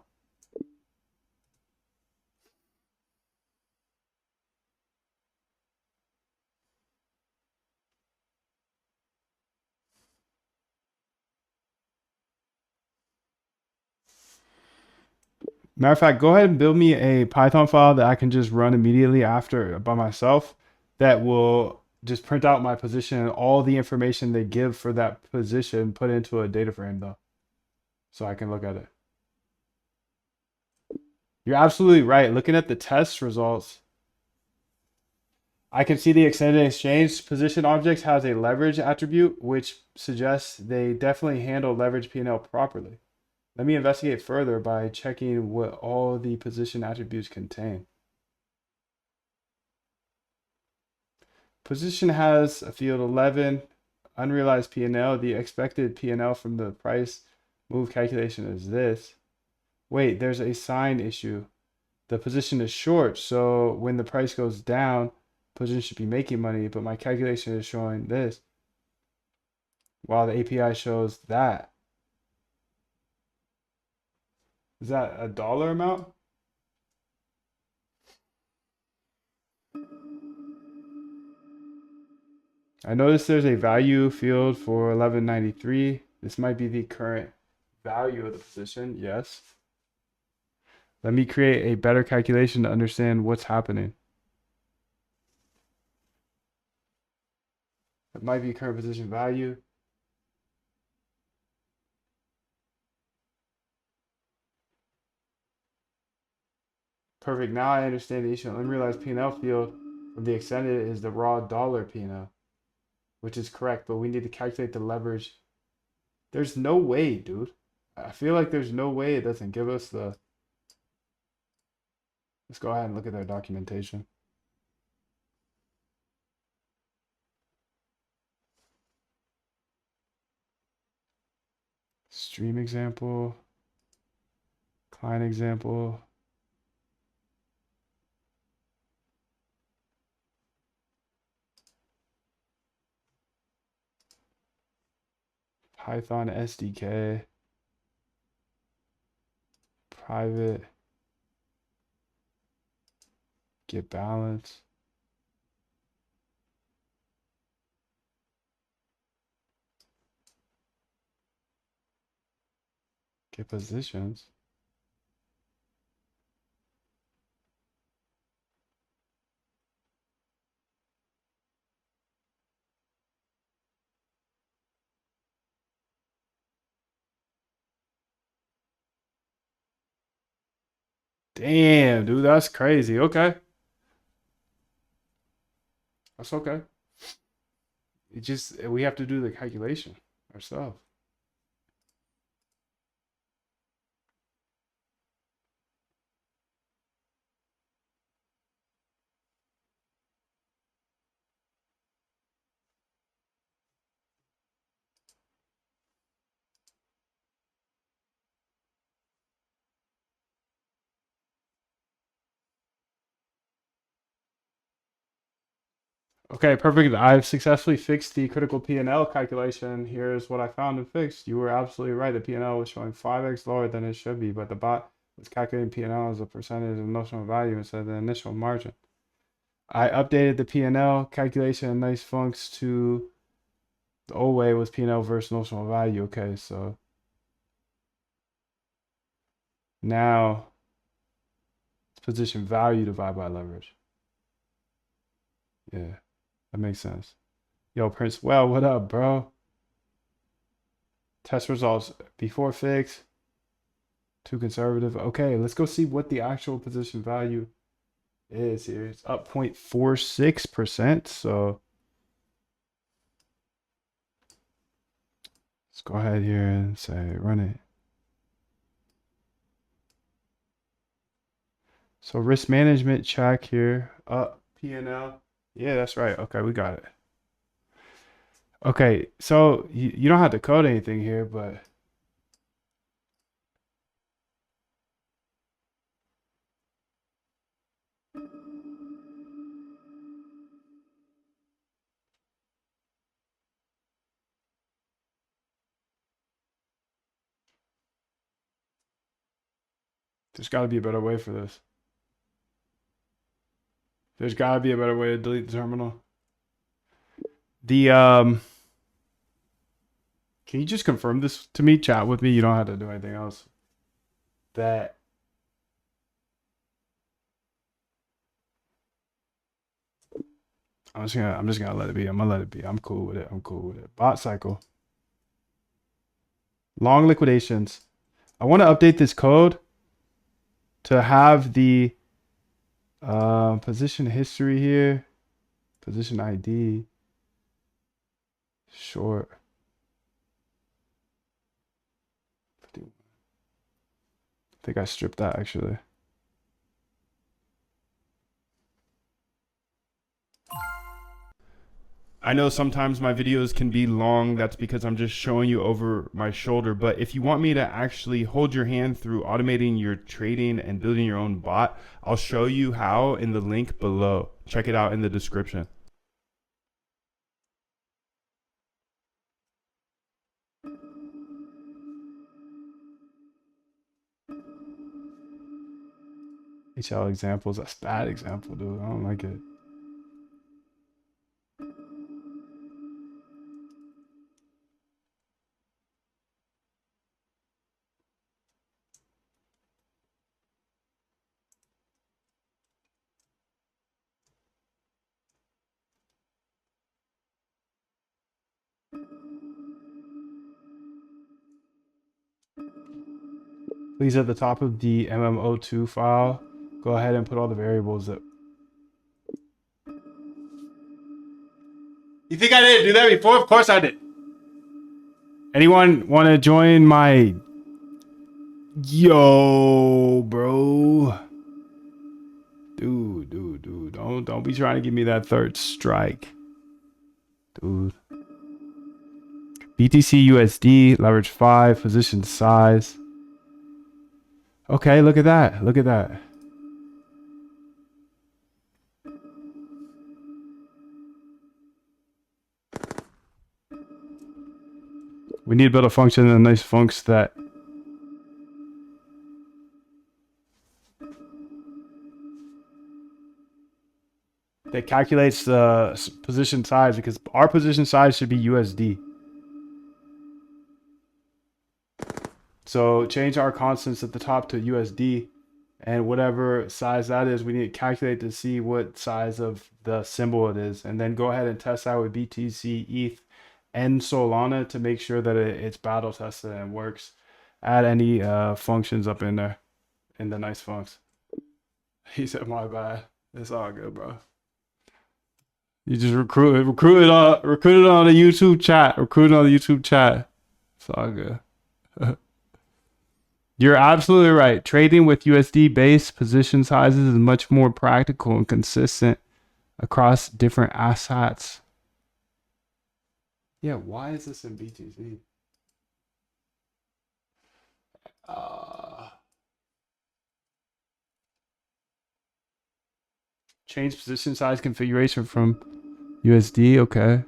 Matter of fact, go ahead and build me a Python file that I can just run immediately after by myself that will just print out my position and all the information they give for that position, put into a data frame though, so I can look at it. You're absolutely right. Looking at the test results, I can see the extended exchange position objects has a leverage attribute, which suggests they definitely handle leverage P&L properly. Let me investigate further by checking what all the position attributes contain. Position has a field 11, unrealized P&L. The expected P&L from the price move calculation is this. Wait, there's a sign issue. The position is short, so when the price goes down, position should be making money, but my calculation is showing this, while the API shows that. Is that a dollar amount? I noticed there's a value field for 1193. This might be the current value of the position. Yes. Let me create a better calculation to understand what's happening. It might be current position value. Perfect. Now I understand the issue. Unrealized P&L field from the extended is the raw dollar P&L, which is correct, but we need to calculate the leverage. There's no way, dude. I feel like there's no way it doesn't give us the... Let's go ahead and look at their documentation. Stream example, client example. Python SDK, private, get balance. Get positions.
Damn, dude, that's crazy. Okay. That's okay. It just we have to do the calculation ourselves. Okay, perfect. I've successfully fixed the critical P&L calculation. Here's what I found and fixed. You were absolutely right. The P&L was showing 5x lower than it should be, but the bot was calculating P&L as a percentage of notional value instead of the initial margin. I updated the P&L calculation in nice funks to the old way was P&L versus notional value. Okay, so now it's position value divided by leverage. Yeah, that makes sense. Yo, Prince, well, what up, bro? Test results before fix. Too conservative. Okay, let's go see what the actual position value is here. It's up 0.46%. So let's go ahead here and say run it. So risk management check here. Up P&L. Yeah, that's right. Okay, we got it. Okay, so you don't have to code anything here, but there's got to be a better way for this. There's got to be a better way to delete the terminal. The Can you just confirm this to me? Chat with me. You don't have to do anything else. That I'm just gonna let it be. I'm gonna let it be. I'm cool with it. I'm cool with it. Bot cycle. Long liquidations. I want to update this code to have the position history here. Position ID. Short. I think I stripped that actually.
I know sometimes my videos can be long. That's because I'm just showing you over my shoulder. But if you want me to actually hold your hand through automating your trading and building your own bot, I'll show you how in the link below. Check it out in the description.
HL examples. That's bad example, dude. I don't like it. Please, at the top of the MMO2 file, go ahead and put all the variables that. You think I didn't do that before? Of course I did. Anyone want to join my... Yo, bro. Dude. Don't be trying to give me that third strike. Dude. BTC USD, leverage 5, position size. Okay, look at that. Look at that. We need to build a function and a nice function that calculates the position size, because our position size should be USD. So change our constants at the top to USD, and whatever size that is, we need to calculate to see what size of the symbol it is, and then go ahead and test that with BTC, ETH, and Solana to make sure that it's battle tested and works. Add any functions up in there in the nice funcs.
He said, my bad. It's all good, bro. You just recruited on the YouTube chat. Recruited on the YouTube chat. It's all good. You're absolutely right. Trading with USD-based position sizes is much more practical and consistent across different assets. Yeah, why is this in BTC? Change position size configuration from USD. Okay.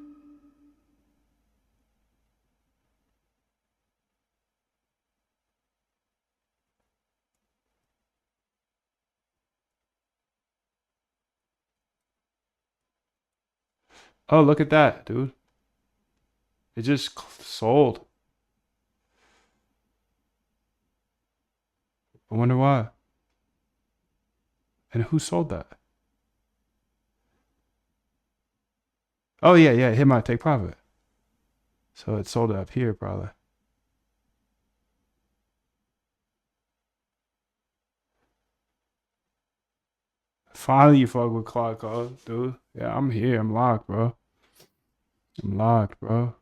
Oh, look at that, dude. It just sold. I wonder why. And who sold that? Oh, yeah, yeah. Hit my take profit. So it sold it up here, probably. Finally, you fuck with Claude, dude. Yeah, I'm here. I'm locked, bro. I'm locked, bro.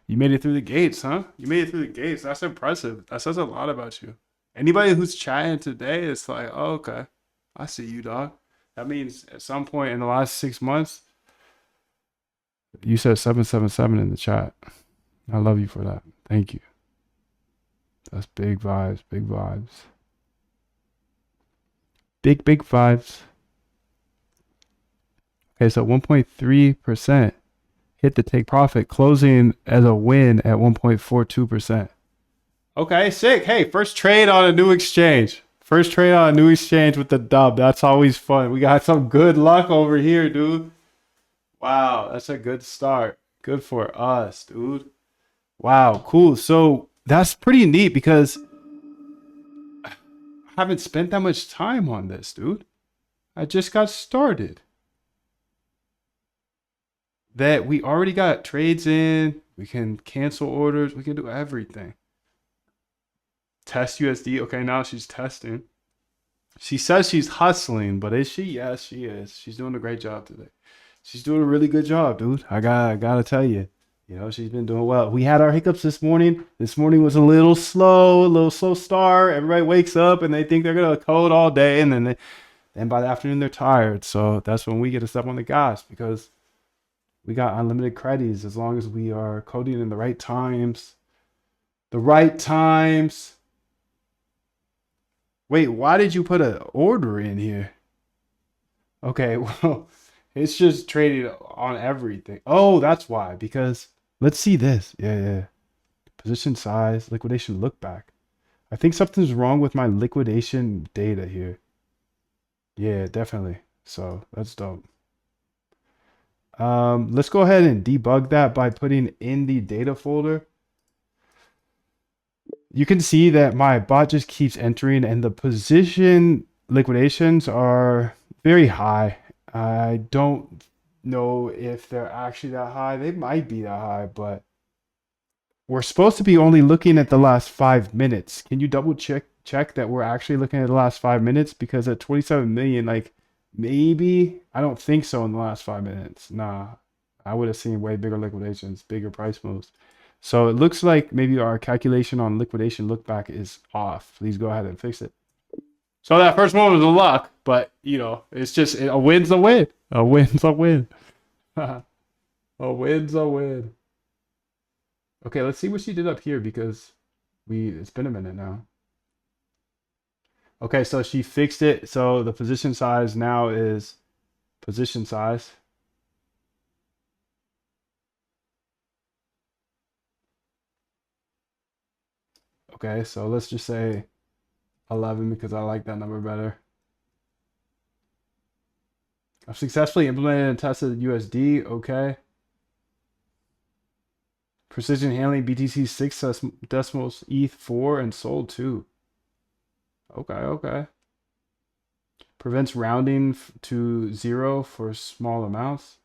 You made it through the gates, huh? You made it through the gates. That's impressive. That says a lot about you. Anybody who's chatting today, it's like, oh, okay. I see you, dog. That means at some point in the last 6 months, you said 777 in the chat. I love you for that. Thank you. That's big vibes, big vibes. Big vibes. Okay, so 1.3% hit the take profit, closing as a win at 1.42%. Okay, sick. Hey, first trade on a new exchange. First trade on a new exchange with the dub. That's always fun. We got some good luck over here, dude. Wow, that's a good start. Good for us, dude. Wow, cool. So that's pretty neat because I haven't spent that much time on this, dude. I just got started. That we already got trades in. We can cancel orders. We can do everything. Test USD. Okay, now she's testing. She says she's hustling, but is she? Yes, she is. She's doing a great job today. She's doing a really good job, dude. I gotta tell you. You know, she's been doing well. We had our hiccups this morning. This morning was a little slow start. Everybody wakes up and they think they're gonna code all day, and then by the afternoon they're tired. So that's when we get to step on the gas because we got unlimited credits as long as we are coding in the right times. The right times. Wait, why did you put an order in here? Okay, well, it's just traded on everything. Oh, that's why. Because let's see this. Yeah. Position size, liquidation look back. I think something's wrong with my liquidation data here. Yeah, definitely. So that's dope. Let's go ahead and debug that by putting in the data folder. You can see that my bot just keeps entering and the position liquidations are very high. I don't know if they're actually that high. They might be that high, but we're supposed to be only looking at the last 5 minutes. Can you double check that we're actually looking at the last 5 minutes? Because at 27 million, like maybe, I don't think so in the last 5 minutes. Nah, I would have seen way bigger liquidations, bigger price moves. So it looks like maybe our calculation on liquidation look back is off. Please go ahead and fix it. So that first one was a luck, but you know, it's just a win's a win. A win's a win. A win's a win. Okay, let's see what she did up here because it's been a minute now. Okay, so she fixed it. So the position size now is position size. Okay, so let's just say 11 because I like that number better. I've successfully implemented and tested USD. Okay. Precision handling BTC 6 decimals ETH 4 and sold 2. Okay. Prevents rounding to 0 for small amounts.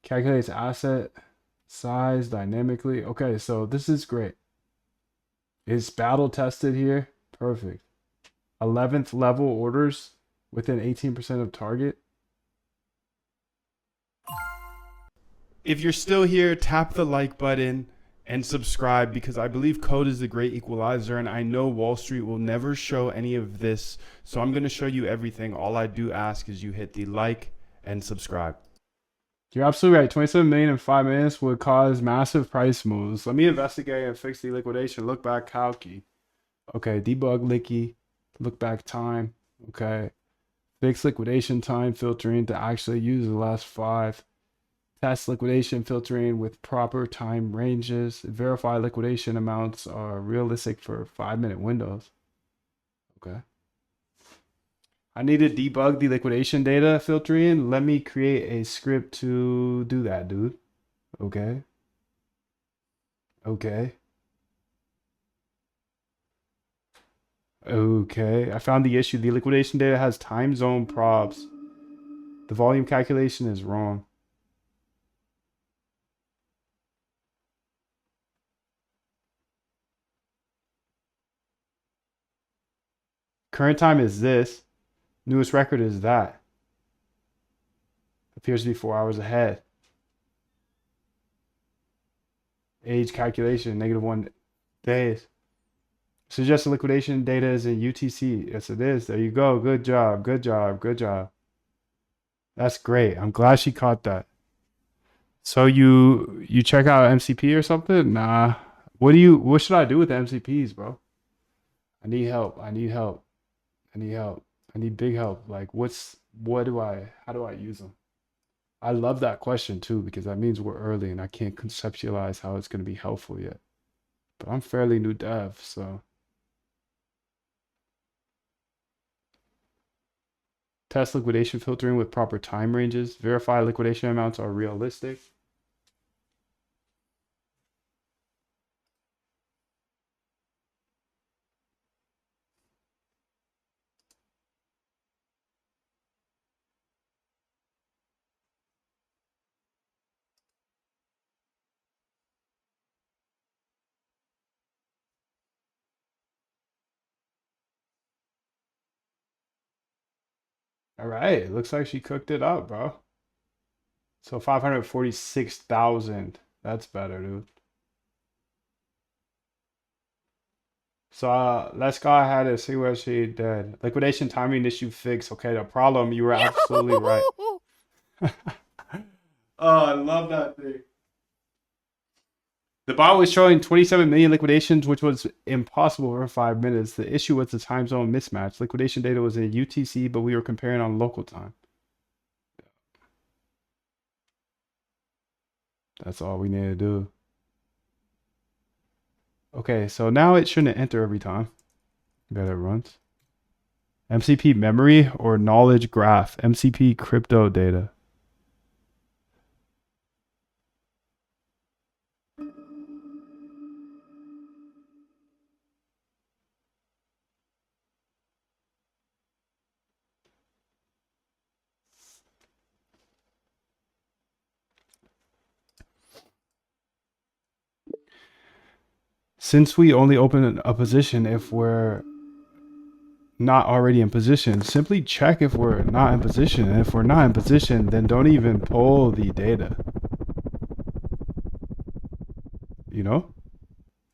Calculates asset size dynamically. Okay, so this is great. It's battle tested here. Perfect. 11th level orders within 18% of target. If you're still here, tap the like button and subscribe, because I believe code is the great equalizer, and I know Wall Street will never show any of this. So I'm going to show you everything. All I do ask is you hit the like and subscribe. You're absolutely right. 27 million in 5 minutes would cause massive price moves. Let me investigate and fix the liquidation. Look back calci. Okay, debug licky. Look back time. Okay. Fix liquidation time filtering to actually use the last 5. Test liquidation filtering with proper time ranges. Verify liquidation amounts are realistic for 5-minute windows. Okay. I need to debug the liquidation data filtering. Let me create a script to do that, dude. Okay. Okay. Okay. I found the issue. The liquidation data has time zone probs. The volume calculation is wrong. Current time is this. Newest record is that. Appears to be 4 hours ahead. Age calculation, -1 days. Suggested liquidation data is in UTC. Yes, it is. There you go. Good job. Good job. Good job. That's great. I'm glad she caught that. So you check out MCP or something? Nah. What should I do with the MCPs, bro? I need help. I need help. I need help. I need big help. Like how do I use them? I love that question too, because that means we're early and I can't conceptualize how it's going to be helpful yet. But I'm fairly new dev, so. Test liquidation filtering with proper time ranges. Verify liquidation amounts are realistic. All right, looks like she cooked it up, bro. So 546,000. That's better, dude. So let's go ahead and see what she did. Liquidation timing issue fixed. Okay, the problem, you were absolutely right. Oh, I love that thing. The bot was showing 27 million liquidations, which was impossible for 5 minutes. The issue was the time zone mismatch. Liquidation data was in UTC, but we were comparing on local time. That's all we need to do. Okay, so now it shouldn't enter every time that it runs. MCP memory or knowledge graph. MCP crypto data. Since we only open a position if we're not already in position, simply check if we're not in position. And if we're not in position, then don't even pull the data. You know?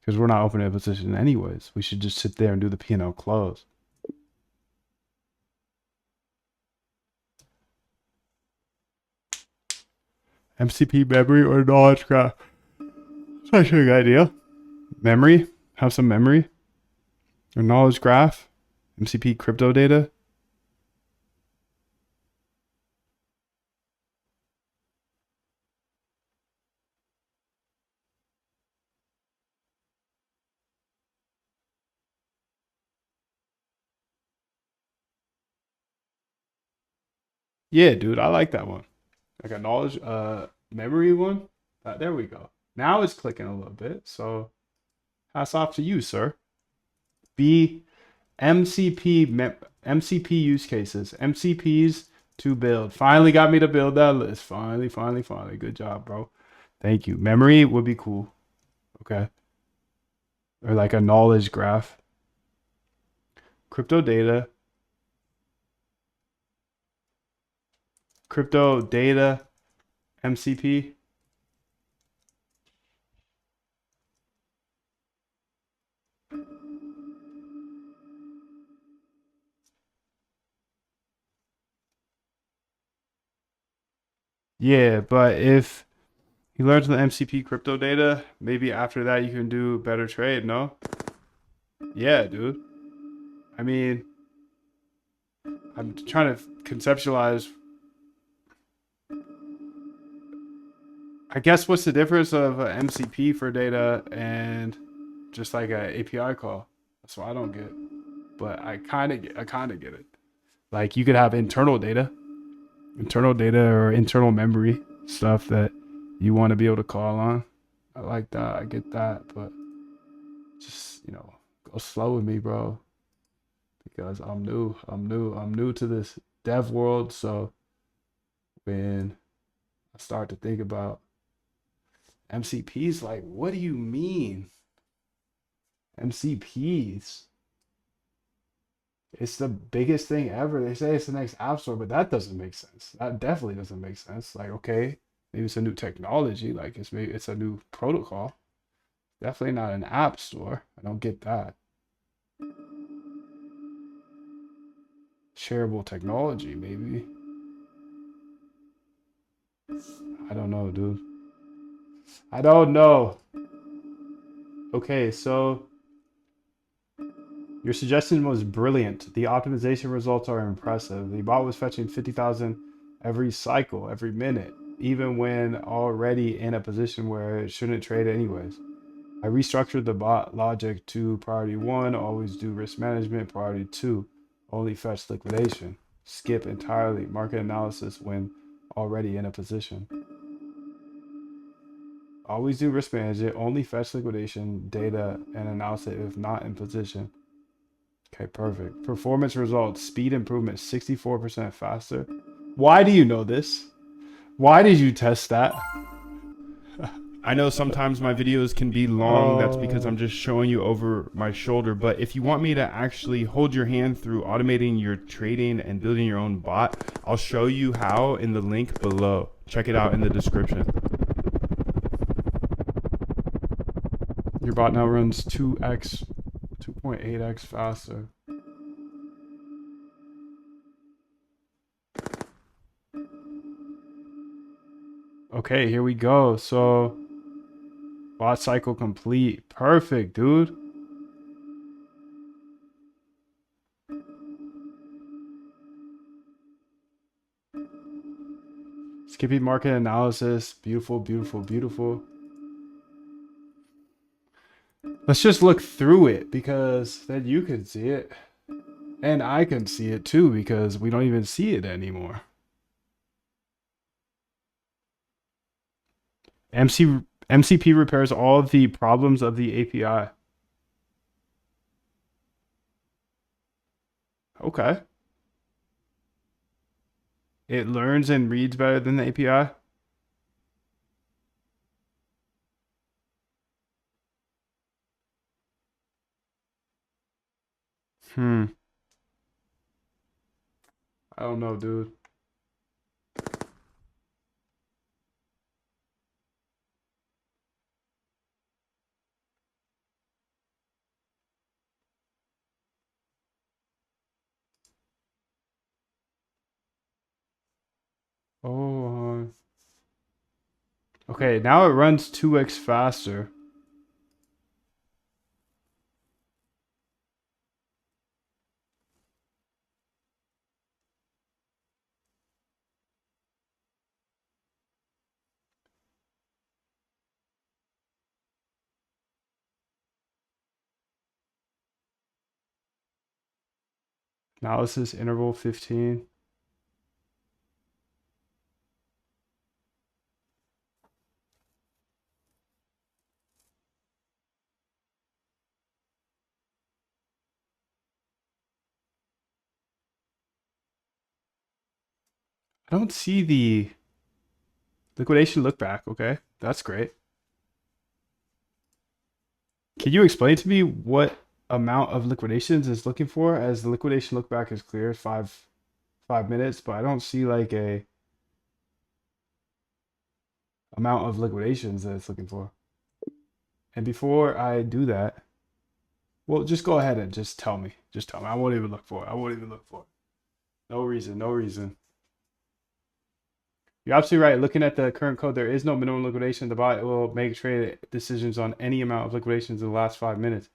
Because we're not opening a position anyways. We should just sit there and do the P&L close. MCP memory or knowledge graph. That's actually a good idea. Memory. Have some memory. Or knowledge graph. MCP crypto data. Yeah, dude, I like that one. Like a knowledge memory one. There we go. Now it's clicking a little bit. So hats off to you, sir. B MCP use cases. MCPs to build. Finally got me to build that list. Finally. Good job, bro. Thank you. Memory would be cool. Okay. Or like a knowledge graph. crypto data, MCP. Yeah, but if you learn the MCP crypto data, maybe after that you can do better trade, no? Yeah, dude. I mean, I'm trying to conceptualize. I guess what's the difference of a MCP for data and just like a API call? That's what I don't get. But I kind of get it. Like you could have internal data or internal memory stuff that you want to be able to call on. I like that. I get that, but just, go slow with me, bro, because I'm new to this dev world. So when I start to think about MCPs, like, what do you mean? MCPs. It's the biggest thing ever. They say it's the next app store, but that doesn't make sense. That definitely doesn't make sense. Like, okay, maybe it's a new technology, like it's a new protocol. Definitely not an app store. I don't get that. Shareable technology, maybe. I don't know, dude. I don't know. Okay, so your suggestion was brilliant. The optimization results are impressive. The bot was fetching 50,000 every cycle, every minute, even when already in a position where it shouldn't trade anyways. I restructured the bot logic to priority 1, always do risk management, priority 2, only fetch liquidation, skip entirely market analysis when already in a position. Always do risk management, only fetch liquidation, data, and analysis if not in position. Okay, perfect. Performance results, speed improvement, 64% faster. Why do you know this? Why did you test that?
I know sometimes my videos can be long. That's because I'm just showing you over my shoulder. But if you want me to actually hold your hand through automating your trading and building your own bot, I'll show you how in the link below. Check it out in the description.
Your bot now runs 2x, 2.8x faster. Okay, here we go. So, bot cycle complete. Perfect, dude. Skipping market analysis. Beautiful, beautiful, beautiful. Let's just look through it because then you can see it. And I can see it too because we don't even see it anymore. MCP repairs all of the problems of the API. Okay. It learns and reads better than the API. I don't know, dude. Oh, okay. Now it runs 2x faster. Analysis interval 15. I don't see the liquidation look back. Okay, that's great. Can you explain to me what amount of liquidations it's looking for, as the liquidation look back is clear, 5 minutes, but I don't see like a amount of liquidations that it's looking for. And before I do that, well, just go ahead and just tell me. Just tell me. I won't even look for it. I won't even look for it. No reason. No reason. You're absolutely right. Looking at the current code, there is no minimum liquidation. The bot will make trade decisions on any amount of liquidations in the last 5 minutes.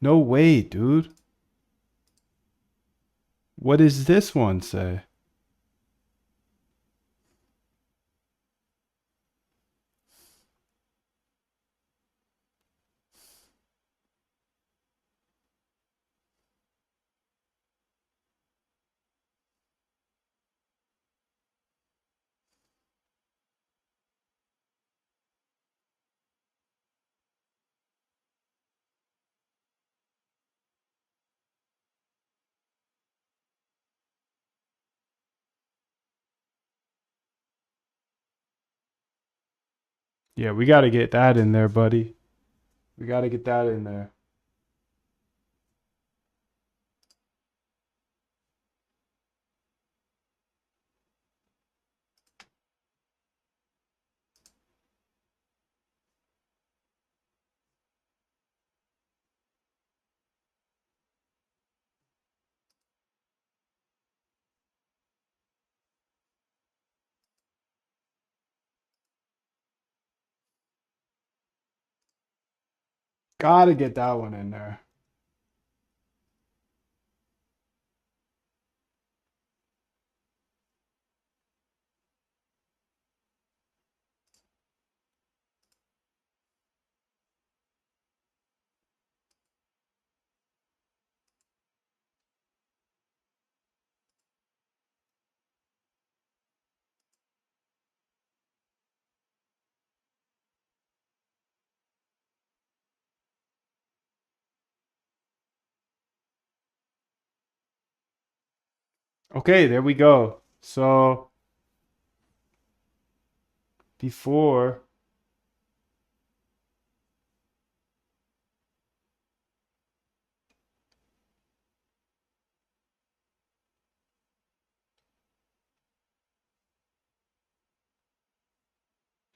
No way, dude. What does this one say? Yeah, we got to get that in there, buddy. We got to get that in there. Got to get that one in there. Okay, there we go. So before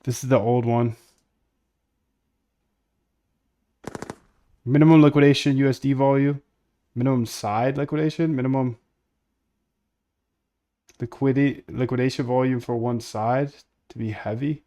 this is the old one. Minimum liquidation USD volume, minimum side liquidation, minimum liquidation volume for one side to be heavy.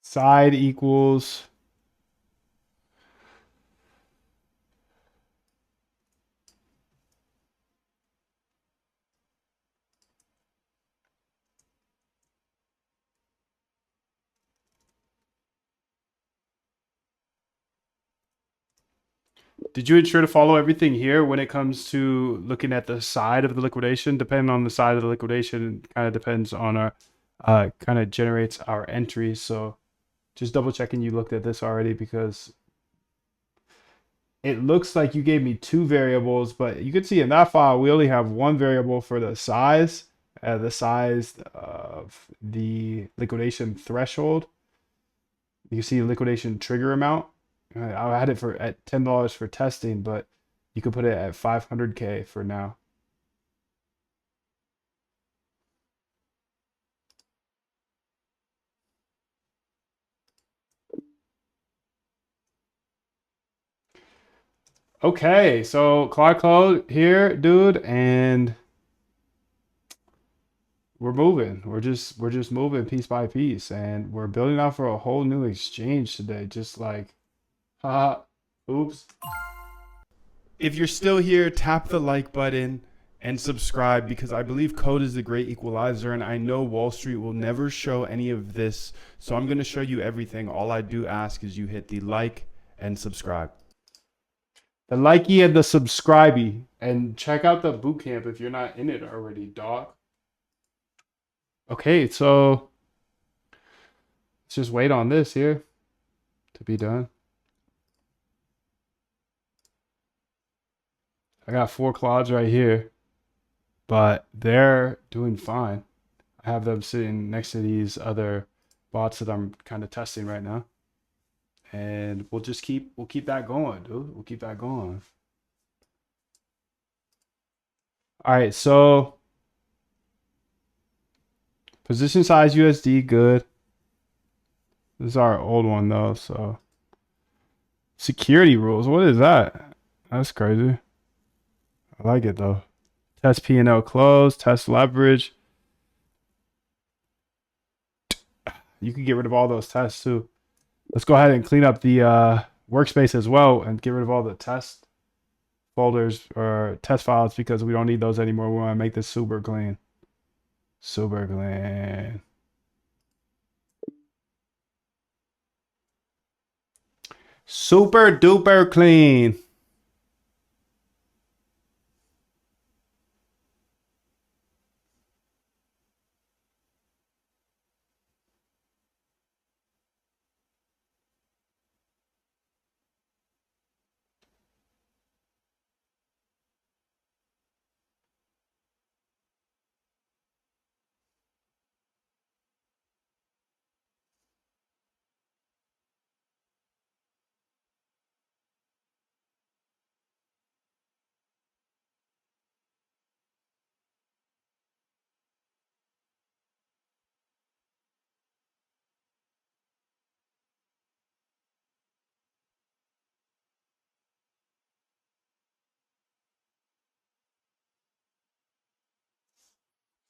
Side equals Did you ensure to follow everything here when it comes to looking at the side of the liquidation? Depending on the side of the liquidation, kind of depends on our, kind of generates our entries. So just double checking you looked at this already, because it looks like you gave me two variables, but you can see in that file, we only have one variable for the size of the liquidation threshold. You see liquidation trigger amount. I had it for at $10 for testing, but you could put it at 500K for now. Okay, so Claude here, dude, and we're moving. We're just moving piece by piece, and we're building out for a whole new exchange today. Just like, oops. If you're still here, tap the like button and subscribe, because I believe code is the great equalizer, and I know Wall Street will never show any of this, so I'm going to show you everything. All I do ask is you hit the like and subscribe.
The likey and the subscribey. And check out the boot camp if you're not in it already, dog. Okay, so let's just wait on this here to be done. I got 4 Claudes right here, but they're doing fine. I have them sitting next to these other bots that I'm kind of testing right now. And we'll keep that going, dude. We'll keep that going. All right, so position size USD, good. This is our old one though, so security rules. What is that? That's crazy. I like it though. Test P&L close, test leverage. You can get rid of all those tests too. Let's go ahead and clean up the workspace as well and get rid of all the test folders or test files because we don't need those anymore. We want to make this super clean. Super clean. Super duper clean.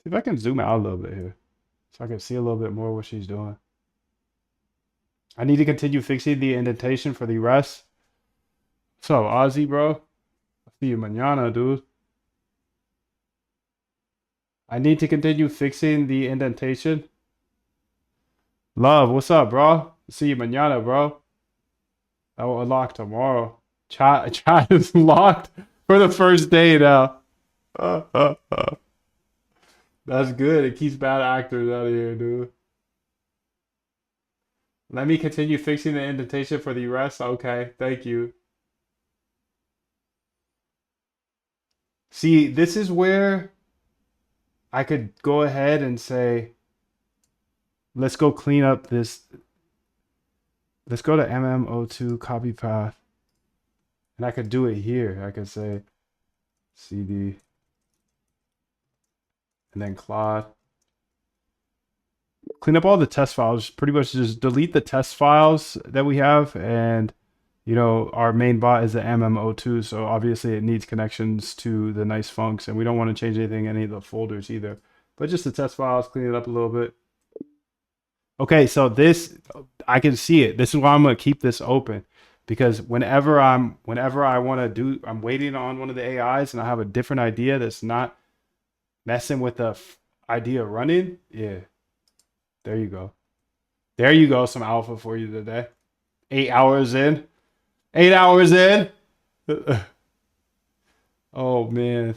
See if I can zoom out a little bit here so I can see a little bit more what she's doing. I need to continue fixing the indentation for the rest. What's up, Ozzy, bro? I'll see you mañana, dude. I need to continue fixing the indentation. Love, what's up, bro? See you mañana, bro. That will unlock tomorrow. Chat is locked for the first day now. That's good. It keeps bad actors out of here, dude. Let me continue fixing the indentation for the rest. Okay, thank you. See, this is where I could go ahead and say, let's go clean up this. Let's go to MMO2 copy path. And I could do it here. I could say CD and then Claude. Clean up all the test files. Pretty much just delete the test files that we have. And, you know, our main bot is the MMO2. So obviously it needs connections to the nice funcs. And we don't want to change anything, any of the folders either. But just the test files, clean it up a little bit. Okay, so this, I can see it. This is why I'm going to keep this open. Because whenever I want to do, I'm waiting on one of the AIs and I have a different idea that's not messing with the idea running. Yeah. There you go. There you go. Some alpha for you today. 8 hours in. 8 hours in. Oh, man.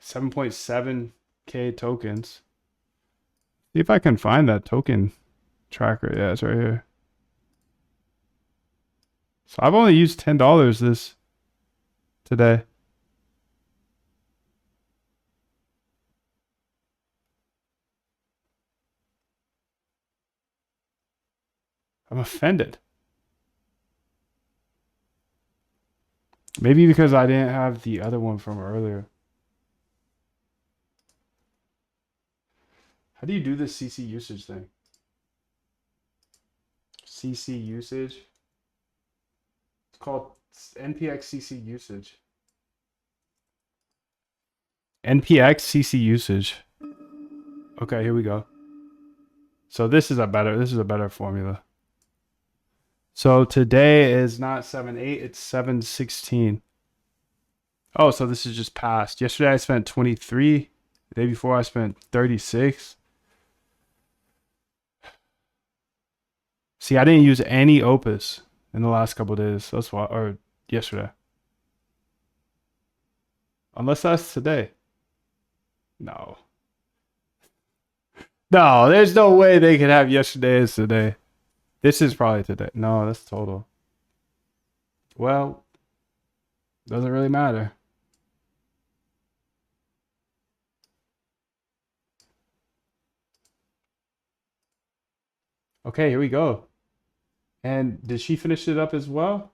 $7.7K tokens. See if I can find that token tracker. Yeah, it's right here. So I've only used $10 this today. I'm offended. Maybe because I didn't have the other one from earlier. How do you do this CC usage thing? CC usage. It's called NPX CC usage. NPX CC usage. Okay, here we go. So this is a better formula.
So today is not 7/8, it's 7/16. Oh, so this is just past. Yesterday I spent 23. The day before I spent 36. See, I didn't use any Opus in the last couple of days. That's why, or yesterday. Unless that's today. No. No, there's no way they could have yesterday as today. This is probably today. No, that's total. Well, doesn't really matter. Okay, here we go. And did she finish it up as well?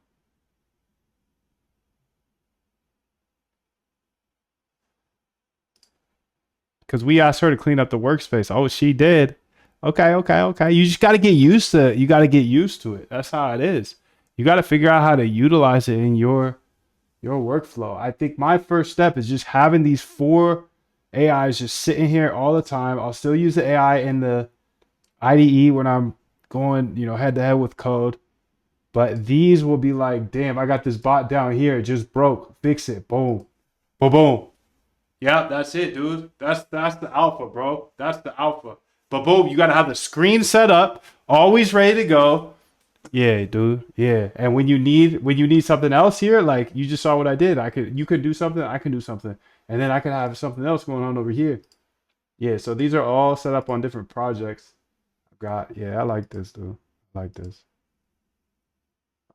Because we asked her to clean up the workspace. Oh, she did. Okay, okay, okay. You just got to get used to it. You got to get used to it. That's how it is. You got to figure out how to utilize it in your workflow. I think my first step is just having these 4 AIs just sitting here all the time. I'll still use the AI in the IDE when I'm going, head to head with code. But these will be like, damn, I got this bot down here. It just broke. Fix it. Boom. Boom, boom. Yep, that's it, dude. That's the alpha, bro. That's the alpha. But boom, you gotta have the screen set up, always ready to go. Yeah, dude. Yeah. And when you need something else here, like you just saw what I did. You could do something, I can do something. And then I could have something else going on over here. Yeah, so these are all set up on different projects. I like this, dude. I like this.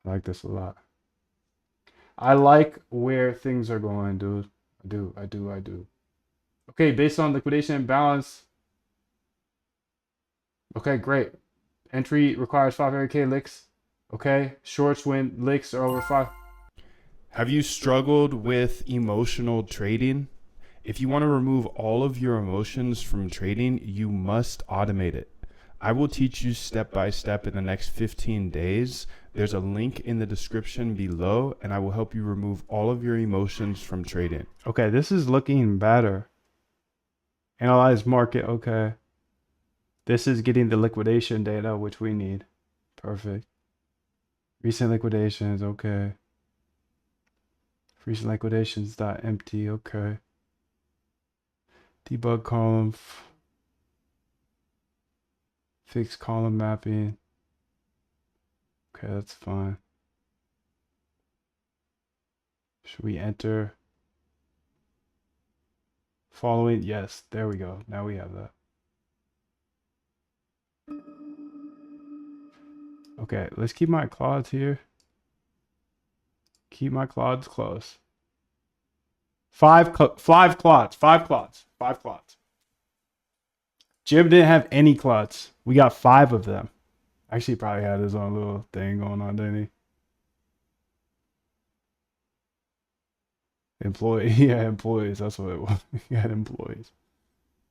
I like this a lot. I like where things are going, dude. I do. Okay, based on liquidation and balance. Okay, great. Entry requires 500k licks. Okay, shorts when licks are over 5. Have you struggled with emotional trading? If you want to remove all of your emotions from trading, you must automate it. I will teach you step by step in the next 15 days. There's a link in the description below, and I will help you remove all of your emotions from trading. Okay, this is looking better. Analyze market, okay. This is getting the liquidation data, which we need. Perfect. Recent liquidations, okay. Recent liquidations dot empty, okay. Debug column. Fix column mapping. Okay, that's fine. Should we enter? Following, yes, there we go. Now we have that. Okay, let's keep my Claudes here. Keep my Claudes close. 5 Claudes. Jim didn't have any Claudes. We got 5 of them. Actually, he probably had his own little thing going on, didn't he? Employees. That's what it was. He had employees.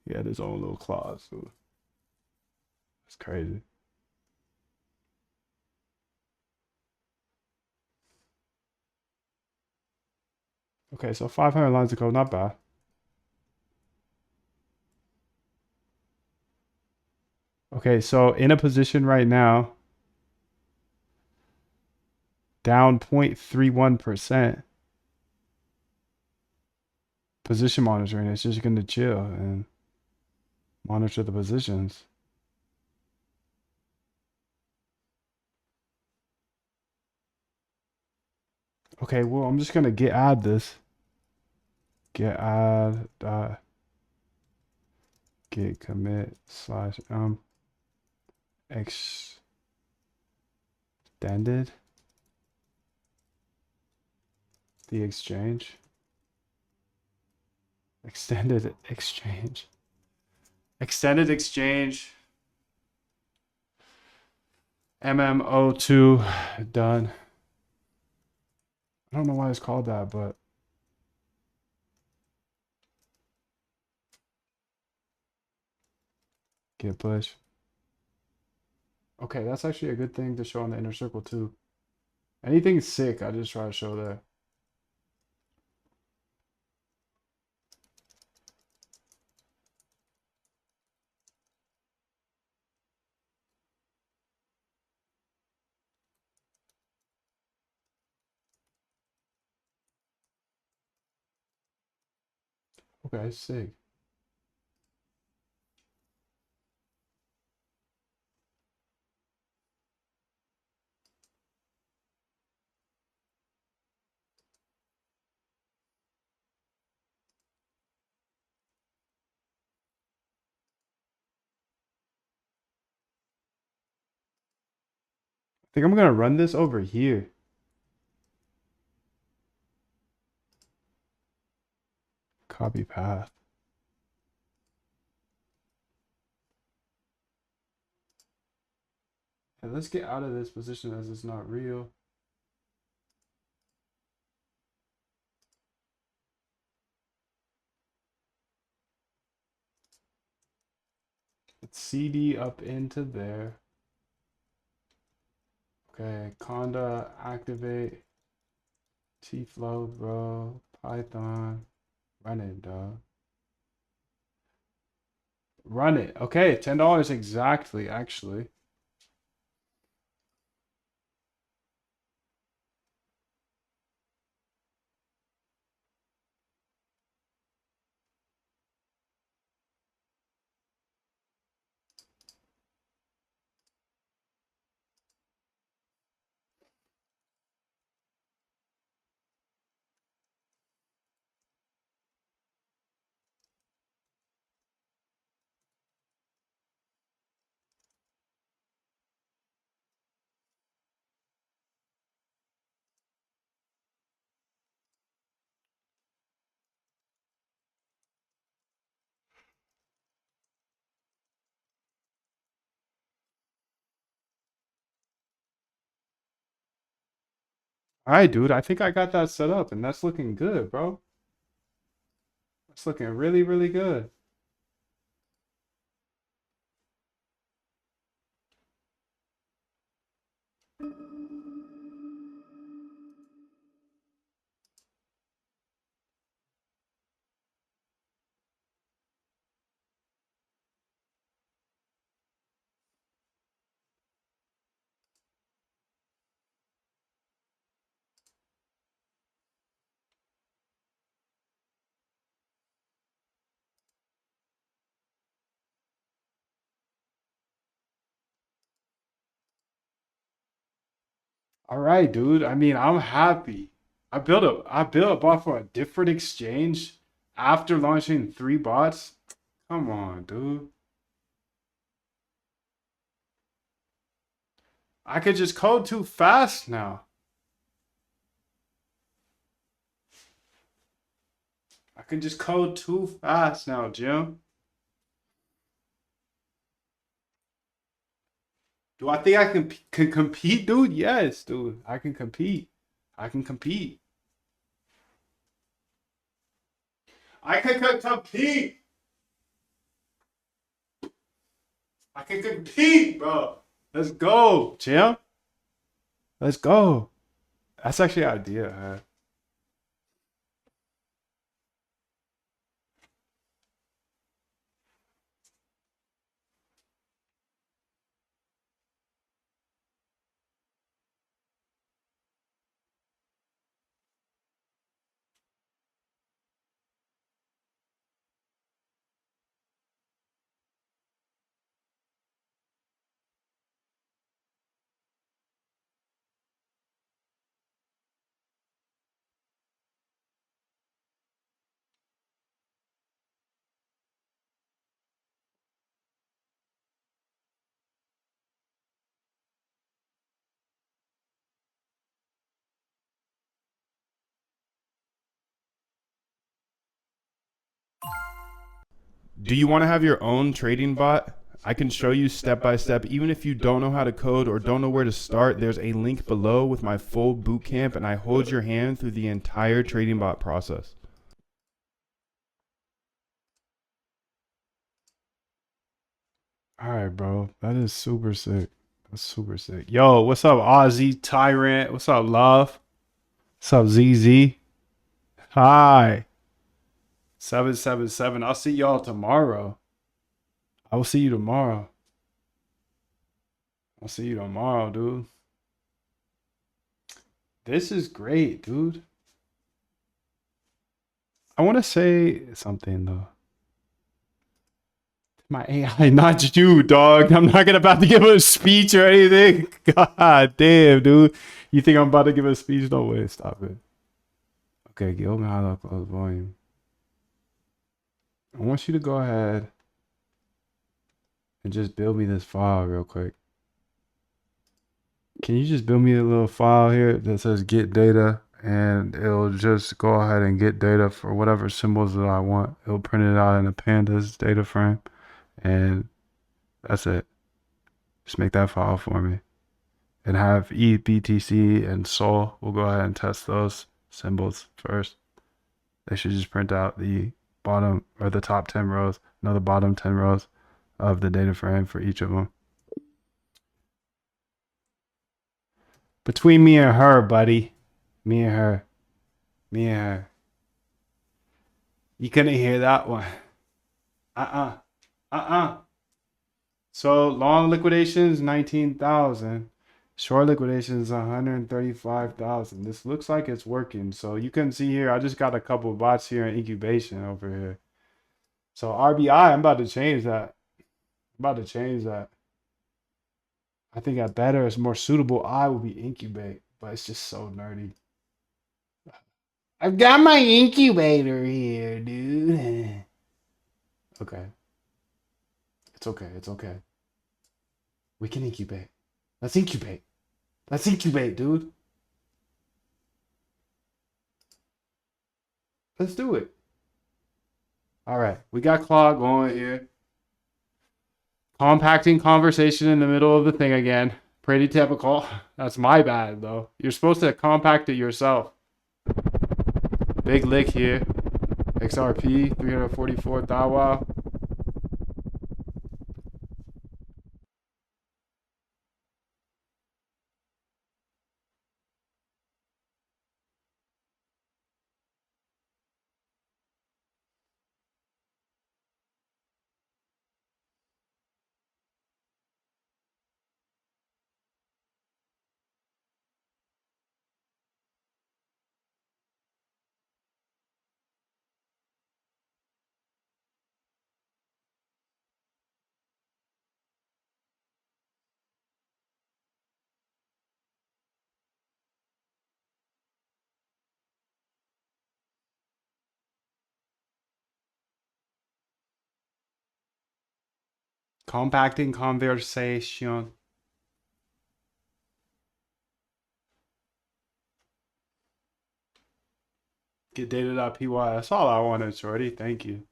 He had his own little clause. So that's crazy. Okay, so 500 lines of code, not bad. Okay, so in a position right now, down 0.31%. Position monitoring, it's just going to chill and monitor the positions. Okay, well, I'm just going to get add this. Get add get commit slash extended the exchange. Extended exchange. Extended exchange. MMO2 done. I don't know why it's called that, but get push. Okay, that's actually a good thing to show on the inner circle too. Anything sick, I just try to show there.
Okay, sick. I think I'm gonna run this over here. Copy path. And let's get out of this position as it's not real. Let's CD up into there. Okay, conda activate. T-flow, bro. Python. Run it, dog. Run it. Okay, $10 exactly, actually. All right, dude. I think I got that set up, and that's looking good, bro. It's looking really, really good. All right, dude. I mean, I'm happy. I built a bot for a different exchange after launching 3 bots. Come on, dude. I could just code too fast now. I can just code too fast now, Jim. Do I think I can compete, dude? Yes, dude. I can compete. I can compete. I can compete. I can compete, bro. Let's go, Jim. Let's go. That's actually an idea, man.
Do you want to have your own trading bot? I can show you step by step. Even if you don't know how to code or don't know where to start, there's a link below with my full boot camp, and I hold your hand through the entire trading bot process.
All right, bro. That is super sick. That's super sick. Yo, what's up, Ozzy Tyrant? What's up, Love? What's up, ZZ? Hi. 777. I'll see y'all tomorrow. I will see you tomorrow. I'll see you tomorrow, dude. This is great, dude.
I want to say something though. My AI, not you, dog. I'm not gonna about to give a speech or anything. God damn, dude. You think I'm about to give a speech? No way. Stop it. Okay, get open high level close volume. I want you to go ahead and just build me this file real quick. Can you just build me a little file here that says get data, and it'll just go ahead and get data for whatever symbols that I want. It'll print it out in a pandas data frame, and that's it. Just make that file for me. And have E, BTC, and Sol. We'll go ahead and test those symbols first. They should just print out the bottom or the top 10 rows, no, the bottom 10 rows of the data frame for each of them. Between me and her, buddy. Me and her. Me and her. You couldn't hear that one. So long liquidations, 19,000. Short liquidations, 135,000. This looks like it's working. So you can see here, I just got a couple of bots here in incubation over here. So RBI, I'm about to change that. I think a better, more suitable I would be incubate, but it's just so nerdy. I've got my incubator here, dude. Okay. It's okay. It's okay. We can incubate. Let's incubate. Let's incubate, dude. Let's do it. All right. We got Claude going here. Compacting conversation in the middle of the thing again. Pretty typical. That's my bad, though. You're supposed to compact it yourself. Big lick here. XRP, 344 Dawa. Compacting conversation. Get data.py. That's all I wanted, shorty. Thank you.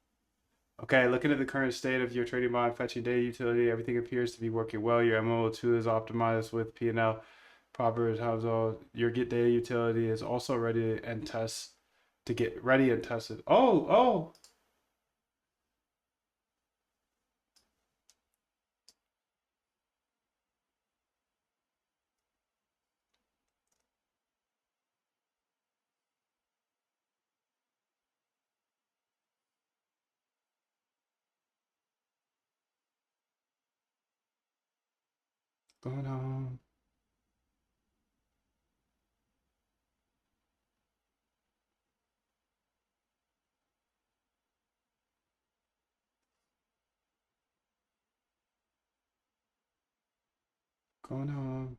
Okay, looking at the current state of your trading bot, fetching data utility, everything appears to be working well. Your MO2 is optimized with P&L. Proper household. Your get data utility is also ready and test to get ready and tested. Oh. Going on. Going on.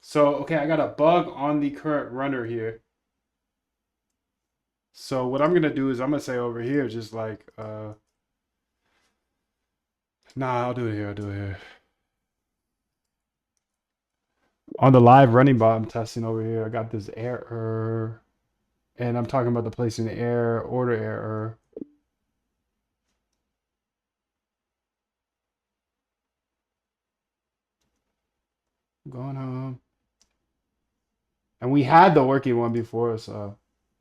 So, okay, I got a bug on the current runner here. So what I'm going to do is I'm going to say over here, just like, nah, I'll do it here. On the live running bot, I'm testing over here. I got this error, and I'm talking about the placing error, order error. Going home. And we had the working one before, so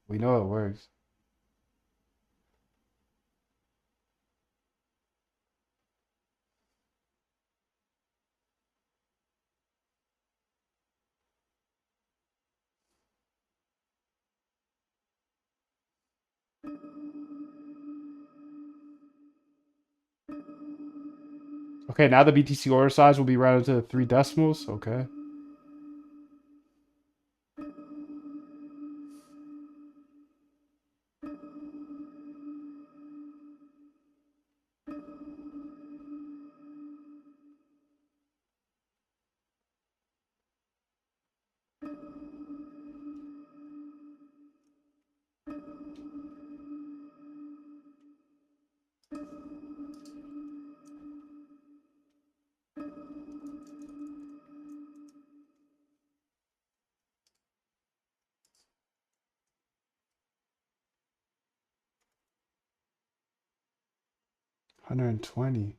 we know it works.
Okay, now the BTC order size will be rounded to 3 decimals. Okay. $120.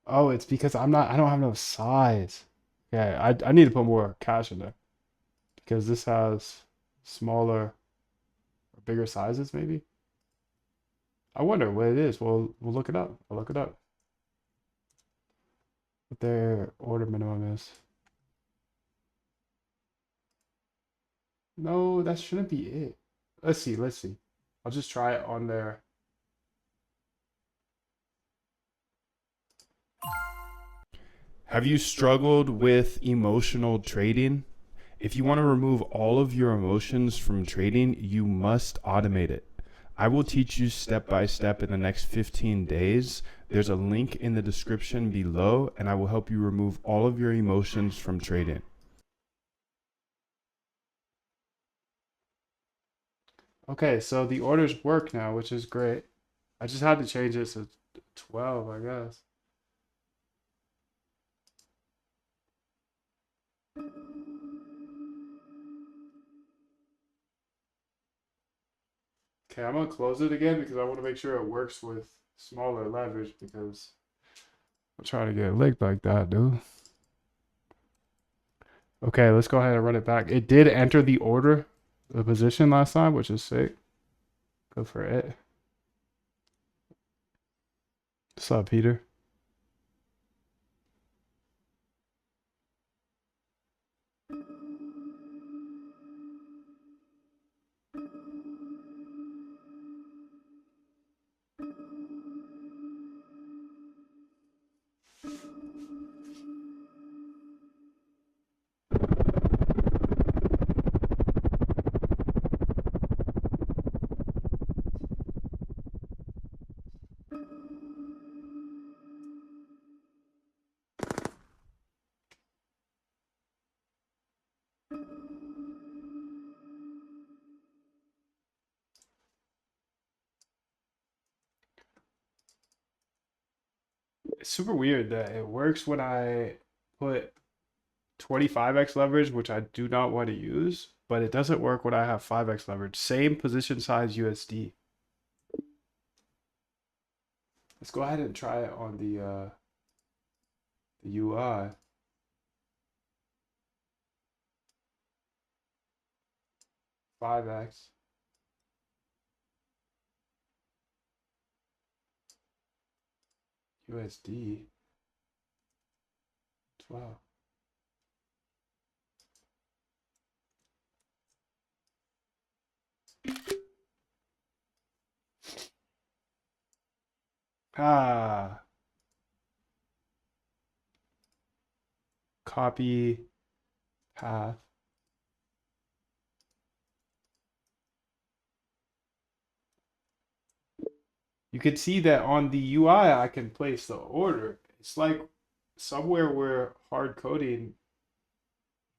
Oh, it's because I don't have no size. Yeah, I need to put more cash in there because this has smaller or bigger sizes maybe. I wonder what it is. We'll look it up. I'll look it up. What their order minimum is. No, that shouldn't be it. Let's see, let's see. I'll just try it on there.
Have you struggled with emotional trading? If you want to remove all of your emotions from trading, you must automate it. I will teach you step by step in the next 15 days. There's a link in the description below, and I will help you remove all of your emotions from trading.
Okay, so the orders work now, which is great. I just had to change it to 12, I guess. Okay, I'm gonna close it again because I want to make sure it works with smaller leverage because I'm trying to get licked like that, dude. Okay, let's go ahead and run it back. It did enter the order, the position last time, which is sick. Good for it. What's up, Peter? It's super weird that it works when I put 25x leverage, which I do not want to use, but it doesn't work when I have 5x leverage. Same position size USD. Let's go ahead and try it on the UI. Five X. USD. 12. Ah. Copy path. You can see that on the UI, I can place the order. It's like somewhere we're hard coding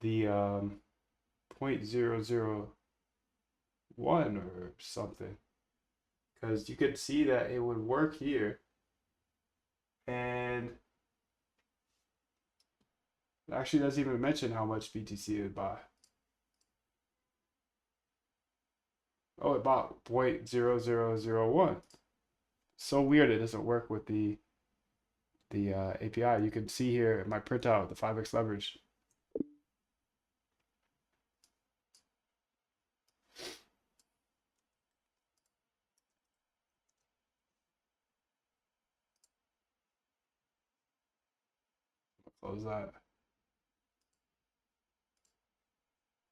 the 0.001 or something. Because you could see that it would work here. And it actually doesn't even mention how much BTC it would buy. Oh, it bought 0.0001. So weird it doesn't work with the API. You can see here my printout the 5x leverage. Close that.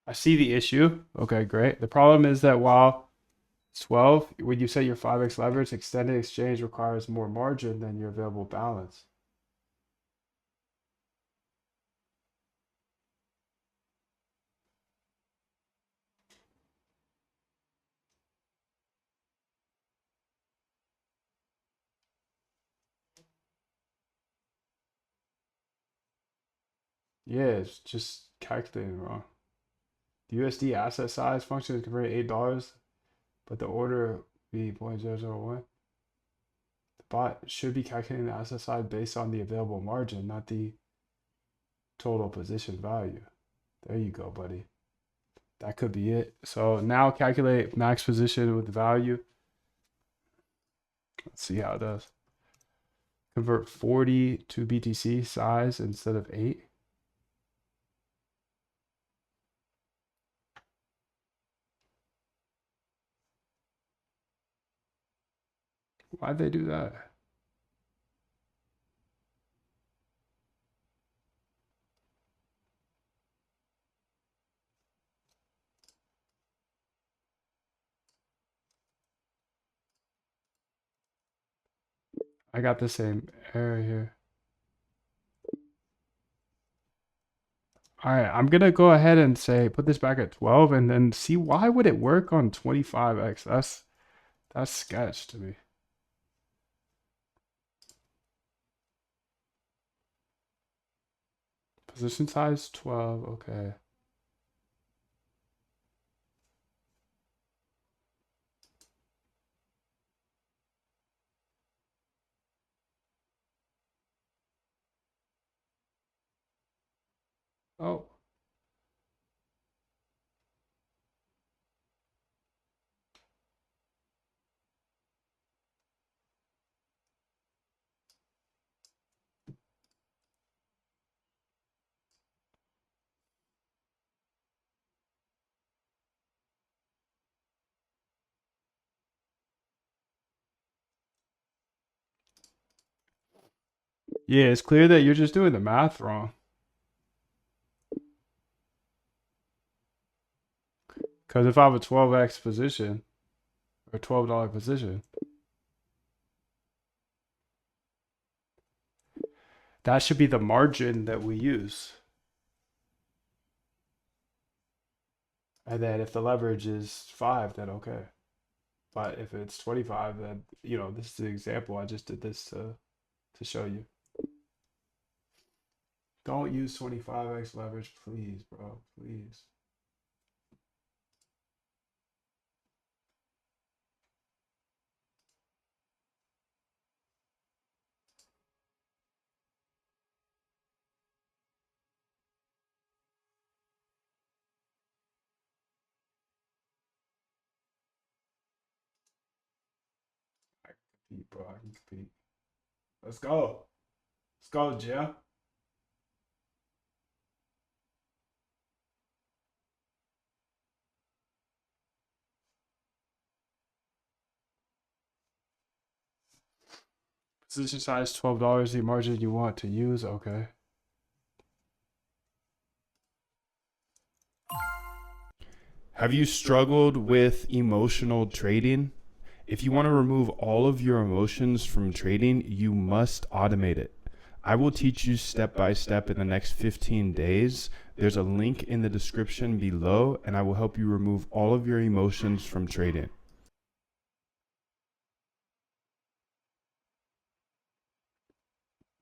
I see the issue. Okay, great. The problem is that while it's 12, when you set your 5x leverage, extended exchange requires more margin than your available balance. Yeah, it's just calculating wrong. The USD asset size function is converted $8, but the order be 0.001. The bot should be calculating the asset size based on the available margin, not the total position value. There you go, buddy. That could be it. So now calculate max position with the value. Let's see how it does. Convert 40 to BTC size instead of 8. Why'd they do that? I got the same error here. All right, I'm gonna go ahead and say put this back at 12 and then see why would it work on 25x. That's sketch to me. Position size 12, okay. Oh. Yeah, it's clear that you're just doing the math wrong. Because if I have a 12x position or $12 position, that should be the margin that we use. And then if the leverage is 5, then okay. But if it's 25, then, this is the example. I just did this to show you. Don't use 25x leverage, please, bro. Please. I can compete, bro. I can compete. Let's go. Let's go, Jim. Position size $12, the margin you want to use. Okay.
Have you struggled with emotional trading? If you want to remove all of your emotions from trading, you must automate it. I will teach you step by step in the next 15 days. There's a link in the description below, and I will help you remove all of your emotions from trading.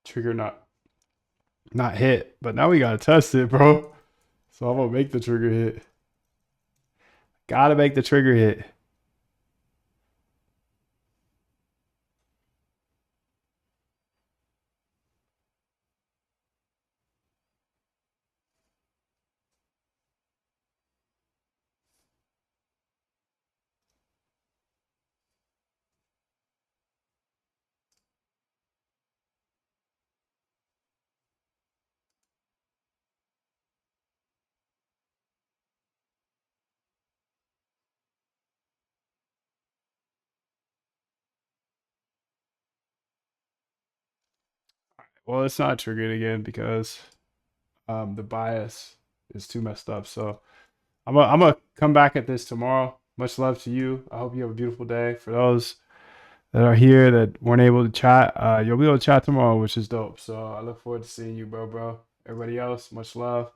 Trigger not hit, but now we gotta test it, bro. So I'm gonna make the trigger hit. Gotta make the trigger hit. Well, it's not triggered again because the bias is too messed up. So I'm gonna come back at this tomorrow. Much love to you. I hope you have a beautiful day. For those that are here that weren't able to chat, you'll be able to chat tomorrow, which is dope. So I look forward to seeing you, bro. Everybody else, much love.